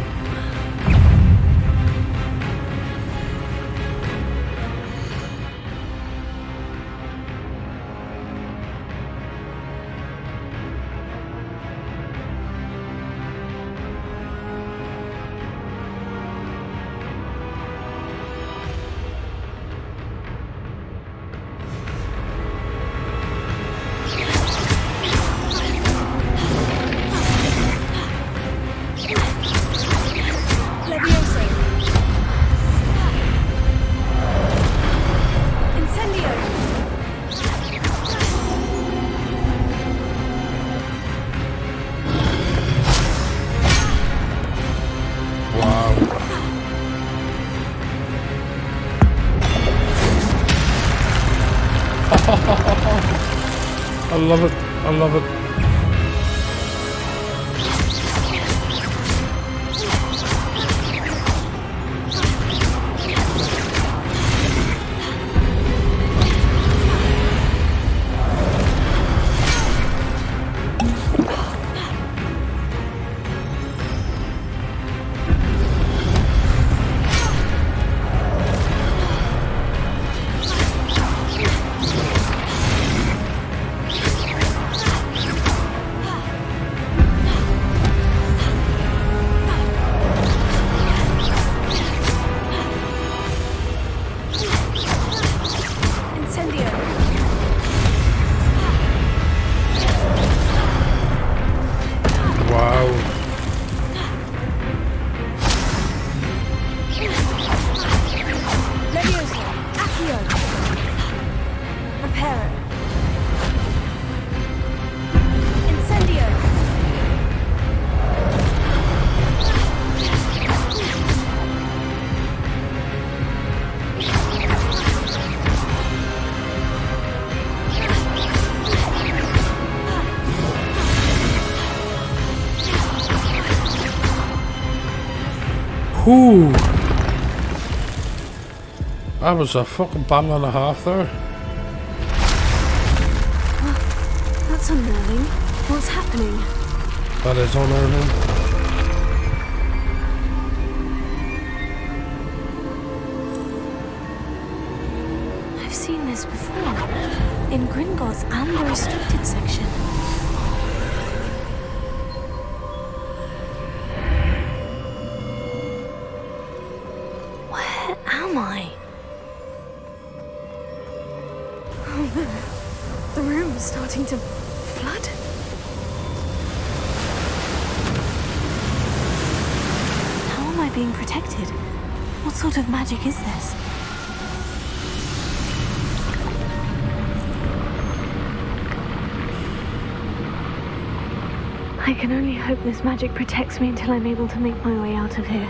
I love it. I love it. Whew. That was a fucking battle and a half there. That's unnerving. What's happening? That is unnerving. I've seen this before. In Gringotts and the restricted section. Where am I? Oh no. The room is starting to flood. How am I being protected? What sort of magic is this? I can only hope this magic protects me until I'm able to make my way out of here.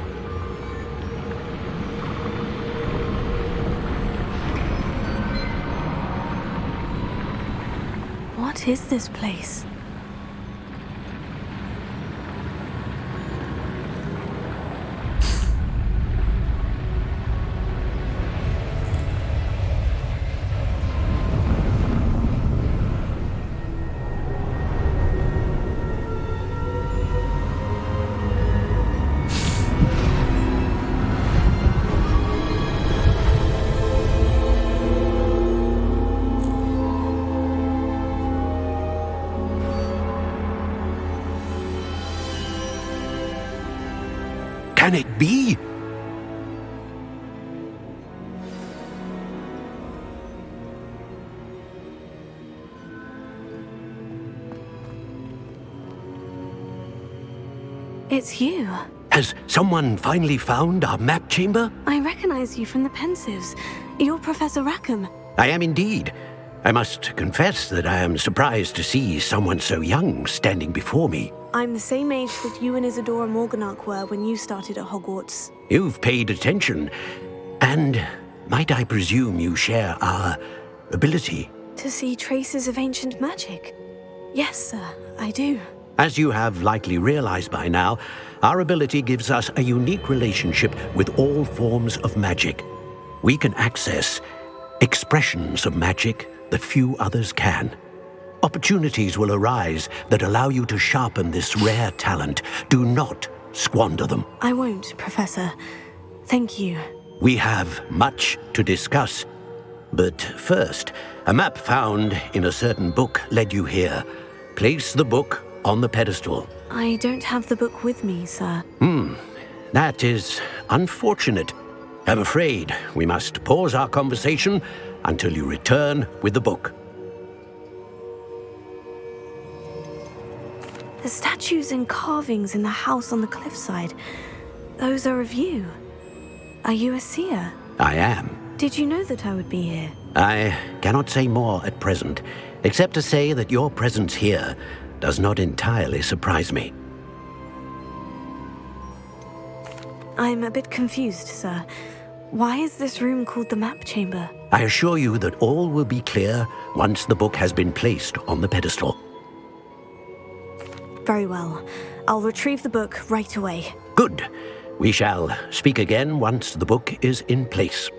What is this place? Can it be? It's you. Has someone finally found our map chamber? I recognize you from the Pensives. You're Professor Rackham. I am indeed. I must confess that I am surprised to see someone so young standing before me. I'm the same age that you and Isadora Morganach were when you started at Hogwarts. You've paid attention, and might I presume you share our ability? To see traces of ancient magic? Yes, sir, I do. As you have likely realized by now, our ability gives us a unique relationship with all forms of magic. We can access expressions of magic that few others can. Opportunities will arise that allow you to sharpen this rare talent. Do not squander them. I won't, Professor. Thank you. We have much to discuss. But first, a map found in a certain book led you here. Place the book on the pedestal. I don't have the book with me, sir. That is unfortunate. I'm afraid we must pause our conversation until you return with the book. The statues and carvings in the house on the cliffside, those are of you. Are you a seer? I am. Did you know that I would be here? I cannot say more at present, except to say that your presence here does not entirely surprise me. I'm a bit confused, sir. Why is this room called the map chamber? I assure you that all will be clear once the book has been placed on the pedestal. Very well. I'll retrieve the book right away. Good. We shall speak again once the book is in place.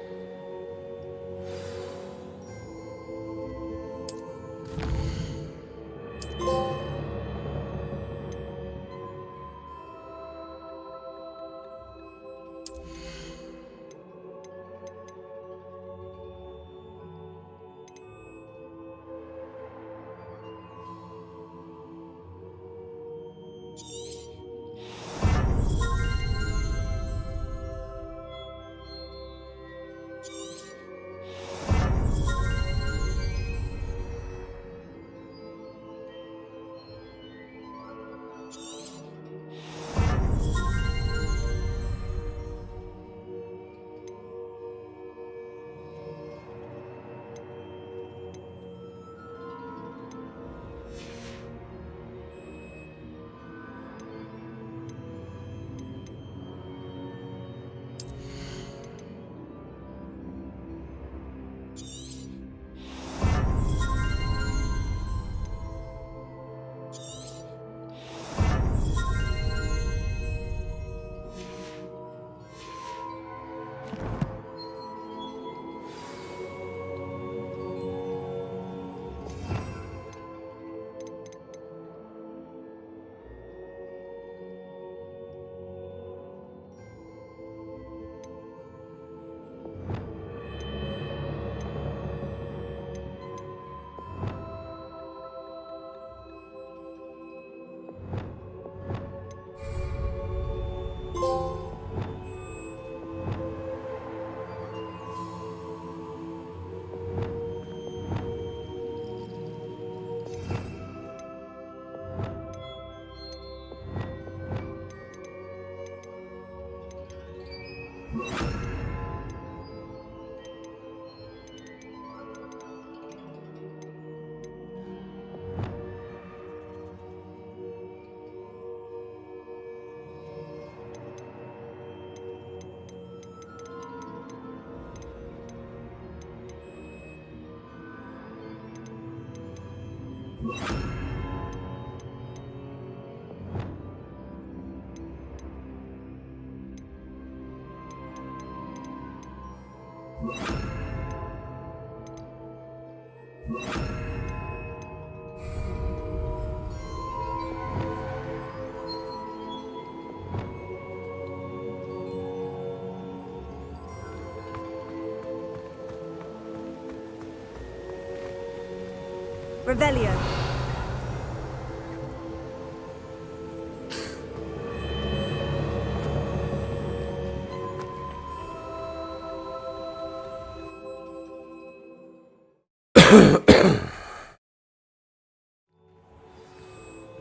Revelio.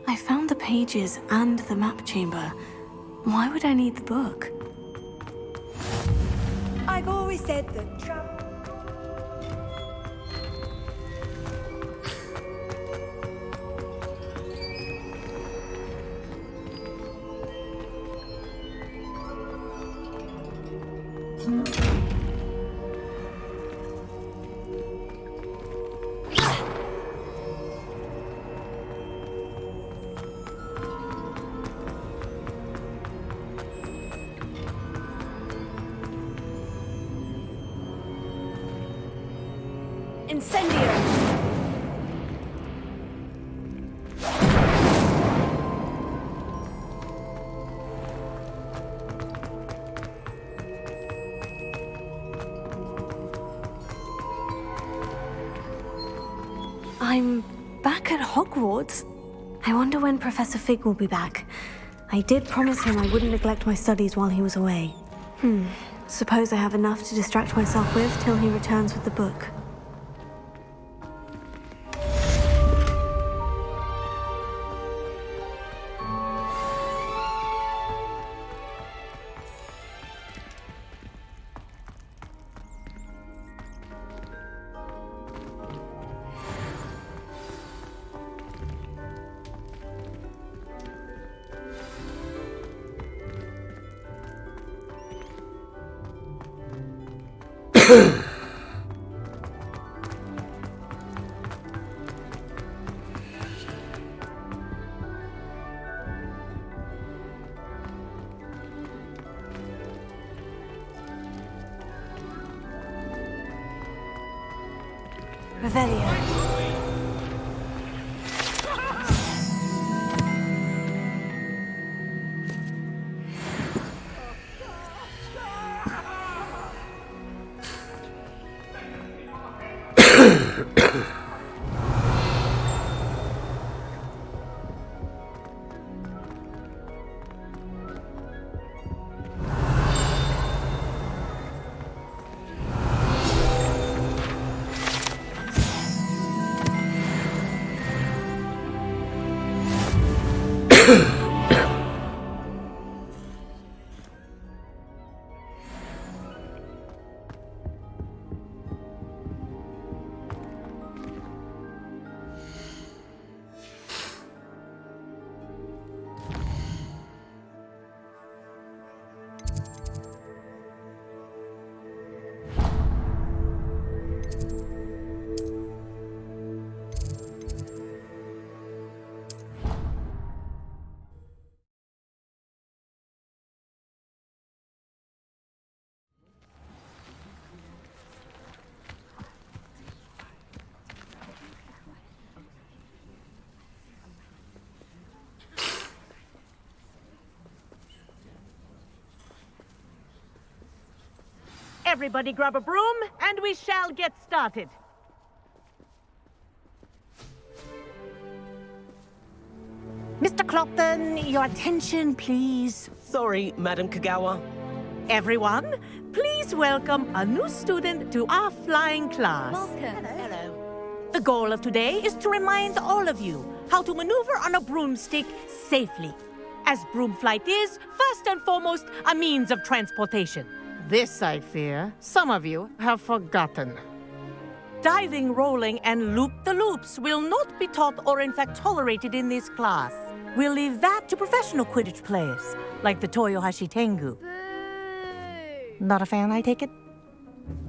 I found the pages and the map chamber. Why would I need the book? I've always said that Incendio! I'm back at Hogwarts. I wonder when Professor Fig will be back. I did promise him I wouldn't neglect my studies while he was away. Suppose I have enough to distract myself with till he returns with the book. Revelio. Everybody grab a broom, and we shall get started. Mr. Clopton, your attention, please. Sorry, Madam Kagawa. Everyone, please welcome a new student to our flying class. Welcome. Hello. The goal of today is to remind all of you how to maneuver on a broomstick safely, as broom flight is, first and foremost, a means of transportation. This, I fear, some of you have forgotten. Diving, rolling, and loop-the-loops will not be taught or in fact tolerated in this class. We'll leave that to professional Quidditch players, like the Toyohashi Tengu. Not a fan, I take it?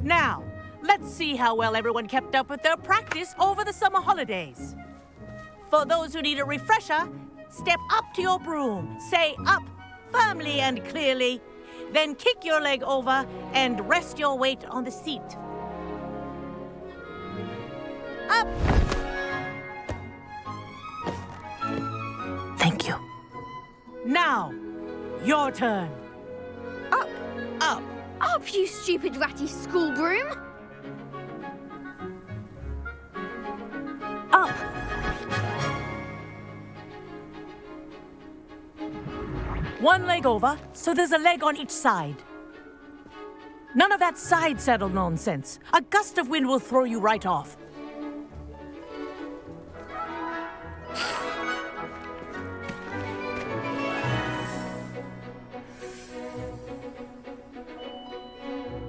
Now, let's see how well everyone kept up with their practice over the summer holidays. For those who need a refresher, step up to your broom, say up firmly and clearly, then kick your leg over and rest your weight on the seat. Up! Thank you. Now, your turn. Up! Up! Up, you stupid ratty school broom! Up! One leg over, so there's a leg on each side. None of that side saddle nonsense. A gust of wind will throw you right off.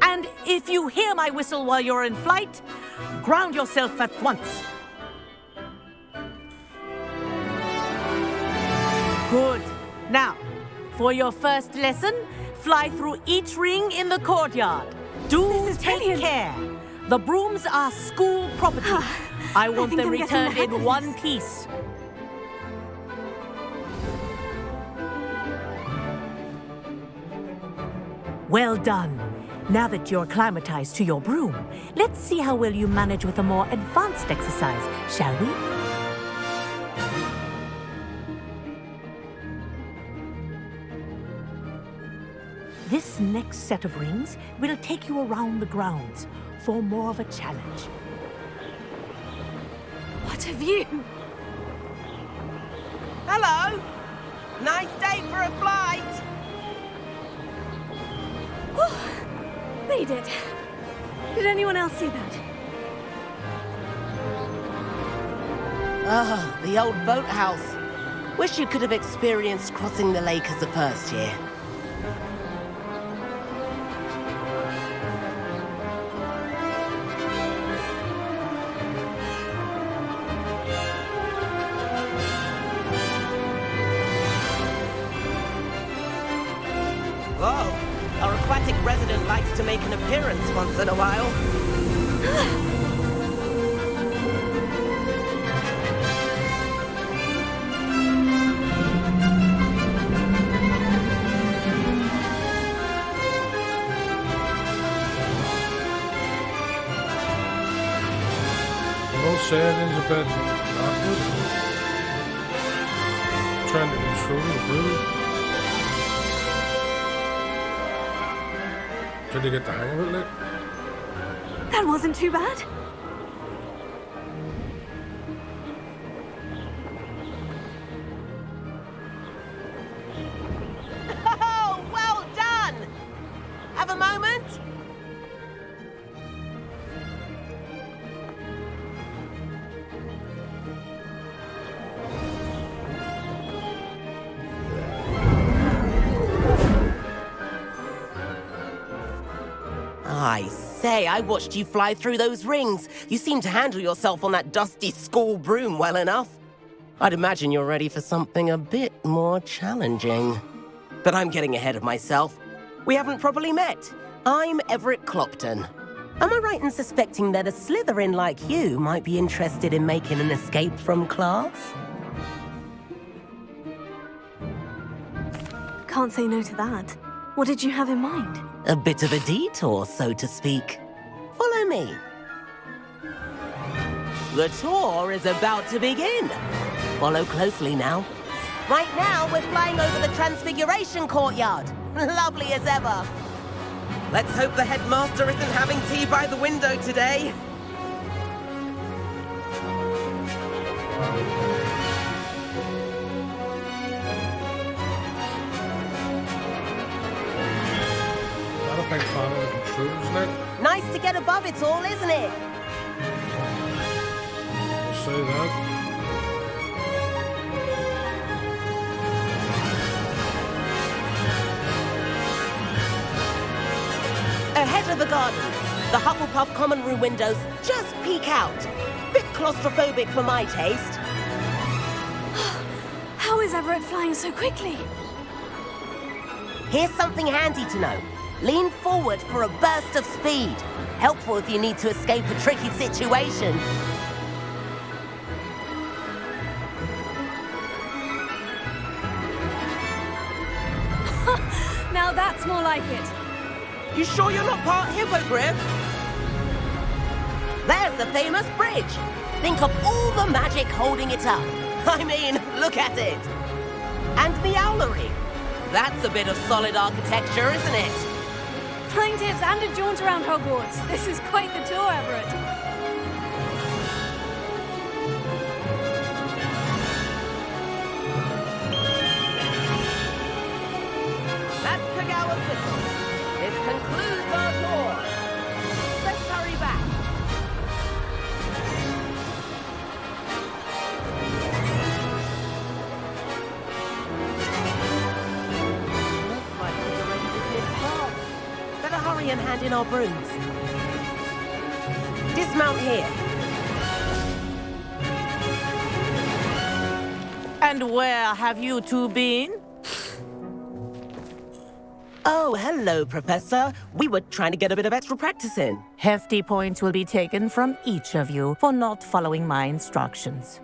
And if you hear my whistle while you're in flight, ground yourself at once. Good. Now, for your first lesson, fly through each ring in the courtyard. Do take care. The brooms are school property. I want them returned in one piece. Well done. Now that you're acclimatized to your broom, let's see how well you manage with a more advanced exercise, shall we? This next set of rings will take you around the grounds for more of a challenge. What a view! Hello! Nice day for a flight! Oh, made it. Did anyone else see that? Ah, the old boathouse. Wish you could have experienced crossing the lake as a first year. Whoa! Our aquatic resident likes to make an appearance once in a while. I will say it is a bit awkward. Trying to control the broom. Did you get the hang of it, Luke? That wasn't too bad. Oh, well done! Have a moment? I say, I watched you fly through those rings. You seem to handle yourself on that dusty school broom well enough. I'd imagine you're ready for something a bit more challenging. But I'm getting ahead of myself. We haven't properly met. I'm Everett Clopton. Am I right in suspecting that a Slytherin like you might be interested in making an escape from class? Can't say no to that. What did you have in mind? A bit of a detour, so to speak. Follow me. The tour is about to begin. Follow closely now. Right now, we're flying over the Transfiguration Courtyard. Lovely as ever. Let's hope the headmaster isn't having tea by the window today. Big fan of the controls now. Nice to get above it all, isn't it? I'll say that. Ahead of the gardens, the Hufflepuff common room windows just peek out. Bit claustrophobic for my taste. How is Everett flying so quickly? Here's something handy to know. Lean forward for a burst of speed. Helpful if you need to escape a tricky situation. Now that's more like it. You sure you're not part hippogriff? There's the famous bridge. Think of all the magic holding it up. I mean, look at it. And the owlery. That's a bit of solid architecture, isn't it? Flying tips and a jaunt around Hogwarts. This is quite the tour, Everett. That's Kagawa's whistle. This concludes our tour. Let's hurry back. Looks like we're ready to take class. Better hurry and hand in our brooms. Dismount here. And where have you two been? Oh, hello, Professor. We were trying to get a bit of extra practice in. Hefty points will be taken from each of you for not following my instructions.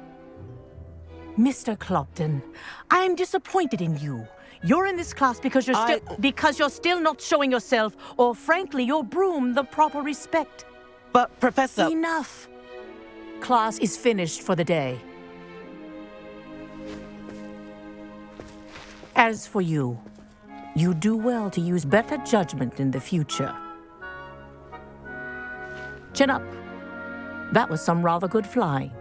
Mr. Clopton, I am disappointed in you. You're in this class because you're still not showing yourself, or frankly, your broom the proper respect. But, Professor... Enough. Class is finished for the day. As for you, you do well to use better judgment in the future. Chin up. That was some rather good flying.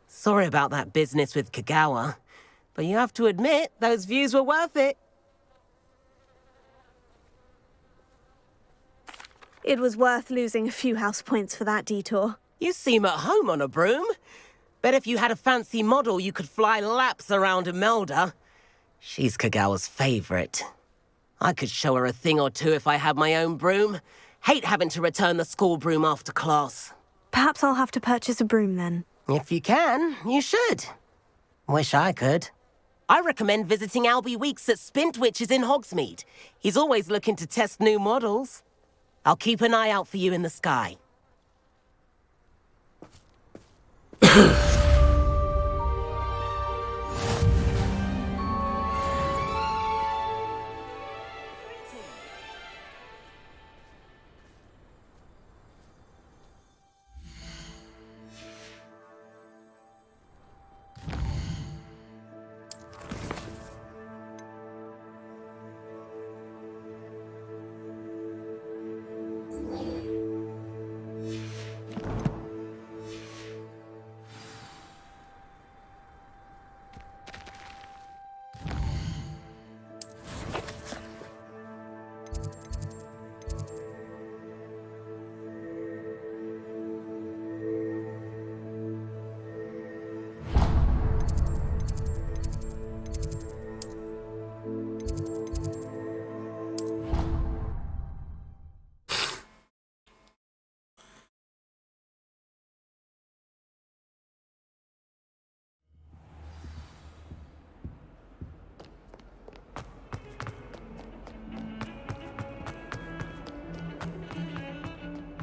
Sorry about that business with Kagawa, but you have to admit, those views were worth it. It was worth losing a few house points for that detour. You seem at home on a broom. Bet if you had a fancy model, you could fly laps around Imelda. She's Kagawa's favorite. I could show her a thing or two if I had my own broom. Hate having to return the school broom after class. Perhaps I'll have to purchase a broom then. If you can, you should. Wish I could. I recommend visiting Albie Weeks at Spintwitches in Hogsmeade. He's always looking to test new models. I'll keep an eye out for you in the sky.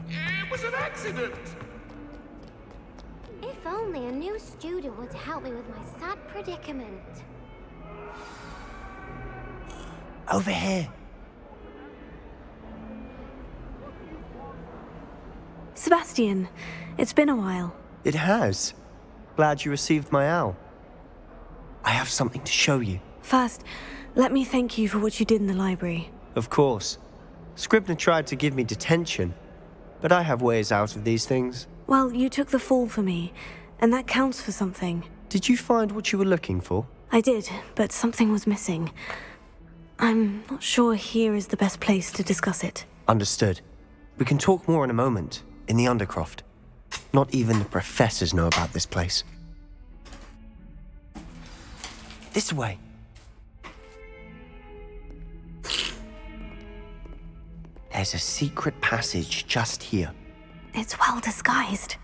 It was an accident! If only a new student were to help me with my sad predicament. Over here. Sebastian, it's been a while. It has. Glad you received my owl. I have something to show you. First, let me thank you for what you did in the library. Of course. Scribner tried to give me detention, but I have ways out of these things. Well, you took the fall for me, and that counts for something. Did you find what you were looking for? I did, but something was missing. I'm not sure here is the best place to discuss it. Understood. We can talk more in a moment, in the Undercroft. Not even the professors know about this place. This way. There's a secret passage just here. It's well disguised.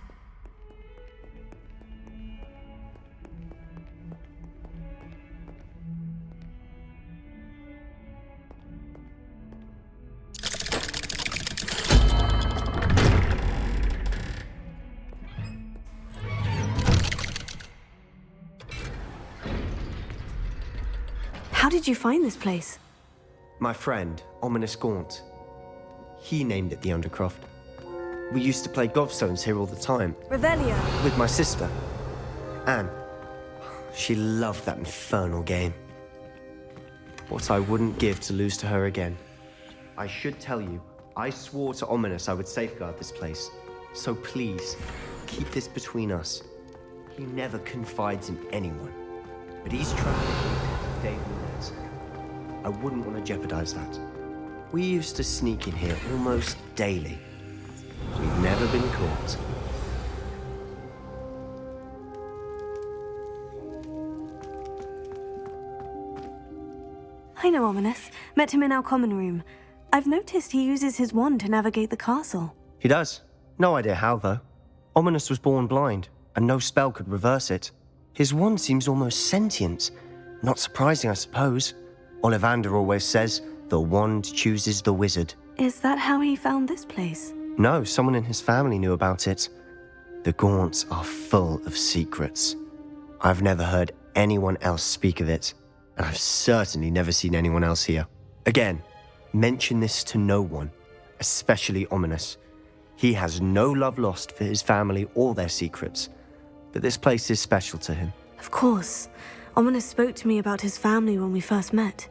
How did you find this place? My friend, Ominous Gaunt. He named it the Undercroft. We used to play gobstones here all the time. Revelio. With my sister, Anne. She loved that infernal game. What I wouldn't give to lose to her again. I should tell you, I swore to Ominous I would safeguard this place. So please, keep this between us. He never confides in anyone. But he's traveling day and night. I wouldn't want to jeopardize that. We used to sneak in here almost daily. We've never been caught. I know Ominous. Met him in our common room. I've noticed he uses his wand to navigate the castle. He does. No idea how, though. Ominous was born blind, and no spell could reverse it. His wand seems almost sentient. Not surprising, I suppose. Ollivander always says, the wand chooses the wizard. Is that how he found this place? No, someone in his family knew about it. The Gaunts are full of secrets. I've never heard anyone else speak of it, and I've certainly never seen anyone else here. Again, mention this to no one, especially Ominous. He has no love lost for his family or their secrets, but this place is special to him. Of course. Ominous spoke to me about his family when we first met.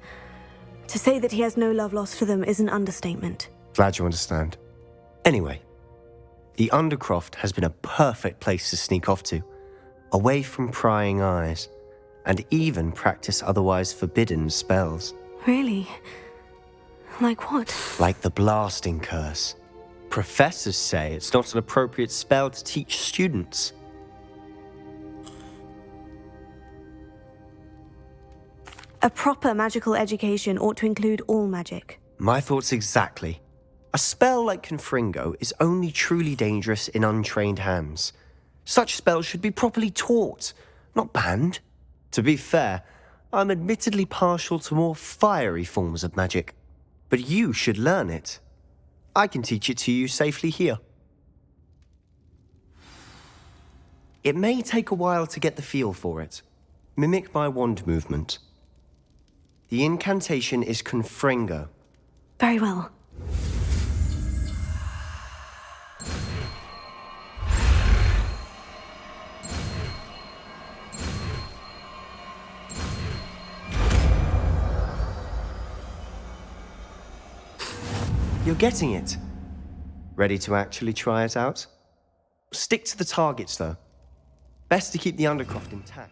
To say that he has no love lost for them is an understatement. Glad you understand. Anyway, the Undercroft has been a perfect place to sneak off to, away from prying eyes, and even practice otherwise forbidden spells. Really? Like what? Like the blasting curse. Professors say it's not an appropriate spell to teach students. A proper magical education ought to include all magic. My thoughts exactly. A spell like Confringo is only truly dangerous in untrained hands. Such spells should be properly taught, not banned. To be fair, I'm admittedly partial to more fiery forms of magic. But you should learn it. I can teach it to you safely here. It may take a while to get the feel for it. Mimic my wand movement. The incantation is Confringo. Very well. You're getting it. Ready to actually try it out? Stick to the targets, though. Best to keep the undercroft intact.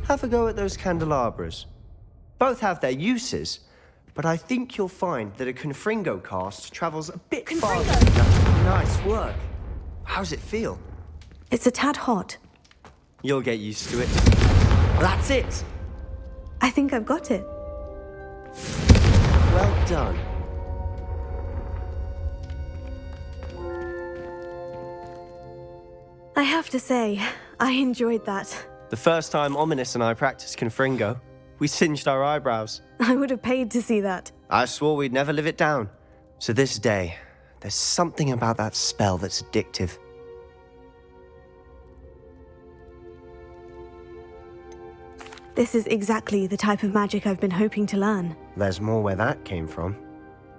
Have a go at those candelabras. Both have their uses, but I think you'll find that a Confringo cast travels a bit farther. Nice work. How's it feel? It's a tad hot. You'll get used to it. That's it! I think I've got it. Well done. I have to say, I enjoyed that. The first time Ominous and I practiced Confringo, we singed our eyebrows. I would have paid to see that. I swore we'd never live it down. To this day, there's something about that spell that's addictive. This is exactly the type of magic I've been hoping to learn. There's more where that came from.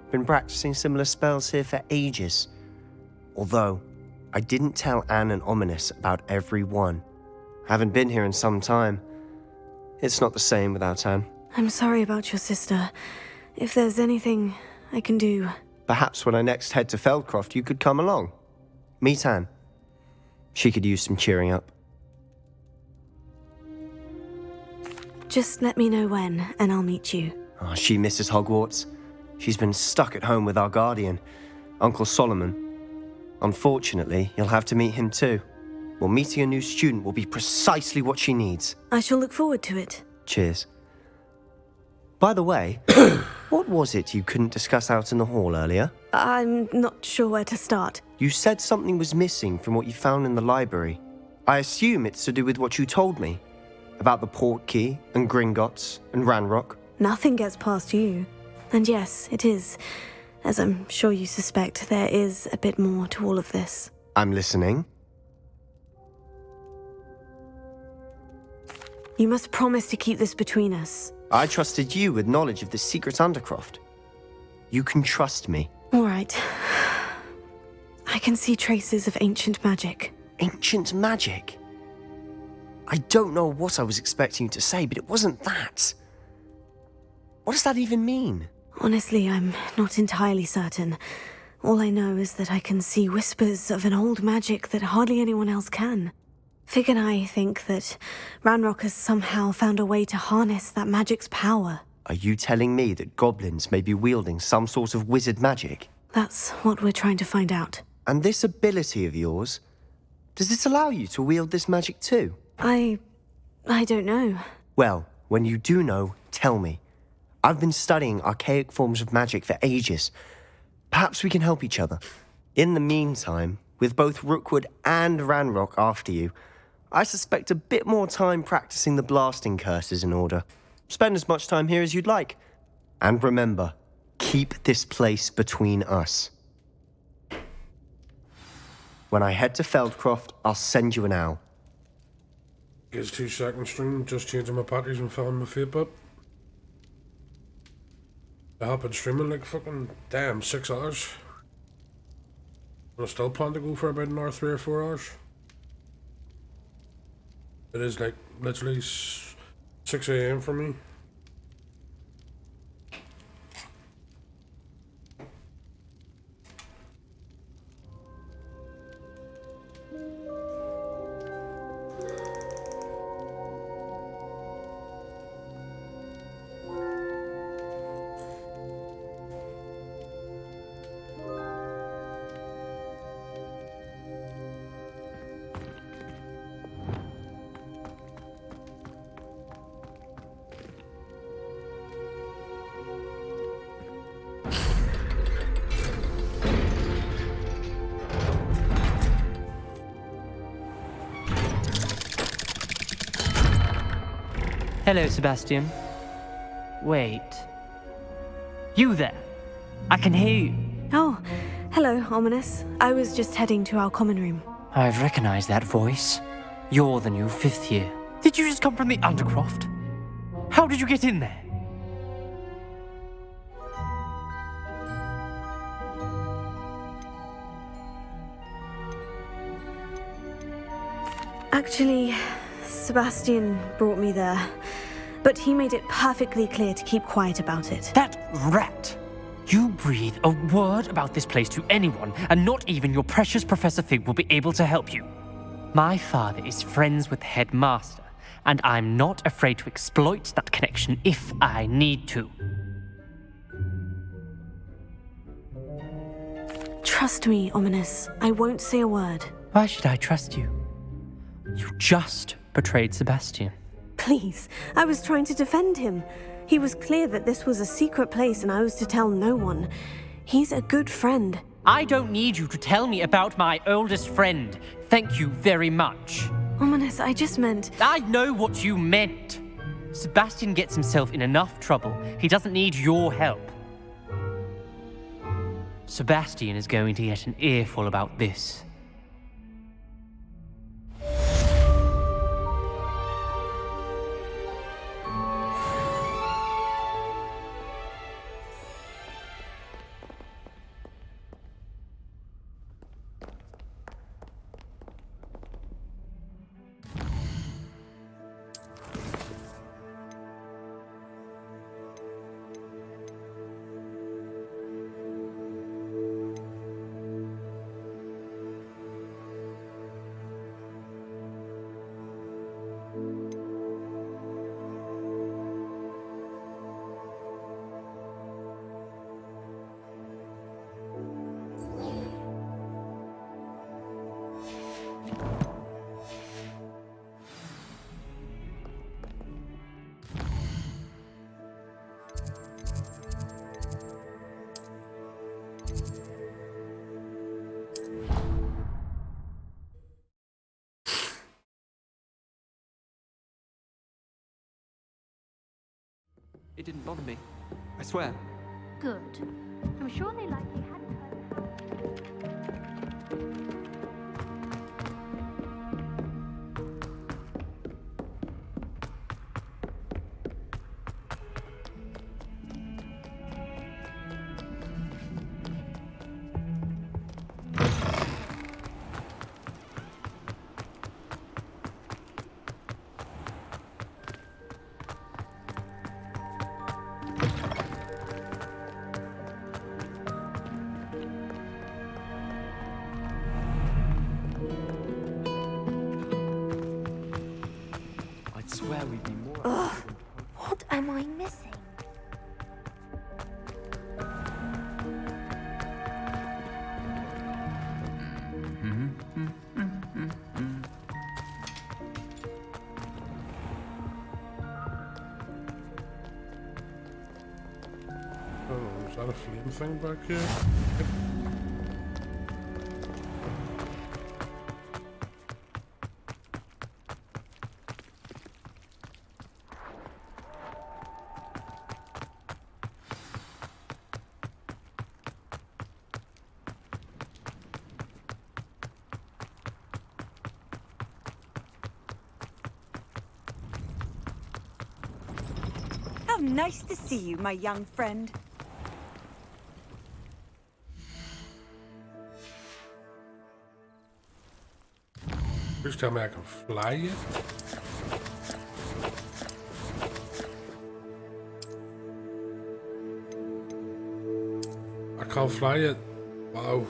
Been practicing similar spells here for ages. Although, I didn't tell Anne and Ominous about every one. Haven't been here in some time. It's not the same without Anne. I'm sorry about your sister. If there's anything I can do... Perhaps when I next head to Feldcroft, you could come along. Meet Anne. She could use some cheering up. Just let me know when, and I'll meet you. Oh, she misses Hogwarts. She's been stuck at home with our guardian, Uncle Solomon. Unfortunately, you'll have to meet him too. Well, meeting a new student will be precisely what she needs. I shall look forward to it. Cheers. By the way, what was it you couldn't discuss out in the hall earlier? I'm not sure where to start. You said something was missing from what you found in the library. I assume it's to do with what you told me. About the Portkey, and Gringotts, and Ranrock. Nothing gets past you. And yes, it is. As I'm sure you suspect, there is a bit more to all of this. I'm listening. You must promise to keep this between us. I trusted you with knowledge of the secret Undercroft. You can trust me. All right. I can see traces of ancient magic. Ancient magic? I don't know what I was expecting you to say, but it wasn't that. What does that even mean? Honestly, I'm not entirely certain. All I know is that I can see whispers of an old magic that hardly anyone else can. Fig and I think that Ranrock has somehow found a way to harness that magic's power. Are you telling me that goblins may be wielding some sort of wizard magic? That's what we're trying to find out. And this ability of yours, does it allow you to wield this magic too? I don't know. Well, when you do know, tell me. I've been studying archaic forms of magic for ages. Perhaps we can help each other. In the meantime, with both Rookwood and Ranrock after you, I suspect a bit more time practicing the blasting curse is in order. Spend as much time here as you'd like. And remember, keep this place between us. When I head to Feldcroft, I'll send you an owl. Gives 2 seconds stream, just changing my patties and filling my vape up. I have been streaming like fucking damn 6 hours. And I still plan to go for about another 3 or 4 hours. It is like literally 6 AM for me. Hello, Sebastian. Wait. You there? I can hear you. Oh, hello, Ominous. I was just heading to our common room. I've recognized that voice. You're the new 5th year. Did you just come from the Undercroft? How did you get in there? Actually, Sebastian brought me there, but he made it perfectly clear to keep quiet about it. That rat! You breathe a word about this place to anyone, and not even your precious Professor Fig will be able to help you. My father is friends with the headmaster, and I'm not afraid to exploit that connection if I need to. Trust me, Ominous. I won't say a word. Why should I trust you? You just betrayed Sebastian. Please, I was trying to defend him. He was clear that this was a secret place and I was to tell no one. He's a good friend. I don't need you to tell me about my oldest friend. Thank you very much. Ominous, I just meant... I know what you meant. Sebastian gets himself in enough trouble. He doesn't need your help. Sebastian is going to get an earful about this. It didn't bother me. I swear. Good. I'm sure they likely hadn't heard. I'd swear we'd be more. Ugh, what am I missing? Oh, is that a flame thing back here? How nice to see you, my young friend. Please tell me I can fly yet? I can't fly yet. Wow.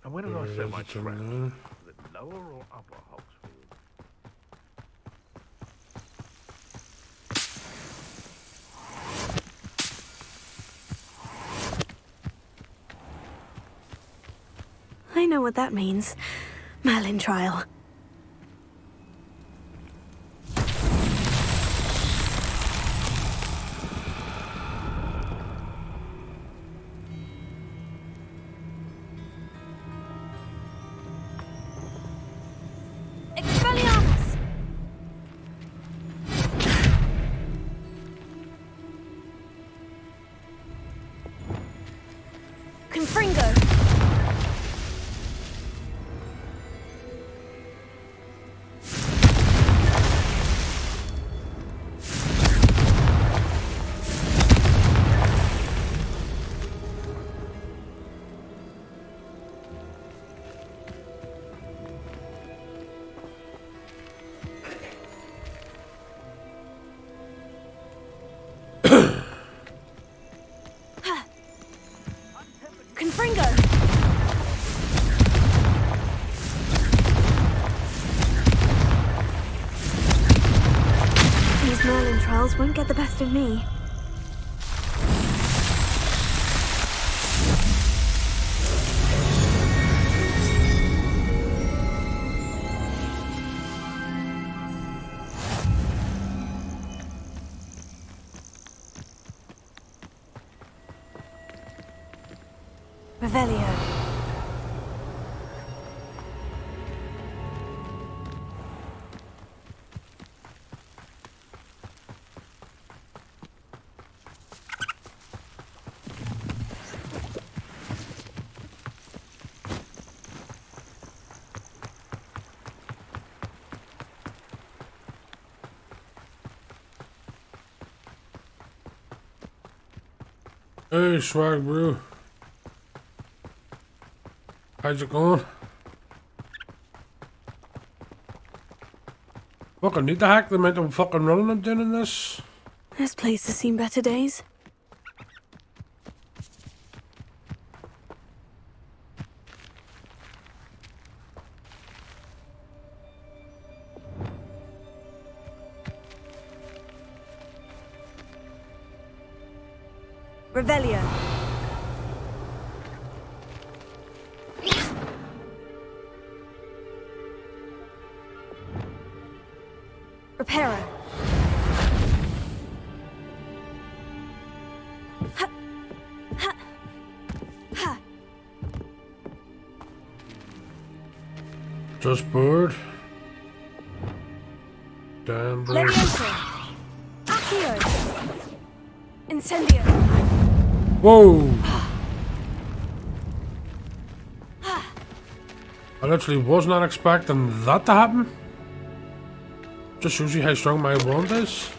And where did I set my trap? Was it lower or upper Hogsfield? I know what that means. Merlin trial. Expelliarmus! Confringo! Confringo! These Merlin trials won't get the best of me. Revelio. Hey, swag bro. How's it going? Fucking need to hack the amount of fucking running I'm doing in this. This place has seen better days. Revelio. Reparo. Just bored. Damn bro. Levioso. Accio. Incendio. Whoa! I literally was not expecting that to happen. Just shows you how strong my wand is.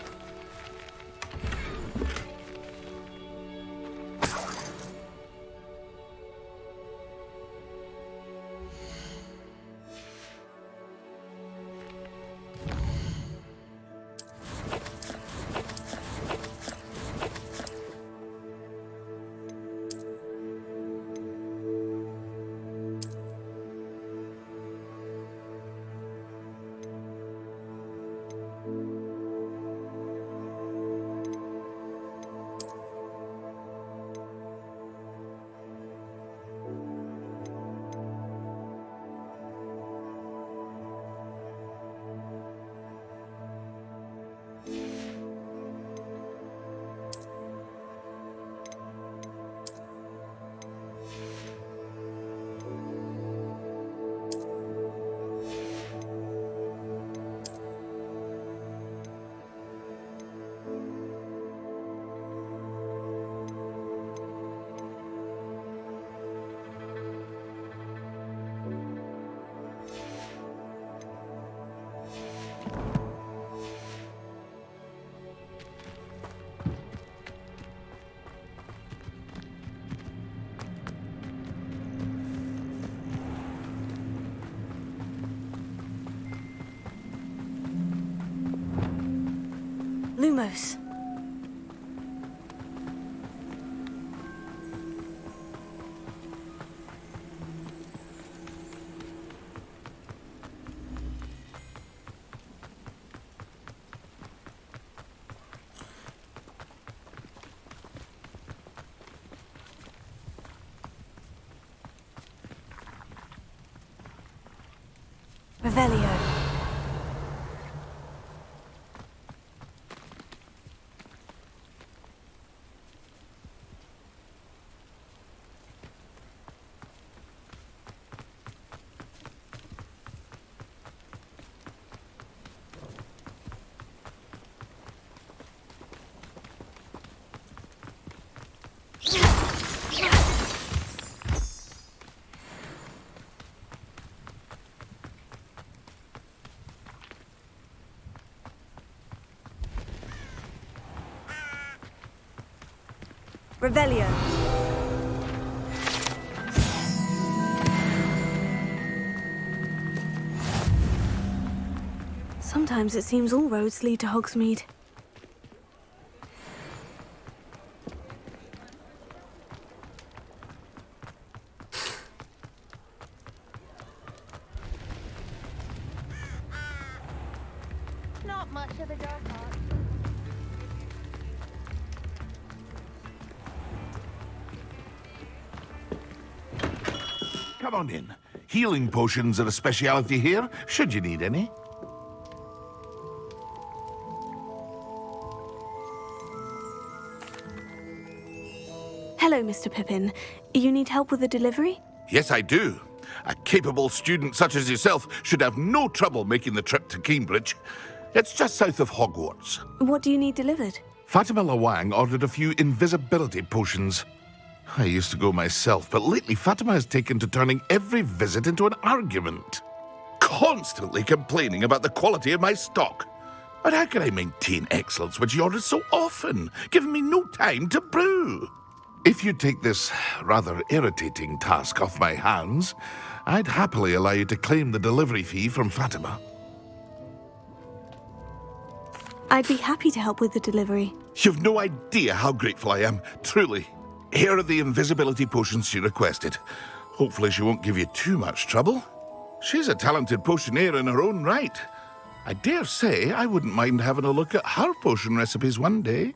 Lumos. Revelio. Revelio. Sometimes it seems all roads lead to Hogsmeade. Not much of a dark art. Come on in. Healing potions are a speciality here, should you need any. Hello, Mr. Pippin. You need help with a delivery? Yes, I do. A capable student such as yourself should have no trouble making the trip to Cambridge. It's just south of Hogwarts. What do you need delivered? Fatima Lawang ordered a few invisibility potions. I used to go myself, but lately Fatima has taken to turning every visit into an argument. Constantly complaining about the quality of my stock. But how can I maintain excellence when she orders so often, giving me no time to brew? If you take this rather irritating task off my hands, I'd happily allow you to claim the delivery fee from Fatima. I'd be happy to help with the delivery. You've no idea how grateful I am, truly. Here are the invisibility potions she requested. Hopefully she won't give you too much trouble. She's a talented potioneer in her own right. I dare say I wouldn't mind having a look at her potion recipes one day.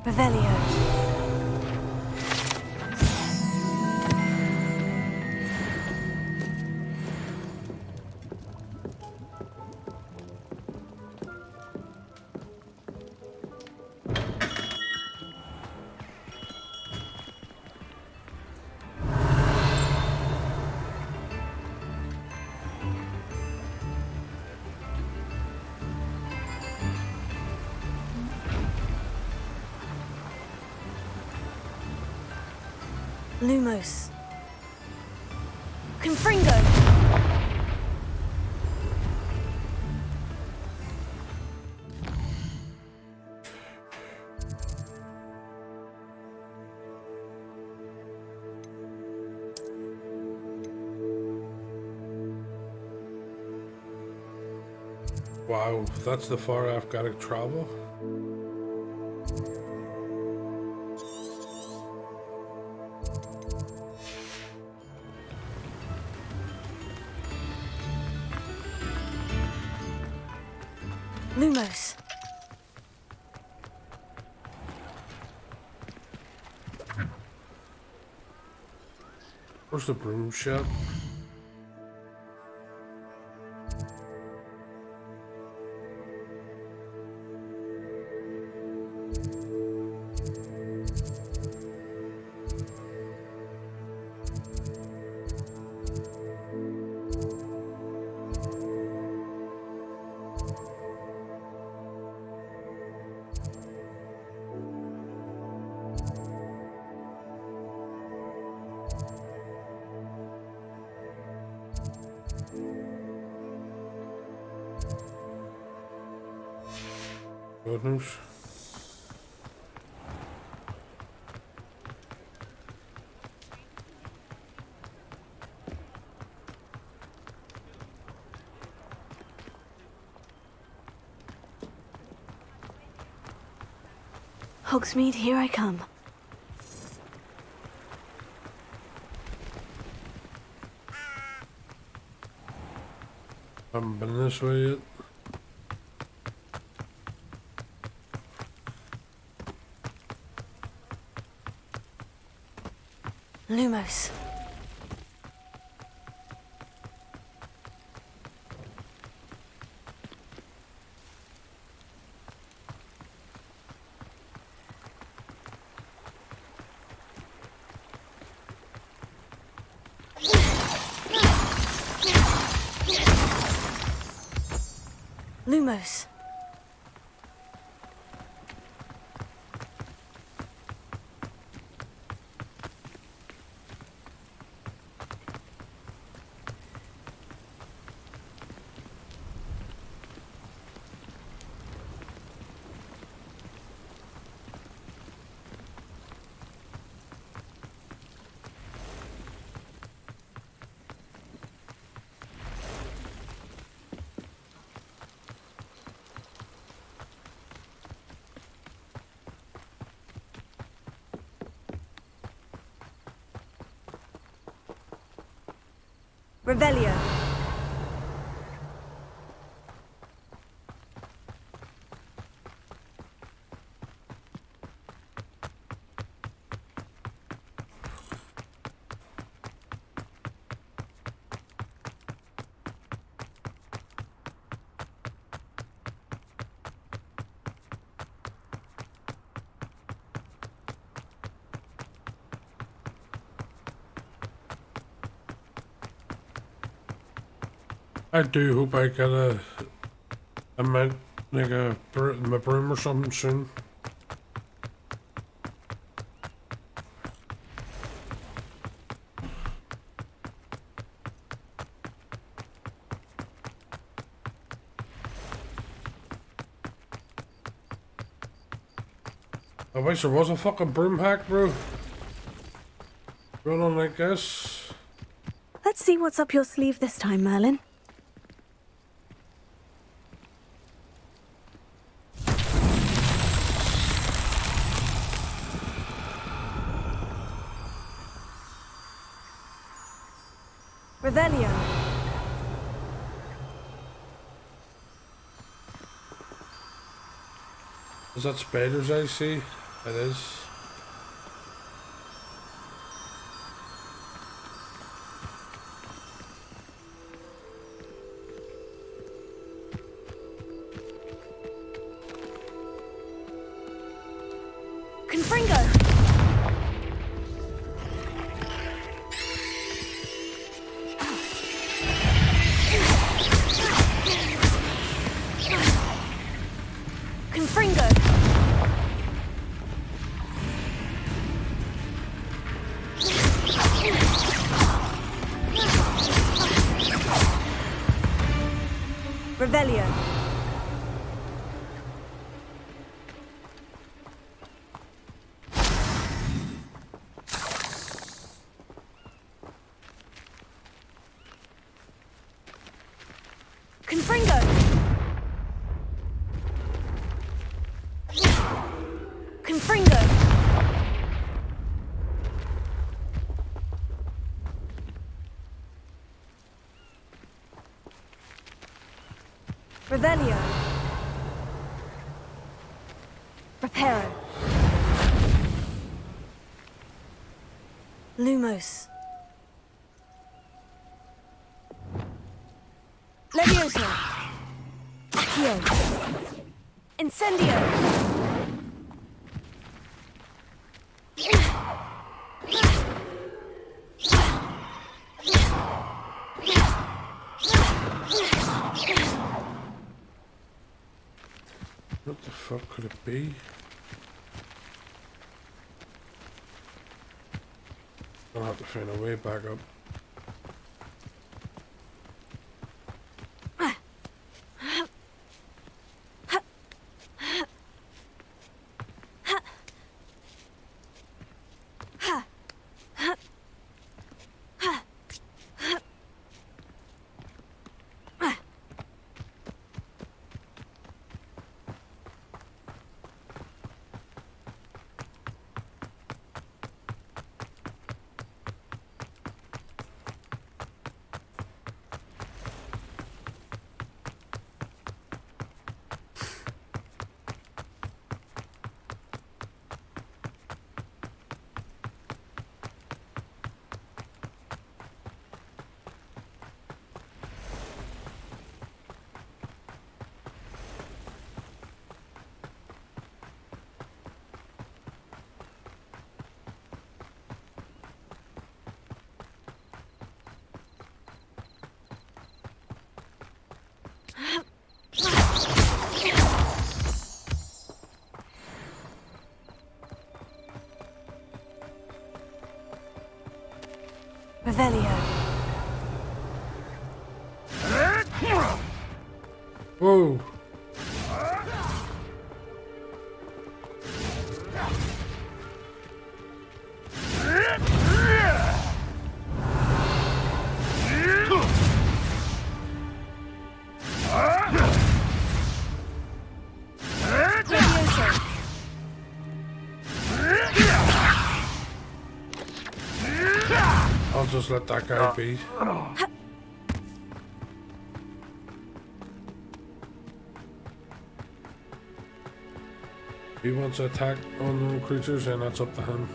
Revelio. Lumos. Confringo! Wow, that's the far I've got to travel. Lumos. Where's the broom shed? Goodness. Hogsmeade, here I come. Haven't been this way yet. Lumos. Lumos. Revelio. I do hope I get my broom or something soon. I wish there was a fucking broom hack, bro. Run on like this. Let's see what's up your sleeve this time, Merlin. Revelio. Is that spiders I see? It is. Confringo. Confringo. Revelio. Confringo. Confringo. Revelio. Reparo. Lumos. Levioso. Accio. Incendio. What the fuck could it be? I'll have to find a way back up. Revelio. Whoa. I'll just let that guy be. He wants to attack unknown creatures, and that's up to him.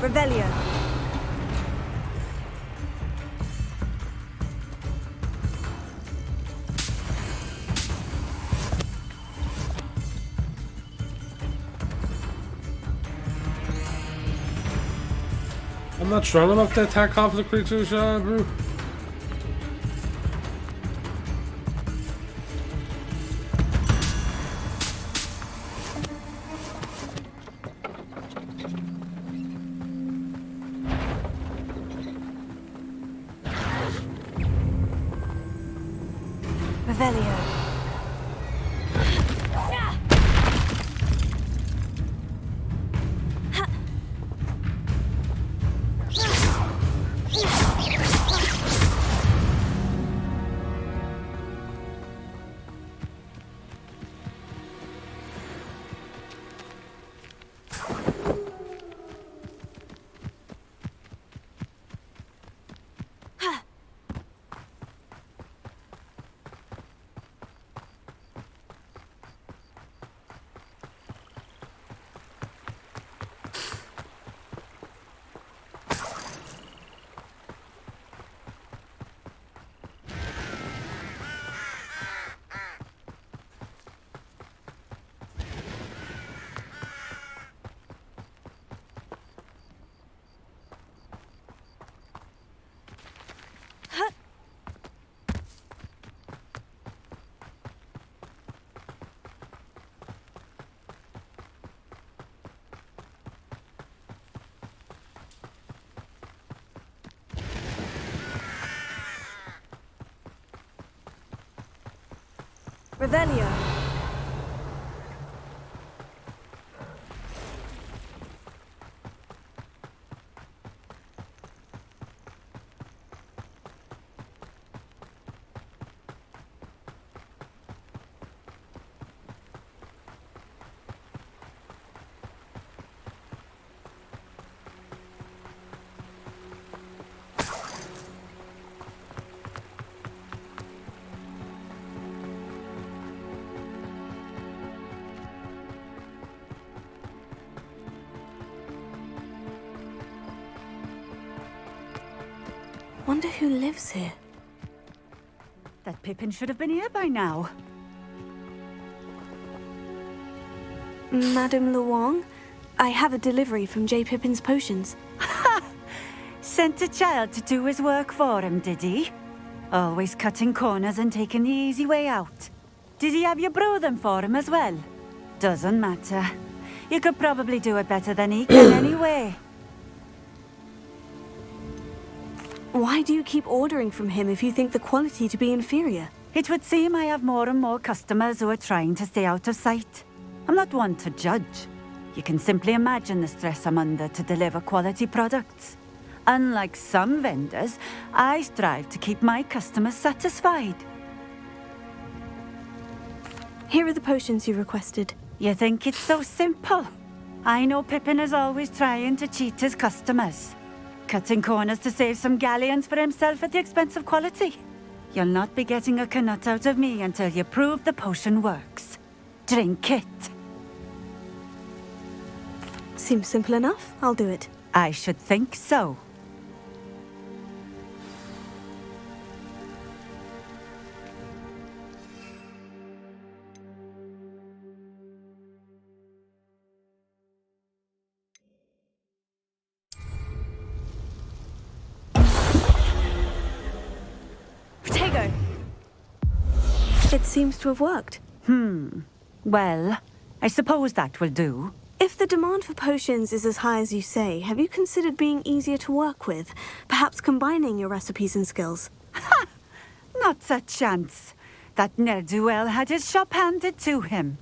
Revelio. I'm not strong enough to attack half the creatures, bro. Revelio. Revelio. Wonder who lives here. That Pippin should have been here by now. Madame Luong, I have a delivery from J. Pippin's potions. Ha! Sent a child to do his work for him, did he? Always cutting corners and taking the easy way out. Did he have you brew them for him as well? Doesn't matter. You could probably do it better than he can anyway. Why do you keep ordering from him if you think the quality to be inferior? It would seem I have more and more customers who are trying to stay out of sight. I'm not one to judge. You can simply imagine the stress I'm under to deliver quality products. Unlike some vendors, I strive to keep my customers satisfied. Here are the potions you requested. You think it's so simple? I know Pippin is always trying to cheat his customers. Cutting corners to save some galleons for himself at the expense of quality. You'll not be getting a canut out of me until you prove the potion works. Drink it. Seems simple enough. I'll do it. I should think so. Protego! It seems to have worked. Well, I suppose that will do. If the demand for potions is as high as you say, have you considered being easier to work with? Perhaps combining your recipes and skills? Not a chance. That ne'er-do-well had his shop handed to him.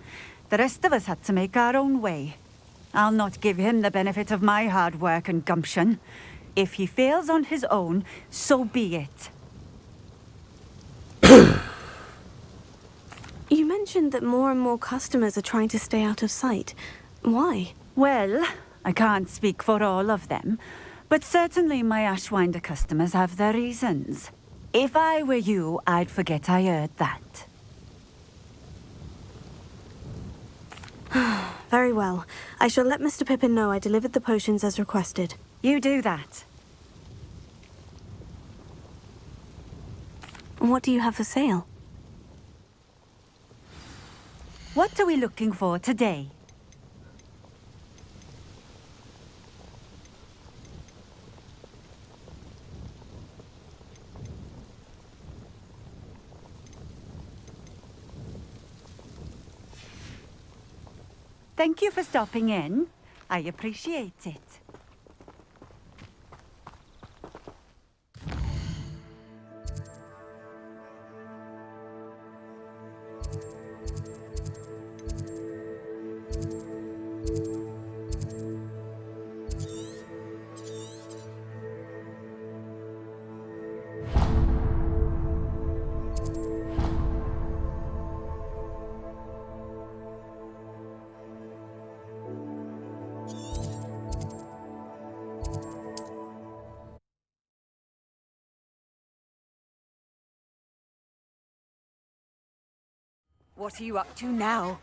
The rest of us had to make our own way. I'll not give him the benefit of my hard work and gumption. If he fails on his own, so be it. You mentioned that more and more customers are trying to stay out of sight. Why? Well, I can't speak for all of them, but certainly my Ashwinder customers have their reasons. If I were you, I'd forget I heard that. Very well. I shall let Mr. Pippin know I delivered the potions as requested. You do that. What do you have for sale? What are we looking for today? Thank you for stopping in. I appreciate it. What are you up to now?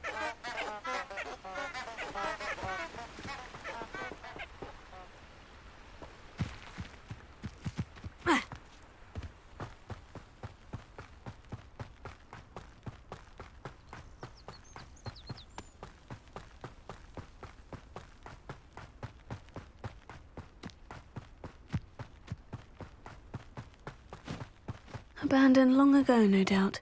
Abandoned long ago, no doubt.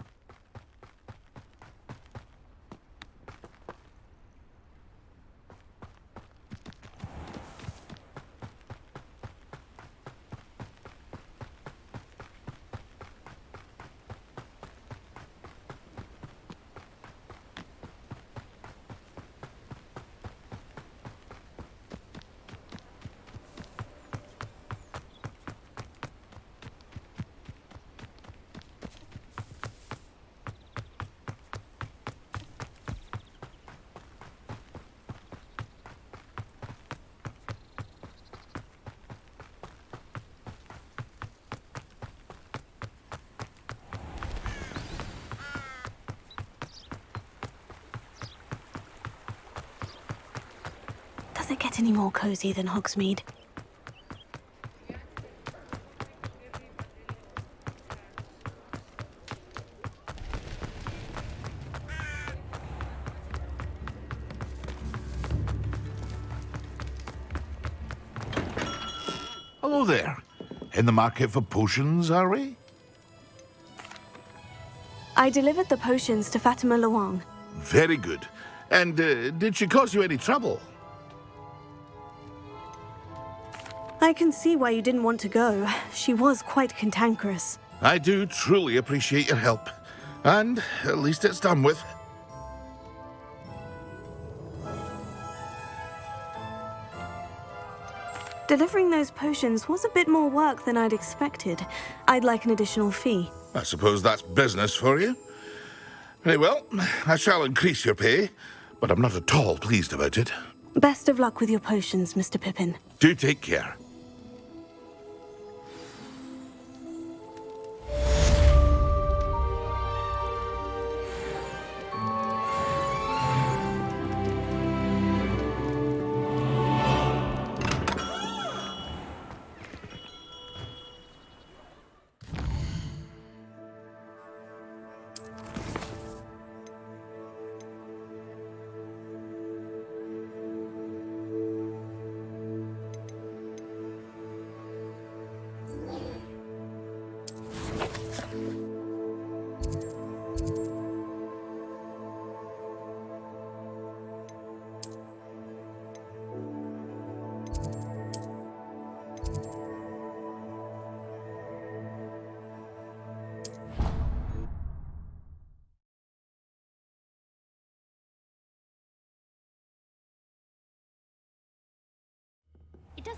Does it get any more cozy than Hogsmeade? Hello there. In the market for potions, are we? I delivered the potions to Fatima Luang. Very good. And did she cause you any trouble? I can see why you didn't want to go. She was quite cantankerous. I do truly appreciate your help. And at least it's done with. Delivering those potions was a bit more work than I'd expected. I'd like an additional fee. I suppose that's business for you. Very well, I shall increase your pay, but I'm not at all pleased about it. Best of luck with your potions, Mr. Pippin. Do take care.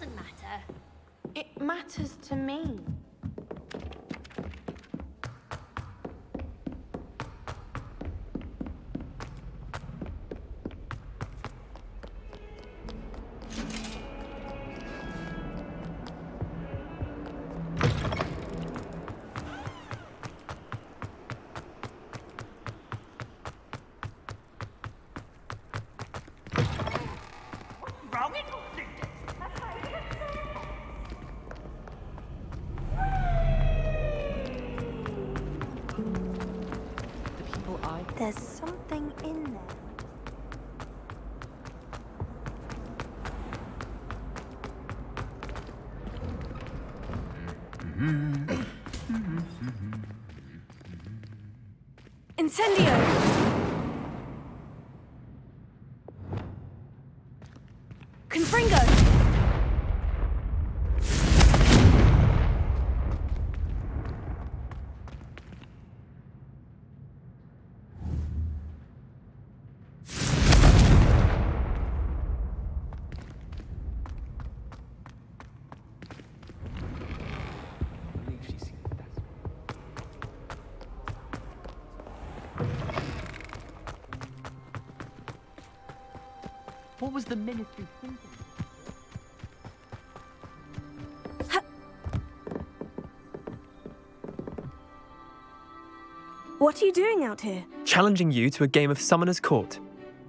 doesn't matter. It matters to me. There's something in there. Incendio! Confringo! What was the Ministry thinking? What are you doing out here? Challenging you to a game of Summoner's Court.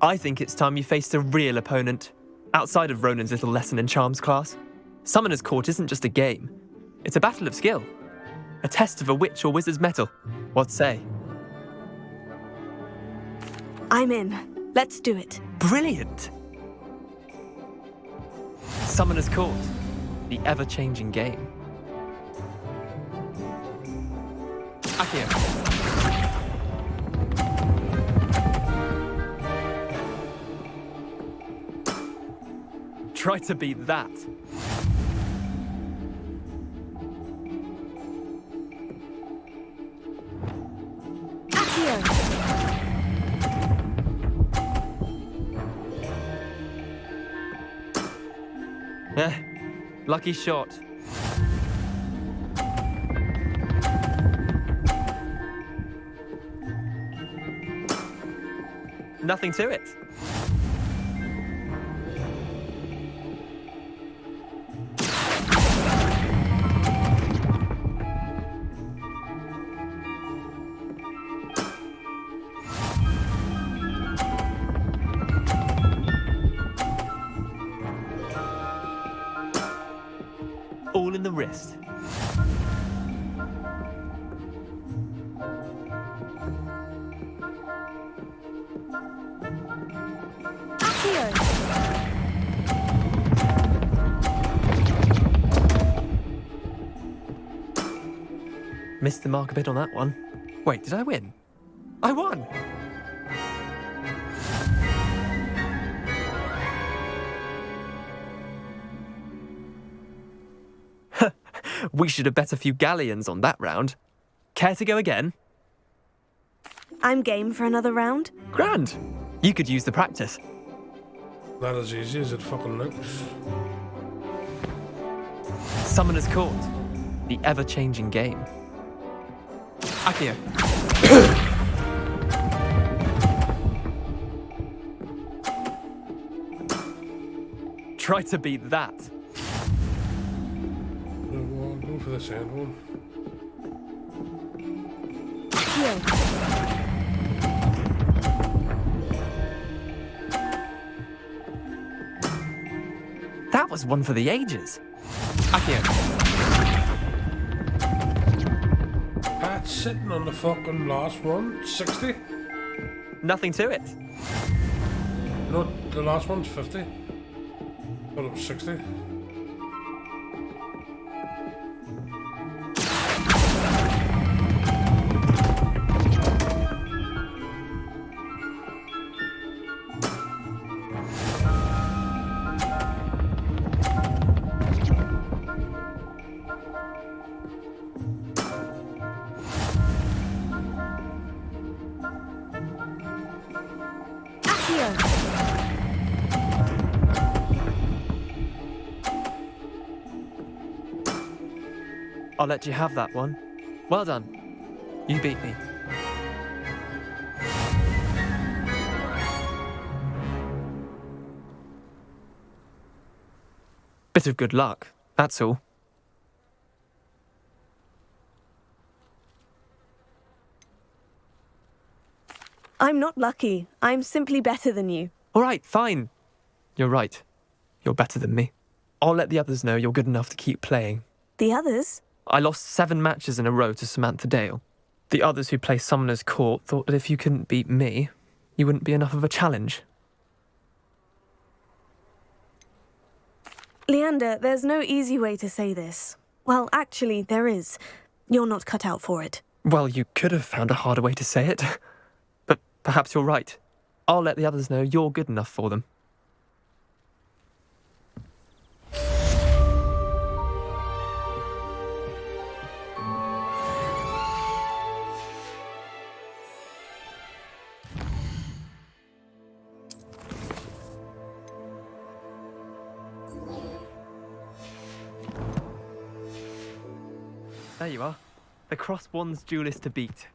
I think it's time you faced a real opponent, outside of Ronan's little lesson in charms class. Summoner's Court isn't just a game. It's a battle of skill. A test of a witch or wizard's mettle. What say? I'm in. Let's do it. Brilliant! Summoner's Court, the ever-changing game. Akio. Try to beat that. Akio. Lucky shot. Nothing to it. All in the wrist. Missed the mark a bit on that one. Wait, did I win? I won! We should have bet a few galleons on that round. Care to go again? I'm game for another round. Grand! You could use the practice. Not as easy as it fucking looks. Summoner's Court, the ever-changing game. Akio. Try to beat that. Go for the sand one. That was one for the ages. Akio. Pat's sitting on the fucking last one, 60. Nothing to it. No, the last one's 50. But it was 60. I'll let you have that one. Well done. You beat me. Bit of good luck, that's all. I'm not lucky. I'm simply better than you. All right, fine. You're right. You're better than me. I'll let the others know you're good enough to keep playing. The others? I lost 7 matches in a row to Samantha Dale. The others who play Summoner's Court thought that if you couldn't beat me, you wouldn't be enough of a challenge. Leander, there's no easy way to say this. Well, actually, there is. You're not cut out for it. Well, you could have found a harder way to say it. But perhaps you're right. I'll let the others know you're good enough for them. There you are. The Cross Wands duelist to beat.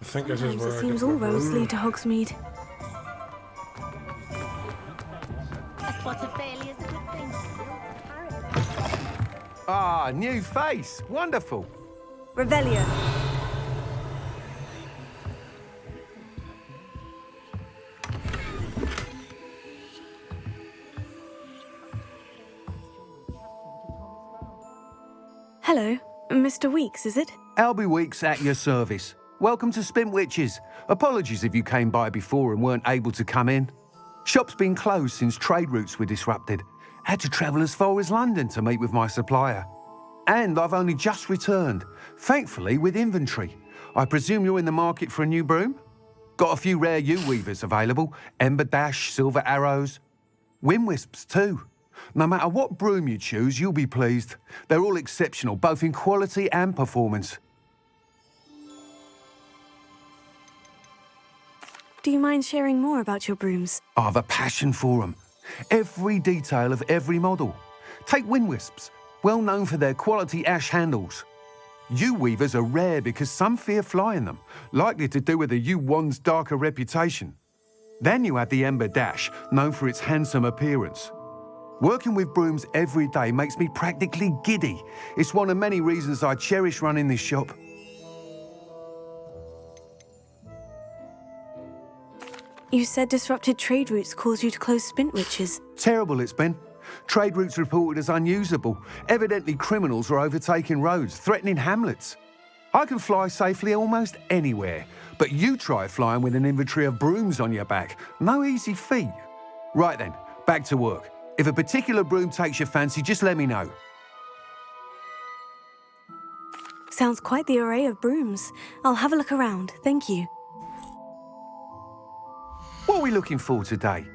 I think this is where It I seems get all my roads broom. lead to Hogsmeade. A spot of failure is a good thing. Ah, new face. Wonderful. Revelio. Hello, Mr. Weeks, is it? Albie Weeks at your service. Welcome to Spintwitches. Apologies if you came by before and weren't able to come in. Shop's been closed since trade routes were disrupted. Had to travel as far as London to meet with my supplier. And I've only just returned, thankfully with inventory. I presume you're in the market for a new broom? Got a few rare U-weavers available. Ember Dash, Silver Arrows. Wind Wisps too. No matter what broom you choose, you'll be pleased. They're all exceptional, both in quality and performance. Do you mind sharing more about your brooms? I've a passion for them. Every detail of every model. Take Wind Wisps, well known for their quality ash handles. U-weavers are rare because some fear flying them, likely to do with the U-wand's darker reputation. Then you have the Ember Dash, known for its handsome appearance. Working with brooms every day makes me practically giddy. It's one of many reasons I cherish running this shop. You said disrupted trade routes caused you to close Spintwitches. Terrible it's been. Trade routes reported as unusable. Evidently criminals were overtaking roads, threatening hamlets. I can fly safely almost anywhere, but you try flying with an inventory of brooms on your back. No easy feat. Right then, back to work. If a particular broom takes your fancy, just let me know. Sounds quite the array of brooms. I'll have a look around, thank you. What are we looking for today?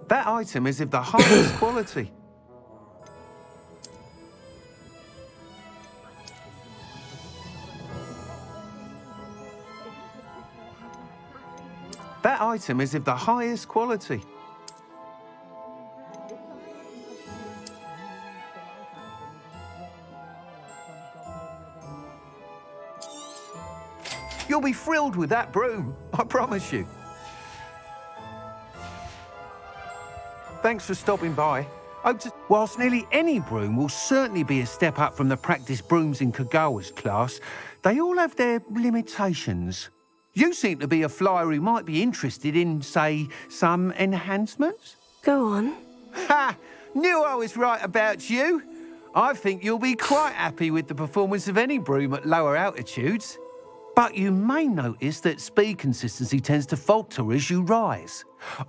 That item is of the highest quality. That item is of the highest quality. You'll be thrilled with that broom, I promise you. Thanks for stopping by. Whilst nearly any broom will certainly be a step up from the practice brooms in Kagawa's class, they all have their limitations. You seem to be a flyer who might be interested in, say, some enhancements? Go on. Ha! Knew I was right about you. I think you'll be quite happy with the performance of any broom at lower altitudes. But you may notice that speed consistency tends to falter as you rise.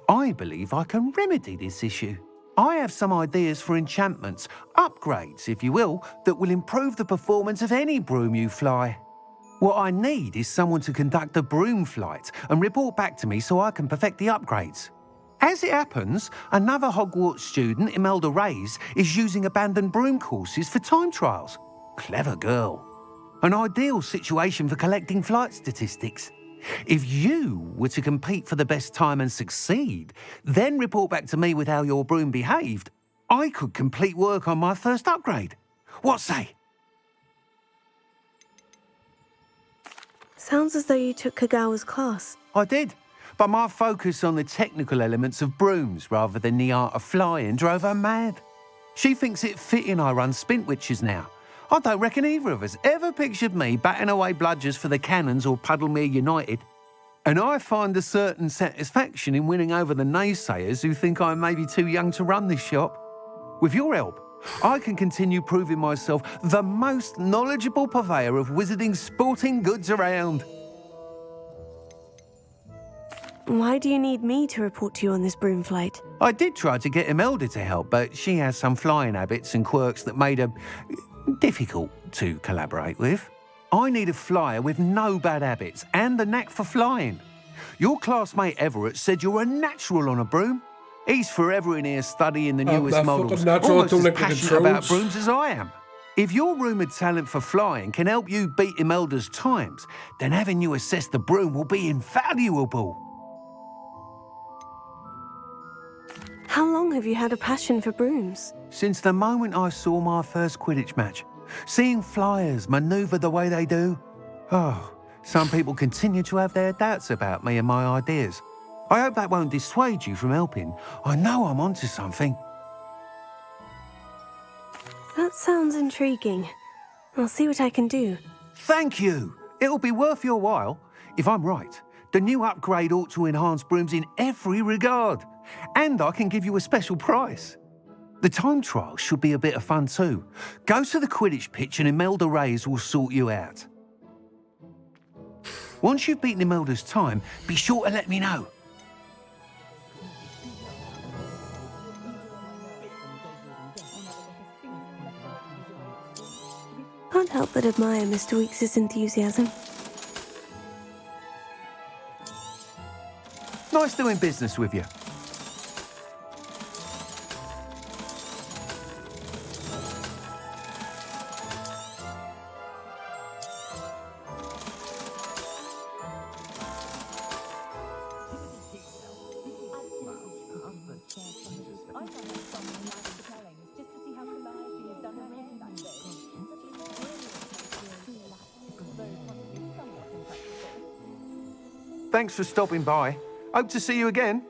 I believe I can remedy this issue. I have some ideas for enchantments, upgrades, if you will, that will improve the performance of any broom you fly. What I need is someone to conduct a broom flight and report back to me so I can perfect the upgrades. As it happens, another Hogwarts student, Imelda Reyes, is using abandoned broom courses for time trials. Clever girl. An ideal situation for collecting flight statistics. If you were to compete for the best time and succeed, then report back to me with how your broom behaved, I could complete work on my first upgrade. What say? Sounds as though you took Kagawa's class. I did, but my focus on the technical elements of brooms rather than the art of flying drove her mad. She thinks it fitting I run Spintwitches now. I don't reckon either of us ever pictured me batting away bludgers for the Cannons or Puddlemere United. And I find a certain satisfaction in winning over the naysayers who think I may be too young to run this shop. With your help, I can continue proving myself the most knowledgeable purveyor of wizarding sporting goods around. Why do you need me to report to you on this broom flight? I did try to get Imelda to help, but she has some flying habits and quirks that made her difficult to collaborate with. I need a flyer with no bad habits and the knack for flying. Your classmate Everett said you're a natural on a broom. He's forever in here studying the newest models, almost as passionate about brooms as I am. If your rumoured talent for flying can help you beat Imelda's times, then having you assess the broom will be invaluable. How long have you had a passion for brooms? Since the moment I saw my first Quidditch match. Seeing flyers manoeuvre the way they do. Oh, some people continue to have their doubts about me and my ideas. I hope that won't dissuade you from helping. I know I'm onto something. That sounds intriguing. I'll see what I can do. Thank you. It'll be worth your while. If I'm right, the new upgrade ought to enhance brooms in every regard. And I can give you a special price. The time trial should be a bit of fun too. Go to the Quidditch pitch and Imelda Reyes will sort you out. Once you've beaten Imelda's time, be sure to let me know. Can't help but admire Mr. Weekes' enthusiasm. Nice doing business with you. Thanks for stopping by. Hope to see you again.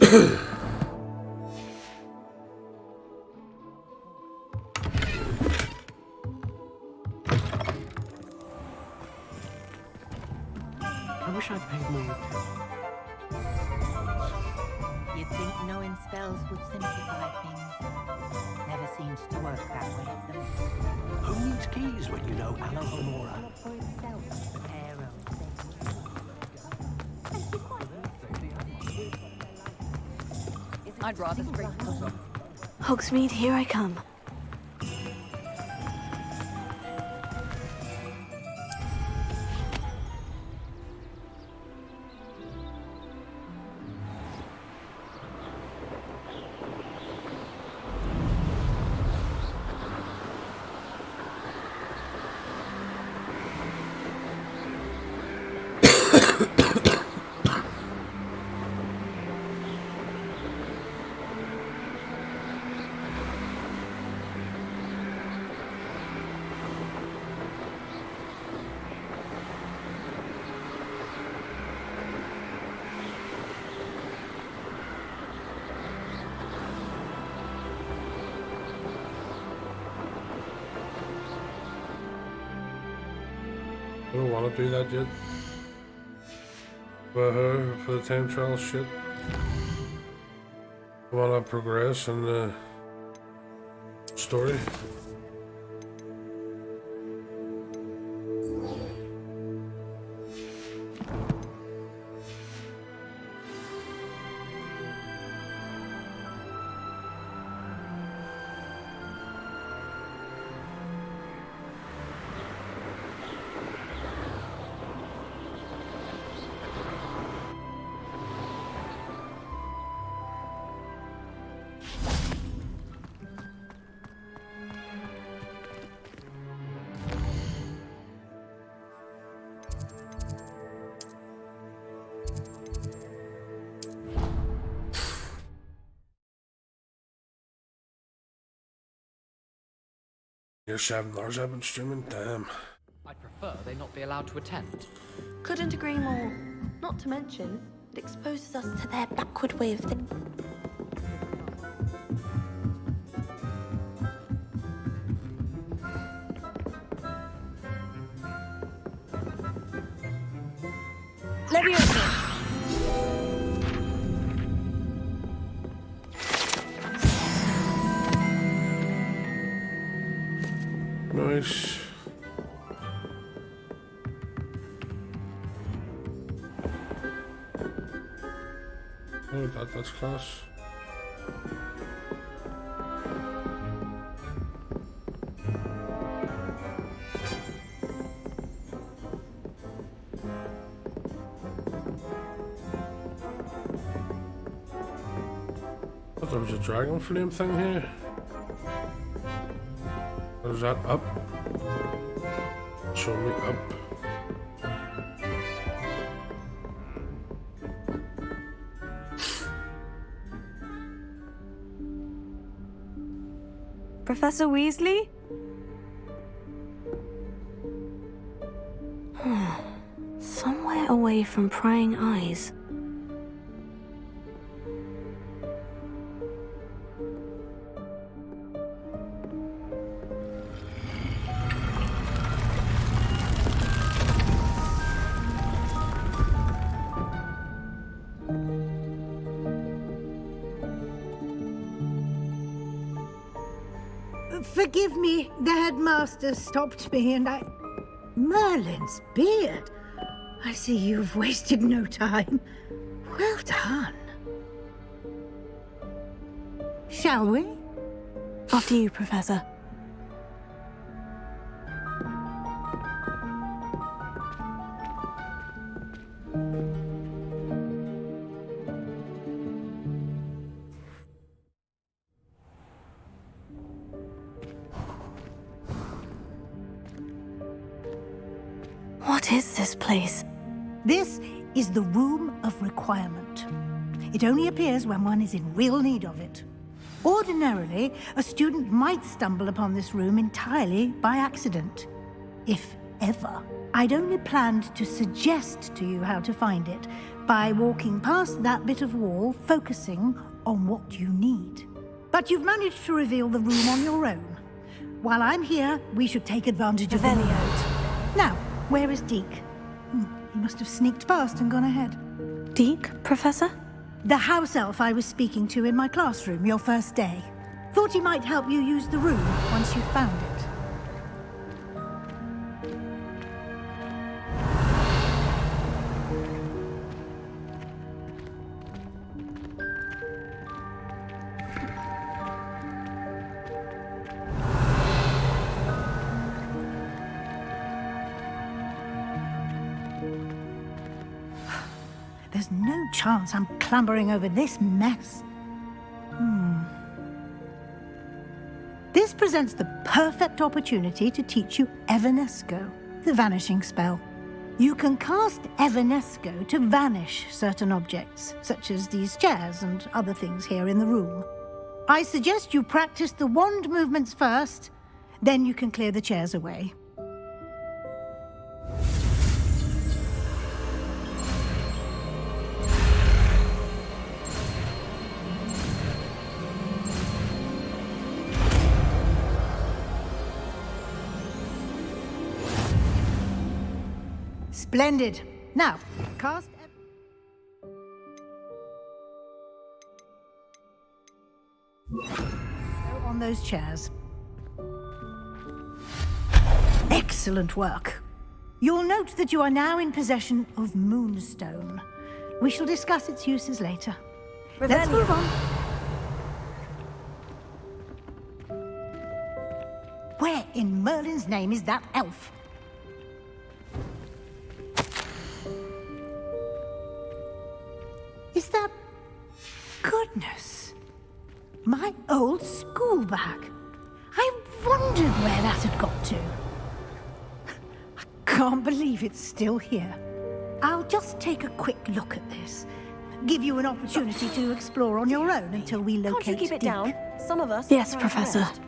I wish I'd paid more. You'd think knowing spells would simplify things. Never seems to work that way. Who needs keys when you know Alohomora? I'd rather drink. Hogsmeade, here I come. I don't want to do that yet. For her, for the time trial shit. I want to progress in the story. You're 7 hours I've been streaming, damn. I'd prefer they not be allowed to attend. Couldn't agree more. Not to mention, it exposes us to their backward way of thinking. Leviosa! Nice. Oh, that's class. I thought there was a dragon flame thing here. Or is that up? Show me up. Professor Weasley? Somewhere away from prying eyes. Forgive me, the headmaster stopped me and I... Merlin's beard. I see you've wasted no time. Well done. Shall we? After you, Professor. What is this place? This is the Room of Requirement. It only appears when one is in real need of it. Ordinarily, a student might stumble upon this room entirely by accident, if ever. I'd only planned to suggest to you how to find it by walking past that bit of wall, focusing on what you need. But you've managed to reveal the room on your own. While I'm here, we should take advantage of the moment. Now, where is Deke? He must have sneaked past and gone ahead. Deke, Professor? The house elf I was speaking to in my classroom your first day. Thought he might help you use the room once you found it. There's no chance I'm clambering over this mess. This presents the perfect opportunity to teach you Evanesco, the vanishing spell. You can cast Evanesco to vanish certain objects, such as these chairs and other things here in the room. I suggest you practice the wand movements first, then you can clear the chairs away. Splendid. Now, cast... on those chairs. Excellent work. You'll note that you are now in possession of Moonstone. We shall discuss its uses later. Let's move on. Where in Merlin's name is that elf? Is that... Goodness. My old school bag. I wondered where that had got to. I can't believe it's still here. I'll just take a quick look at this. Give you an opportunity to explore on your own until we locate Can't you keep it Dick. down? Some of us... Yes, are Professor. rest.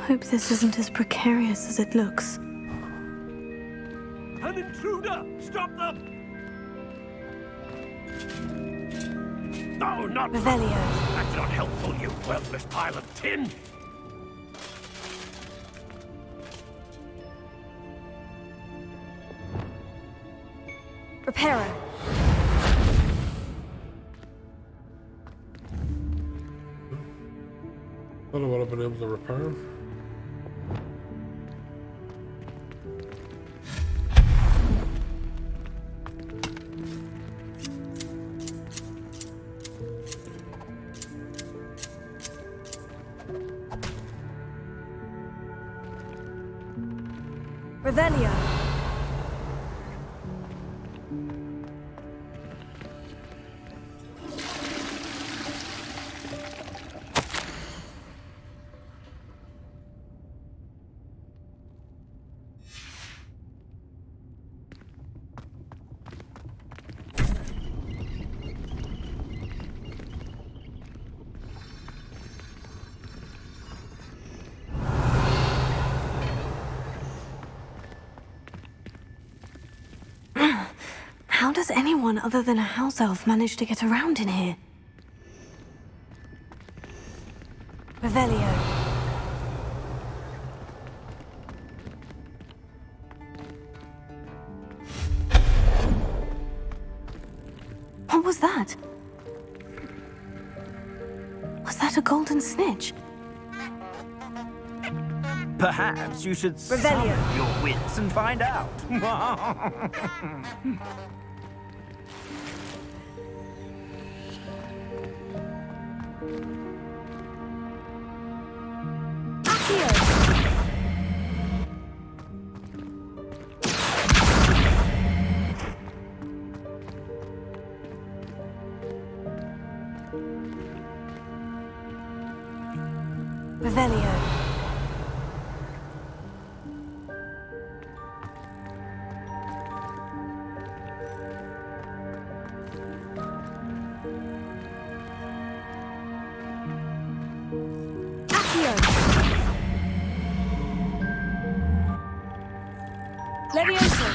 Hope this isn't as precarious as it looks. An intruder! Stop them! No, not... Revelio. That's not helpful, you worthless pile of tin! Reparo. Thought I would have been able to repair him. Revelio. How does anyone other than a house elf manage to get around in here? Revelio. What was that? Was that a golden snitch? Perhaps you should Revelio. summon your wits and find out. Revelio. Levioso.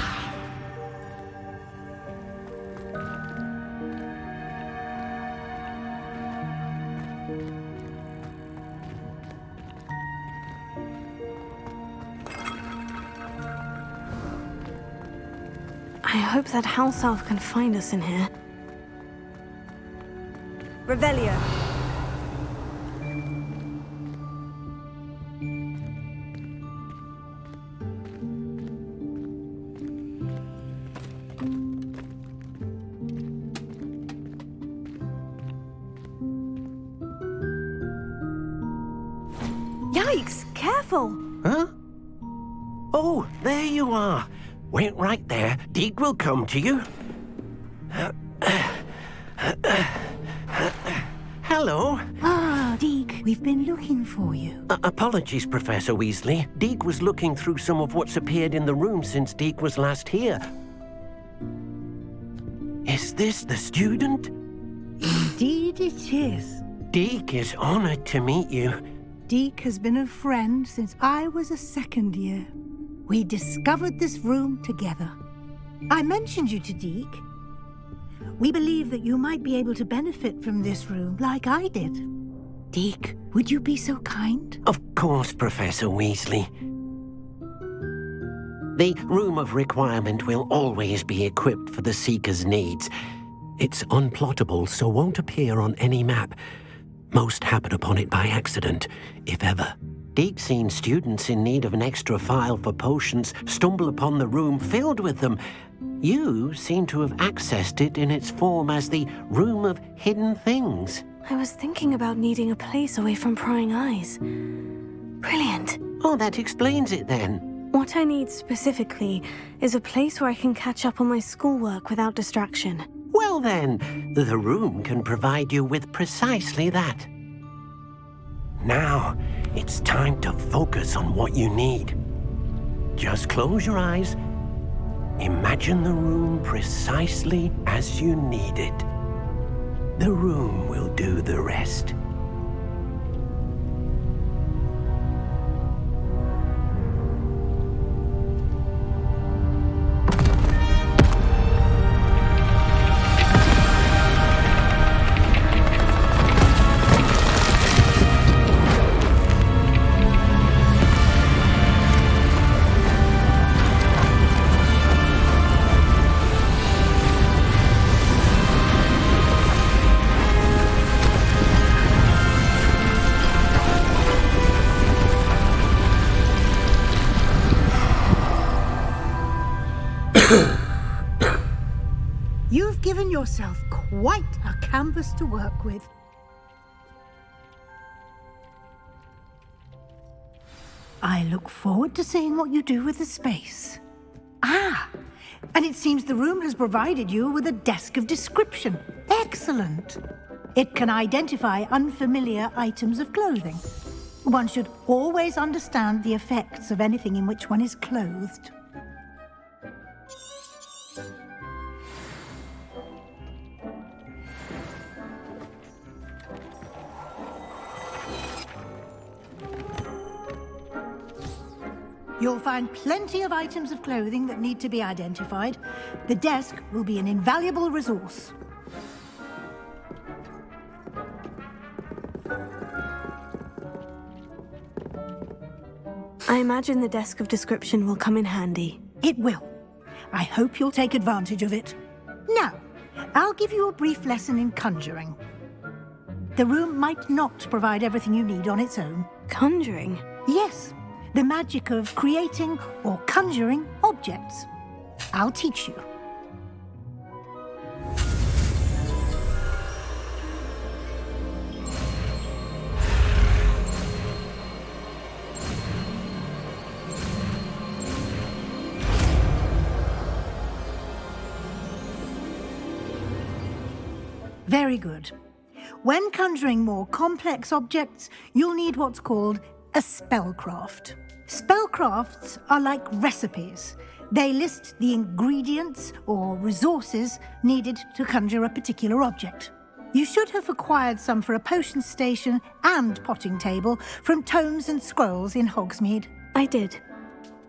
I hope that house elf can find us in here. Revelio. Yikes! Careful! Huh? Oh, there you are. Wait right there. Deke will come to you. Hello. Ah, Deke, we've been looking for you. Apologies, Professor Weasley. Deke was looking through some of what's appeared in the room since Deke was last here. Is this the student? Indeed it is. Deke is honored to meet you. Deke has been a friend since I was a second year. We discovered this room together. I mentioned you to Deke. We believe that you might be able to benefit from this room like I did. Deke, would you be so kind? Of course, Professor Weasley. The Room of Requirement will always be equipped for the Seeker's needs. It's unplottable, so won't appear on any map. Most happen upon it by accident, if ever. Deke's seen students in need of an extra file for potions stumble upon the room filled with them. You seem to have accessed it in its form as the Room of Hidden Things. I was thinking about needing a place away from prying eyes. Brilliant. Oh, that explains it then. What I need specifically is a place where I can catch up on my schoolwork without distraction. Well then, the room can provide you with precisely that. Now, it's time to focus on what you need. Just close your eyes. Imagine the room precisely as you need it. The room will do the rest. You've given yourself quite a canvas to work with. I look forward to seeing what you do with the space. Ah, and it seems the room has provided you with a desk of description. Excellent. It can identify unfamiliar items of clothing. One should always understand the effects of anything in which one is clothed. You'll find plenty of items of clothing that need to be identified. The desk will be an invaluable resource. I imagine the desk of description will come in handy. It will. I hope you'll take advantage of it. Now, I'll give you a brief lesson in conjuring. The room might not provide everything you need on its own. Conjuring? Yes. The magic of creating or conjuring objects. I'll teach you. Very good. When conjuring more complex objects, you'll need what's called a spellcraft. Spellcrafts are like recipes. They list the ingredients or resources needed to conjure a particular object. You should have acquired some for a potion station and potting table from tomes and scrolls in Hogsmeade. I did.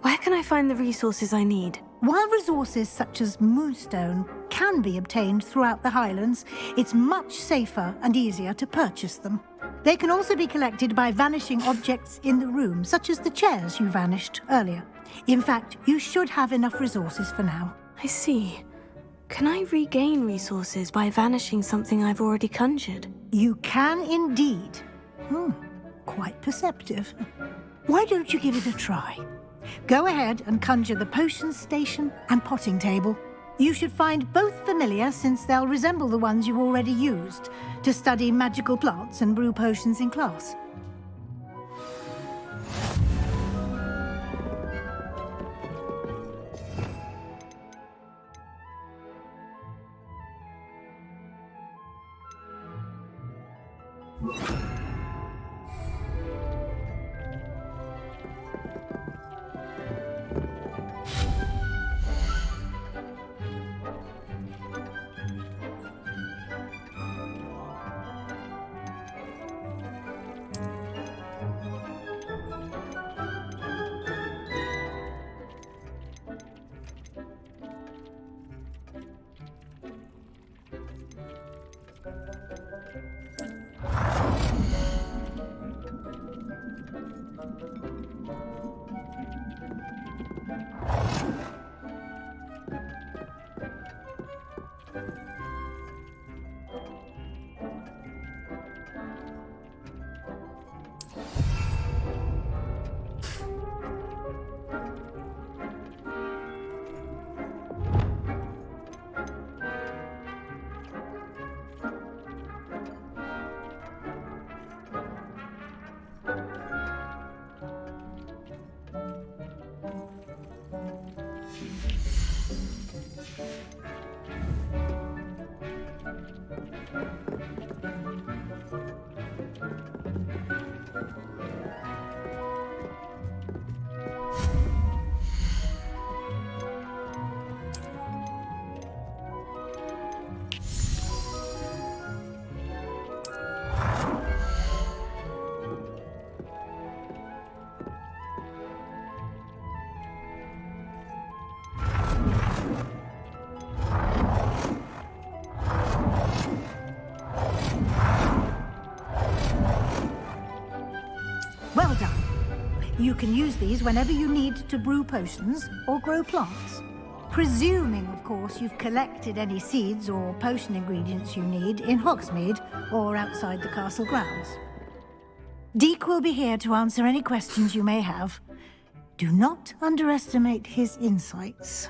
Where can I find the resources I need? While resources such as moonstone can be obtained throughout the Highlands, it's much safer and easier to purchase them. They can also be collected by vanishing objects in the room, such as the chairs you vanished earlier. In fact, you should have enough resources for now. I see. Can I regain resources by vanishing something I've already conjured? You can indeed. Quite perceptive. Why don't you give it a try? Go ahead and conjure the potion station and potting table. You should find both familiar, since they'll resemble the ones you already used to study magical plants and brew potions in class. Well done. You can use these whenever you need to brew potions or grow plants. Presuming, of course, you've collected any seeds or potion ingredients you need in Hogsmeade or outside the castle grounds. Deek will be here to answer any questions you may have. Do not underestimate his insights.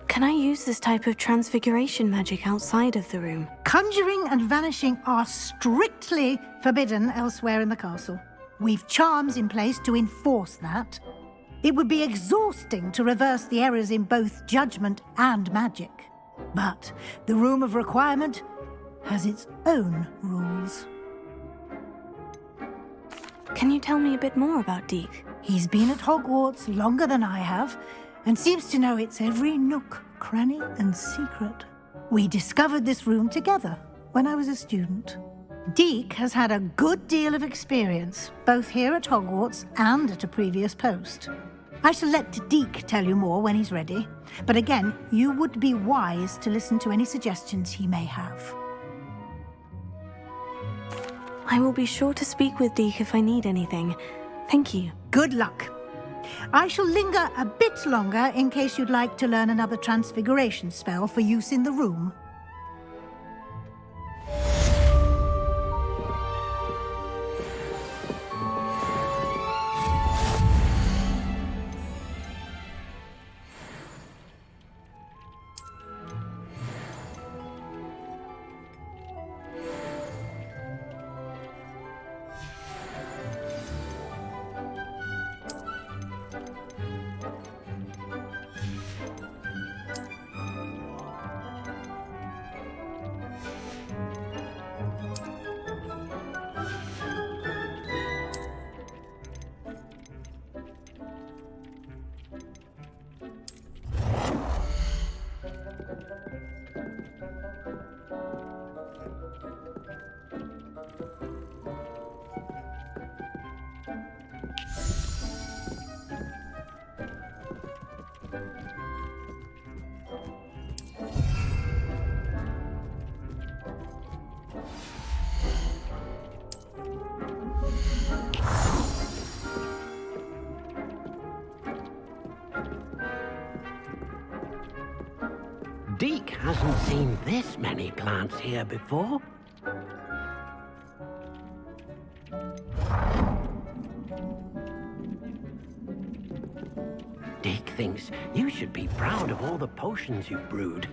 Can I use this type of transfiguration magic outside of the room? Conjuring and vanishing are strictly forbidden elsewhere in the castle. We've charms in place to enforce that. It would be exhausting to reverse the errors in both judgment and magic. But the Room of Requirement has its own rules. Can you tell me a bit more about Deek? He's been at Hogwarts longer than I have, and seems to know its every nook, cranny, and secret. We discovered this room together when I was a student. Deek has had a good deal of experience, both here at Hogwarts and at a previous post. I shall let Deek tell you more when he's ready, but again, you would be wise to listen to any suggestions he may have. I will be sure to speak with Deek if I need anything. Thank you. Good luck. I shall linger a bit longer in case you'd like to learn another transfiguration spell for use in the room. Deek hasn't seen this many plants here before. Deek thinks you should be proud of all the potions you've brewed.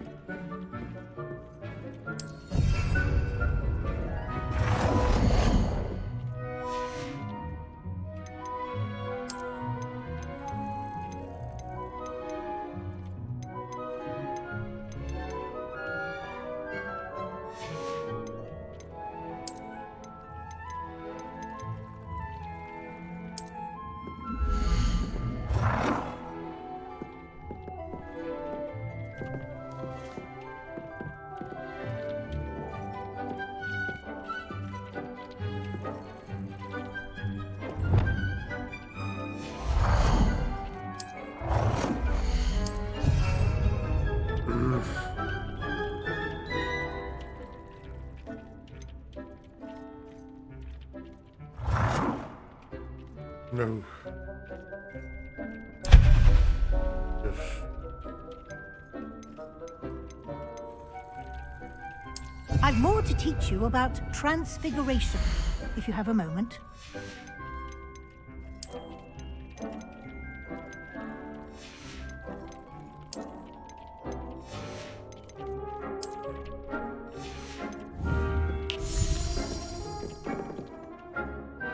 no. I've more to teach you about transfiguration, if you have a moment.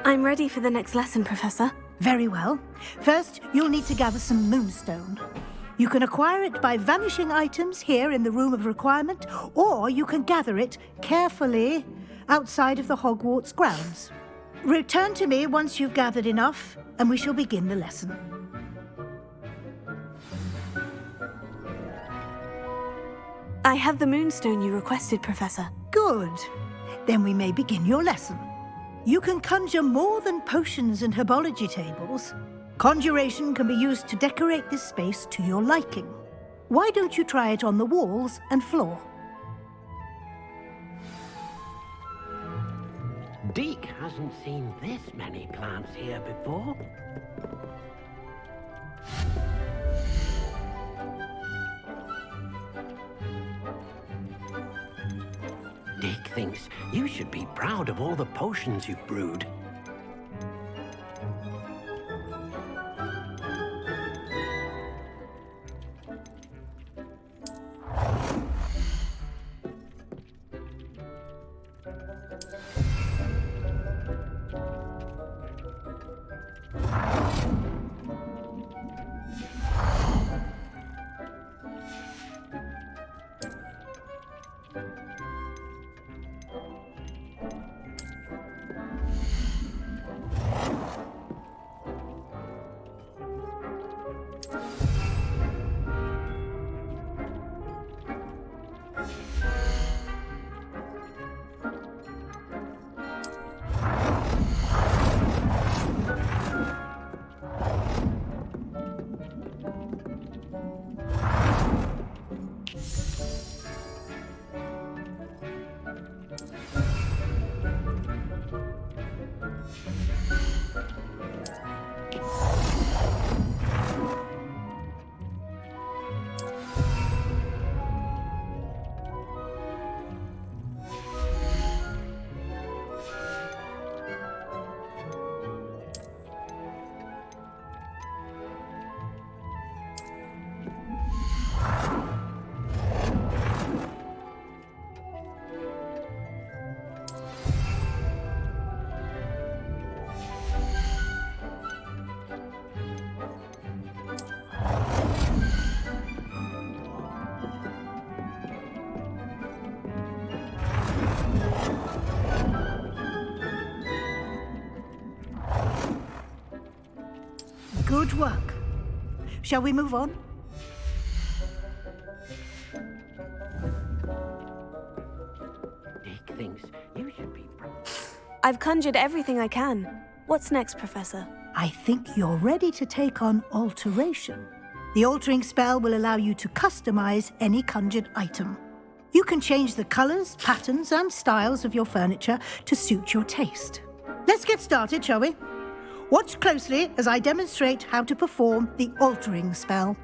I'm ready for the next lesson, Professor. Very well. First, you'll need to gather some moonstone. You can acquire it by vanishing items here in the Room of Requirement, or you can gather it carefully outside of the Hogwarts grounds. Return to me once you've gathered enough, and we shall begin the lesson. I have the moonstone you requested, Professor. Good. Then we may begin your lesson. You can conjure more than potions and herbology tables. Conjuration can be used to decorate this space to your liking. Why don't you try it on the walls and floor? Deke hasn't seen this many plants here before. Deke thinks you should be proud of all the potions you've brewed. Good work. Shall we move on? Deke thinks you should be proud. I've conjured everything I can. What's next, Professor? I think you're ready to take on alteration. The altering spell will allow you to customize any conjured item. You can change the colors, patterns, and styles of your furniture to suit your taste. Let's get started, shall we? Watch closely as I demonstrate how to perform the altering spell.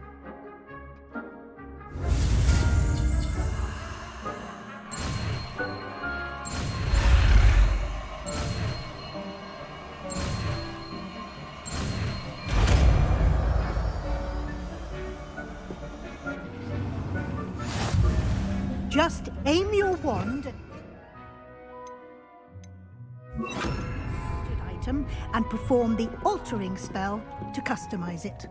Just aim your wand item and perform the altering spell to customize it.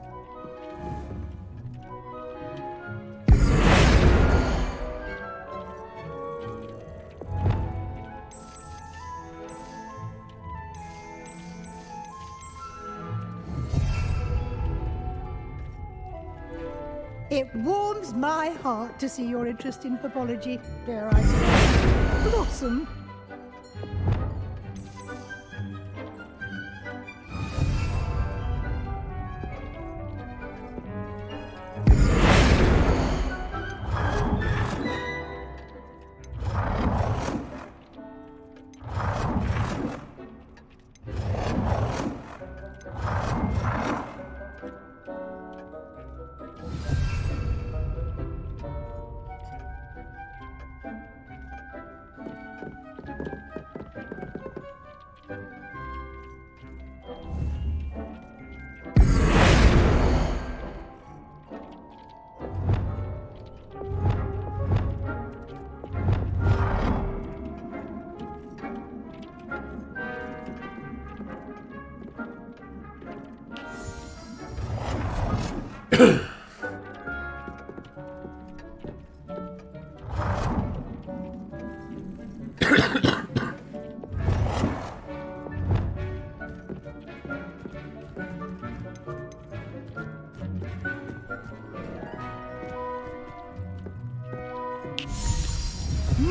It warms my heart to see your interest in herbology, dare I say, blossom.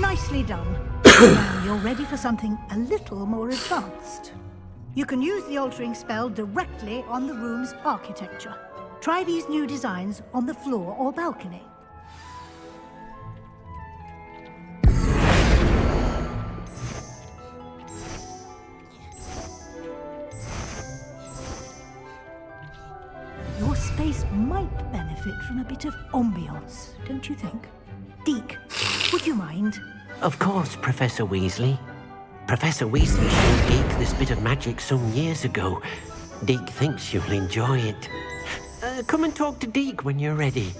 Nicely done. Now you're ready for something a little more advanced. You can use the altering spell directly on the room's architecture. Try these new designs on the floor or balcony. Your space might benefit from a bit of ambiance, don't you think? Deke, would you mind? Of course, Professor Weasley. Professor Weasley showed Deke this bit of magic some years ago. Deke thinks you'll enjoy it. Come and talk to Deke when you're ready.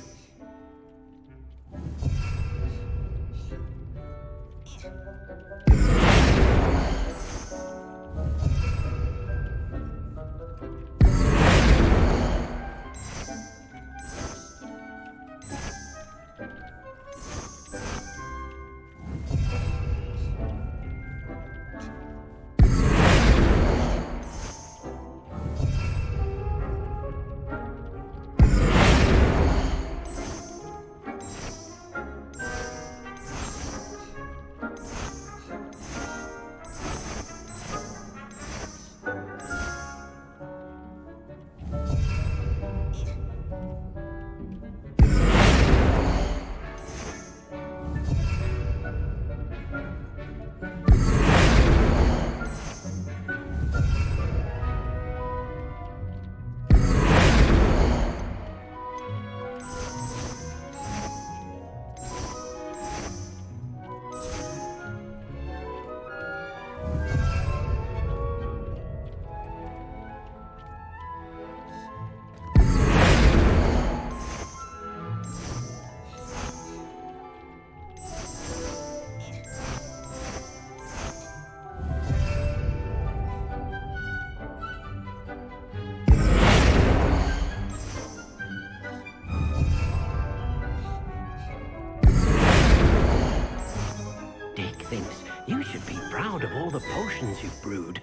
Thinks you should be proud of all the potions you've brewed.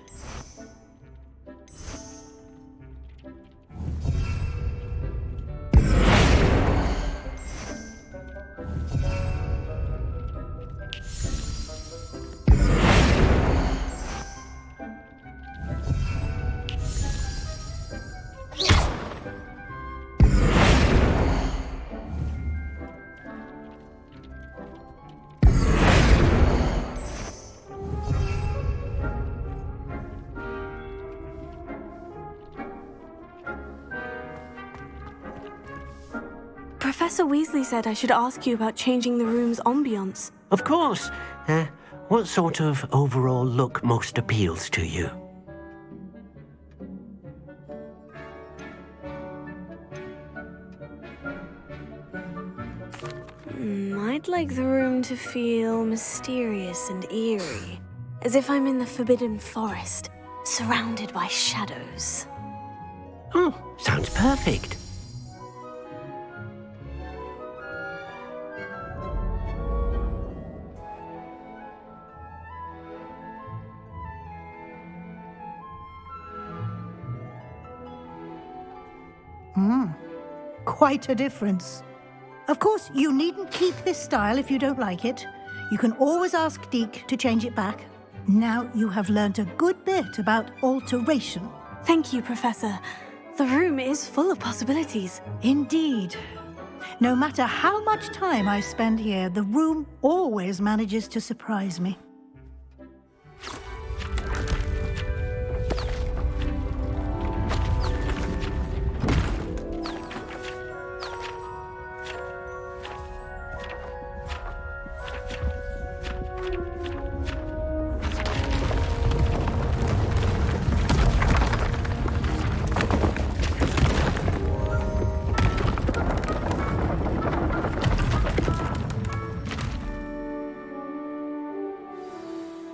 Professor Weasley said I should ask you about changing the room's ambiance. Of course. What sort of overall look most appeals to you? I'd like the room to feel mysterious and eerie, as if I'm in the Forbidden Forest, surrounded by shadows. Oh, sounds perfect. Quite a difference. Of course, you needn't keep this style if you don't like it. You can always ask Deke to change it back. Now you have learnt a good bit about alteration. Thank you, Professor. The room is full of possibilities. Indeed. No matter how much time I spend here, the room always manages to surprise me.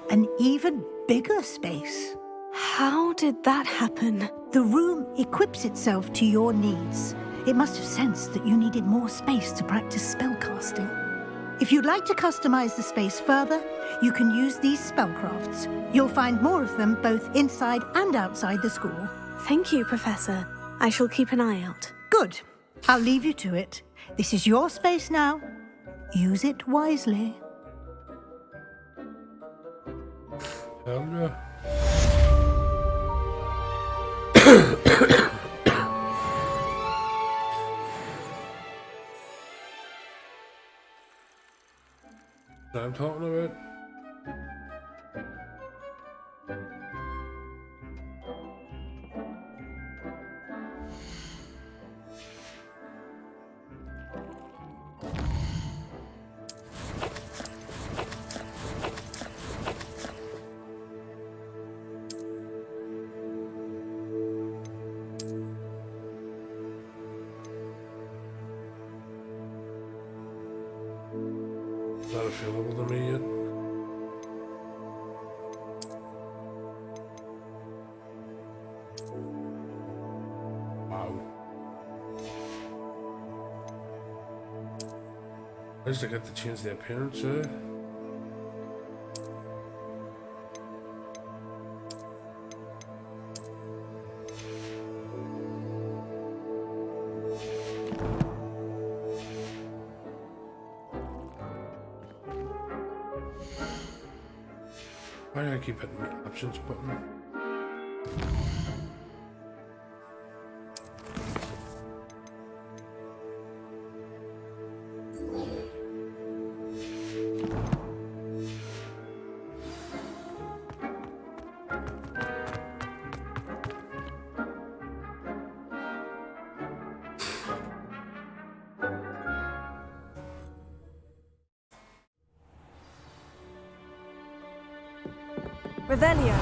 An even bigger space. How did that happen? The room equips itself to your needs. It must have sensed that you needed more space to practice spellcasting. If you'd like to customize the space further, you can use these spellcrafts. You'll find more of them both inside and outside the school. Thank you, Professor. I shall keep an eye out. Good. I'll leave you to it. This is your space now. Use it wisely. Hell yeah. What I'm talking about. Is that available to me yet? Wow. At least I got to change the appearance, eh? Why do I keep hitting the options button? Revelio.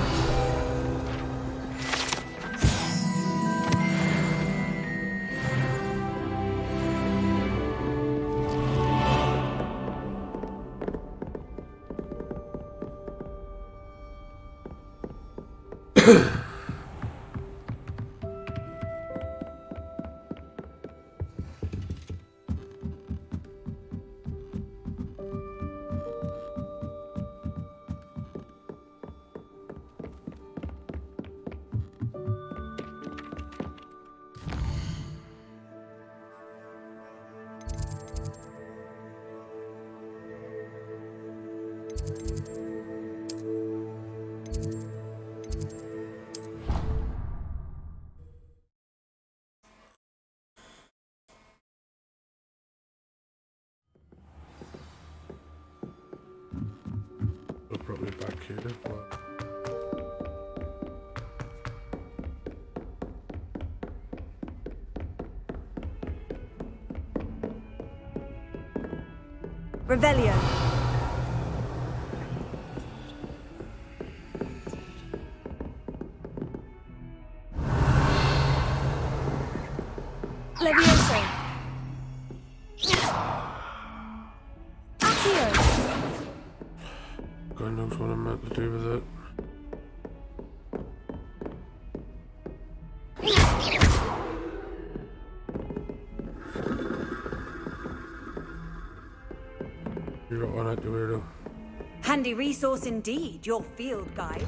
I'll probably back here. Revelio. Levioso. Accio. God knows what I'm meant to do with it. You don't want it, weirdo. Handy resource indeed, your field guide.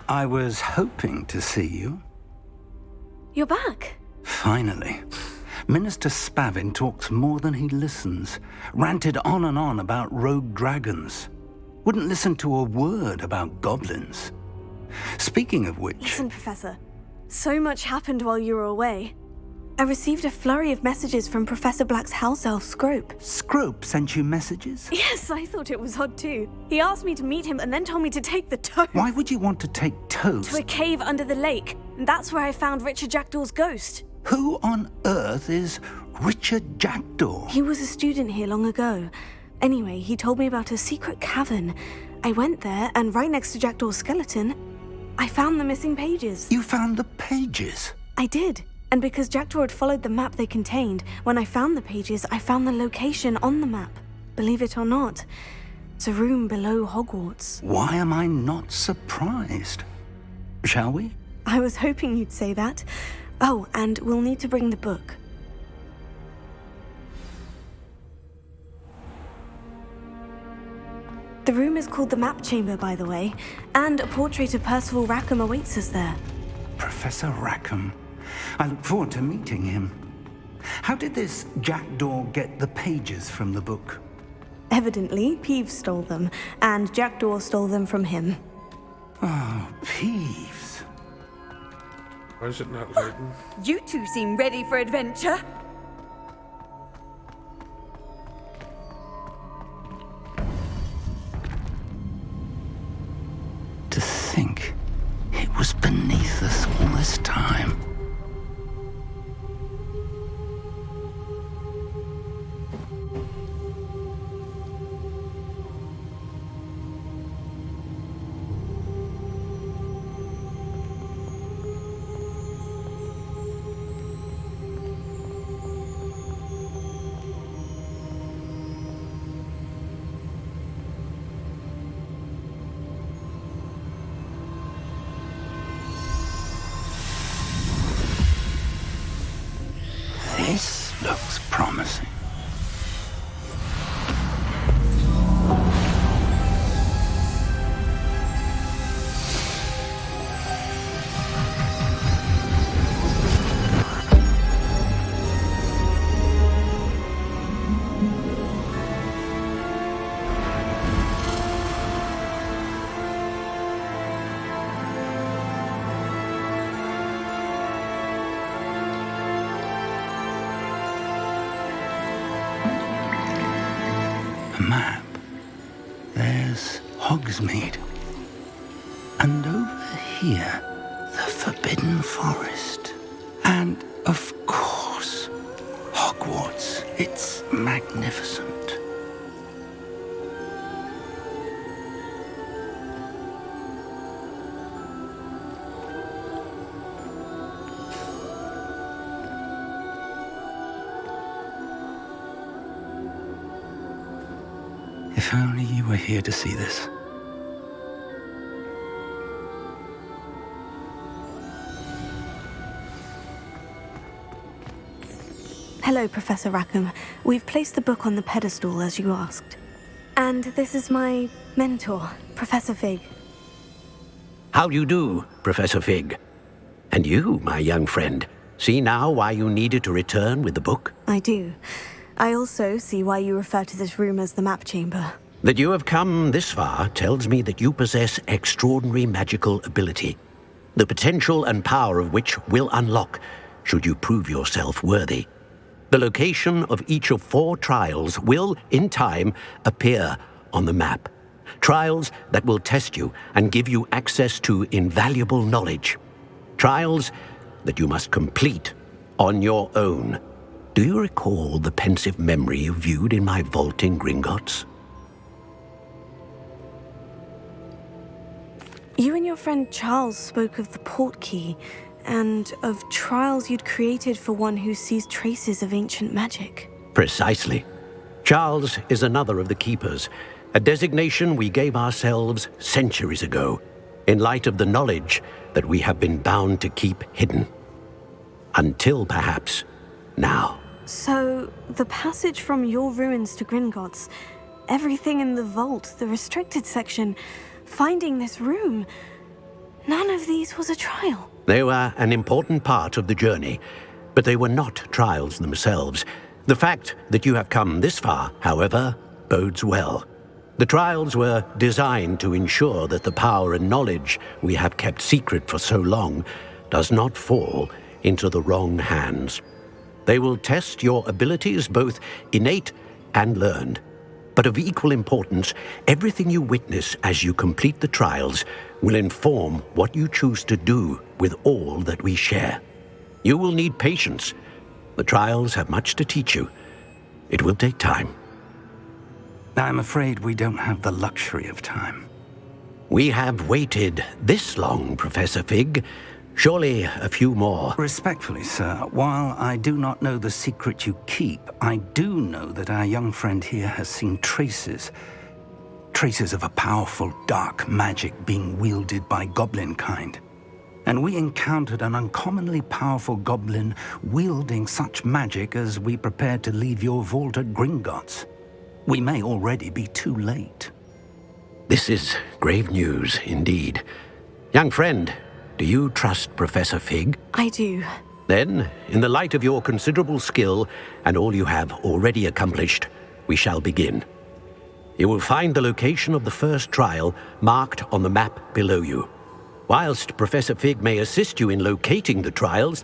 I was hoping to see you. You're back. Finally. Minister Spavin talks more than he listens. Ranted on and on about rogue dragons. Wouldn't listen to a word about goblins. Speaking of which... Listen, Professor. So much happened while you were away. I received a flurry of messages from Professor Black's house elf, Scrope. Scrope sent you messages? Yes, I thought it was odd too. He asked me to meet him and then told me to take the toast. Why would you want to take toast? To a cave under the lake. And that's where I found Richard Jackdaw's ghost. Who on earth is Richard Jackdaw? He was a student here long ago. Anyway, he told me about a secret cavern. I went there, and right next to Jackdaw's skeleton, I found the missing pages. You found the pages? I did. And because Jackdaw had followed the map they contained, when I found the pages, I found the location on the map. Believe it or not. It's a room below Hogwarts. Why am I not surprised? Shall we? I was hoping you'd say that. Oh, and we'll need to bring the book. The room is called the Map Chamber, by the way, and a portrait of Percival Rackham awaits us there. Professor Rackham. I look forward to meeting him. How did this jackdaw get the pages from the book? Evidently, Peeves stole them, and Jackdaw stole them from him. Oh, Peeves. Why is it not loading? You two seem ready for adventure. To think it was beneath us all this time. This looks promising. A map. There's Hogsmeade. And over here, the Forbidden Forest. And, of course, Hogwarts. It's magnificent. If only you were here to see this. Hello, Professor Rackham. We've placed the book on the pedestal as you asked. And this is my mentor, Professor Fig. How do you do, Professor Fig? And you, my young friend, see now why you needed to return with the book? I do. I also see why you refer to this room as the Map Chamber. That you have come this far tells me that you possess extraordinary magical ability, the potential and power of which will unlock should you prove yourself worthy. The location of each of 4 trials will, in time, appear on the map. Trials that will test you and give you access to invaluable knowledge. Trials that you must complete on your own. Do you recall the pensive memory you viewed in my vault in Gringotts? You and your friend Charles spoke of the portkey, and of trials you'd created for one who sees traces of ancient magic. Precisely. Charles is another of the Keepers, a designation we gave ourselves centuries ago, in light of the knowledge that we have been bound to keep hidden. Until, perhaps, now. So, the passage from your ruins to Gringotts, everything in the vault, the restricted section, finding this room, none of these was a trial. They were an important part of the journey, but they were not trials themselves. The fact that you have come this far, however, bodes well. The trials were designed to ensure that the power and knowledge we have kept secret for so long does not fall into the wrong hands. They will test your abilities, both innate and learned. But of equal importance, everything you witness as you complete the trials will inform what you choose to do with all that we share. You will need patience. The trials have much to teach you. It will take time. I'm afraid we don't have the luxury of time. We have waited this long, Professor Fig. Surely a few more. Respectfully, sir, while I do not know the secret you keep, I do know that our young friend here has seen traces. traces of a powerful dark magic being wielded by goblin kind. And we encountered an uncommonly powerful goblin wielding such magic as we prepared to leave your vault at Gringotts. We may already be too late. This is grave news indeed. Young friend, do you trust Professor Fig? I do. Then, in the light of your considerable skill and all you have already accomplished, we shall begin. You will find the location of the first trial marked on the map below you. Whilst Professor Fig may assist you in locating the trials,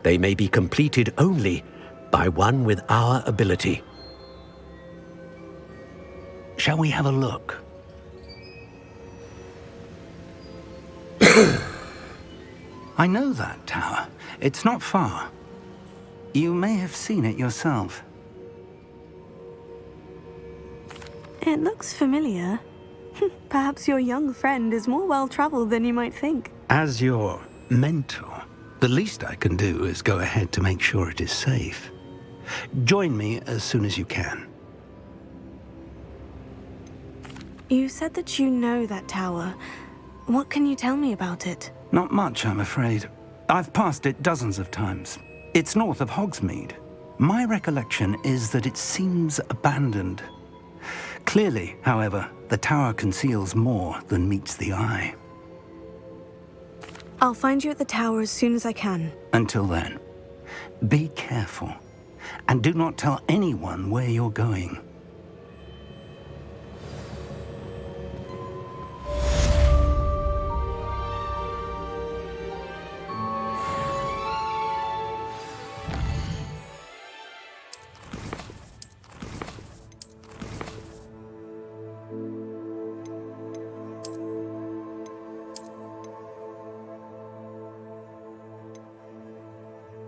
they may be completed only by one with our ability. Shall we have a look? I know that tower. It's not far. You may have seen it yourself. It looks familiar. Perhaps your young friend is more well-traveled than you might think. As your mentor, the least I can do is go ahead to make sure it is safe. Join me as soon as you can. You said that you know that tower. What can you tell me about it? Not much, I'm afraid. I've passed it dozens of times. It's north of Hogsmeade. My recollection is that it seems abandoned. Clearly, however, the tower conceals more than meets the eye. I'll find you at the tower as soon as I can. Until then, be careful, and do not tell anyone where you're going.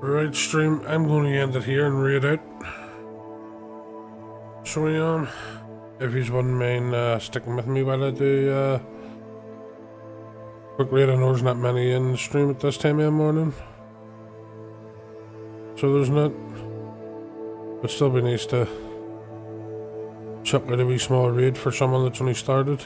Right, stream, I'm going to end it here and read out. So, if you wouldn't mind sticking with me while I do quick read. I know there's not many in the stream at this time of the morning, so there's not, but still be nice to chuck out a wee small raid for someone that's only started.